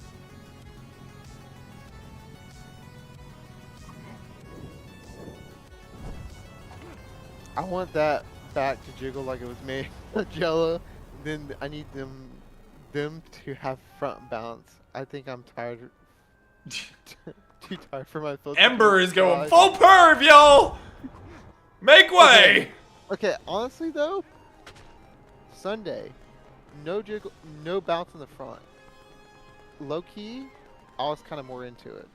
I want that back to jiggle like it was made of Jello. Then I need them to have front bounce. I think I'm tired. Too tired for my foot. Ember is going full perv, y'all! Make way! Okay, honestly though, Sunday, no jiggle, no bounce in the front. Low key, I was kind of more into it.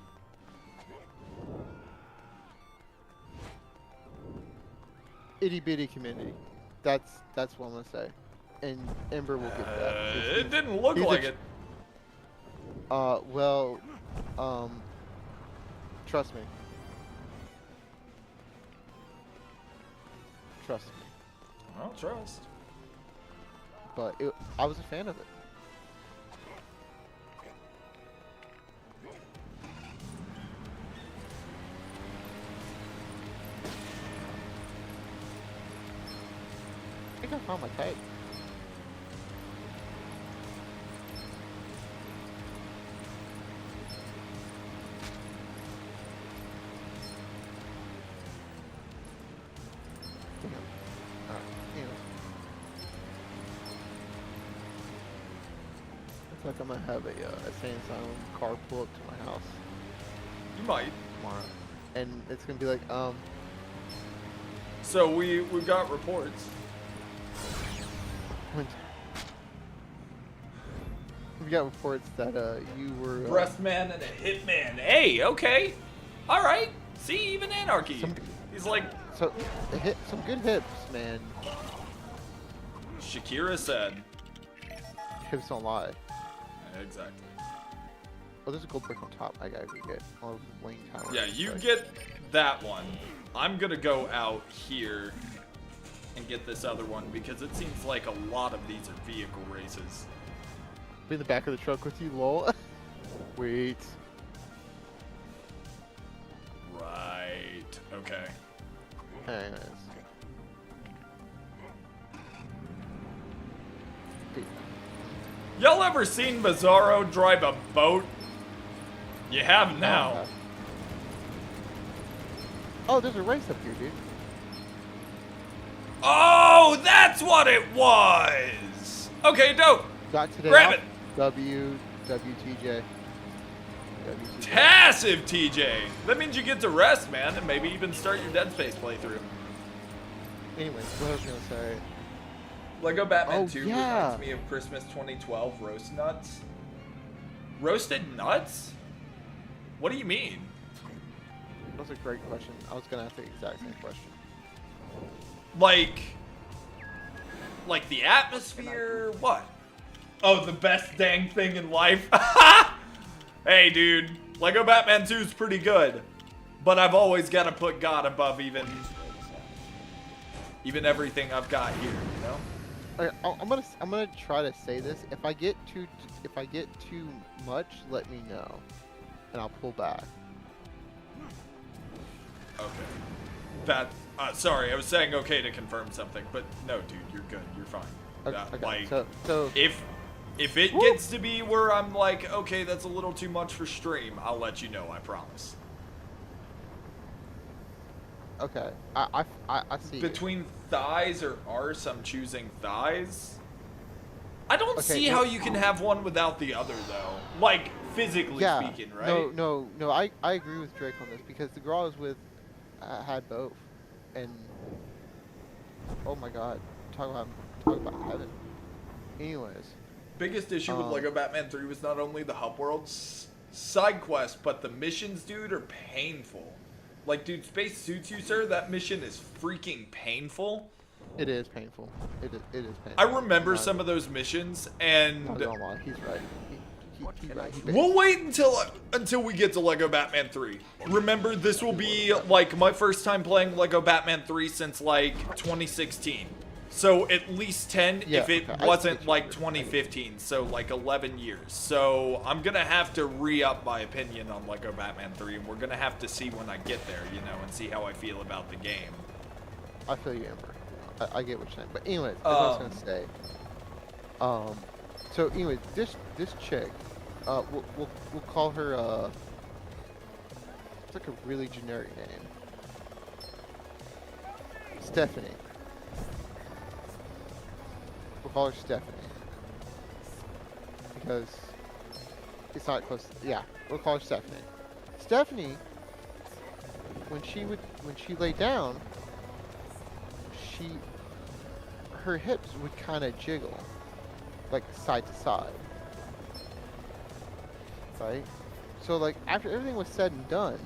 Itty bitty community. That's what I'm gonna say. And Ember will get that. It didn't look he's a like tr- it. Well, trust me. Trust me. I don't trust. But I was a fan of it. I think I found my type. looks like I'm gonna have a Insane Asylum car pull up to my house You might. tomorrow, and it's gonna be like, So we've got reports. we got reports that you were Breast man and a hitman. Hey, okay. All right. See, even Anarchy. Some- He's like so hit some good hips, man. Shakira said. Hips don't lie. Exactly. Oh, there's a gold brick on top. I gotta go get. I'll link tower. Yeah, you get that one. I'm gonna go out here and get this other one because it seems like a lot of these are vehicle races. Be in the back of the truck with you, lol. Wait. Right. Okay. Anyways. Y'all ever seen Bizarro drive a boat? You have now. Oh, there's a race up here, dude. Oh, that's what it was. Okay, dope. Got today. Grab off. it. WTJ. Passive TJ. That means you get to rest, man, and maybe even start your Dead Space playthrough. Anyways, what I was gonna say. Lego Batman Oh, 2 yeah. reminds me of Christmas 2012 roast nuts. Roasted nuts? What do you mean? That was a great question. I was gonna ask the exact same question. Like the atmosphere? What? Oh, the best dang thing in life? Hey, dude. Lego Batman 2 is pretty good. But I've always got to put God above even everything I've got here, you know? Okay, I'm gonna try to say this. If I get too much, let me know, and I'll pull back. Okay. Sorry, I was saying okay to confirm something, but no, dude, you're good. You're fine. Okay, Like, so if it gets to be where I'm like, okay, that's a little too much for stream, I'll let you know, I promise. okay, I see. Between thighs or arse, I'm choosing thighs. I don't Okay, see well- how you can have one without the other, though. Like, physically Yeah. speaking, right? No. I agree with Drake on this because the girl I was with had both, and oh my God, talk about heaven. Anyways. Biggest issue with Lego Batman 3 was not only the hub worlds side quest, but the missions, dude, are painful. Like, dude, Space Suits You, sir, that mission is freaking painful. It is painful. It is painful. I remember some of those missions, and Not gonna lie, he's right. He's right. He we'll wait until we get to Lego Batman 3. Remember, this will be, like, my first time playing Lego Batman 3 since, like, 2016. So at least 10 Yeah, if it okay. I wasn't get you. like 2015, so like 11 years. So I'm gonna have to re-up my opinion on Lego Batman 3, and we're gonna have to see when I get there, you know, and see how I feel about the game. I feel you, Amber. I get what you're saying. But anyways, as I was gonna say. So anyways, this chick, we'll call her it's like a really generic name. Stephanie. We'll call her Stephanie. Because it's not close. Yeah, we'll call her Stephanie. Stephanie, when she lay down, her hips would kind of jiggle, like side to side. Right? So like after everything was said and done,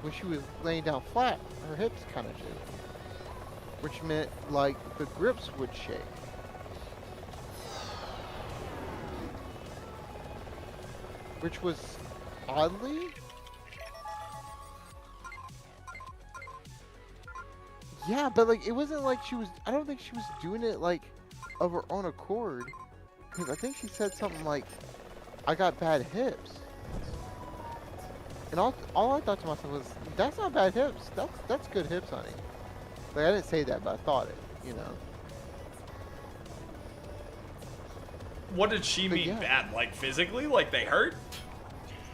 when she was laying down flat, her hips kind of jiggled, which meant like the grips would shake. Which was oddly yeah, but like it wasn't like she was, I don't think she was doing it like of her own accord, because I think she said something like, I got bad hips. And all I thought to myself was, that's not bad hips. That's good hips, honey. Like I didn't say that, but I thought it, you know. What did she But mean yeah. bad? Like physically? Like they hurt?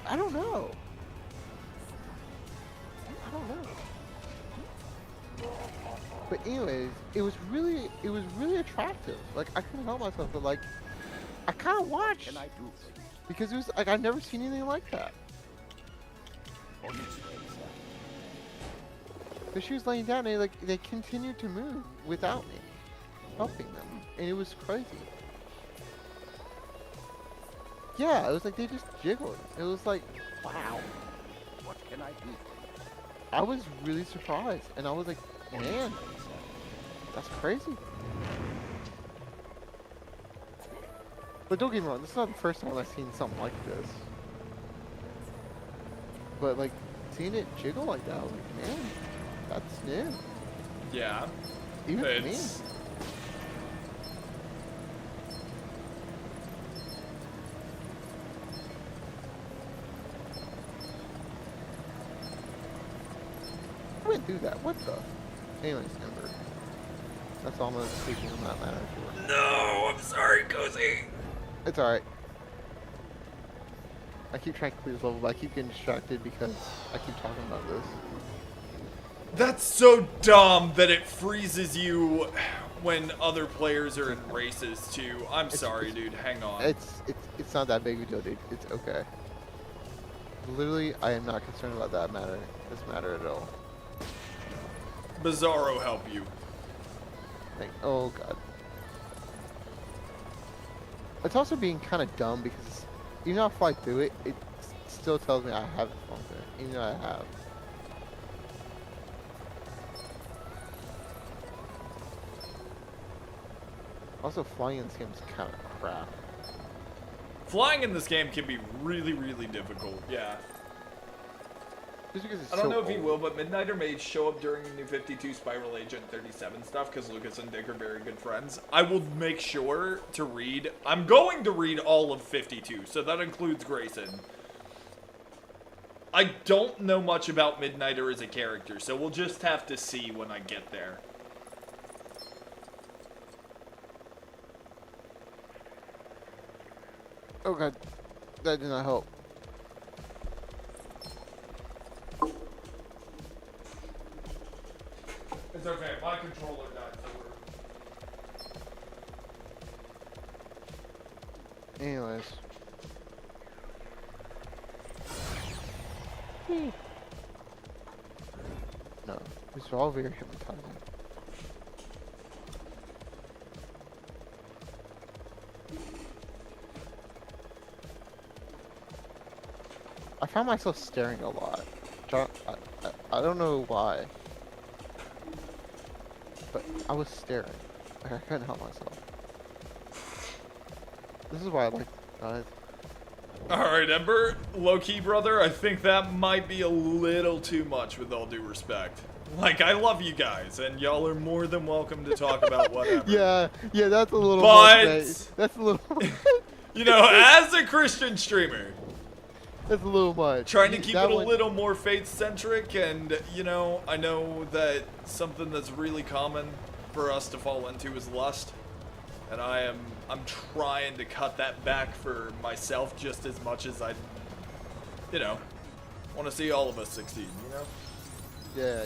I don't know. I don't know. But anyways, it was really attractive. Like I couldn't help myself, but like I kind of watched because it was like I've never seen anything like that. But she was laying down, and they continued to move without me helping them, and it was crazy. Yeah, it was like they just jiggled. It was like, wow. What can I do? I was really surprised, and I was like, man, that's crazy. But don't get me wrong, this is not the first time I've seen something like this. But like, seeing it jiggle like that, I was like, man, that's new. Yeah. Even for me. It's- I wouldn't do that. What the? Anyways, Ember. That's all I'm gonna speak on that matter for. No, I'm sorry, Cozy. It's alright. I keep trying to clear this level, but I keep getting distracted because I keep talking about this. That's so dumb that it freezes you when other players are in races too. I'm sorry, dude. Hang on. It's not that big of a deal, dude. It's okay. Literally, I am not concerned about this matter at all. Bizarro help you. Oh god. It's also being kind of dumb because even though I fly through it, it still tells me I haven't flown through it, even though I have. Also, flying in this game is kind of crap. Flying in this game can be really, really difficult. Yeah. Just because it's I don't so know if he old. will, but Midnighter may show up during the New 52 Spiral Agent 37 stuff because Lucas and Dick are very good friends. I will make sure to read. I'm going to read all of 52, so that includes Grayson. I don't know much about Midnighter as a character, so we'll just have to see when I get there. Oh god, that did not help. It's okay, my controller died, so Anyways. No, it's all very hypnotizing. I found myself staring a lot. I don't know why. But I was staring. Like I couldn't help myself. This is why I like guys. Alright, Ember, low-key, brother, I think that might be a little too much with all due respect. Like, I love you guys, and y'all are more than welcome to talk about whatever. Yeah, that's a little But- much, mate. That's a little You know, as a Christian streamer, that's a little much. trying to keep That it a one- little more faith-centric, and, you know, I know that something that's really common for us to fall into is lust. And I'm trying to cut that back for myself just as much as I, you know, want to see all of us succeed, you know? Yeah.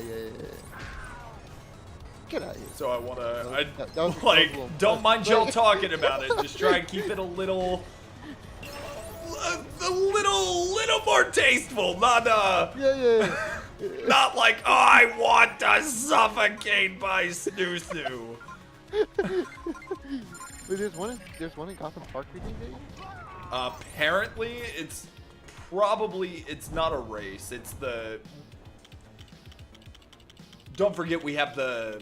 Get out of here. So I want to, that was like, a little- don't mind y'all talking about it. Just try and keep it a little more tasteful. Not, Yeah. not like, oh, I want to suffocate my snoo-snoo. Wait, there's one in Gotham Park we can get? Apparently, it's not a race. It's the... Don't forget we have the...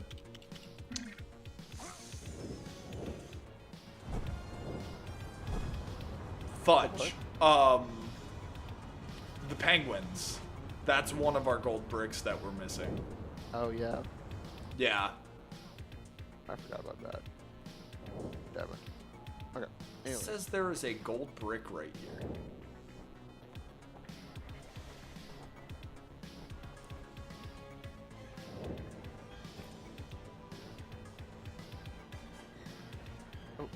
Fudge. The penguins. That's one of our gold bricks that we're missing. Oh yeah, Yeah. I forgot about that. Damn it. Okay. It Anyway. says there is a gold brick right here. Oh.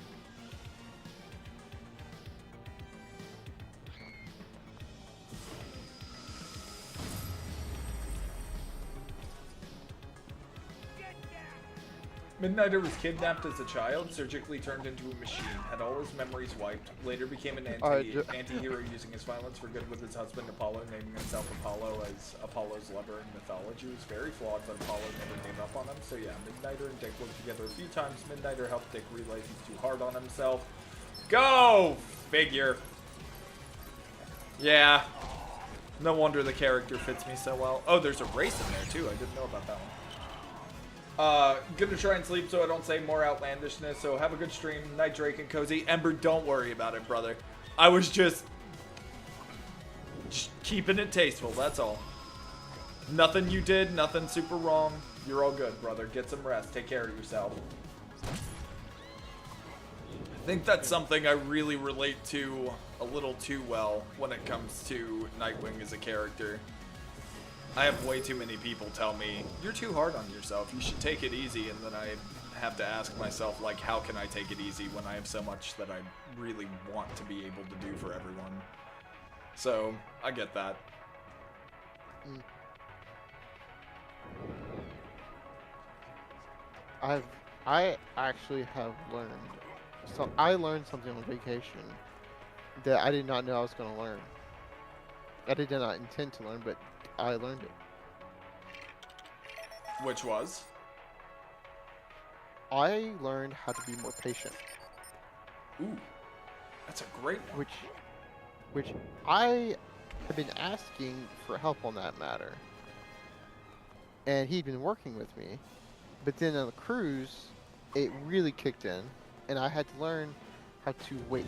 Midnighter was kidnapped as a child, surgically turned into a machine, had all his memories wiped, later became an anti-hero using his violence for good with his husband Apollo, naming himself Apollo as Apollo's lover in mythology. He was very flawed, but Apollo never gave up on him. So yeah, Midnighter and Dick worked together a few times. Midnighter helped Dick realize he's too hard on himself. Go figure. Yeah. No wonder the character fits me so well. Oh, there's a race in there too. I didn't know about that one. Gonna try and sleep so I don't say more outlandishness. So have a good stream. Night, Drake and Cozy. Ember, don't worry about it, brother. I was just keeping it tasteful. That's all. Nothing you did. Nothing super wrong. You're all good, brother. Get some rest. Take care of yourself. I think that's something I really relate to a little too well when it comes to Nightwing as a character. I have way too many people tell me, you're too hard on yourself, you should take it easy, and then I have to ask myself, like, how can I take it easy when I have so much that I really want to be able to do for everyone? So, I get that. I actually have learned, so I learned something on vacation that I did not know I was going to learn. I did not intend to learn, but I learned it. Which was? I learned how to be more patient. Ooh, that's a great one. Which I have been asking for help on that matter. And he'd been working with me. But then on the cruise, it really kicked in, and I had to learn how to wait.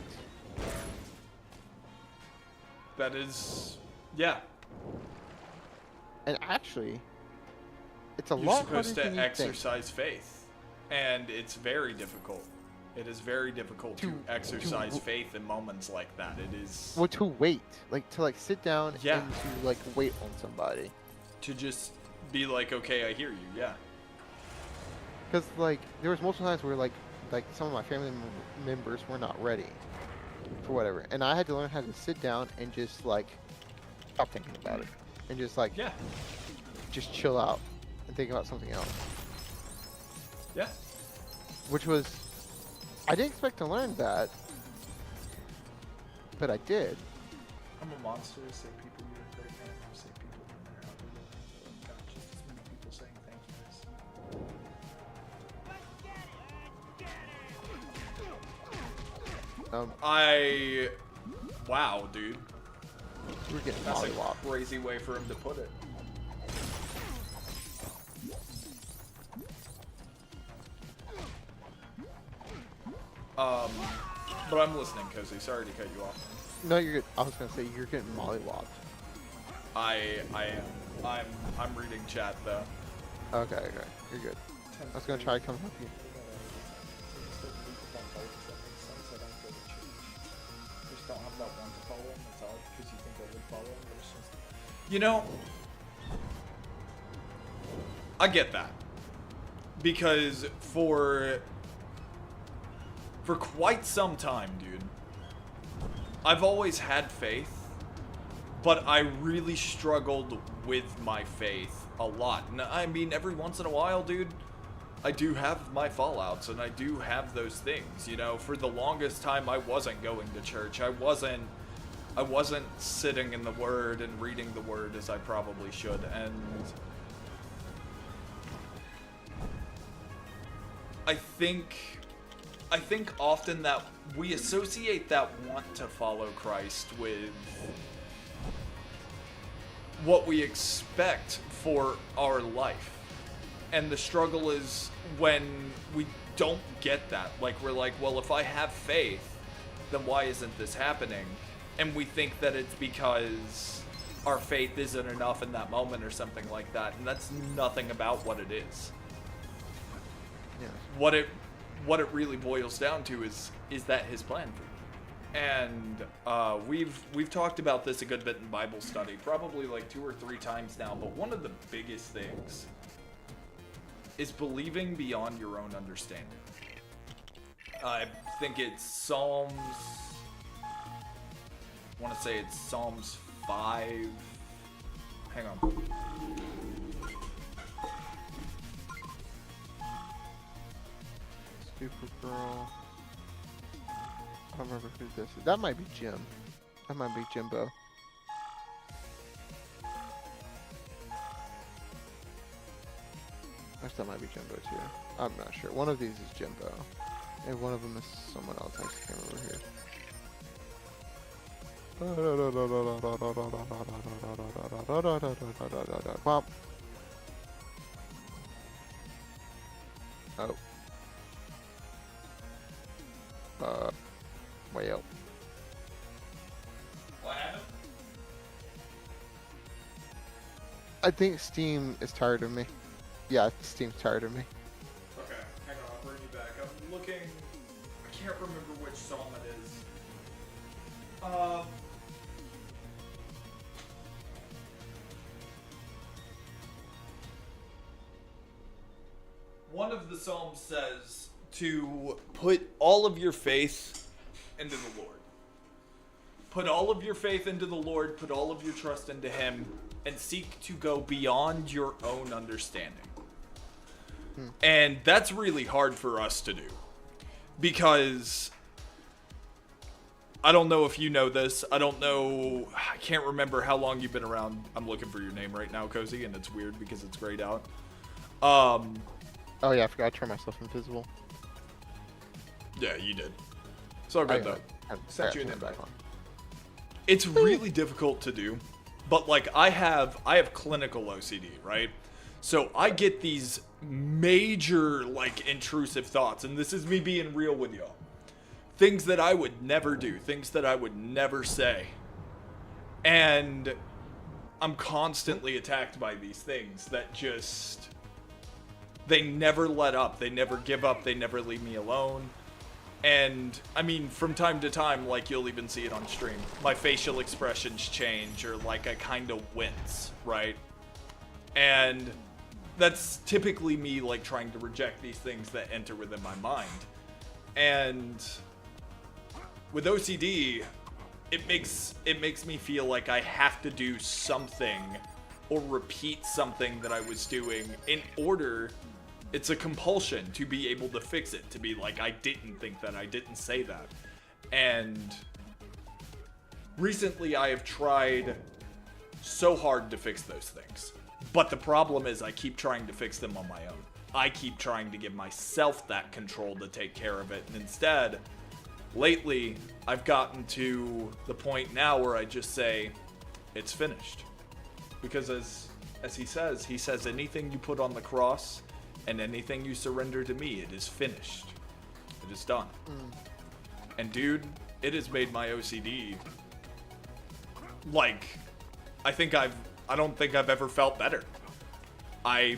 That is, yeah. And actually, it's a You're lot supposed harder to than you exercise faith, and it's very difficult. It is very difficult to exercise faith in moments like that. It is. Well, to wait, to sit down Yeah. and to wait on somebody. To just be like, okay, I hear you, yeah. Because there was multiple times where some of my family members were not ready for whatever, and I had to learn how to sit down and just stop thinking about it, and just Yeah. just chill out and think about something else. Yeah. Which was, I didn't expect to learn that, but I did. I'm a monster. Say people you're a great man. Say people no matter how big or little. Got just as many people saying thank you as. Wow, dude. We're getting That's a mollywopped. crazy way for him to put it. But I'm listening, Cozy. Sorry to cut you off. No, you're good. I was gonna say you're getting mollywopped. I am. I'm reading chat though. Okay, you're good. I was gonna try to come help you. You know, I get that. Because for quite some time, dude, I've always had faith, but I really struggled with my faith a lot. And I mean, every once in a while, dude, I do have my fallouts and I do have those things, you know. For the longest time, I wasn't going to church. I wasn't sitting in the Word and reading the Word as I probably should, and I think often that we associate that want to follow Christ with what we expect for our life. And the struggle is when we don't get that. Like, we're like, well, if I have faith, then why isn't this happening? And we think that it's because our faith isn't enough in that moment or something like that. And that's nothing about what it is. Yeah. What it really boils down to is that his plan for you. And we've talked about this a good bit in Bible study, probably 2 or 3 times now, but one of the biggest things is believing beyond your own understanding. I think it's Psalms, I want to say it's Psalms 5. Hang on. Supergirl. I don't remember who this is. That might be Jim. That might be Jimbo. Actually, that might be Jimbo too. I'm not sure. One of these is Jimbo. And one of them is someone else. I just can't remember here. Pop. Oh. Well. What happened? I think Steam is tired of me. Yeah, Steam's tired of me. Okay, hang on, I'll bring you back. I'm looking. I can't remember which song it is. One of the psalms says to put all of your faith into the Lord. Put all of your faith into the Lord, put all of your trust into Him, and seek to go beyond your own understanding. And that's really hard for us to do. Because I don't know if you know this. I can't remember how long you've been around. I'm looking for your name right now, Cozy, and it's weird because it's grayed out. Oh yeah, I forgot to turn myself invisible. Yeah, you did. It's all good though. I Sent you an turn it invite. back on. It's really difficult to do, but like I have clinical OCD, right? So I get these major like intrusive thoughts, and this is me being real with y'all. Things that I would never do, things that I would never say. And I'm constantly attacked by these things that just, they never let up, they never give up, they never leave me alone. And I mean, from time to time, like you'll even see it on stream, my facial expressions change, or like I kind of wince, right? And that's typically me like trying to reject these things that enter within my mind. And with OCD, it makes me feel like I have to do something or repeat something that I was doing in order. It's a compulsion to be able to fix it, to be like, I didn't think that, I didn't say that. And recently I have tried so hard to fix those things. But the problem is I keep trying to fix them on my own. I keep trying to give myself that control to take care of it. And instead, lately, I've gotten to the point now where I just say, it's finished. Because as he says, anything you put on the cross and anything you surrender to me, it is finished. It is done. And dude, it has made my OCD, like, I don't think I've ever felt better. I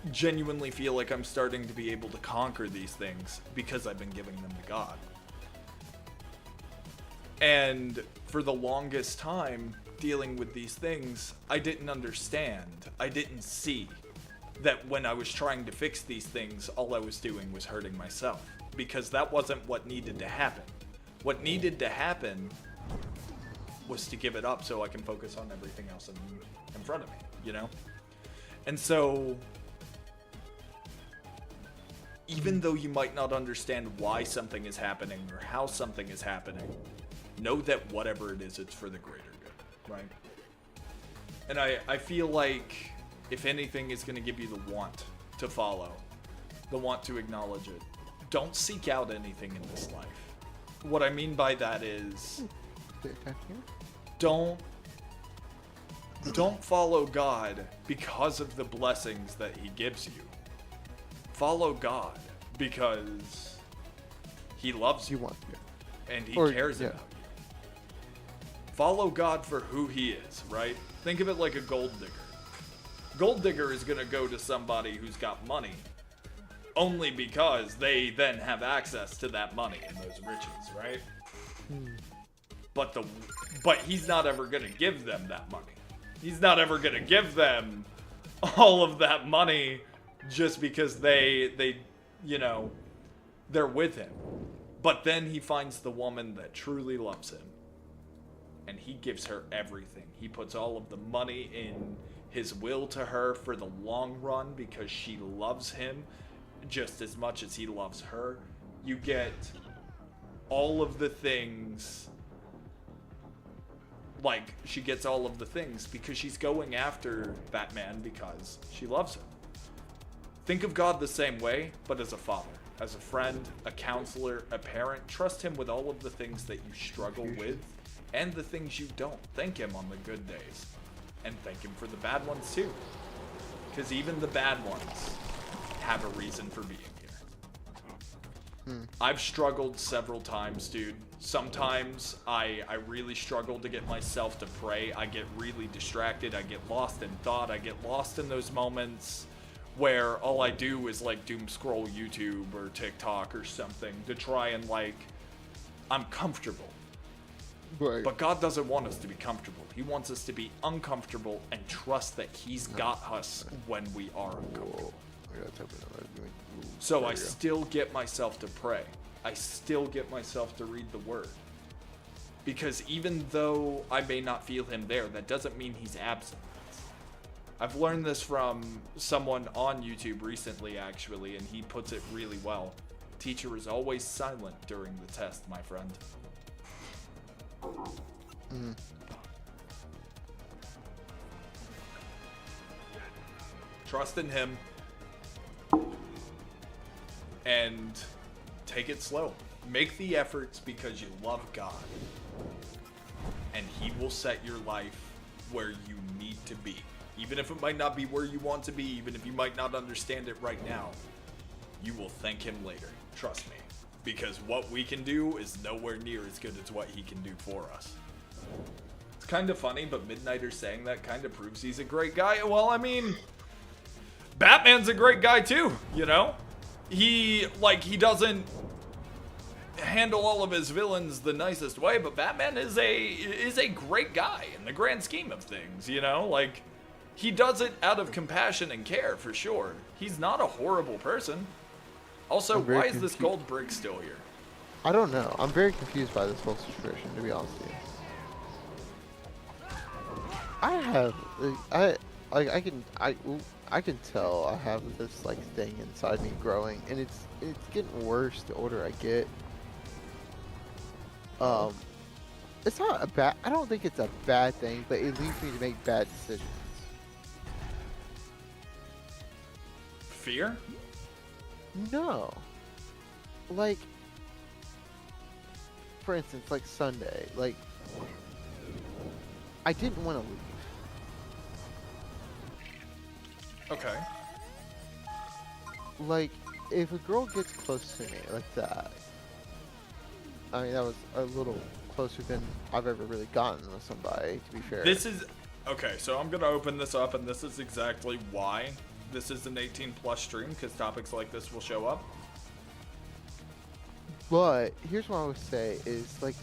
genuinely feel like I'm starting to be able to conquer these things because I've been giving them to God. And for the longest time, dealing with these things, I didn't understand. I didn't see that when I was trying to fix these things, all I was doing was hurting myself. Because that wasn't what needed to happen. What needed to happen was to give it up so I can focus on everything else in front of me, you know? And so, even though you might not understand why something is happening or how something is happening, know that whatever it is, it's for the greater good, right? And I feel like if anything is going to give you the want to follow, the want to acknowledge it, don't seek out anything in this life. What I mean by that is, don't follow God because of the blessings that He gives you. Follow God because He loves you, and He cares about you. Follow God for who He is, right? Think of it like a gold digger. Gold digger is going to go to somebody who's got money only because they then have access to that money and those riches, right? But he's not ever going to give them that money. He's not ever going to give them all of that money just because they you know, they're with him. But then he finds the woman that truly loves him, and he gives her everything. He puts all of the money in his will to her for the long run because she loves him just as much as he loves her. you get all of the things. Like, she gets all of the things because she's going after Batman because she loves him. Think of God the same way, but as a father, as a friend, a counselor, a parent. Trust him with all of the things that you struggle with and the things you don't. Thank him on the good days. And thank him for the bad ones too. Because even the bad ones have a reason for being here. I've struggled several times, dude. Sometimes I really struggle to get myself to pray. I get really distracted. I get lost in thought. I get lost in those moments where all I do is like doom scroll YouTube or TikTok or something to try and like, I'm comfortable. Right. But God doesn't want us to be comfortable. He wants us to be uncomfortable and trust that He's got us when we are uncomfortable. I gotta type it out. So I still get myself to pray. I still get myself to read the Word. Because even though I may not feel Him there, that doesn't mean He's absent. I've learned this from someone on YouTube recently, actually, and he puts it really well. Teacher is always silent during the test, my friend. Trust in Him. And take it slow. Make the efforts because you love God. And He will set your life where you need to be. Even if it might not be where you want to be, even if you might not understand it right now, you will thank Him later. Trust me. Because what we can do is nowhere near as good as what He can do for us. It's kind of funny, but Midnighter saying that kind of proves he's a great guy. Well, I mean, Batman's a great guy too, you know? He doesn't handle all of his villains the nicest way, but Batman is a great guy in the grand scheme of things, you know? Like, he does it out of compassion and care, for sure. He's not a horrible person. Also, why is this gold brick still here? I don't know. I'm very confused by this whole situation, to be honest with you. I can tell I have this like thing inside me growing, and it's getting worse the older I get. It's not a bad. I don't think it's a bad thing, but it leads me to make bad decisions. Fear? No. Like, for instance, like Sunday, like I didn't want to leave. Okay. Like, if a girl gets close to me like that, I mean, that was a little closer than I've ever really gotten with somebody, to be fair. This is... Okay, so I'm going to open this up, and this is exactly why this is an 18+ stream, because topics like this will show up. But, here's what I would say is, like,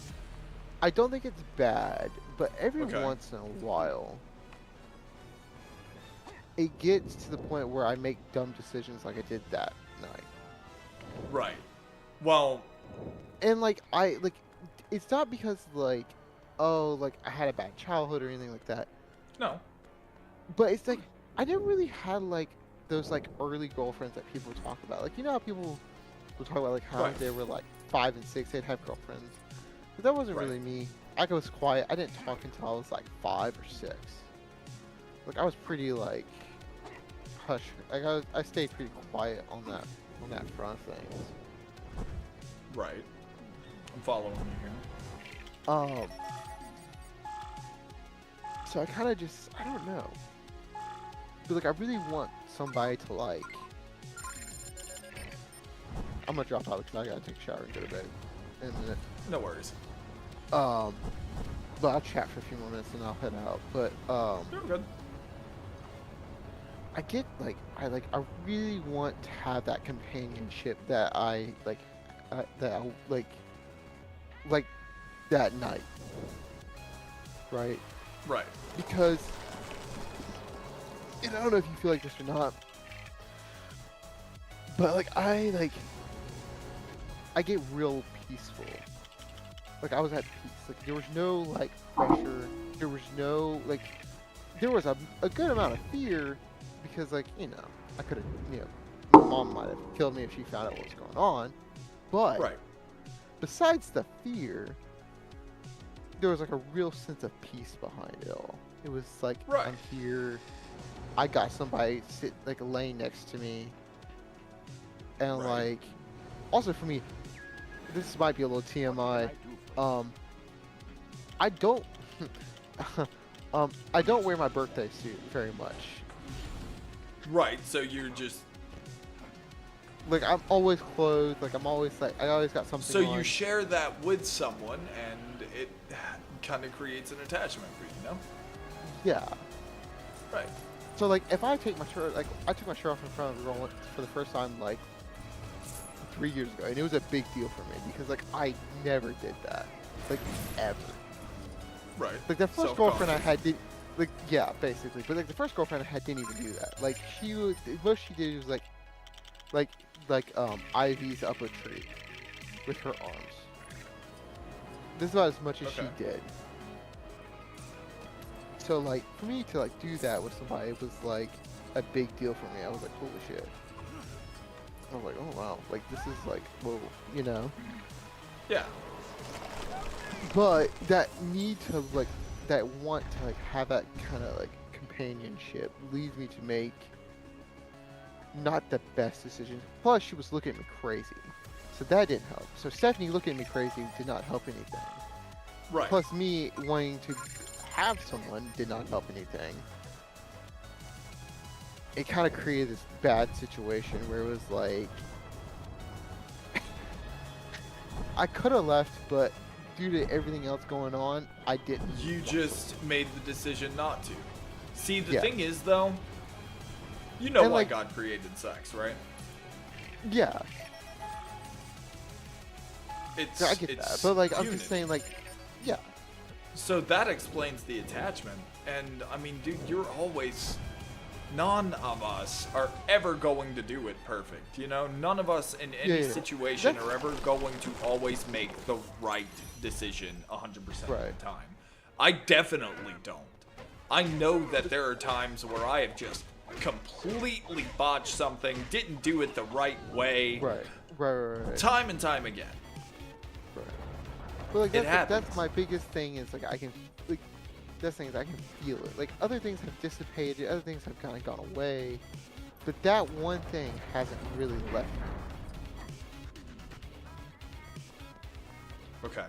I don't think it's bad, but every Okay. once in a while, it gets to the point where I make dumb decisions like I did that night. Right. Well... And like it's not because like, oh, like I had a bad childhood or anything like that. No. But it's like I never really had like those like early girlfriends that people talk about. Like, you know how people will talk about like how Right. they were like 5 and 6, they'd have girlfriends. But that wasn't Right. really me. I was quiet. I didn't talk until I was like 5 or 6. Like, I was pretty like hush. Like I stayed pretty quiet on that front of things. Right. I'm following you here. So I kind of just, I don't know. But like, I really want somebody to like. I'm gonna drop out because I gotta take a shower and go to bed in a minute. No worries. But I'll chat for a few more minutes and I'll head out. But You're good. I get like, I really want to have that companionship that I like, like that night, right? Right. Because, and I don't know if you feel like this or not, but like I get real peaceful. Like, I was at peace. Like, there was no like pressure. There was no like, there was a good amount of fear because, like, you know, I could have, you know, my mom might have killed me if she found out what was going on. But Right. besides the fear, there was like a real sense of peace behind it all. It was like, Right. I'm here. I got somebody laying next to me. And Right. like, also for me, this might be a little TMI. I don't, I don't wear my birthday suit very much. Right. So you're just. Like, I'm always clothed. Like, I'm always like, I always got something. So on. you share that with someone, and it kind of creates an attachment for you, you know? Yeah. Right. So like, if I take my shirt, like, I took my shirt off in front of everyone for the first time like 3 years ago, and it was a big deal for me because like I never did that, like ever. Right. Like the first girlfriend I Self-conscious. had did, like yeah, basically. But like the first girlfriend I had didn't even do that. Like she was, most she did was like IVs up a tree with her arms. This is about as much as Okay. she did. So like for me to like do that with somebody, it was like a big deal for me. I was like, holy shit. I was like, oh wow, like this is like, whoa, you know. Yeah. But that need to like, that want to like have that kind of like companionship leads me to make not the best decisions. Plus, she was looking at me crazy, so that didn't help. So Stephanie looking at me crazy did not help anything. Right. Plus, me wanting to have someone did not help anything. It kind of created this bad situation where it was like I could have left, but due to everything else going on, I didn't. You just made the decision not to. See, the Yeah. thing is, though, you know And, why like- God created sex, right? Yeah, It's I get it's that, but like I'm unity. just saying, like, yeah, So that explains the attachment. And I mean, dude, you're always. None of us are ever going to do it perfect. You know, none of us in any Yeah. situation That's- are ever going to always make the right decision 100% of Right. the time. I definitely don't. I know that there are times where I have just completely botched something, didn't do it the right way, right. time and time again. Right. But like It that's happens. my biggest thing is like I can like that's thing is I can feel it. Like other things have dissipated, other things have kind of gone away, but that one thing hasn't really left me. Okay.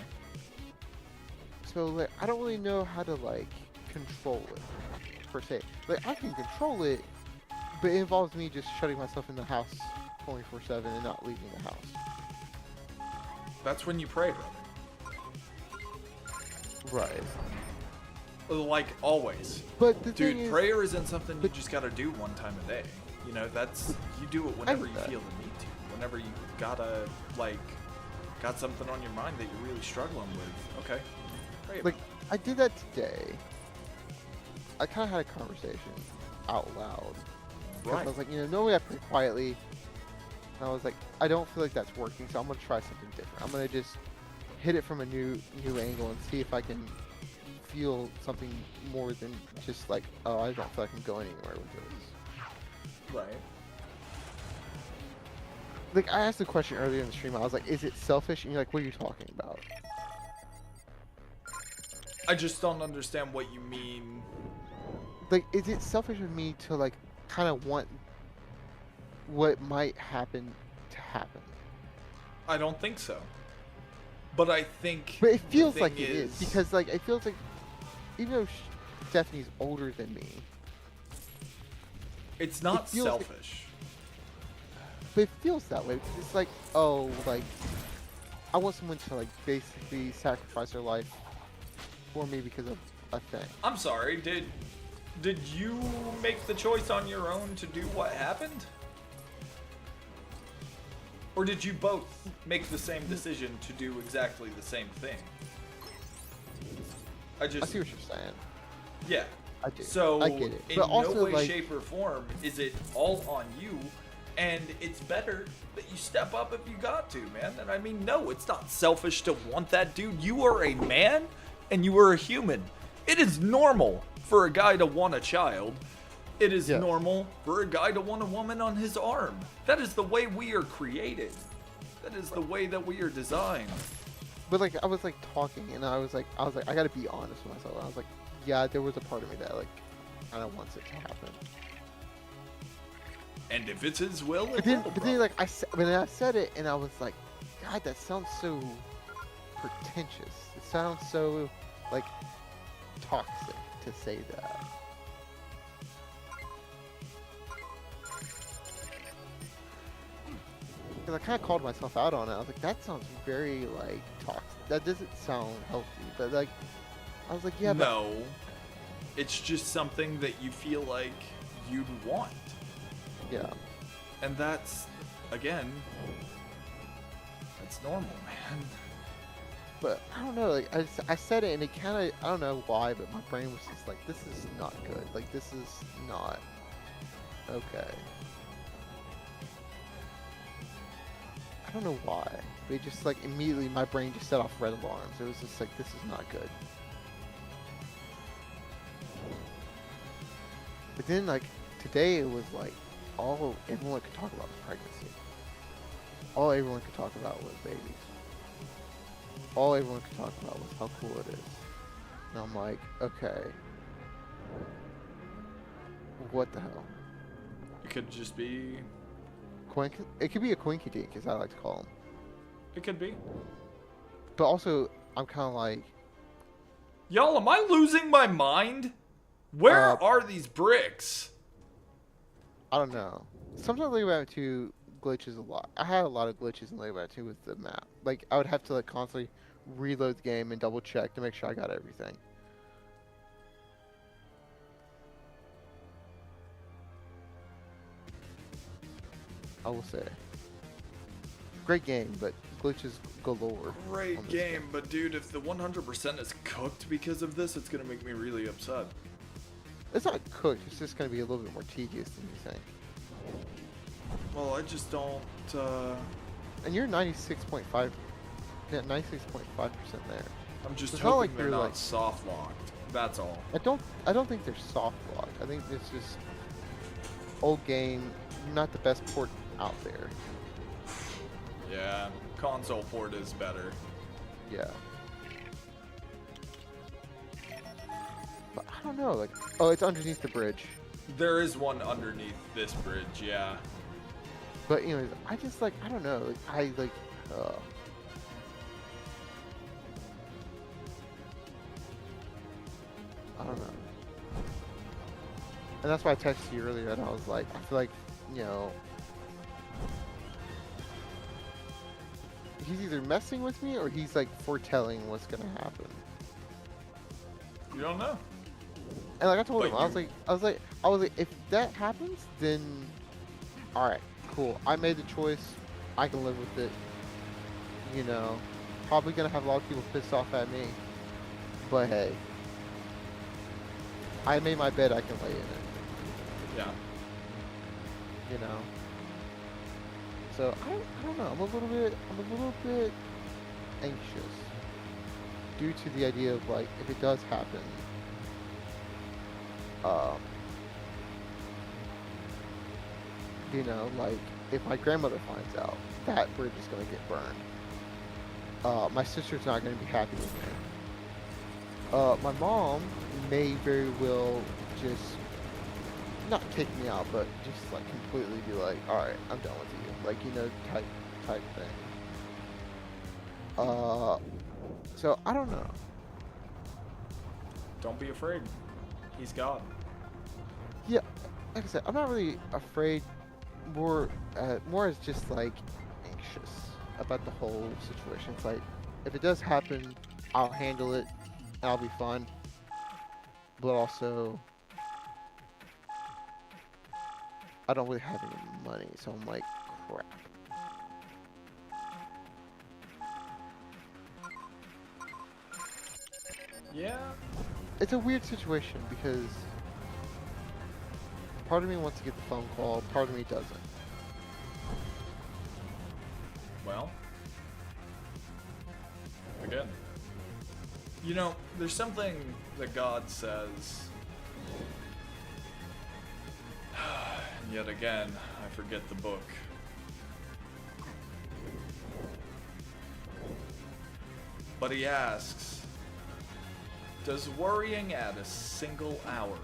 So like I don't really know how to like control it per se. Like I can control it, but it involves me just shutting myself in the house 24/7 and not leaving the house. That's when you pray, brother. Right. Like always. But the thing Dude, is, prayer isn't something you just gotta do one time a day. You know, that's you do it whenever get you that. feel the need to. Whenever you gotta got something on your mind that you're really struggling with. Okay. Pray about like I did that today. I kind of had a conversation out loud. it. 'Cause Right. I was like, you know, normally I pray quietly. And I was like, I don't feel like that's working, so I'm gonna try something different. I'm gonna just hit it from a new angle and see if I can feel something more than just like, oh, I don't feel like I'm going anywhere with this. Right. Like I asked the question earlier in the stream. I was like, is it selfish? And you're like, what are you talking about? I just don't understand what you mean. Like, is it selfish of me to like kind of want what might happen to happen? I don't think so. But I think But it the feels thing like it is because like it feels like even though Stephanie's older than me, it's not feels like- selfish. but it feels that way. Because it's like, oh, like I want someone to like basically sacrifice their life for me because of a thing. I'm sorry, did you make the choice on your own to do what happened? Or did you both make the same decision to do exactly the same thing? I I just see what you're saying. yeah. I do. So I get it. in But also, no way, like, shape, or form is it all on you. And it's better that you step up if you got to, man. And I mean, no, it's not selfish to want that, dude. You are a man and you are a human. It is normal for a guy to want a child. It is normal for a guy to want a woman on his arm. That is the way we are created. That is the way that we are designed. But like I was like talking, and I was like, I gotta be honest with myself. I was like, yeah, there was a part of me that like kind of wants it to happen. And if it's his will, it But then, will, but bro. then like I said it, and I was like, God, that sounds so pretentious. It sounds so like toxic to say that. Because I kind of called myself out on it. I was like, that sounds very like toxic. That doesn't sound healthy. But like, I was like, yeah, but No. It's just something that you feel like you'd want. yeah. And that's, again, that's normal, man. But I don't know, like I said it and it kind of, I don't know why, but my brain was just like, this is not good. Like this is not okay. I don't know why. But it just like immediately my brain just set off red alarms. It was just like, this is not good. But then like today it was like everyone could talk about was pregnancy. All everyone could talk about was babies. All everyone could talk about was how cool it is. And I'm like, okay. What the hell? It could just be. It could be a quinky dink, as I like to call them. It could be. But also, I'm kind of like, Y'all, am I losing my mind? Where Uh, are these bricks? I don't know. Sometimes Lego Batman 2 glitches a lot. I had a lot of glitches in Lego Batman 2 with the map. Like, I would have to like constantly reload the game and double check to make sure I got everything. I will say. Great game, but glitches galore. Great on this game, but dude, if the 100% is cooked because of this, it's gonna make me really upset. It's not cooked, it's just going to be a little bit more tedious than you think. Well, I just don't, And you're 96.5, yeah, 96.5% there. I'm just It's not hoping like they're you're, not like- soft locked. That's all. I don't think they're soft locked. I think it's just old game, not the best port out there. Yeah, console port is better. Yeah. But I don't know, like, oh, it's underneath the bridge. There is one underneath this bridge, yeah. But anyways, I just like, I don't know, like, I don't know. And that's why I texted you earlier and I was like, I feel like, you know, he's either messing with me or he's like foretelling what's gonna happen. You don't know. And like I told But him, I was like, if that happens, then all right, cool. I made the choice. I can live with it. You know, probably gonna have a lot of people pissed off at me, but hey, I made my bed. I can lay in it. Yeah. You know. So I don't know. I'm a little bit anxious due to the idea of like if it does happen. You know, like if my grandmother finds out, that bridge is gonna get burned. My sister's not gonna be happy with me. My mom may very well just not kick me out, but just like completely be like, all right, I'm done with you, like, you know, type thing. So I don't know. Don't be afraid. He's God. Yeah, like I said, I'm not really afraid. More as just like anxious about the whole situation. It's like if it does happen, I'll handle it, and I'll be fine. But also, I don't really have any money, so I'm like, crap. Yeah. It's a weird situation because part of me wants to get the phone call, part of me doesn't. Well. Again. You know, there's something that God says. And yet again, I forget the book. But he asks, does worrying add a single hour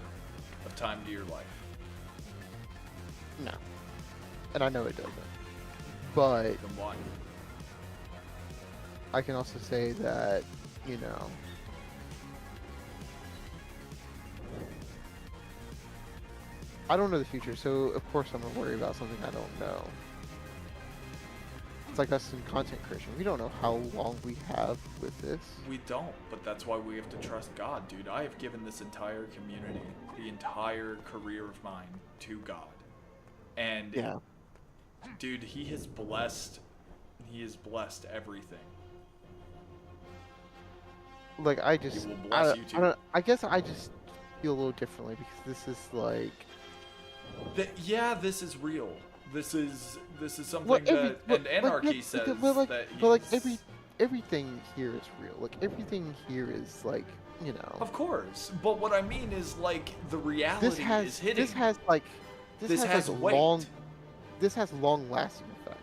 of time to your life? No. And I know it doesn't. But Then why? I can also say that, you know, I don't know the future, so of course I'm gonna worry about something I don't know. It's like us in content creation. We don't know how long we have with this. We don't, but that's why we have to trust God, dude. I have given this entire community, the entire career of mine, to God. And, Yeah. dude, he has blessed everything. Like I just, will bless you too. I guess I just feel a little differently because this is like. Yeah, this is real. This is something Well, that and Anarchy says that everything here is real. Like everything here is like, you know. Of course, but what I mean is like the reality This has is hitting. this has like This has like weight. this has long lasting effects.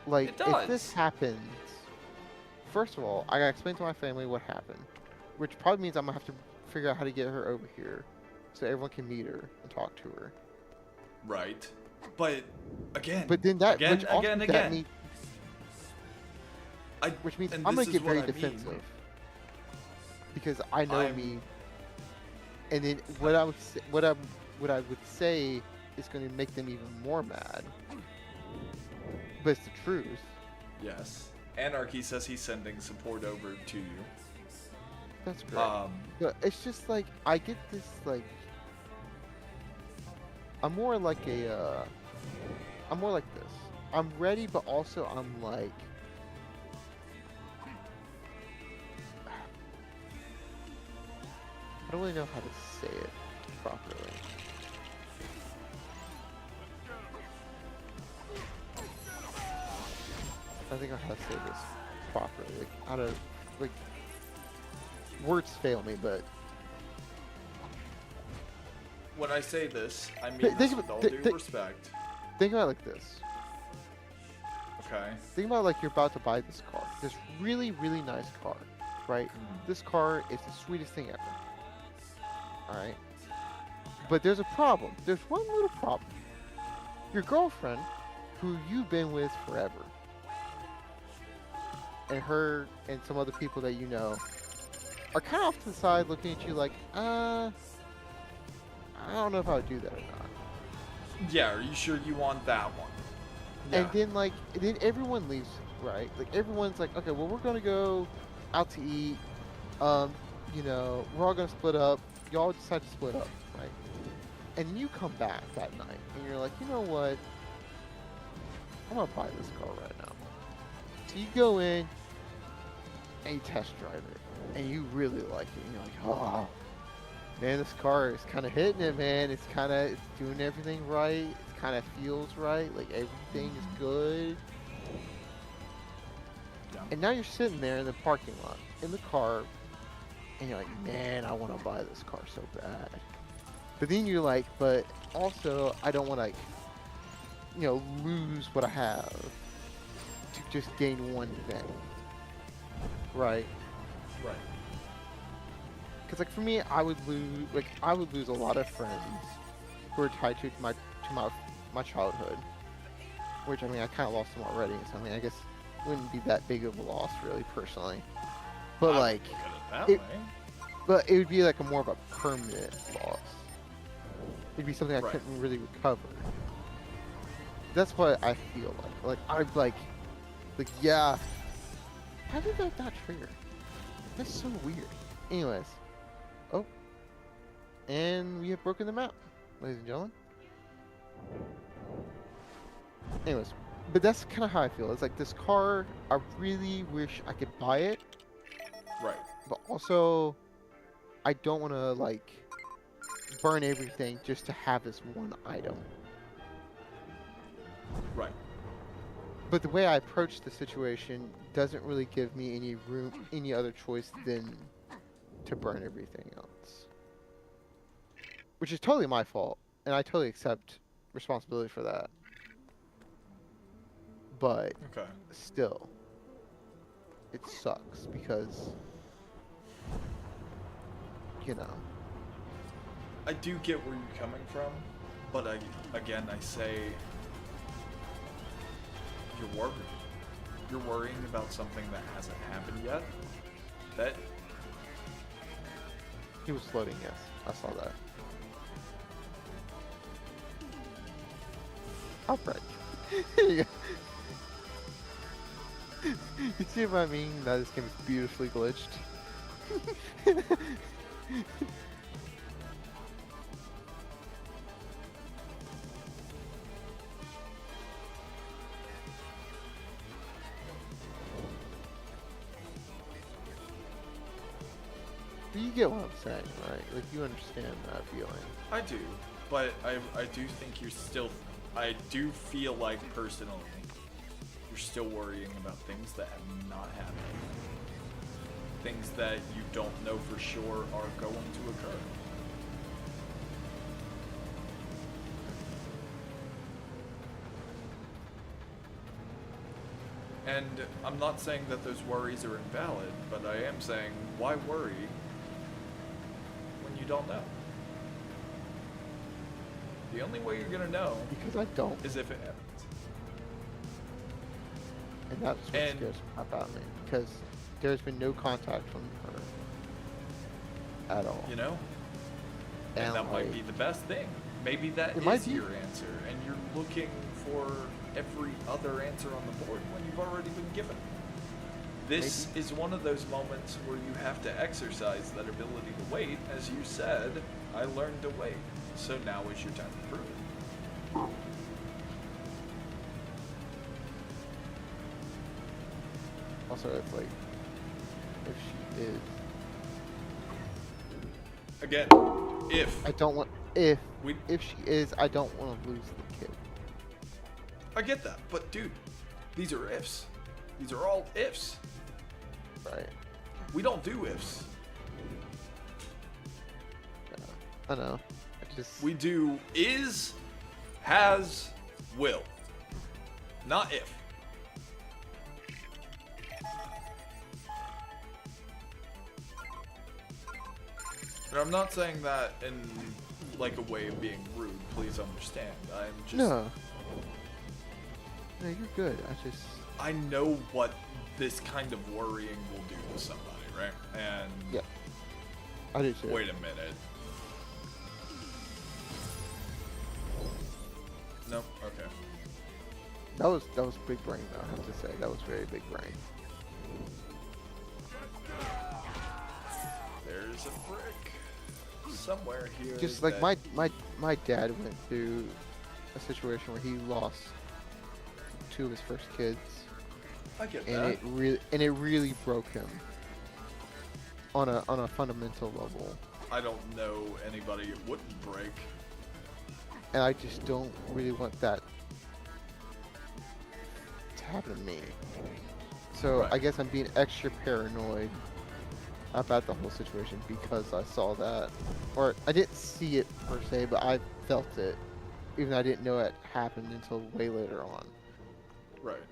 Like It if this does. happens, first of all, I gotta explain to my family what happened, which probably means I'm gonna have to figure out how to get her over here, so everyone can meet her and talk to her. Right, but again. But then that again, which also again, that again. means, which means and I'm this gonna is get what very I mean. defensive because I know I'm- me. And then what I would say is going to make them even more mad. But it's the truth. Yes, Anarchy says he's sending support over to you. That's great. Um, But it's just like I get this like I'm more like this. I'm ready, but also I'm like I don't really know how to say it properly. I think I know how to say this properly. Like how to like words fail me, but when I say this, I mean Think this of with it- all thi- due thi- respect. think about it like this. Okay. Think about like you're about to buy this car. This really, really nice car, right? This car is the sweetest thing ever. Alright? But there's a problem. There's one little problem. Your girlfriend, who you've been with forever, and her and some other people that you know, are kind of off to the side looking at you like, I don't know if I would do that or not. Yeah, are you sure you want that one? And then everyone leaves, right? Like everyone's like, okay, well we're gonna go out to eat. You know, we're all gonna split up. Y'all decide to split up, right? And then you come back that night and you're like, you know what? I'm gonna buy this car right now. So you go in and you test drive it, and you really like it. And you're like, oh man, this car is kind of hitting it, man. It's doing everything right. It kind of feels right. Like everything is good. Yeah. And now you're sitting there in the parking lot, in the car, and you're like, man, I want to buy this car so bad. But then you're like, but also I don't want to, like, you know, lose what I have to just gain one thing. Right? Right. Because like for me, I would lose a lot of friends who are tied to my childhood. Which I mean, I kind of lost them already. So I mean, I guess it wouldn't be that big of a loss, really, personally. But I like, would look at it that way. but it would be like a more of a permanent loss. It'd be something I Right. couldn't really recover. That's what I feel like. Like I'd like, yeah. How did that not trigger? That's so weird. Anyways, oh, and we have broken the map, ladies and gentlemen. Anyways, but that's kind of how I feel. It's like this car, I really wish I could buy it, Right. but also I don't want to like burn everything just to have this one item. Right. But the way I approach the situation doesn't really give me any other choice than to burn everything else. Which is totally my fault, and I totally accept responsibility for that. But Okay. still, it sucks because, you know. I do get where you're coming from, but I say, you're worried. You're worrying about something that hasn't happened yet. That He was floating, yes. I saw that. Alright. You see what I mean? That this game is beautifully glitched. But you get what I'm saying, right? Like, you understand that feeling. I do, but I do think you're still. I do feel like personally, you're still worrying about things that have not happened. Things that you don't know for sure are going to occur. And I'm not saying that those worries are invalid, but I am saying, why worry when you don't know? The only way you're gonna know Because I don't. is if it happens. And that's what And- scares me about me. Because there's been no contact from her at all. You know? And And that might like, be the best thing. Maybe that It might is be. your answer, and you're looking for every other answer on the board when you've already been given. This is one of those moments where you have to exercise that ability to wait. As you said, I learned to wait. So now is your time to prove it. Also, it's like, if she is, Again, if I don't want. we If she is, I don't want to lose the kid. I get that, but dude, these are ifs. These are all ifs. Right. We don't do ifs. Yeah. I know. I just. We do is, has, will. Not if. And I'm not saying that in like a way of being rude. Please understand. I'm just. No. No, you're good. I know what this kind of worrying will do to somebody, right? And Yeah. I do too. wait a minute. No. Okay. That was big brain though. I have to say that was very big brain. There's a brick somewhere here. Just like that- my dad went through a situation where he lost two of his first kids, I get and that. it really broke him on a fundamental level. I don't know anybody it wouldn't break. And I just don't really want that to happen to me. So Right. I guess I'm being extra paranoid about the whole situation because I saw that. Or I didn't see it per se, but I felt it. Even though I didn't know it happened until way later on. Right.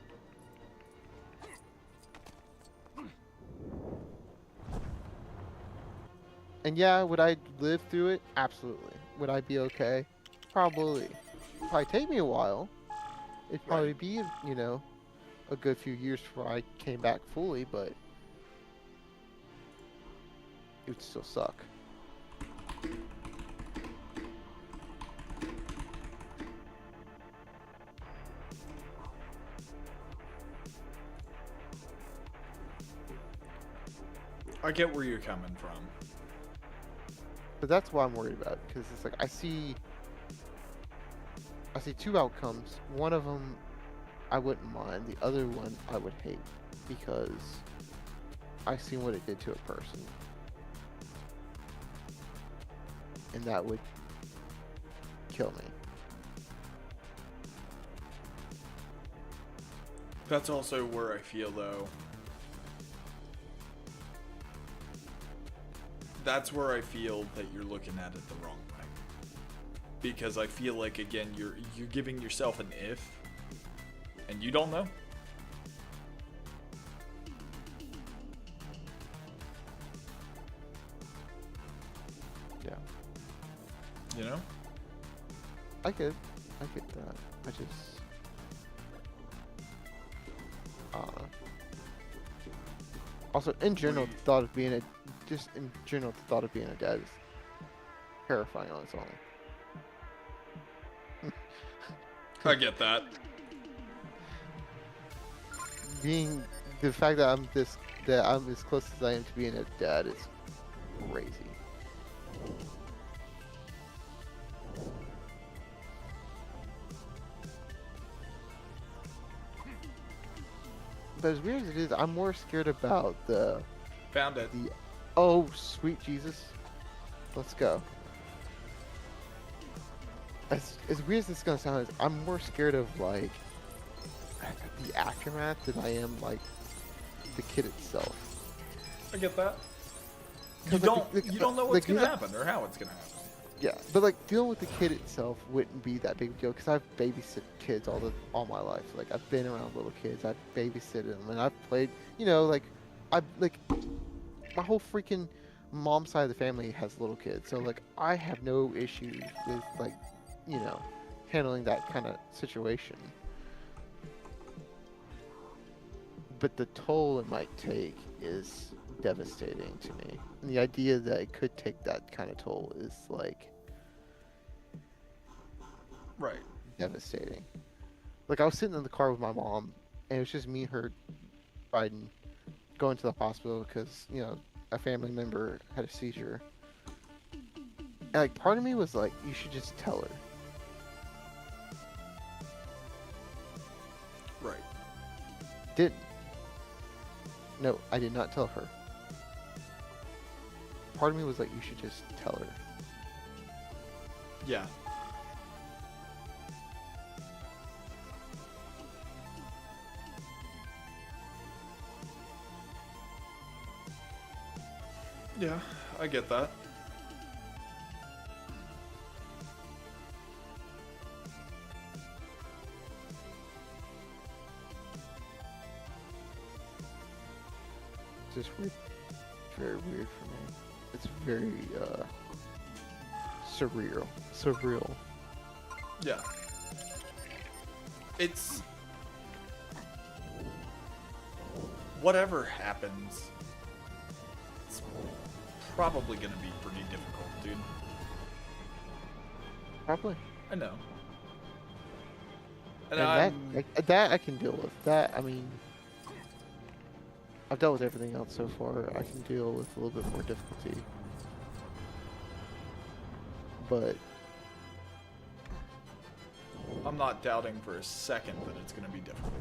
And yeah, would I live through it? Absolutely. Would I be okay? Probably. Probably take me a while. It'd probably Right. be, you know, a good few years before I came back fully, but it would still suck. I get where you're coming from. But that's what I'm worried about, because it's like I see two outcomes. One of them I wouldn't mind. The other one I would hate, because I've seen what it did to a person, and that would kill me. That's also where I feel though. That's where I feel that you're looking at it the wrong way. Because I feel like again you're giving yourself an if and you don't know. You know? I get that. I just, also in general, the thought of being a dad is terrifying on its own. I get that. Being the fact that I'm as close as I am to being a dad is crazy. But as weird as it is, I'm more scared about the Found it. oh sweet Jesus, let's go. As weird as this is gonna sound, I'm more scared of like the aftermath than I am like the kid itself. I get that. 'Cause, You don't know what's like, gonna happen or how it's gonna happen. Yeah, but like dealing with the kid itself wouldn't be that big a deal because I've babysit kids all my life. Like I've been around little kids, I've babysitted them, and I've played. You know, like my whole freaking mom side of the family has little kids, so like I have no issues with like, you know, handling that kind of situation. But the toll it might take is devastating to me. And the idea that it could take that kind of toll is like Right. devastating. Like I was sitting in the car with my mom, and it was just me and her riding, going to the hospital because, you know, a family member had a seizure. And like part of me was like, you should just tell her. Right. Didn't. No, I did not tell her. Part of me was like, you should just tell her. Yeah. Yeah, I get that. It's just weird. Very weird for me. It's very surreal. Yeah. It's whatever happens, it's probably gonna be pretty difficult, dude. Probably. I know. And I'm- that I can deal with. That, I mean, I've dealt with everything else so far. I can deal with a little bit more difficulty. But I'm not doubting for a second that it's gonna be difficult.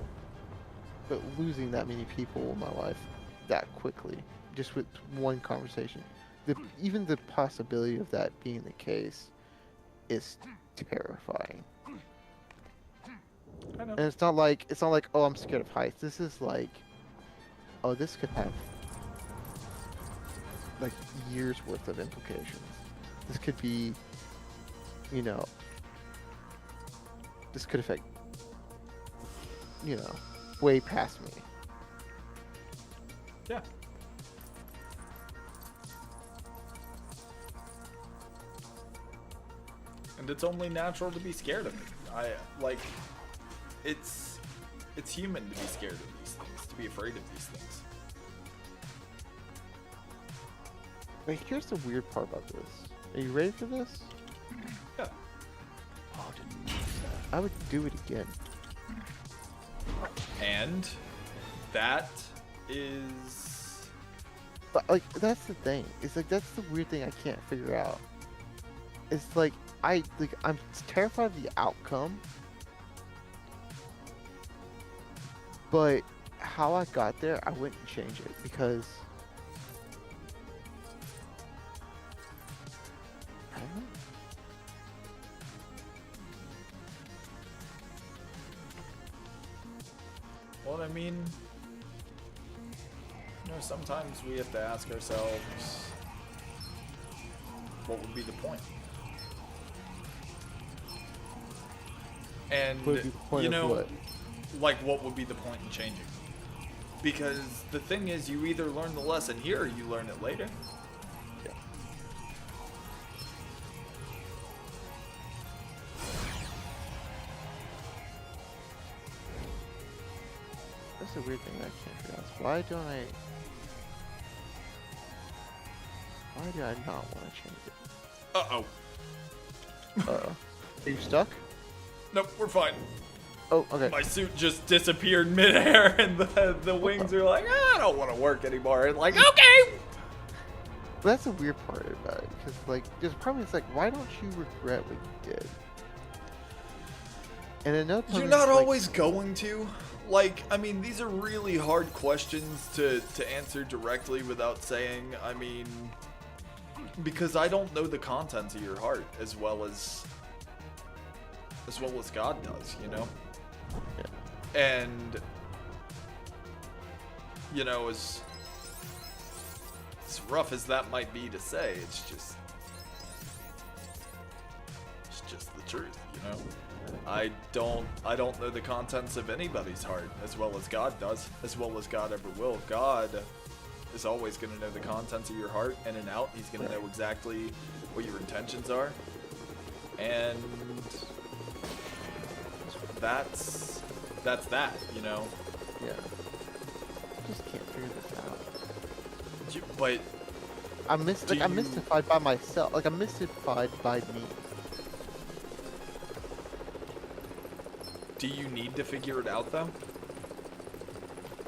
losing that many people in my life that quickly, just with one conversation, even the possibility of that being the case is terrifying. I know. And it's not like oh, I'm scared of heights. This is like, oh, this could have like years worth of implications. This could be, you know, this could affect, you know, way past me. Yeah. And it's only natural to be scared of it. It's human to be scared of these things, to be afraid of these things. Wait, here's the weird part about this. Are you ready for this? Yeah. Oh, I would do it again. And that is But like, that's the thing. It's like that's the weird thing I can't figure out. It's like I'm terrified of the outcome, but how I got there, I wouldn't change it because I don't know. well, I mean, you know, sometimes we have to ask ourselves, what would be the point? And What would be the point you of know, what? like what would be the point in changing? Because the thing is, you either learn the lesson here or you learn it later. Yeah. That's a weird thing that I can't figure out. Why don't I... Why do I not want to change it? Uh-oh. Uh-oh. Are you stuck? Nope, we're fine. Oh, okay. My suit just disappeared midair, and the wings are like, I don't want to work anymore. And like, okay. But that's a weird part about it, because like, there's a problem. It's like, why don't you regret what you did? And another part You're is, not like, always going to. Like, I mean, these are really hard questions to answer directly without saying, I mean, because I don't know the contents of your heart as well as God does, you know? Yeah. And, you know, as rough as that might be to say, it's just the truth, you know? I don't know the contents of anybody's heart as well as God does, as well as God ever will. God is always going to know the contents of your heart in and out. He's going to know exactly what your intentions are. And that's that, you know? Yeah. I just can't figure this out. But I'm mystified by myself. Like, I'm mystified by me. do you need to figure it out, though?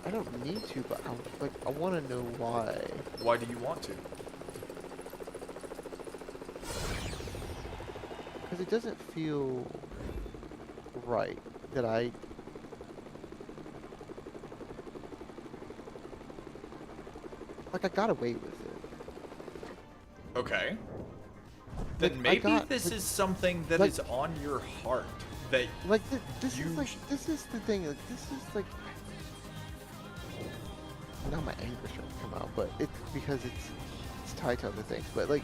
I don't need to, but I want to know why. Why do you want to? Because it doesn't feel right that I... Like, I got away with it. Okay. Then Like, maybe this is something that is on your heart. That Like, this is the thing, like, this is, like... Now my anger starting to come out, but it's because it's tied to other things. But, like,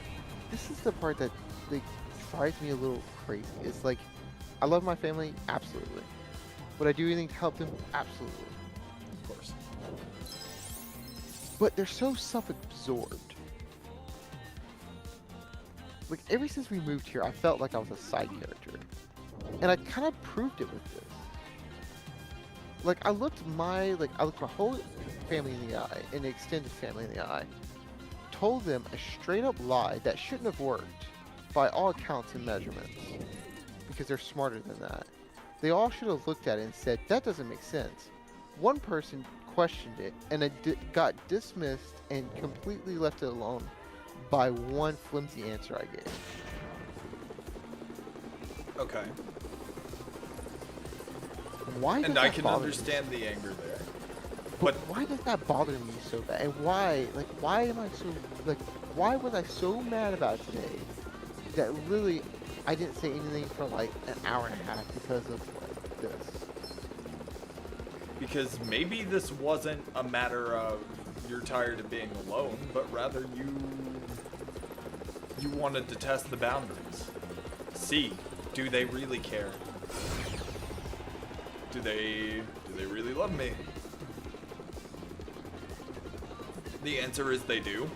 this is the part that, like, drives me a little crazy. It's like, I love my family, absolutely. Would I do anything to help them? Absolutely. of course. But they're so self-absorbed. Like, ever since we moved here, I felt like I was a side character. And I kind of proved it with this. Like, I looked my whole family in the eye, and the extended family in the eye, told them a straight-up lie that shouldn't have worked, by all accounts and measurements. Because they're smarter than that. They all should have looked at it and said, that doesn't make sense. One person questioned it, and it got dismissed and completely left it alone by one flimsy answer I gave. Okay. Why does And that I can bother understand the anger there. But why does that bother me so bad? And why am I so, like, why was I so mad about it today that really I didn't say anything for like an hour and a half because of like this? Because maybe this wasn't a matter of you're tired of being alone, but rather you wanted to test the boundaries. See, do they really care? Do they really love me? The answer is they do.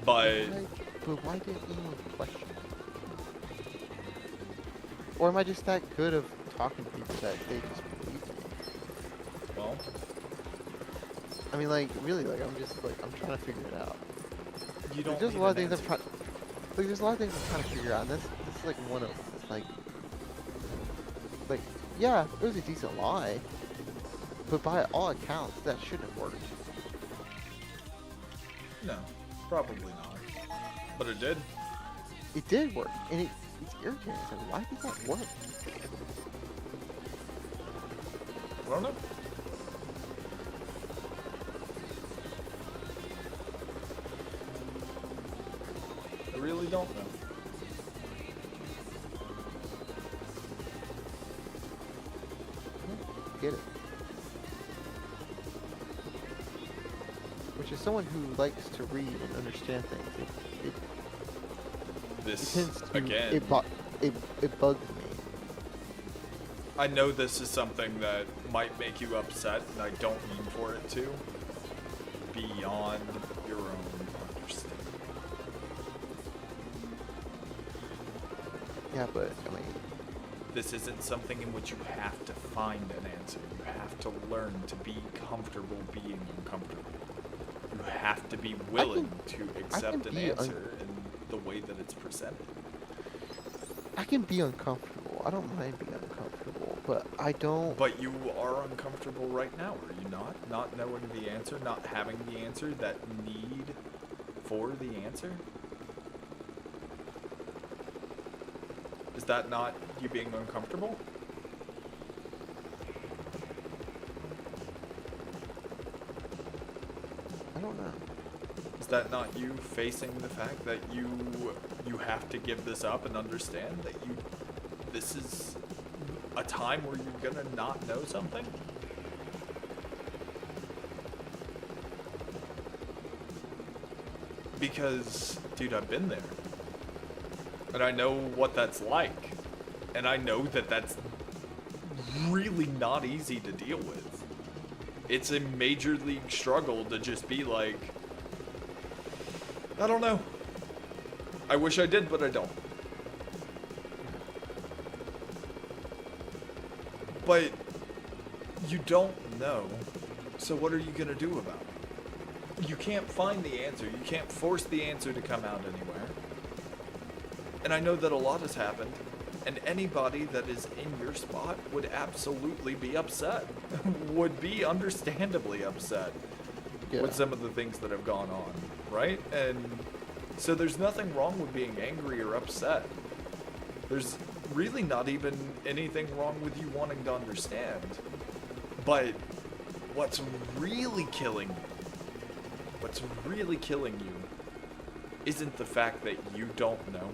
But why didn't anyone question? Or am I just that good of talking to people that they just believe me? well, I mean, like, really, like, I'm trying to figure it out. you don't. There's a need lot of an things answer. there's a lot of things I'm trying to figure out, and this is like one of them. It's like, yeah, it was a decent lie, but by all accounts, that shouldn't have worked. No, probably not. But it did. It did work, and it's irritating. It's like, why did that work? I don't know. I really don't know. Get it. Which is someone who likes to read and understand things. It This tends to, again. it bugs me. I know this is something that might make you upset, and I don't mean for it to. Beyond your own understanding. Yeah, but I mean, This isn't something in which you have to find an answer. You have to learn to be comfortable being uncomfortable. You have to be willing to accept an answer in the way that it's presented. I can be uncomfortable. I don't mind being uncomfortable, but I don't. But you are uncomfortable right now, are you not? Not knowing the answer, not having the answer, that need for the answer? Is that not you being uncomfortable? I don't know. Is that not you facing the fact that you have to give this up and understand that this is a time where you're gonna not know something? Because, dude, I've been there. And I know what that's like. And I know that that's really not easy to deal with. It's a major league struggle to just be like, I don't know. I wish I did, but I don't. But you don't know, so what are you gonna do about it? You can't find the answer. You can't force the answer to come out anywhere. And I know that a lot has happened, and anybody that is in your spot would absolutely be upset. Would be understandably upset with some of the things that have gone on, right? And so there's nothing wrong with being angry or upset. There's really not even anything wrong with you wanting to understand. But what's really killing you isn't the fact that you don't know.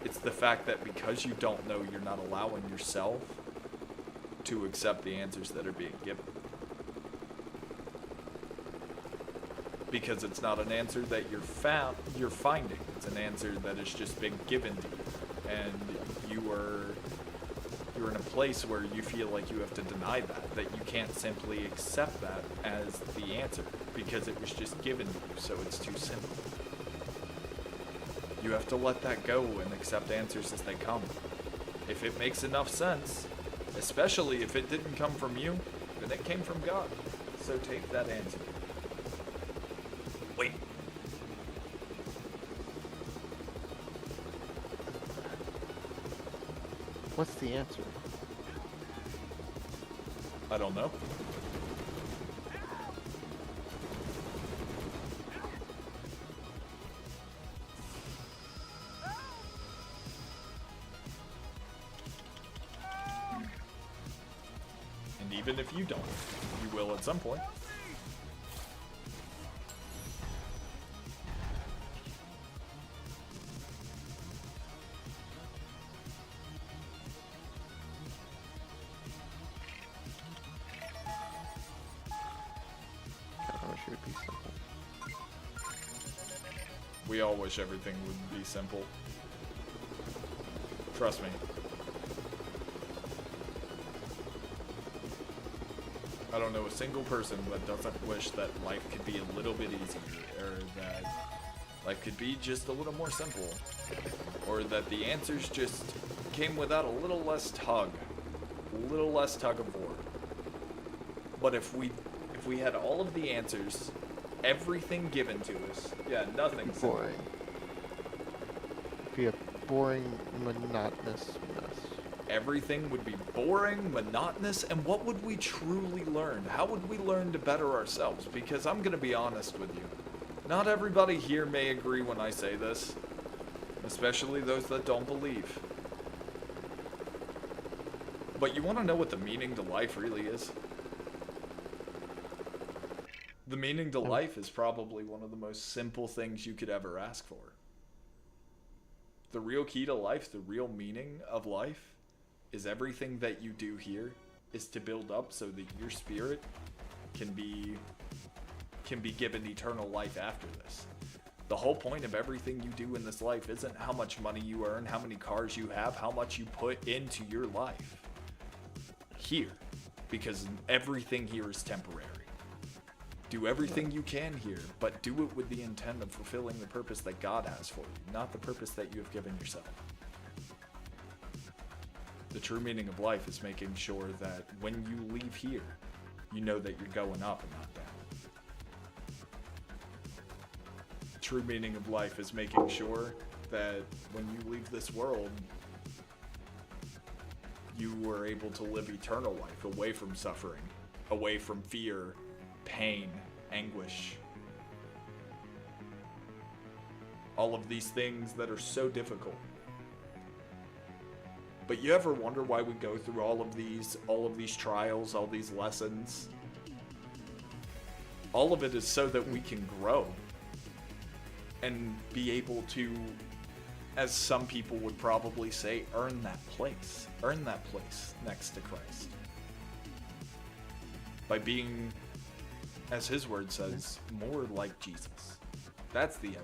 It's the fact that because you don't know, you're not allowing yourself to accept the answers that are being given. Because it's not an answer that you're finding. It's an answer that has just been given to you. And you're in a place where you feel like you have to deny that you can't simply accept that as the answer because it was just given to you, so it's too simple. You have to let that go and accept answers as they come. If it makes enough sense, especially if it didn't come from you, then it came from God. So take that answer. Wait. What's the answer? I don't know. And even if you don't, you will at some point. I wish it would be simple. We all wish everything would be simple. Trust me. I don't know a single person that doesn't wish that life could be a little bit easier, or that life could be just a little more simple, or that the answers just came without a little less tug of war. But if we had all of the answers, everything given to us, nothing simple. Boring. Be a boring, monotonous mess. Everything would be boring, monotonous, and what would we truly learn? How would we learn to better ourselves? Because I'm going to be honest with you. Not everybody here may agree when I say this, especially those that don't believe. But you want to know what the meaning to life really is? The meaning to life is probably one of the most simple things you could ever ask for. The real key to life, the real meaning of life, is everything that you do here is to build up so that your spirit can be given eternal life after this. The whole point of everything you do in this life isn't how much money you earn, how many cars you have, how much you put into your life here, because everything here is temporary. Do everything you can here, but do it with the intent of fulfilling the purpose that God has for you, not the purpose that you have given yourself. The true meaning of life is making sure that when you leave here, you know that you're going up and not down. The true meaning of life is making sure that when you leave this world, you were able to live eternal life away from suffering, away from fear, pain, anguish. All of these things that are so difficult. But you ever wonder why we go through all of these trials, all these lessons? All of it is so that we can grow and be able to, as some people would probably say, earn that place next to Christ. By being, as his word says, more like Jesus. That's the idea.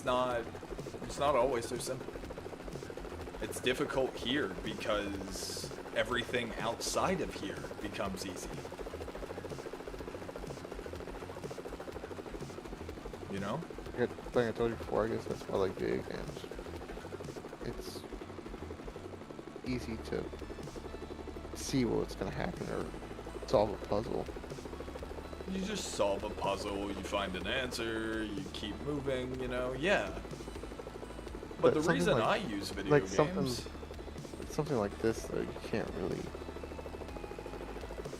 It's not always so simple. It's difficult here because everything outside of here becomes easy. You know? Like I told you before, I guess that's why I like video games. It's easy to see what's gonna happen or solve a puzzle. You just solve a puzzle, you find an answer, you keep moving, you know, yeah. But the reason I use video games... Something like this, though, you can't really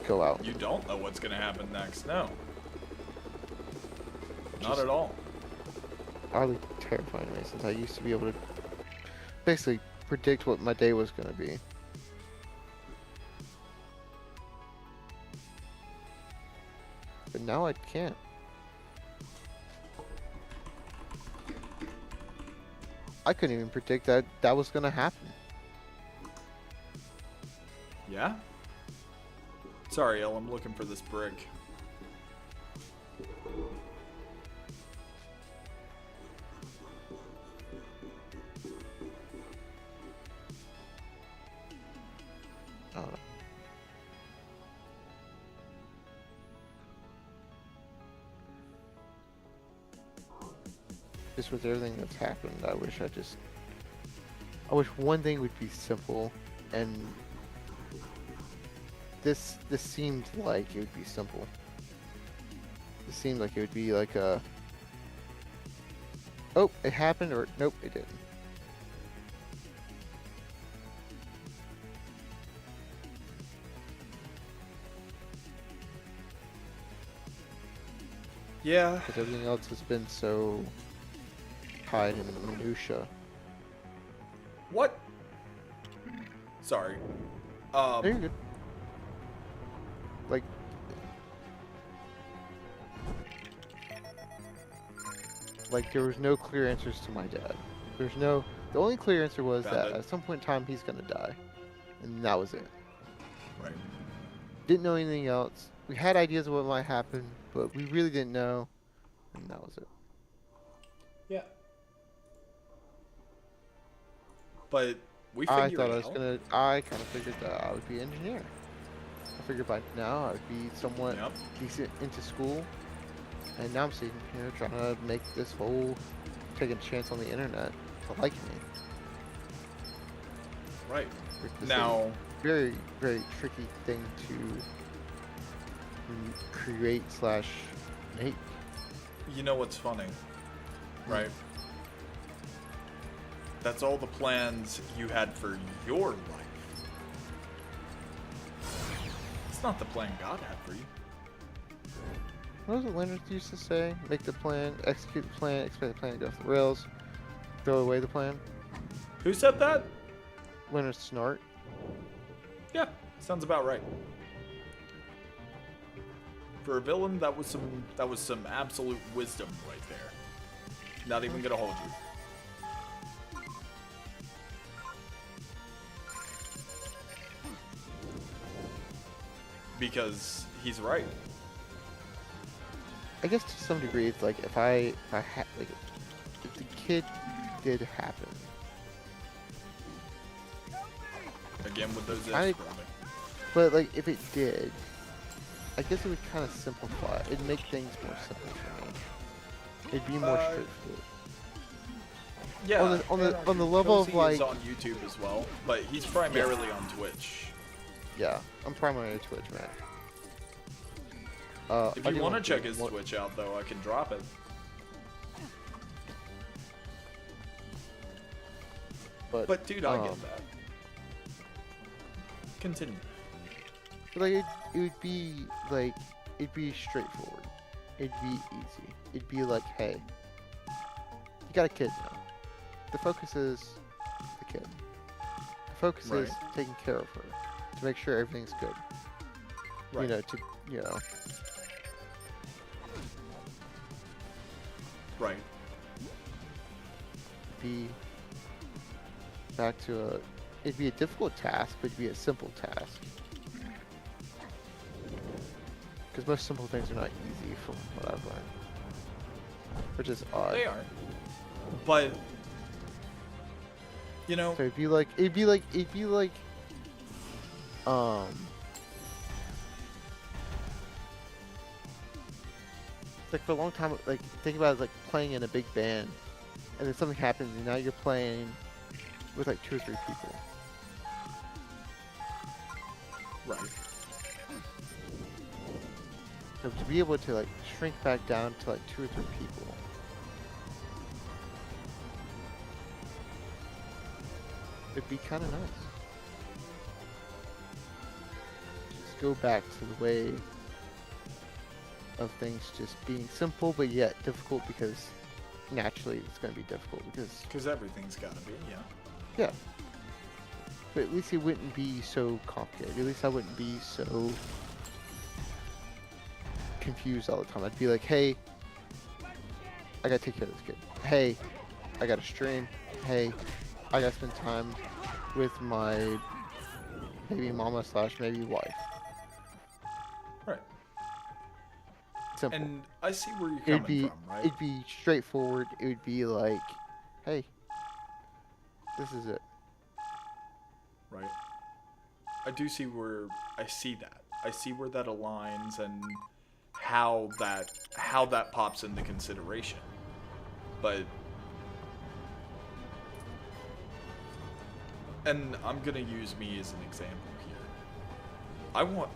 go out. You don't know what's gonna happen next, no. Not at all. Oddly terrifying to me, since I used to be able to basically predict what my day was gonna be. But now I can't. I couldn't even predict that was gonna happen. Yeah? Sorry, El, I'm looking for this brick. Oh. Just with everything that's happened, I wish one thing would be simple, and this seemed like it would be simple. It seemed like it would be like a, oh, it happened, or nope, it didn't. Yeah. Because everything else has been so tied in minutia. What? Sorry. No, you're good. Like there was no clear answers to my dad. The only clear answer was that at some point in time he's gonna die. And that was it. Right. Didn't know anything else. We had ideas of what might happen, but we really didn't know. And that was it. Yeah. But we I figured thought I kind of figured that I would be an engineer. I figured by now I would be somewhat decent into school. And now I'm seeing, trying to make this whole taking a chance on the internet to like me. Right. This now, very, very tricky thing to create/make. You know what's funny, right? That's all the plans you had for your life. It's not the plan God had for you. What was it Leonard used to say? Make the plan, execute the plan, expect the plan to go off the rails, throw away the plan. Who said that? Leonard Snart. Yeah, sounds about right. For a villain, that was some absolute wisdom right there. Not even gonna hold you. Because he's right. I guess to some degree, it's like if the kid did happen. Again with those ifs, but like if it did, I guess it would kind of simplify. It'd make things more simple for me. It'd be more Uh, straightforward. Yeah. On the level of Cozy like, is on YouTube as well, but he's primarily on Twitch. yeah, I'm primarily a Twitch man. If I you do want to do check his more- Twitch out, though, I can drop it. But dude, I get that. Continue. Like it would be like it'd be straightforward. It'd be easy. It'd be like, hey, you got a kid now. The focus is the kid. The focus is Right. taking care of her to make sure everything's good. Right. You know. Right. Be back to it'd be a difficult task, but it'd be a simple task. Because most simple things are not easy from what I've learned. Which is odd. They aren't. But you know, So it'd be like like for a long time, like think about it like playing in a big band, and then something happens, and now you're playing with like 2 or 3 people. right. So to be able to like shrink back down to like 2 or 3 people, it'd be kind of nice. Just go back to the way of things just being simple, but yet difficult because naturally it's going to be difficult Because everything's gotta be, yeah. yeah. But at least it wouldn't be so complicated. At least I wouldn't be so confused all the time. I'd be like, hey, I gotta take care of this kid. Hey, I gotta stream. Hey, I gotta spend time with my maybe mama / maybe wife. Right. Simple. And I see where you're it'd coming be from, right? it'd be straightforward. It would be like, hey, this is it. Right. I do see where I see that. I see where that aligns and how that pops into consideration. But and I'm gonna use me as an example here.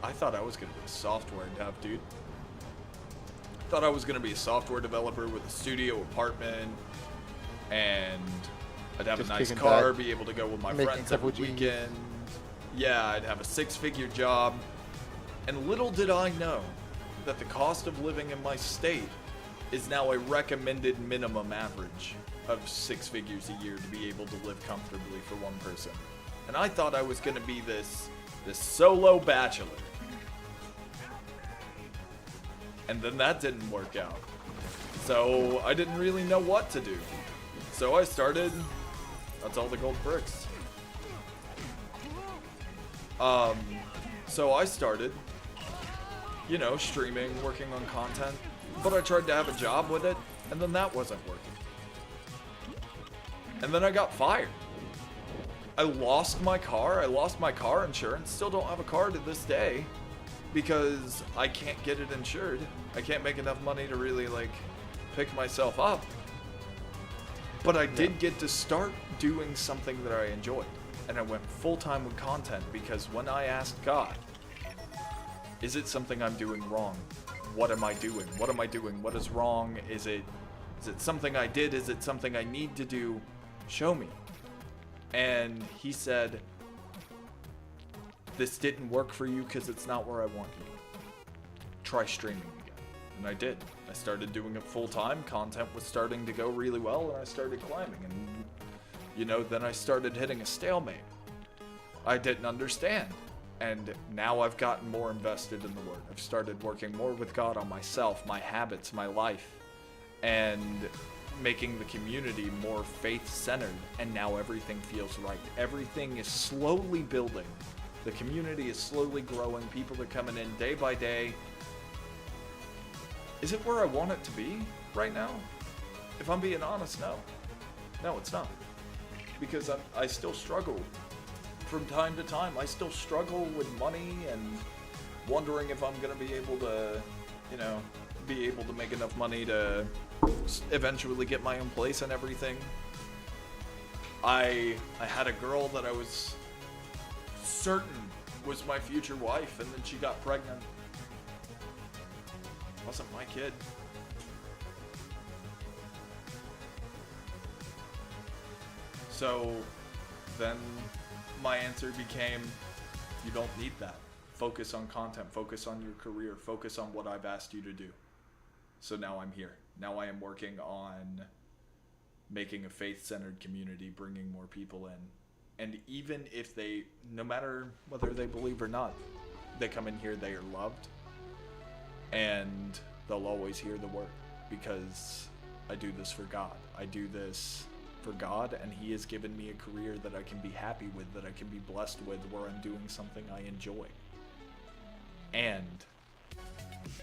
I thought I was gonna be a software dev, dude. Thought I was gonna be a software developer with a studio apartment, and I'd have Just a nice kicking car, back, be able to go with my making friends every couple Gs. weekend. Yeah, I'd have a 6-figure job. And little did I know that the cost of living in my state is now a recommended minimum average of 6 figures a year to be able to live comfortably for one person. And I thought I was gonna be this solo bachelor. And then that didn't work out. So I didn't really know what to do. So I started, that's all the gold bricks. So I started, you know, streaming, working on content, but I tried to have a job with it, and then that wasn't working. And then I got fired. I lost my car insurance, still don't have a car to this day, because I can't get it insured. I can't make enough money to really, like, pick myself up. But I did get to start doing something that I enjoyed. And I went full-time with content because when I asked God, is it something I'm doing wrong? What am I doing? What am I doing? What is wrong? Is it something I did? Is it something I need to do? Show me. And he said, this didn't work for you because it's not where I want you. Try streaming again. And I did. I started doing it full-time. Content was starting to go really well, and I started climbing. And, you know, then I started hitting a stalemate. I didn't understand. And now I've gotten more invested in the Word. I've started working more with God on myself, my habits, my life, and making the community more faith-centered. And now everything feels right. Everything is slowly building. The community is slowly growing. People are coming in day by day. Is it where I want it to be right now? If I'm being honest, no. No, it's not. Because I still struggle. From time to time, I still struggle with money and wondering if I'm going to be able to, you know, be able to make enough money to eventually get my own place and everything. I had a girl that I was certain was my future wife, and then she got pregnant. Wasn't my kid. So then my answer became, you don't need that. Focus on content, focus on your career, focus on what I've asked you to do. So now I'm here. Now I am working on making a faith-centered community, bringing more people in. And even if they, no matter whether they believe or not, they come in here, they are loved. And they'll always hear the word, because I do this for God. I do this for God, and He has given me a career that I can be happy with, that I can be blessed with, where I'm doing something I enjoy. And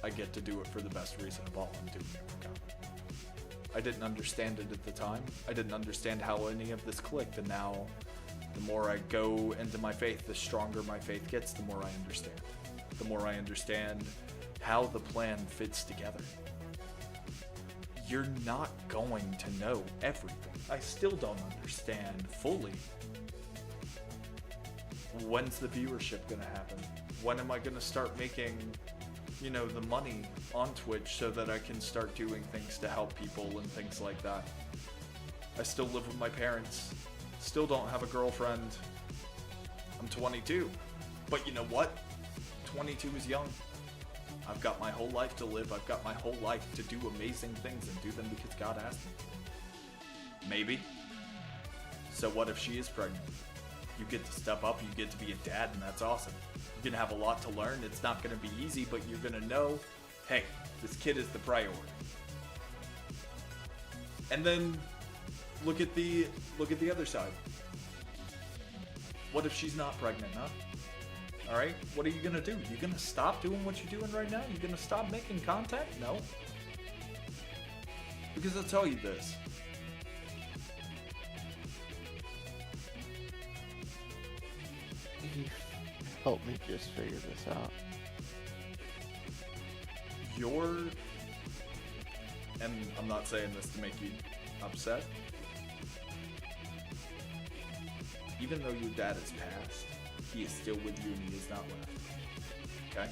I get to do it for the best reason of all. I'm doing it for God. I didn't understand it at the time. I didn't understand how any of this clicked, and now the more I go into my faith, the stronger my faith gets, the more I understand. The more I understand how the plan fits together. You're not going to know everything. I still don't understand fully. When's the viewership gonna happen? When am I gonna start making, you know, the money on Twitch so that I can start doing things to help people and things like that? I still live with my parents. Still don't have a girlfriend. I'm 22. But you know what? 22 is young. I've got my whole life to live. I've got my whole life to do amazing things and do them because God asked me to. Maybe. So what if she is pregnant? You get to step up, you get to be a dad, and that's awesome. You're gonna have a lot to learn. It's not gonna be easy, but you're gonna know, hey, this kid is the priority. And then look at the other side. What if she's not pregnant, huh? All right, what are you gonna do? You gonna stop doing what you're doing right now? You gonna stop making content? No. Because I'll tell you this. You help me just figure this out. And I'm not saying this to make you upset. Even though your dad is passed, he is still with you and he is not left. Okay?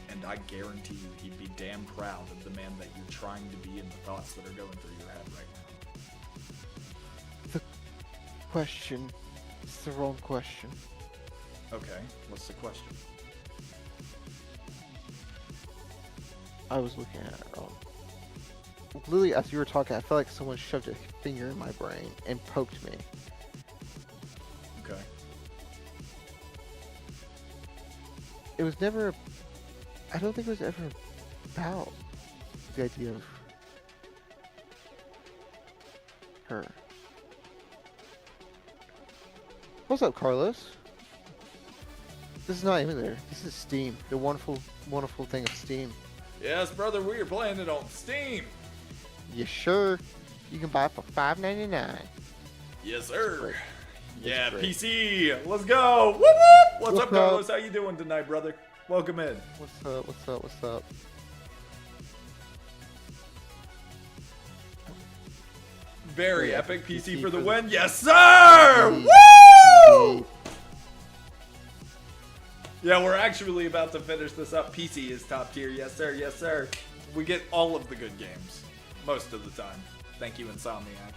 And I guarantee you he'd be damn proud of the man that you're trying to be and the thoughts that are going through your head right now. The question. It's the wrong question. Okay, what's the question? I was looking at literally as you were talking, I felt like someone shoved a finger in my brain and poked me. Okay. It was never. I don't think it was ever about the idea of her. What's up, Carlos? This is not even there. This is Steam. The wonderful, wonderful thing of Steam. Yes, brother, we are playing it on Steam. You sure? You can buy it for $5.99. Yes, sir. Great. Yeah, great. PC. Let's go. Whoop, whoop. What's up, Carlos? How you doing tonight, brother? Welcome in. What's up? What's up? What's up? Very Yeah, epic. PC PC for the for the- win. Yes, sir. Indeed. Woo! Indeed. Yeah, we're actually about to finish this up. PC is top tier. Yes, sir. Yes, sir. We get all of the good games. Most of the time. Thank you, Insomniac.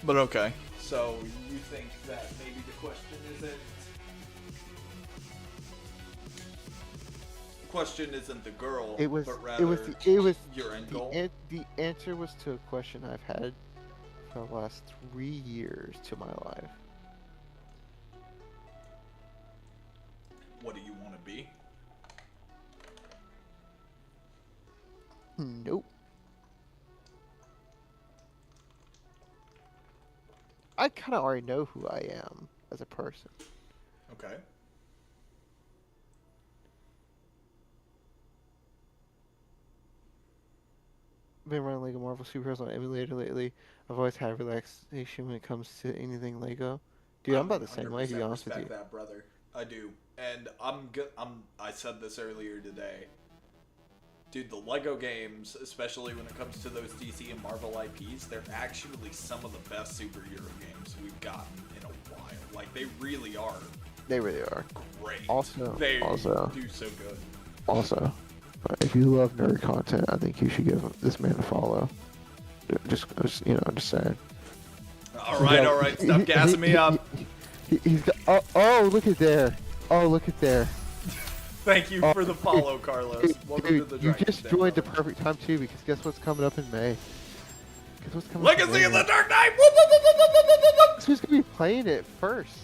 But okay. So, you think that maybe the question isn't the girl, It was. but rather It was. your end goal? The answer was to a question I've had for the last 3 years to my life. What do you want to be? Nope. I kind of already know who I am as a person. Okay. Been running Lego Marvel Superheroes on emulator lately. I've always had relaxation when it comes to anything Lego. Dude, I'm about the same way, to be 100% honest with you. respect that, brother. I do. And I said this earlier today. Dude, the LEGO games, especially when it comes to those DC and Marvel IPs, they're actually some of the best superhero games we've gotten in a while. Like, they really are They really are. great. Also- They also- do so good. Also, if you love nerd content, I think you should give this man a follow. Just just saying. All right. Stop gassing me up. He's got. Oh, look at there. Oh, look at there. Thank you for the follow, Carlos. Welcome to Dude, the you Dragon just Den. joined the perfect time too, because guess what's coming up in May? Guess what's coming Legacy up in of May? the Dark Knight! Whoop, whoop, whoop, whoop, whoop, whoop, whoop. Guess who's gonna be playing it first?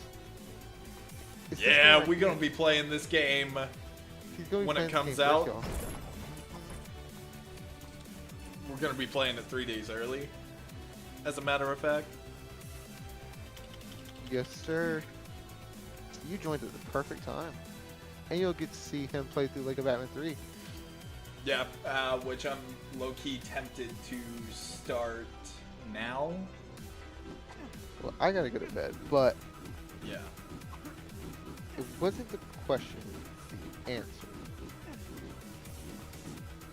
It's this Yeah, guy we're right gonna here. be playing this game. He's gonna be when it playing this comes game out. first, y'all. We're gonna be playing it 3 days early. As a matter of fact. Yes, sir. You joined at the perfect time, and you'll get to see him play through Lego Batman 3. Yeah, which I'm low-key tempted to start now. Well, I gotta go to bed, but Yeah. it wasn't the question, the answer.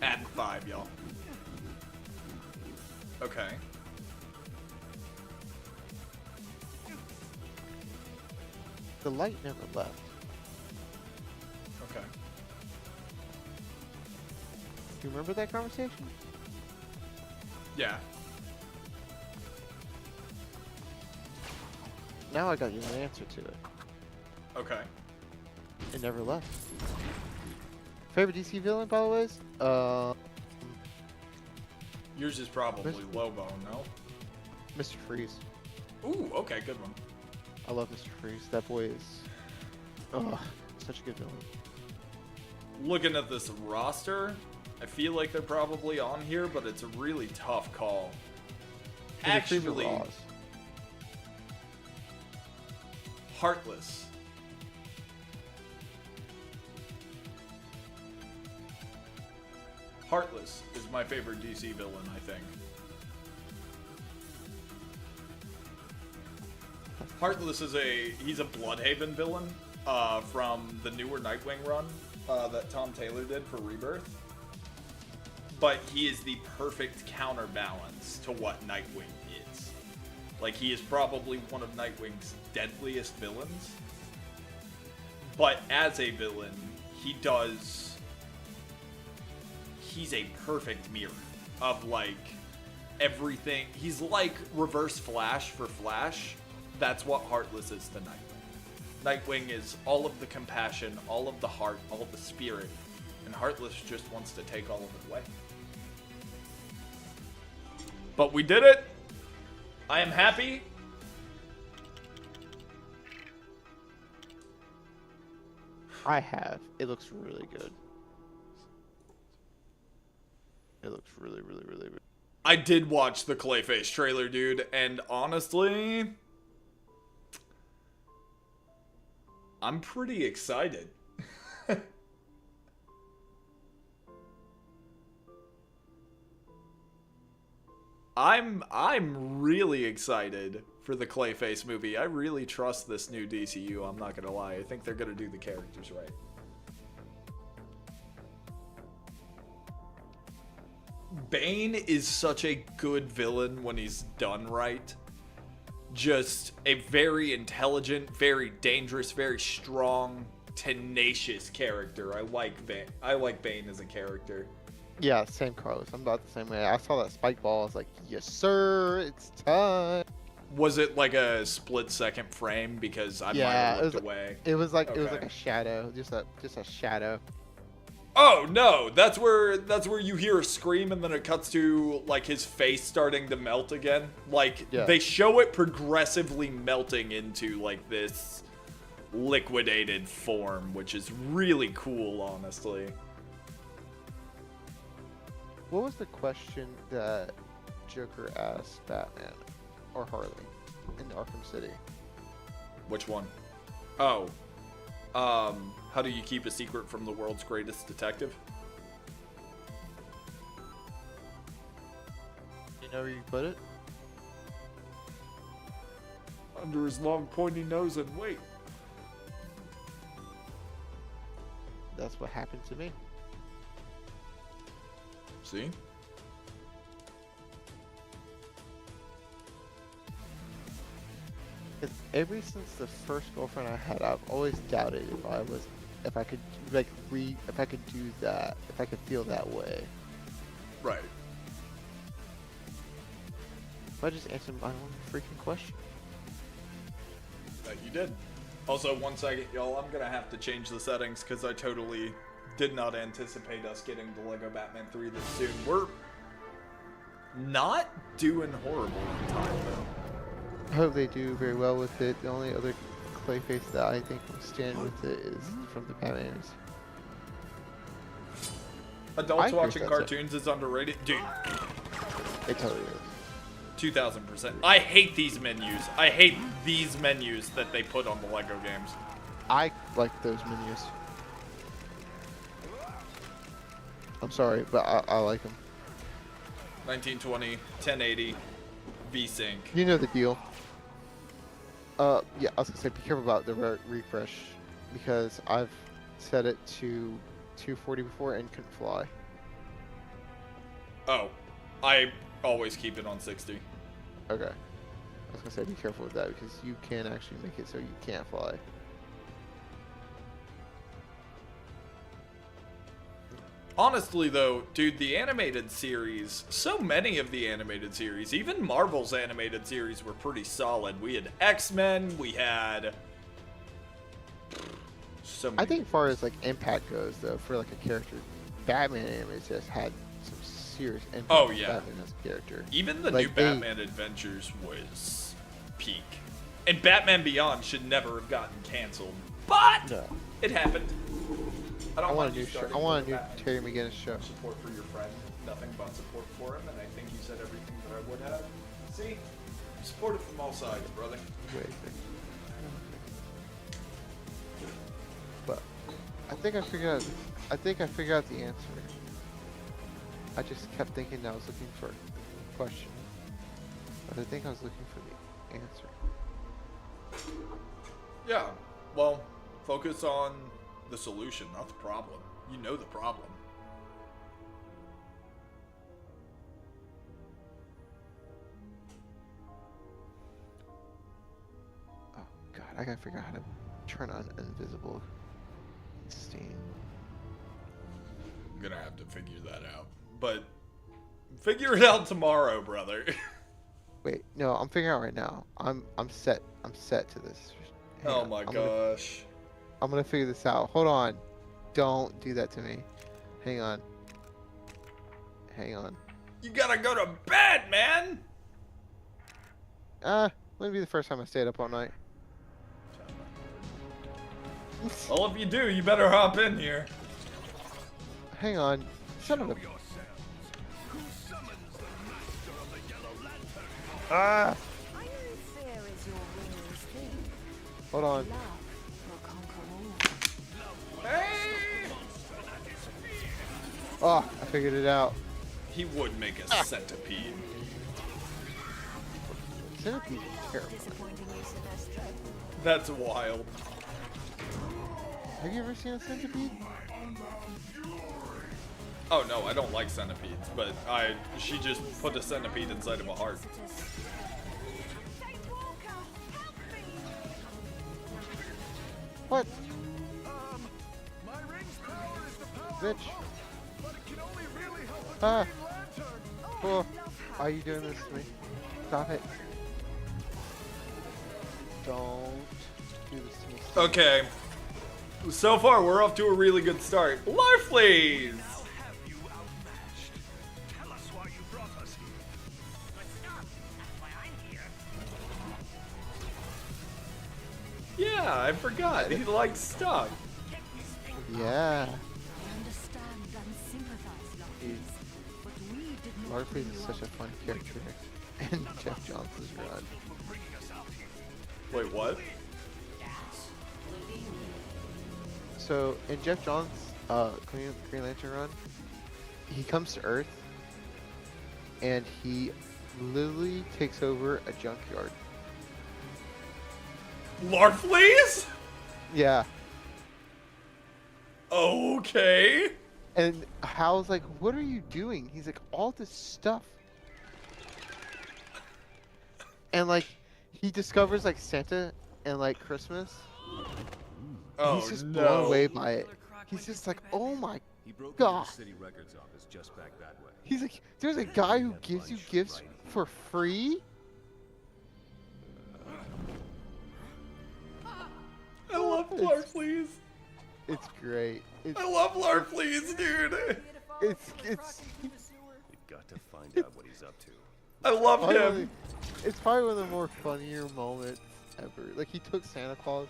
Adding 5, y'all. Okay. The light never left. Okay. Do you remember that conversation? Yeah. Now I got you an answer to it. Okay. It never left. Favorite DC villain, by the way, is Yours is probably Mr. Lobo, no? Mr. Freeze. Ooh, okay, good one. I love Mr. Freeze. That boy is, such a good villain. Looking at this roster, I feel like they're probably on here, but it's a really tough call. He's a favorite Actually, Roz. Heartless. Heartless is my favorite DC villain, I think. Heartless is he's a Bloodhaven villain from the newer Nightwing run that Tom Taylor did for Rebirth. But he is the perfect counterbalance to what Nightwing is. Like, he is probably one of Nightwing's deadliest villains. But as a villain, he's a perfect mirror of, like, everything. He's like Reverse Flash for Flash. That's what Heartless is to Nightwing. Nightwing is all of the compassion, all of the heart, all of the spirit. And Heartless just wants to take all of it away. But we did it! I am happy. I have. It looks really good. It looks really, really, really, really. I did watch the Clayface trailer, dude, and honestly, I'm pretty excited. I'm really excited for the Clayface movie. I really trust this new DCU, I'm not gonna lie. I think they're gonna do the characters right. Bane is such a good villain when he's done right. Just a very intelligent, very dangerous, very strong, tenacious character. I like Bane. I like Bane as a character. Yeah, same Carlos. I'm about the same way. I saw that spike ball. I was like, yes, sir, it's time. Was it like a split-second frame? Because I might Yeah, have it looked was- away. It was like Okay. a shadow, just a shadow. Oh no, that's where you hear a scream and then it cuts to like his face starting to melt again. Like Yeah. they show it progressively melting into like this liquidated form, which is really cool, honestly. What was the question that Joker asked Batman or Harley in Arkham City? Which one? Oh. How do you keep a secret from the world's greatest detective? You know where you put it? Under his long pointy nose and wait. that's what happened to me. See? Because ever since the first girlfriend I had, I've always doubted if I could do that, if I could feel that way. Right. If I just answered my own freaking question. That you did. Also, 1 second, y'all. I'm gonna have to change the settings because I totally did not anticipate us getting the Lego Batman 3 this soon. We're not doing horrible in time, though. I hope they do very well with it. The only other Clayface that I think will stand with it is from the Batmans. Adults agree watching with that, cartoons is underrated. Dude, It totally is. 2000%. I hate these menus. I hate these menus that they put on the Lego games. I like those menus. I'm sorry, but I like them. 1920, 1080, VSync. You know the deal. Yeah, I was gonna say be careful about the refresh because I've set it to 240 before and couldn't fly. Oh, I always keep it on 60. Okay. I was gonna say be careful with that because you can actually make it so you can't fly. Honestly, though, dude, the animated series, so many of the animated series, even Marvel's animated series were pretty solid. We had X-Men, we had so many. I think as far as like impact goes though, for like a character, Batman animated has had some serious impact Oh, on yeah. Batman as a character. Even the Like, new they- Batman Adventures was peak. And Batman Beyond should never have gotten canceled. But No. it happened. I don't want mind a you new show. starting I want a with new Batman. Terry McGinnis show. Support for your friend, nothing but support for him, and I think you said everything that I would have. See? Support it from all sides, brother. Wait. But I think I figured out. I think I figured out the answer. I just kept thinking I was looking for a question, but I think I was looking for the answer. Yeah, well, focus on the solution, not the problem. You know the problem. Oh God, I gotta figure out how to turn on invisible Steam. I'm gonna have to figure that out. But figure it out tomorrow, brother. Wait, no, I'm figuring out right now. I'm set. I'm set to this. Hang Oh on. my I'm gonna- gosh. I'm gonna figure this out. Hold on. Don't do that to me. Hang on. Hang on. You gotta go to bed, man! Wouldn't be the first time I stayed up all night. Well, if you do, you better hop in here. Hang on. Son of a. Ah! Iron fair is your winner's thing. Hold on. Love will conquer all. Hey! Oh, I figured it out. He would make a centipede. Centipede is terrible. Disappointing you, Sinestro. That's wild. Have you ever seen a centipede? Oh no, I don't like centipedes, but she just put a centipede inside of a heart. What? Bitch. Ah. Oh, why are you doing this to me? Stop it. Don't do this to me. Okay. So far, we're off to a really good start. Larfleeze! Yeah, I forgot. He likes stuff. Yeah. I understand and sympathize, Larkins, but we did not Larfleeze is such a fun character in Jeff Johnson's run. Wait, what? So in Jeff Johns' Green Lantern run, he comes to Earth and he literally takes over a junkyard. Larfleeze? Yeah. Okay. And Hal's like, what are you doing? He's like, all this stuff. And like, he discovers like Santa and like Christmas. Oh He's just no. blown away by it. He's just like, oh my He broke God. into the city records office just back that way. He's like, there's a guy who gives you gifts for free? I love Larfleeze. It's great. I love Larfleeze, dude. It's We've got to find out what he's up to. I love probably, him. it's probably one of the more funnier moments ever. Like, he took Santa Claus,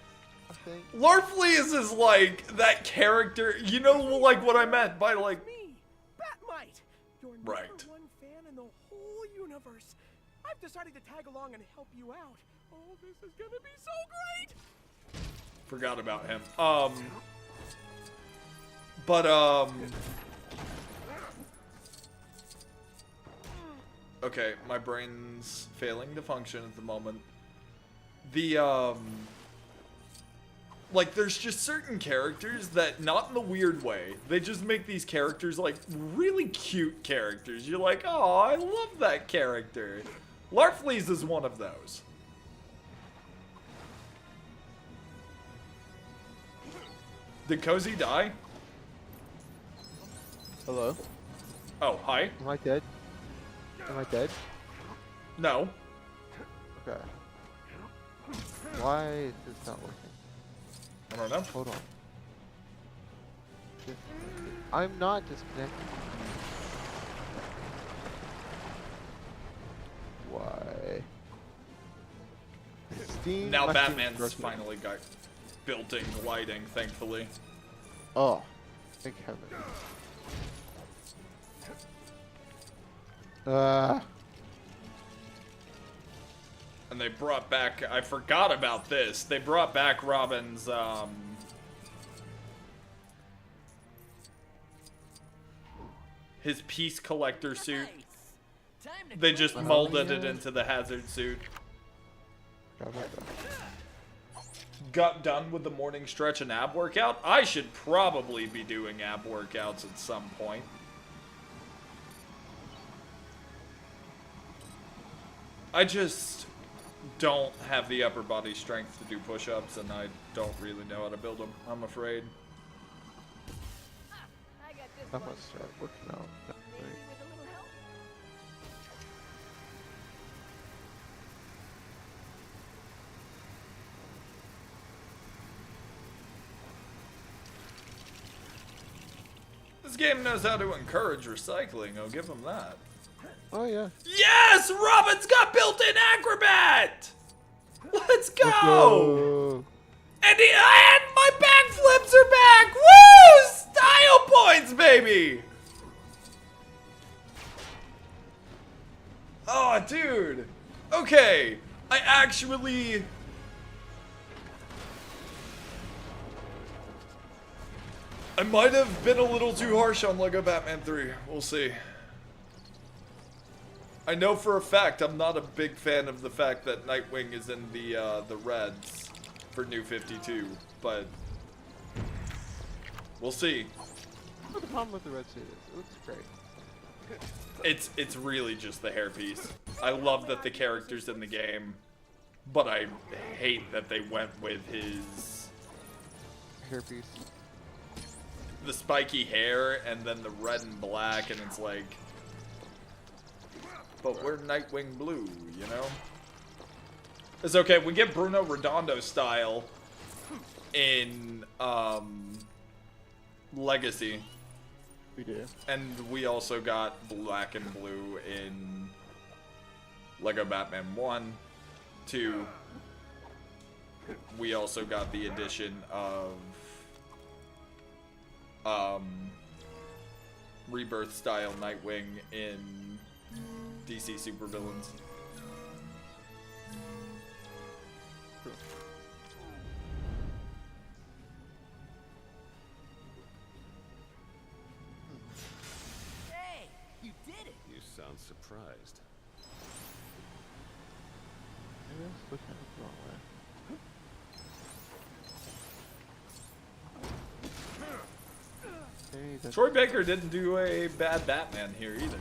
I think. Larfleeze is like that character. You know, like what I meant by like. Me, Batmite, your Right. #1 fan in the whole universe. I've decided to tag along and help you out. Oh, this is gonna be so great! Forgot about him. Okay, my brain's failing to function at the moment. Like, there's just certain characters that, not in the weird way, they just make these characters, like, really cute characters. You're like, oh, I love that character. Larfleeze is one of those. Did Cozy die? Hello? Oh, hi. Am I dead? Am I dead? No. Okay. Why is this not working? I don't know. Hold on. I'm not disconnected. Why? Steam Now message Batman's broken. finally got built-in lighting, thankfully. Oh, thank heaven. And they brought back, I forgot about this, they brought back Robin's, his Peace Collector suit. They just molded it into the Hazard suit. Forgot about that. Got done with the morning stretch and ab workout. I should probably be doing ab workouts at some point. I just don't have the upper body strength to do push-ups, and I don't really know how to build them, I'm afraid. I must start working out. That way. This game knows how to encourage recycling, I'll give them that. Oh yeah. Yes! Robin's got built-in acrobat! Let's go! Go. And my backflips are back! Woo! Style points, baby! Oh, dude. Okay. I actually... I might have been a little too harsh on Lego Batman 3. We'll see. I know for a fact I'm not a big fan of the fact that Nightwing is in the Reds for New 52, but we'll see. What the problem with the red suit is? It looks great. It's really just the hairpiece. I love that the character's in the game, but I hate that they went with his Hairpiece. the spiky hair and then the red and black, and it's like, but we're Nightwing blue, you know? It's okay, we get Bruno Redondo style in Legacy. We do. And we also got black and blue in Lego Batman 1, 2. We also got the addition of Rebirth style Nightwing in DC Supervillains. Hey, you did it! You sound surprised. Maybe I was looking at it the wrong way. reason. Troy Baker didn't do a bad Batman here either.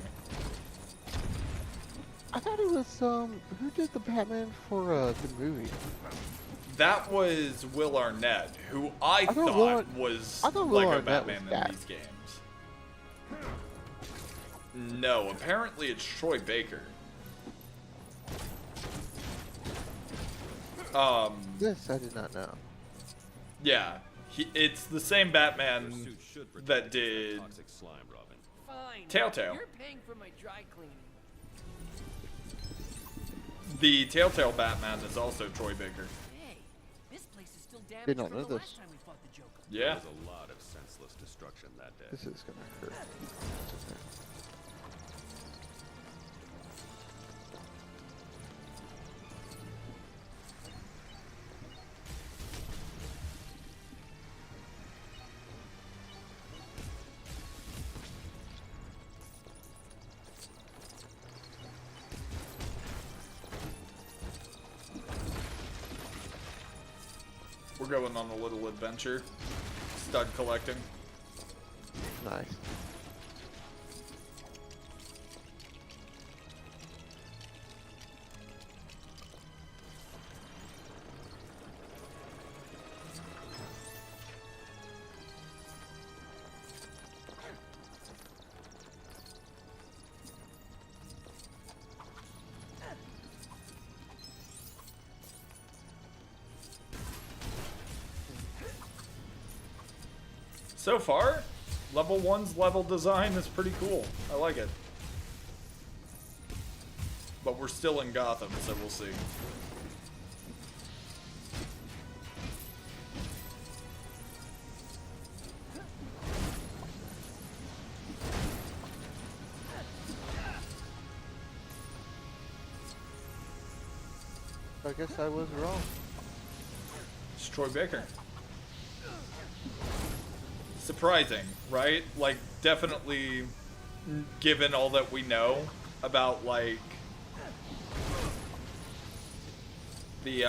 I thought it was who did the Batman for the movie? That was Will Arnett, who I thought thought Will was I thought Will Lego Arnett Batman was in Bat. these games. No, apparently it's Troy Baker. This I did not know. Yeah, it's the same Batman Suit should protect that against that did toxic slime, Robin. Fine. Telltale. You're paying for my dry cleaning. The Telltale Batman is also Troy Baker. Hey, this place is still damaged Did not from know the this. last time we fought the Joker. Yeah. There was a lot of senseless destruction that day. This is gonna hurt. We're going on a little adventure. Stud collecting. Nice. So far, level 1's level design is pretty cool. I like it. But we're still in Gotham, so we'll see. I guess I was wrong. It's Troy Baker. Surprising, right? Like, definitely, given all that we know about, like, the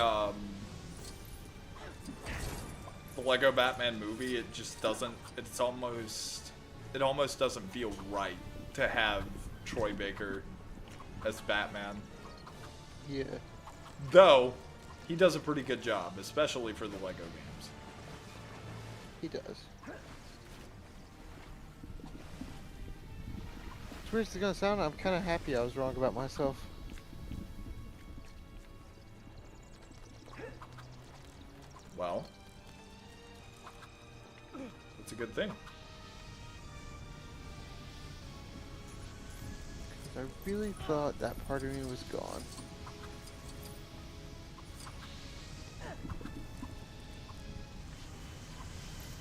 Lego Batman movie, it just doesn't, it almost doesn't feel right to have Troy Baker as Batman. Yeah. Though, he does a pretty good job, especially for the Lego games. He does. As weird as it's gonna sound, I'm kind of happy I was wrong about myself. Well, it's a good thing. I really thought that part of me was gone.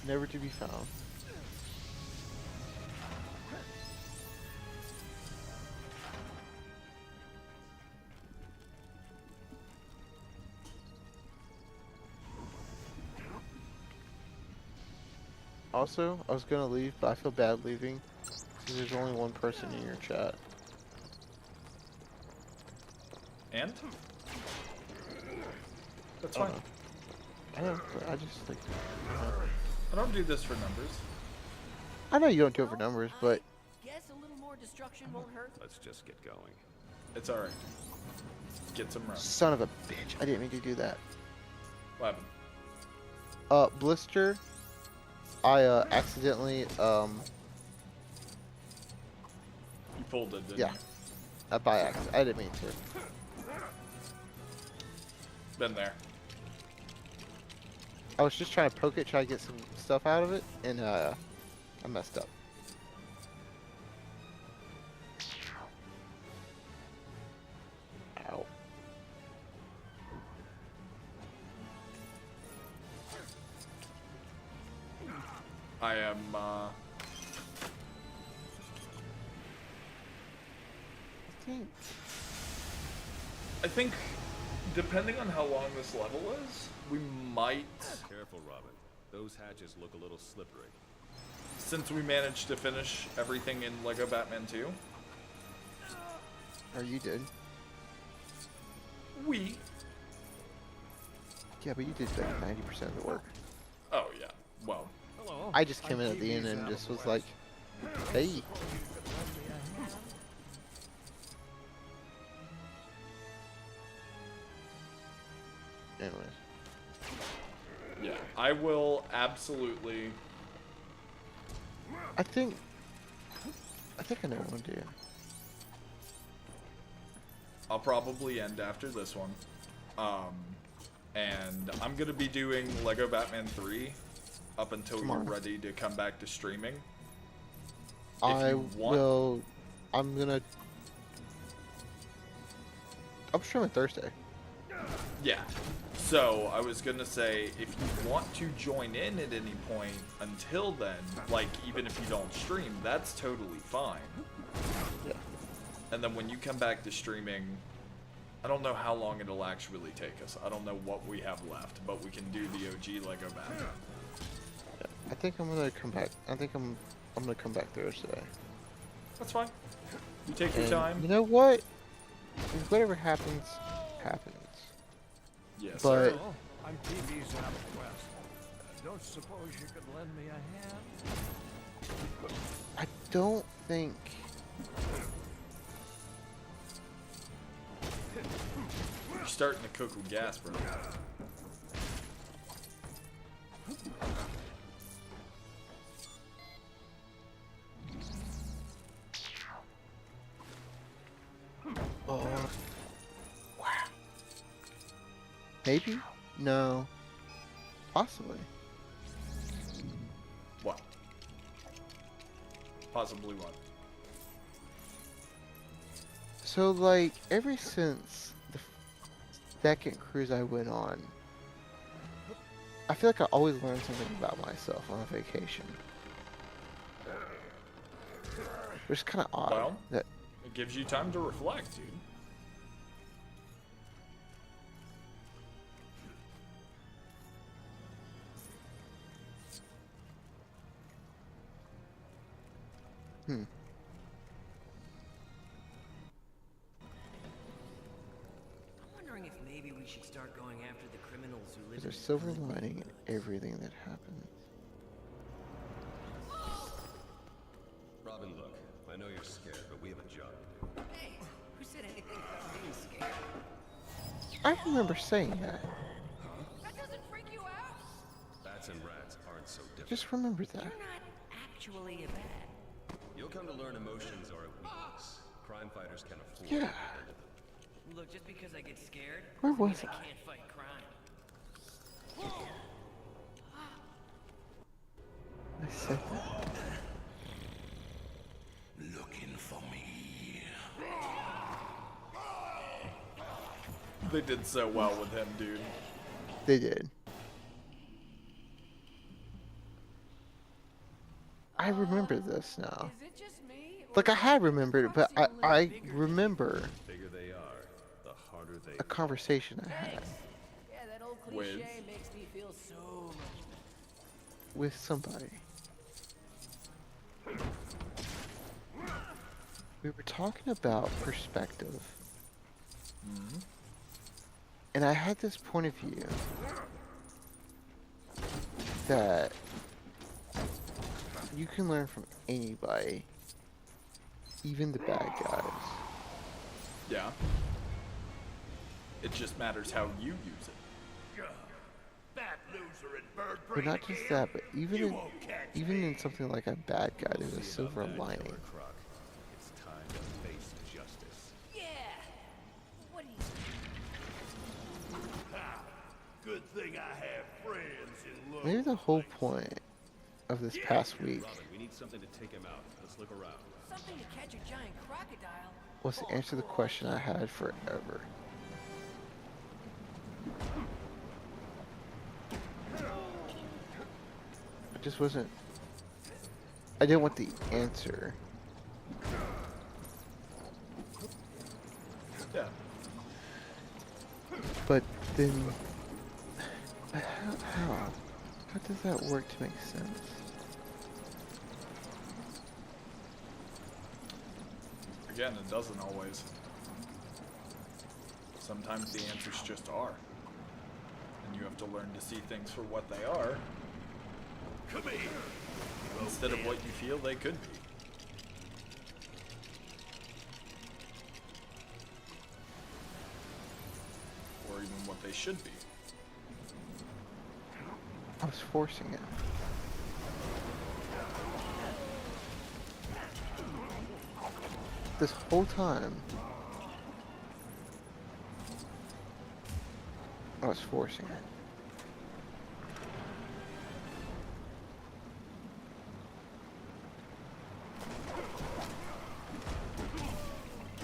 Never to be found. Also, I was gonna leave, but I feel bad leaving because there's only one person in your chat. And? That's Oh, fine. no. I know, but I just like. I don't do this for numbers. I know you don't do it for numbers, but Guess a little more destruction won't hurt. Let's just get going. It's alright. Get some rest. son of a bitch, I didn't mean to do that. What happened? Blister. I accidentally You pulled it, didn't yeah. you? By accident. I didn't mean to. Been there. I was just trying to poke it, try to get some stuff out of it, and I messed up. Ow. I am, I think, depending on how long this level is, we might, Careful, Robin. Those hatches look a little slippery. since we managed to finish everything in Lego Batman 2, Or you did. we, Yeah, but you did like 90% of the work. oh yeah, well, I just came in at the end and just was like, Hey. Anyways. Yeah, I will absolutely. I think I know what to do. I'll probably end after this one. And I'm gonna be doing Lego Batman 3 up until you're Tomorrow. ready to come back to streaming. I you want- will. I'm streaming Thursday. Yeah. So I was gonna say, if you want to join in at any point until then, like even if you don't stream, that's totally fine. Yeah. And then when you come back to streaming, I don't know how long it'll actually take us. I don't know what we have left, but we can do the OG Lego Batman. I think I'm gonna come back. I think I'm gonna come back Thursday. That's fine. You take your And time. you know what? Whatever happens, happens. Yes, But sir. Oh, I'm TV's out west. Don't suppose you could lend me a hand? I don't think. You're starting to cook with gas, bro. Oh. Wow. Maybe? No. Possibly. What? Possibly what? So, like, ever since the second cruise I went on, I feel like I always learn something about myself on a vacation. Which is kind of odd. Well, that it gives you time to reflect, dude. Hmm. I'm wondering if maybe we should start going after the criminals who live There's a in silver lining in everything that happens. Robin, look, I know you're scared, but we have a job to do. Hey, who said anything about being scared? I remember saying that. That doesn't freak you out? Bats and rats aren't so different. Just remember that. You're not actually a bat. You'll come to learn emotions are a weakness. Crime fighters can afford Yeah. to get into them. Look, just because I get scared, Where doesn't was mean I? I can't fight crime. I said that. Looking for me. They did so well with him, dude. They did. I remember this now. Is it just me? Like, I had remembered it, but I remember The bigger they are, the harder they a conversation I had Yeah, that old With? cliche makes me feel so much better. with somebody. We were talking about perspective. And I had this point of view that you can learn from anybody, even the bad guys. Yeah. It just matters how you use it. That loser at Bird But not just that, but even in something like a bad guy, there's a silver lining. Croc. It's time to face justice. Yeah! What do you... Good thing I have friends in love. Maybe the whole point of this past week Robin, we need something to take him out. Let's look around. Something to catch a giant crocodile. was to answer the question I had forever. I just wasn't. I didn't want the answer. Yeah. But then, how does that work to make sense? Again, it doesn't always. Sometimes the answers just are. And you have to learn to see things for what they are Come here. instead of what you feel they could be. should be. I was forcing it. This whole time, I was forcing it.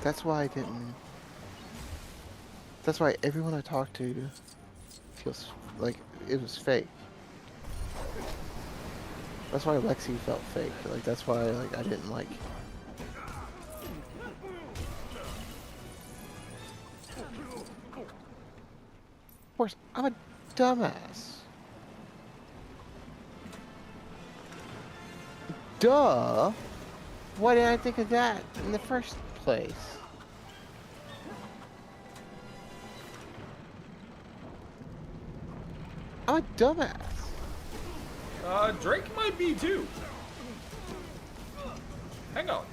That's why I didn't. That's why everyone I talked to feels like it was fake. That's why Lexi felt fake. Like that's why like I didn't like. Of course, I'm a dumbass. Duh. Why didn't I think of that in the first place? I'm a dumbass. Drake might be too. Hang on.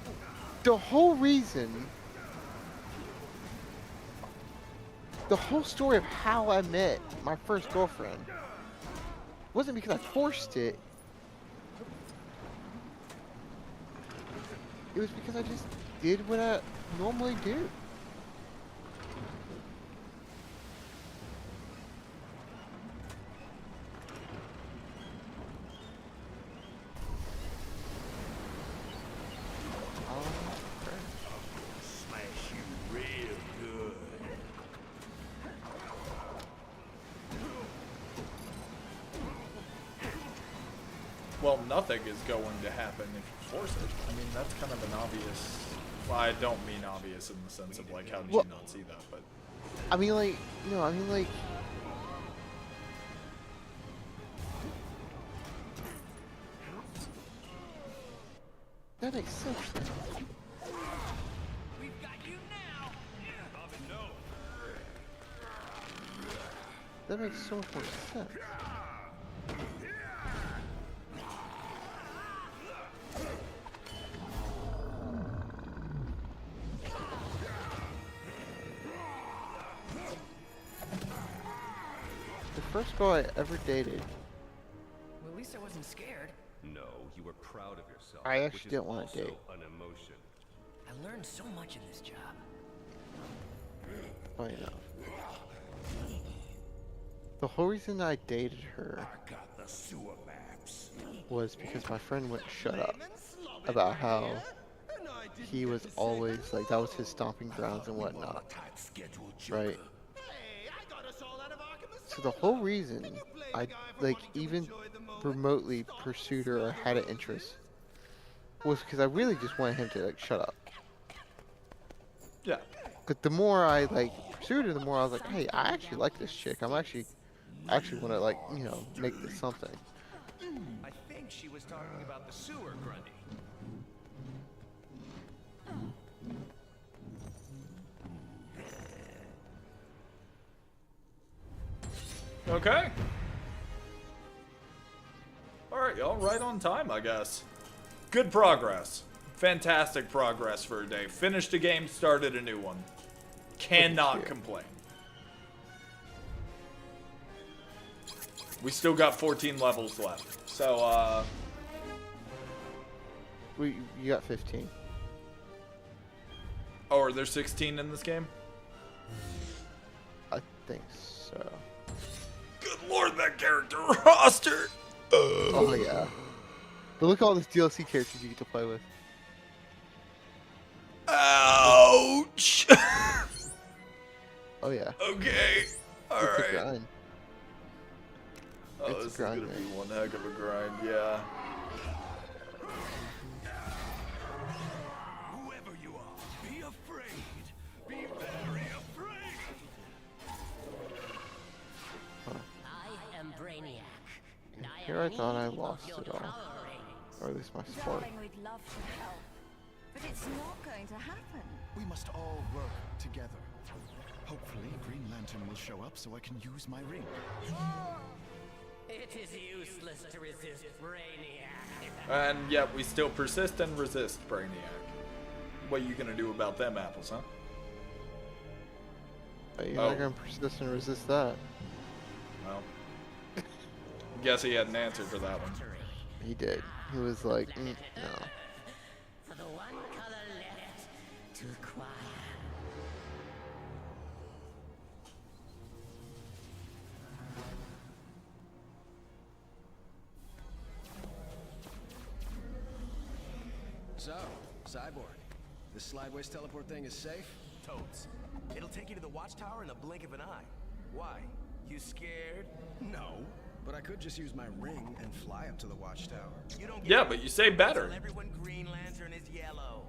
The whole reason, the whole story of how I met my first girlfriend wasn't because I forced it. It was because I just did what I normally do. Smash you real good. Well, nothing is going to happen if you force it. I mean, that's kind of an obvious. Well, I don't mean obvious in the sense of like, how did Well- you not see that? But I mean, like, no, I mean, like, that makes sense. We've got you now. That makes so much more sense. The first girl I ever dated, Well, at least I wasn't scared. No, you were proud of yourself. I actually which is didn't wanna also date. an emotion. I learned so much in this job. funny enough, the whole reason I dated her I got the sewer maps. was because my friend wouldn't shut up about how he was always like that was his stomping grounds and whatnot, Tight schedule, right? So the whole reason I like even remotely pursued her or had an interest was because I really just wanted him to like shut up. yeah, But the more I like pursued her, the more I was like, hey, I actually like this chick. I actually want to like make this something. I think she was talking about the sewer, Grundy. okay. All right, y'all, right on time, I guess. Good progress. Fantastic progress for a day. Finished a game, started a new one. Cannot shit. complain. We still got 14 levels left. So, You got 15. oh, are there 16 in this game? I think so. Good lord, that character roster! Oh yeah. But look at all these DLC characters you get to play with. Ouch! Oh yeah. Okay. It's a Alright. grind. Oh, It's a this is grind, gonna be man. one heck of a grind, yeah. Whoever you are, be afraid. Be very afraid. I am Brainiac. Here I thought I lost it all. Or at least my spark. Darling, we'd love to help, but it's not going to happen. We must all work together. Hopefully, Green Lantern will show up so I can use my ring. It is useless to resist Brainiac. And yet we still persist and resist Brainiac. What are you gonna do about them apples, huh? You're not gonna persist and resist that. Well, guess he had an answer for that one. He did. He was like, no. For the one color left to acquire. So, Cyborg, this slideways teleport thing is safe? Totes. It'll take you to the watchtower in the blink of an eye. Why? You scared? No, but I could just use my ring and fly up to the watchtower. You don't get Yeah, it. but you say better. Tell everyone Green Lantern is yellow.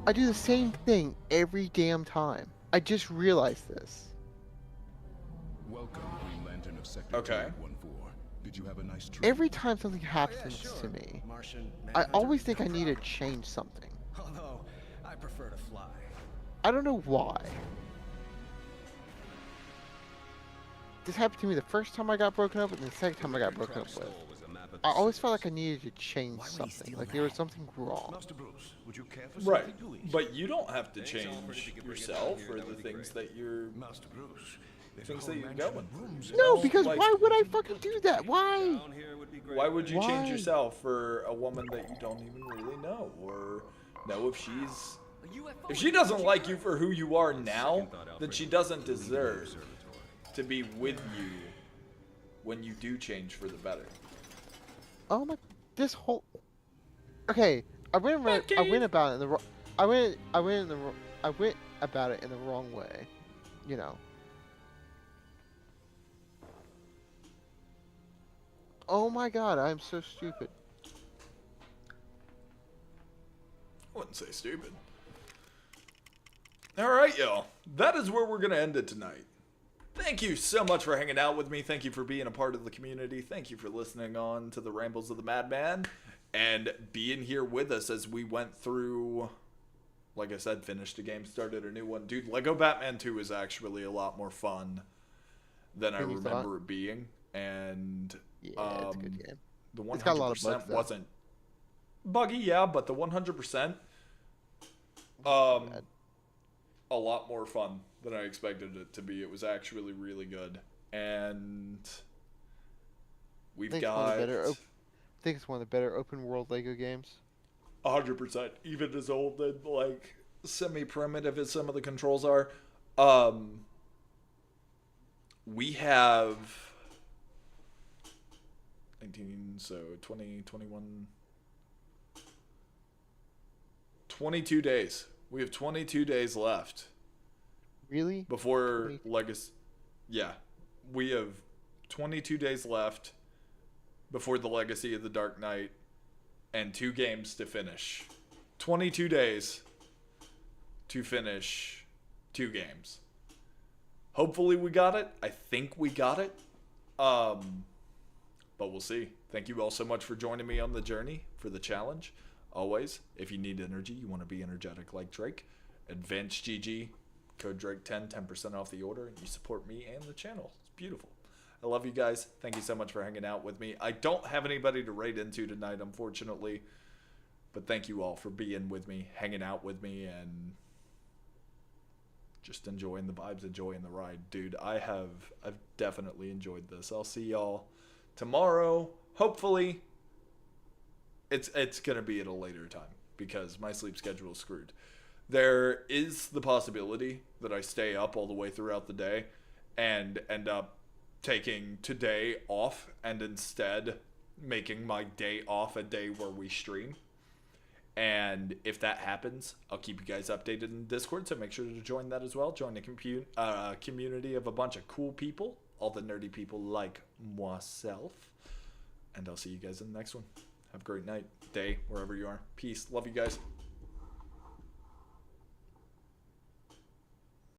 I do the same thing every damn time. I just realized this. Welcome, Green Lantern of Sector Okay. 214. Did you have a nice trip? Every time something happens to me, I always think I need to change something. Although, I prefer to fly. I don't know why. This happened to me the first time I got broken up and the second time I got broken up with. I always felt like I needed to change something. Like there was something wrong. Master Bruce, would you care for Right, something to eat? but you don't have to change yourself or the things that you're Master Bruce, there's things a that whole you're mansion going of through. rooms No, because Like- why would I fucking do that? Why? Why would you change Why? yourself for a woman that you don't even really know, or know if she's if she doesn't like you for who you are now, then she doesn't deserve to be with you when you do change for the better. Oh my! This whole. Okay, I went about it in the wrong. I went about it in the wrong way, you know. Oh my God! I'm so stupid. I wouldn't say stupid. Alright, y'all. That is where we're going to end it tonight. Thank you so much for hanging out with me. Thank you for being a part of the community. Thank you for listening on to the Rambles of the Madman. And being here with us as we went through, like I said, finished a game, started a new one. Dude, Lego Batman 2 is actually a lot more fun than I Than you remember thought? it being. And Yeah, it's a good game. the It's got a lot of 100% bugs, though. wasn't buggy, yeah, but the 100%, Bad. a lot more fun than I expected it to be. It was actually really good, and we've I think it's one of got the better. I think it's one of the better open world Lego games. 100%, even as old and like semi-primitive as some of the controls are. We have 19, so 20, 21, 22 days. We have 22 days left Really? before 22? Legacy. Yeah, we have 22 days left before the Legacy of the Dark Knight, and 2 games to finish. 22 days to finish 2 games. Hopefully we got it. I think we got it. But we'll see. Thank you all so much for joining me on the journey for the challenge. Always, if you need energy, you want to be energetic like Drake, Advanced GG, code Drake10, 10% off the order, and you support me and the channel. It's beautiful. I love you guys. Thank you so much for hanging out with me. I don't have anybody to raid into tonight, unfortunately, but thank you all for being with me, hanging out with me, and just enjoying the vibes, enjoying the ride. Dude, I've definitely enjoyed this. I'll see y'all tomorrow. Hopefully, it's gonna be at a later time because my sleep schedule is screwed. There is the possibility that I stay up all the way throughout the day and end up taking today off and instead making my day off a day where we stream. And if that happens, I'll keep you guys updated in Discord, so make sure to join that as well. Join a community of a bunch of cool people, all the nerdy people like myself. And I'll see you guys in the next one. Have a great night, day, wherever you are. Peace. Love you guys.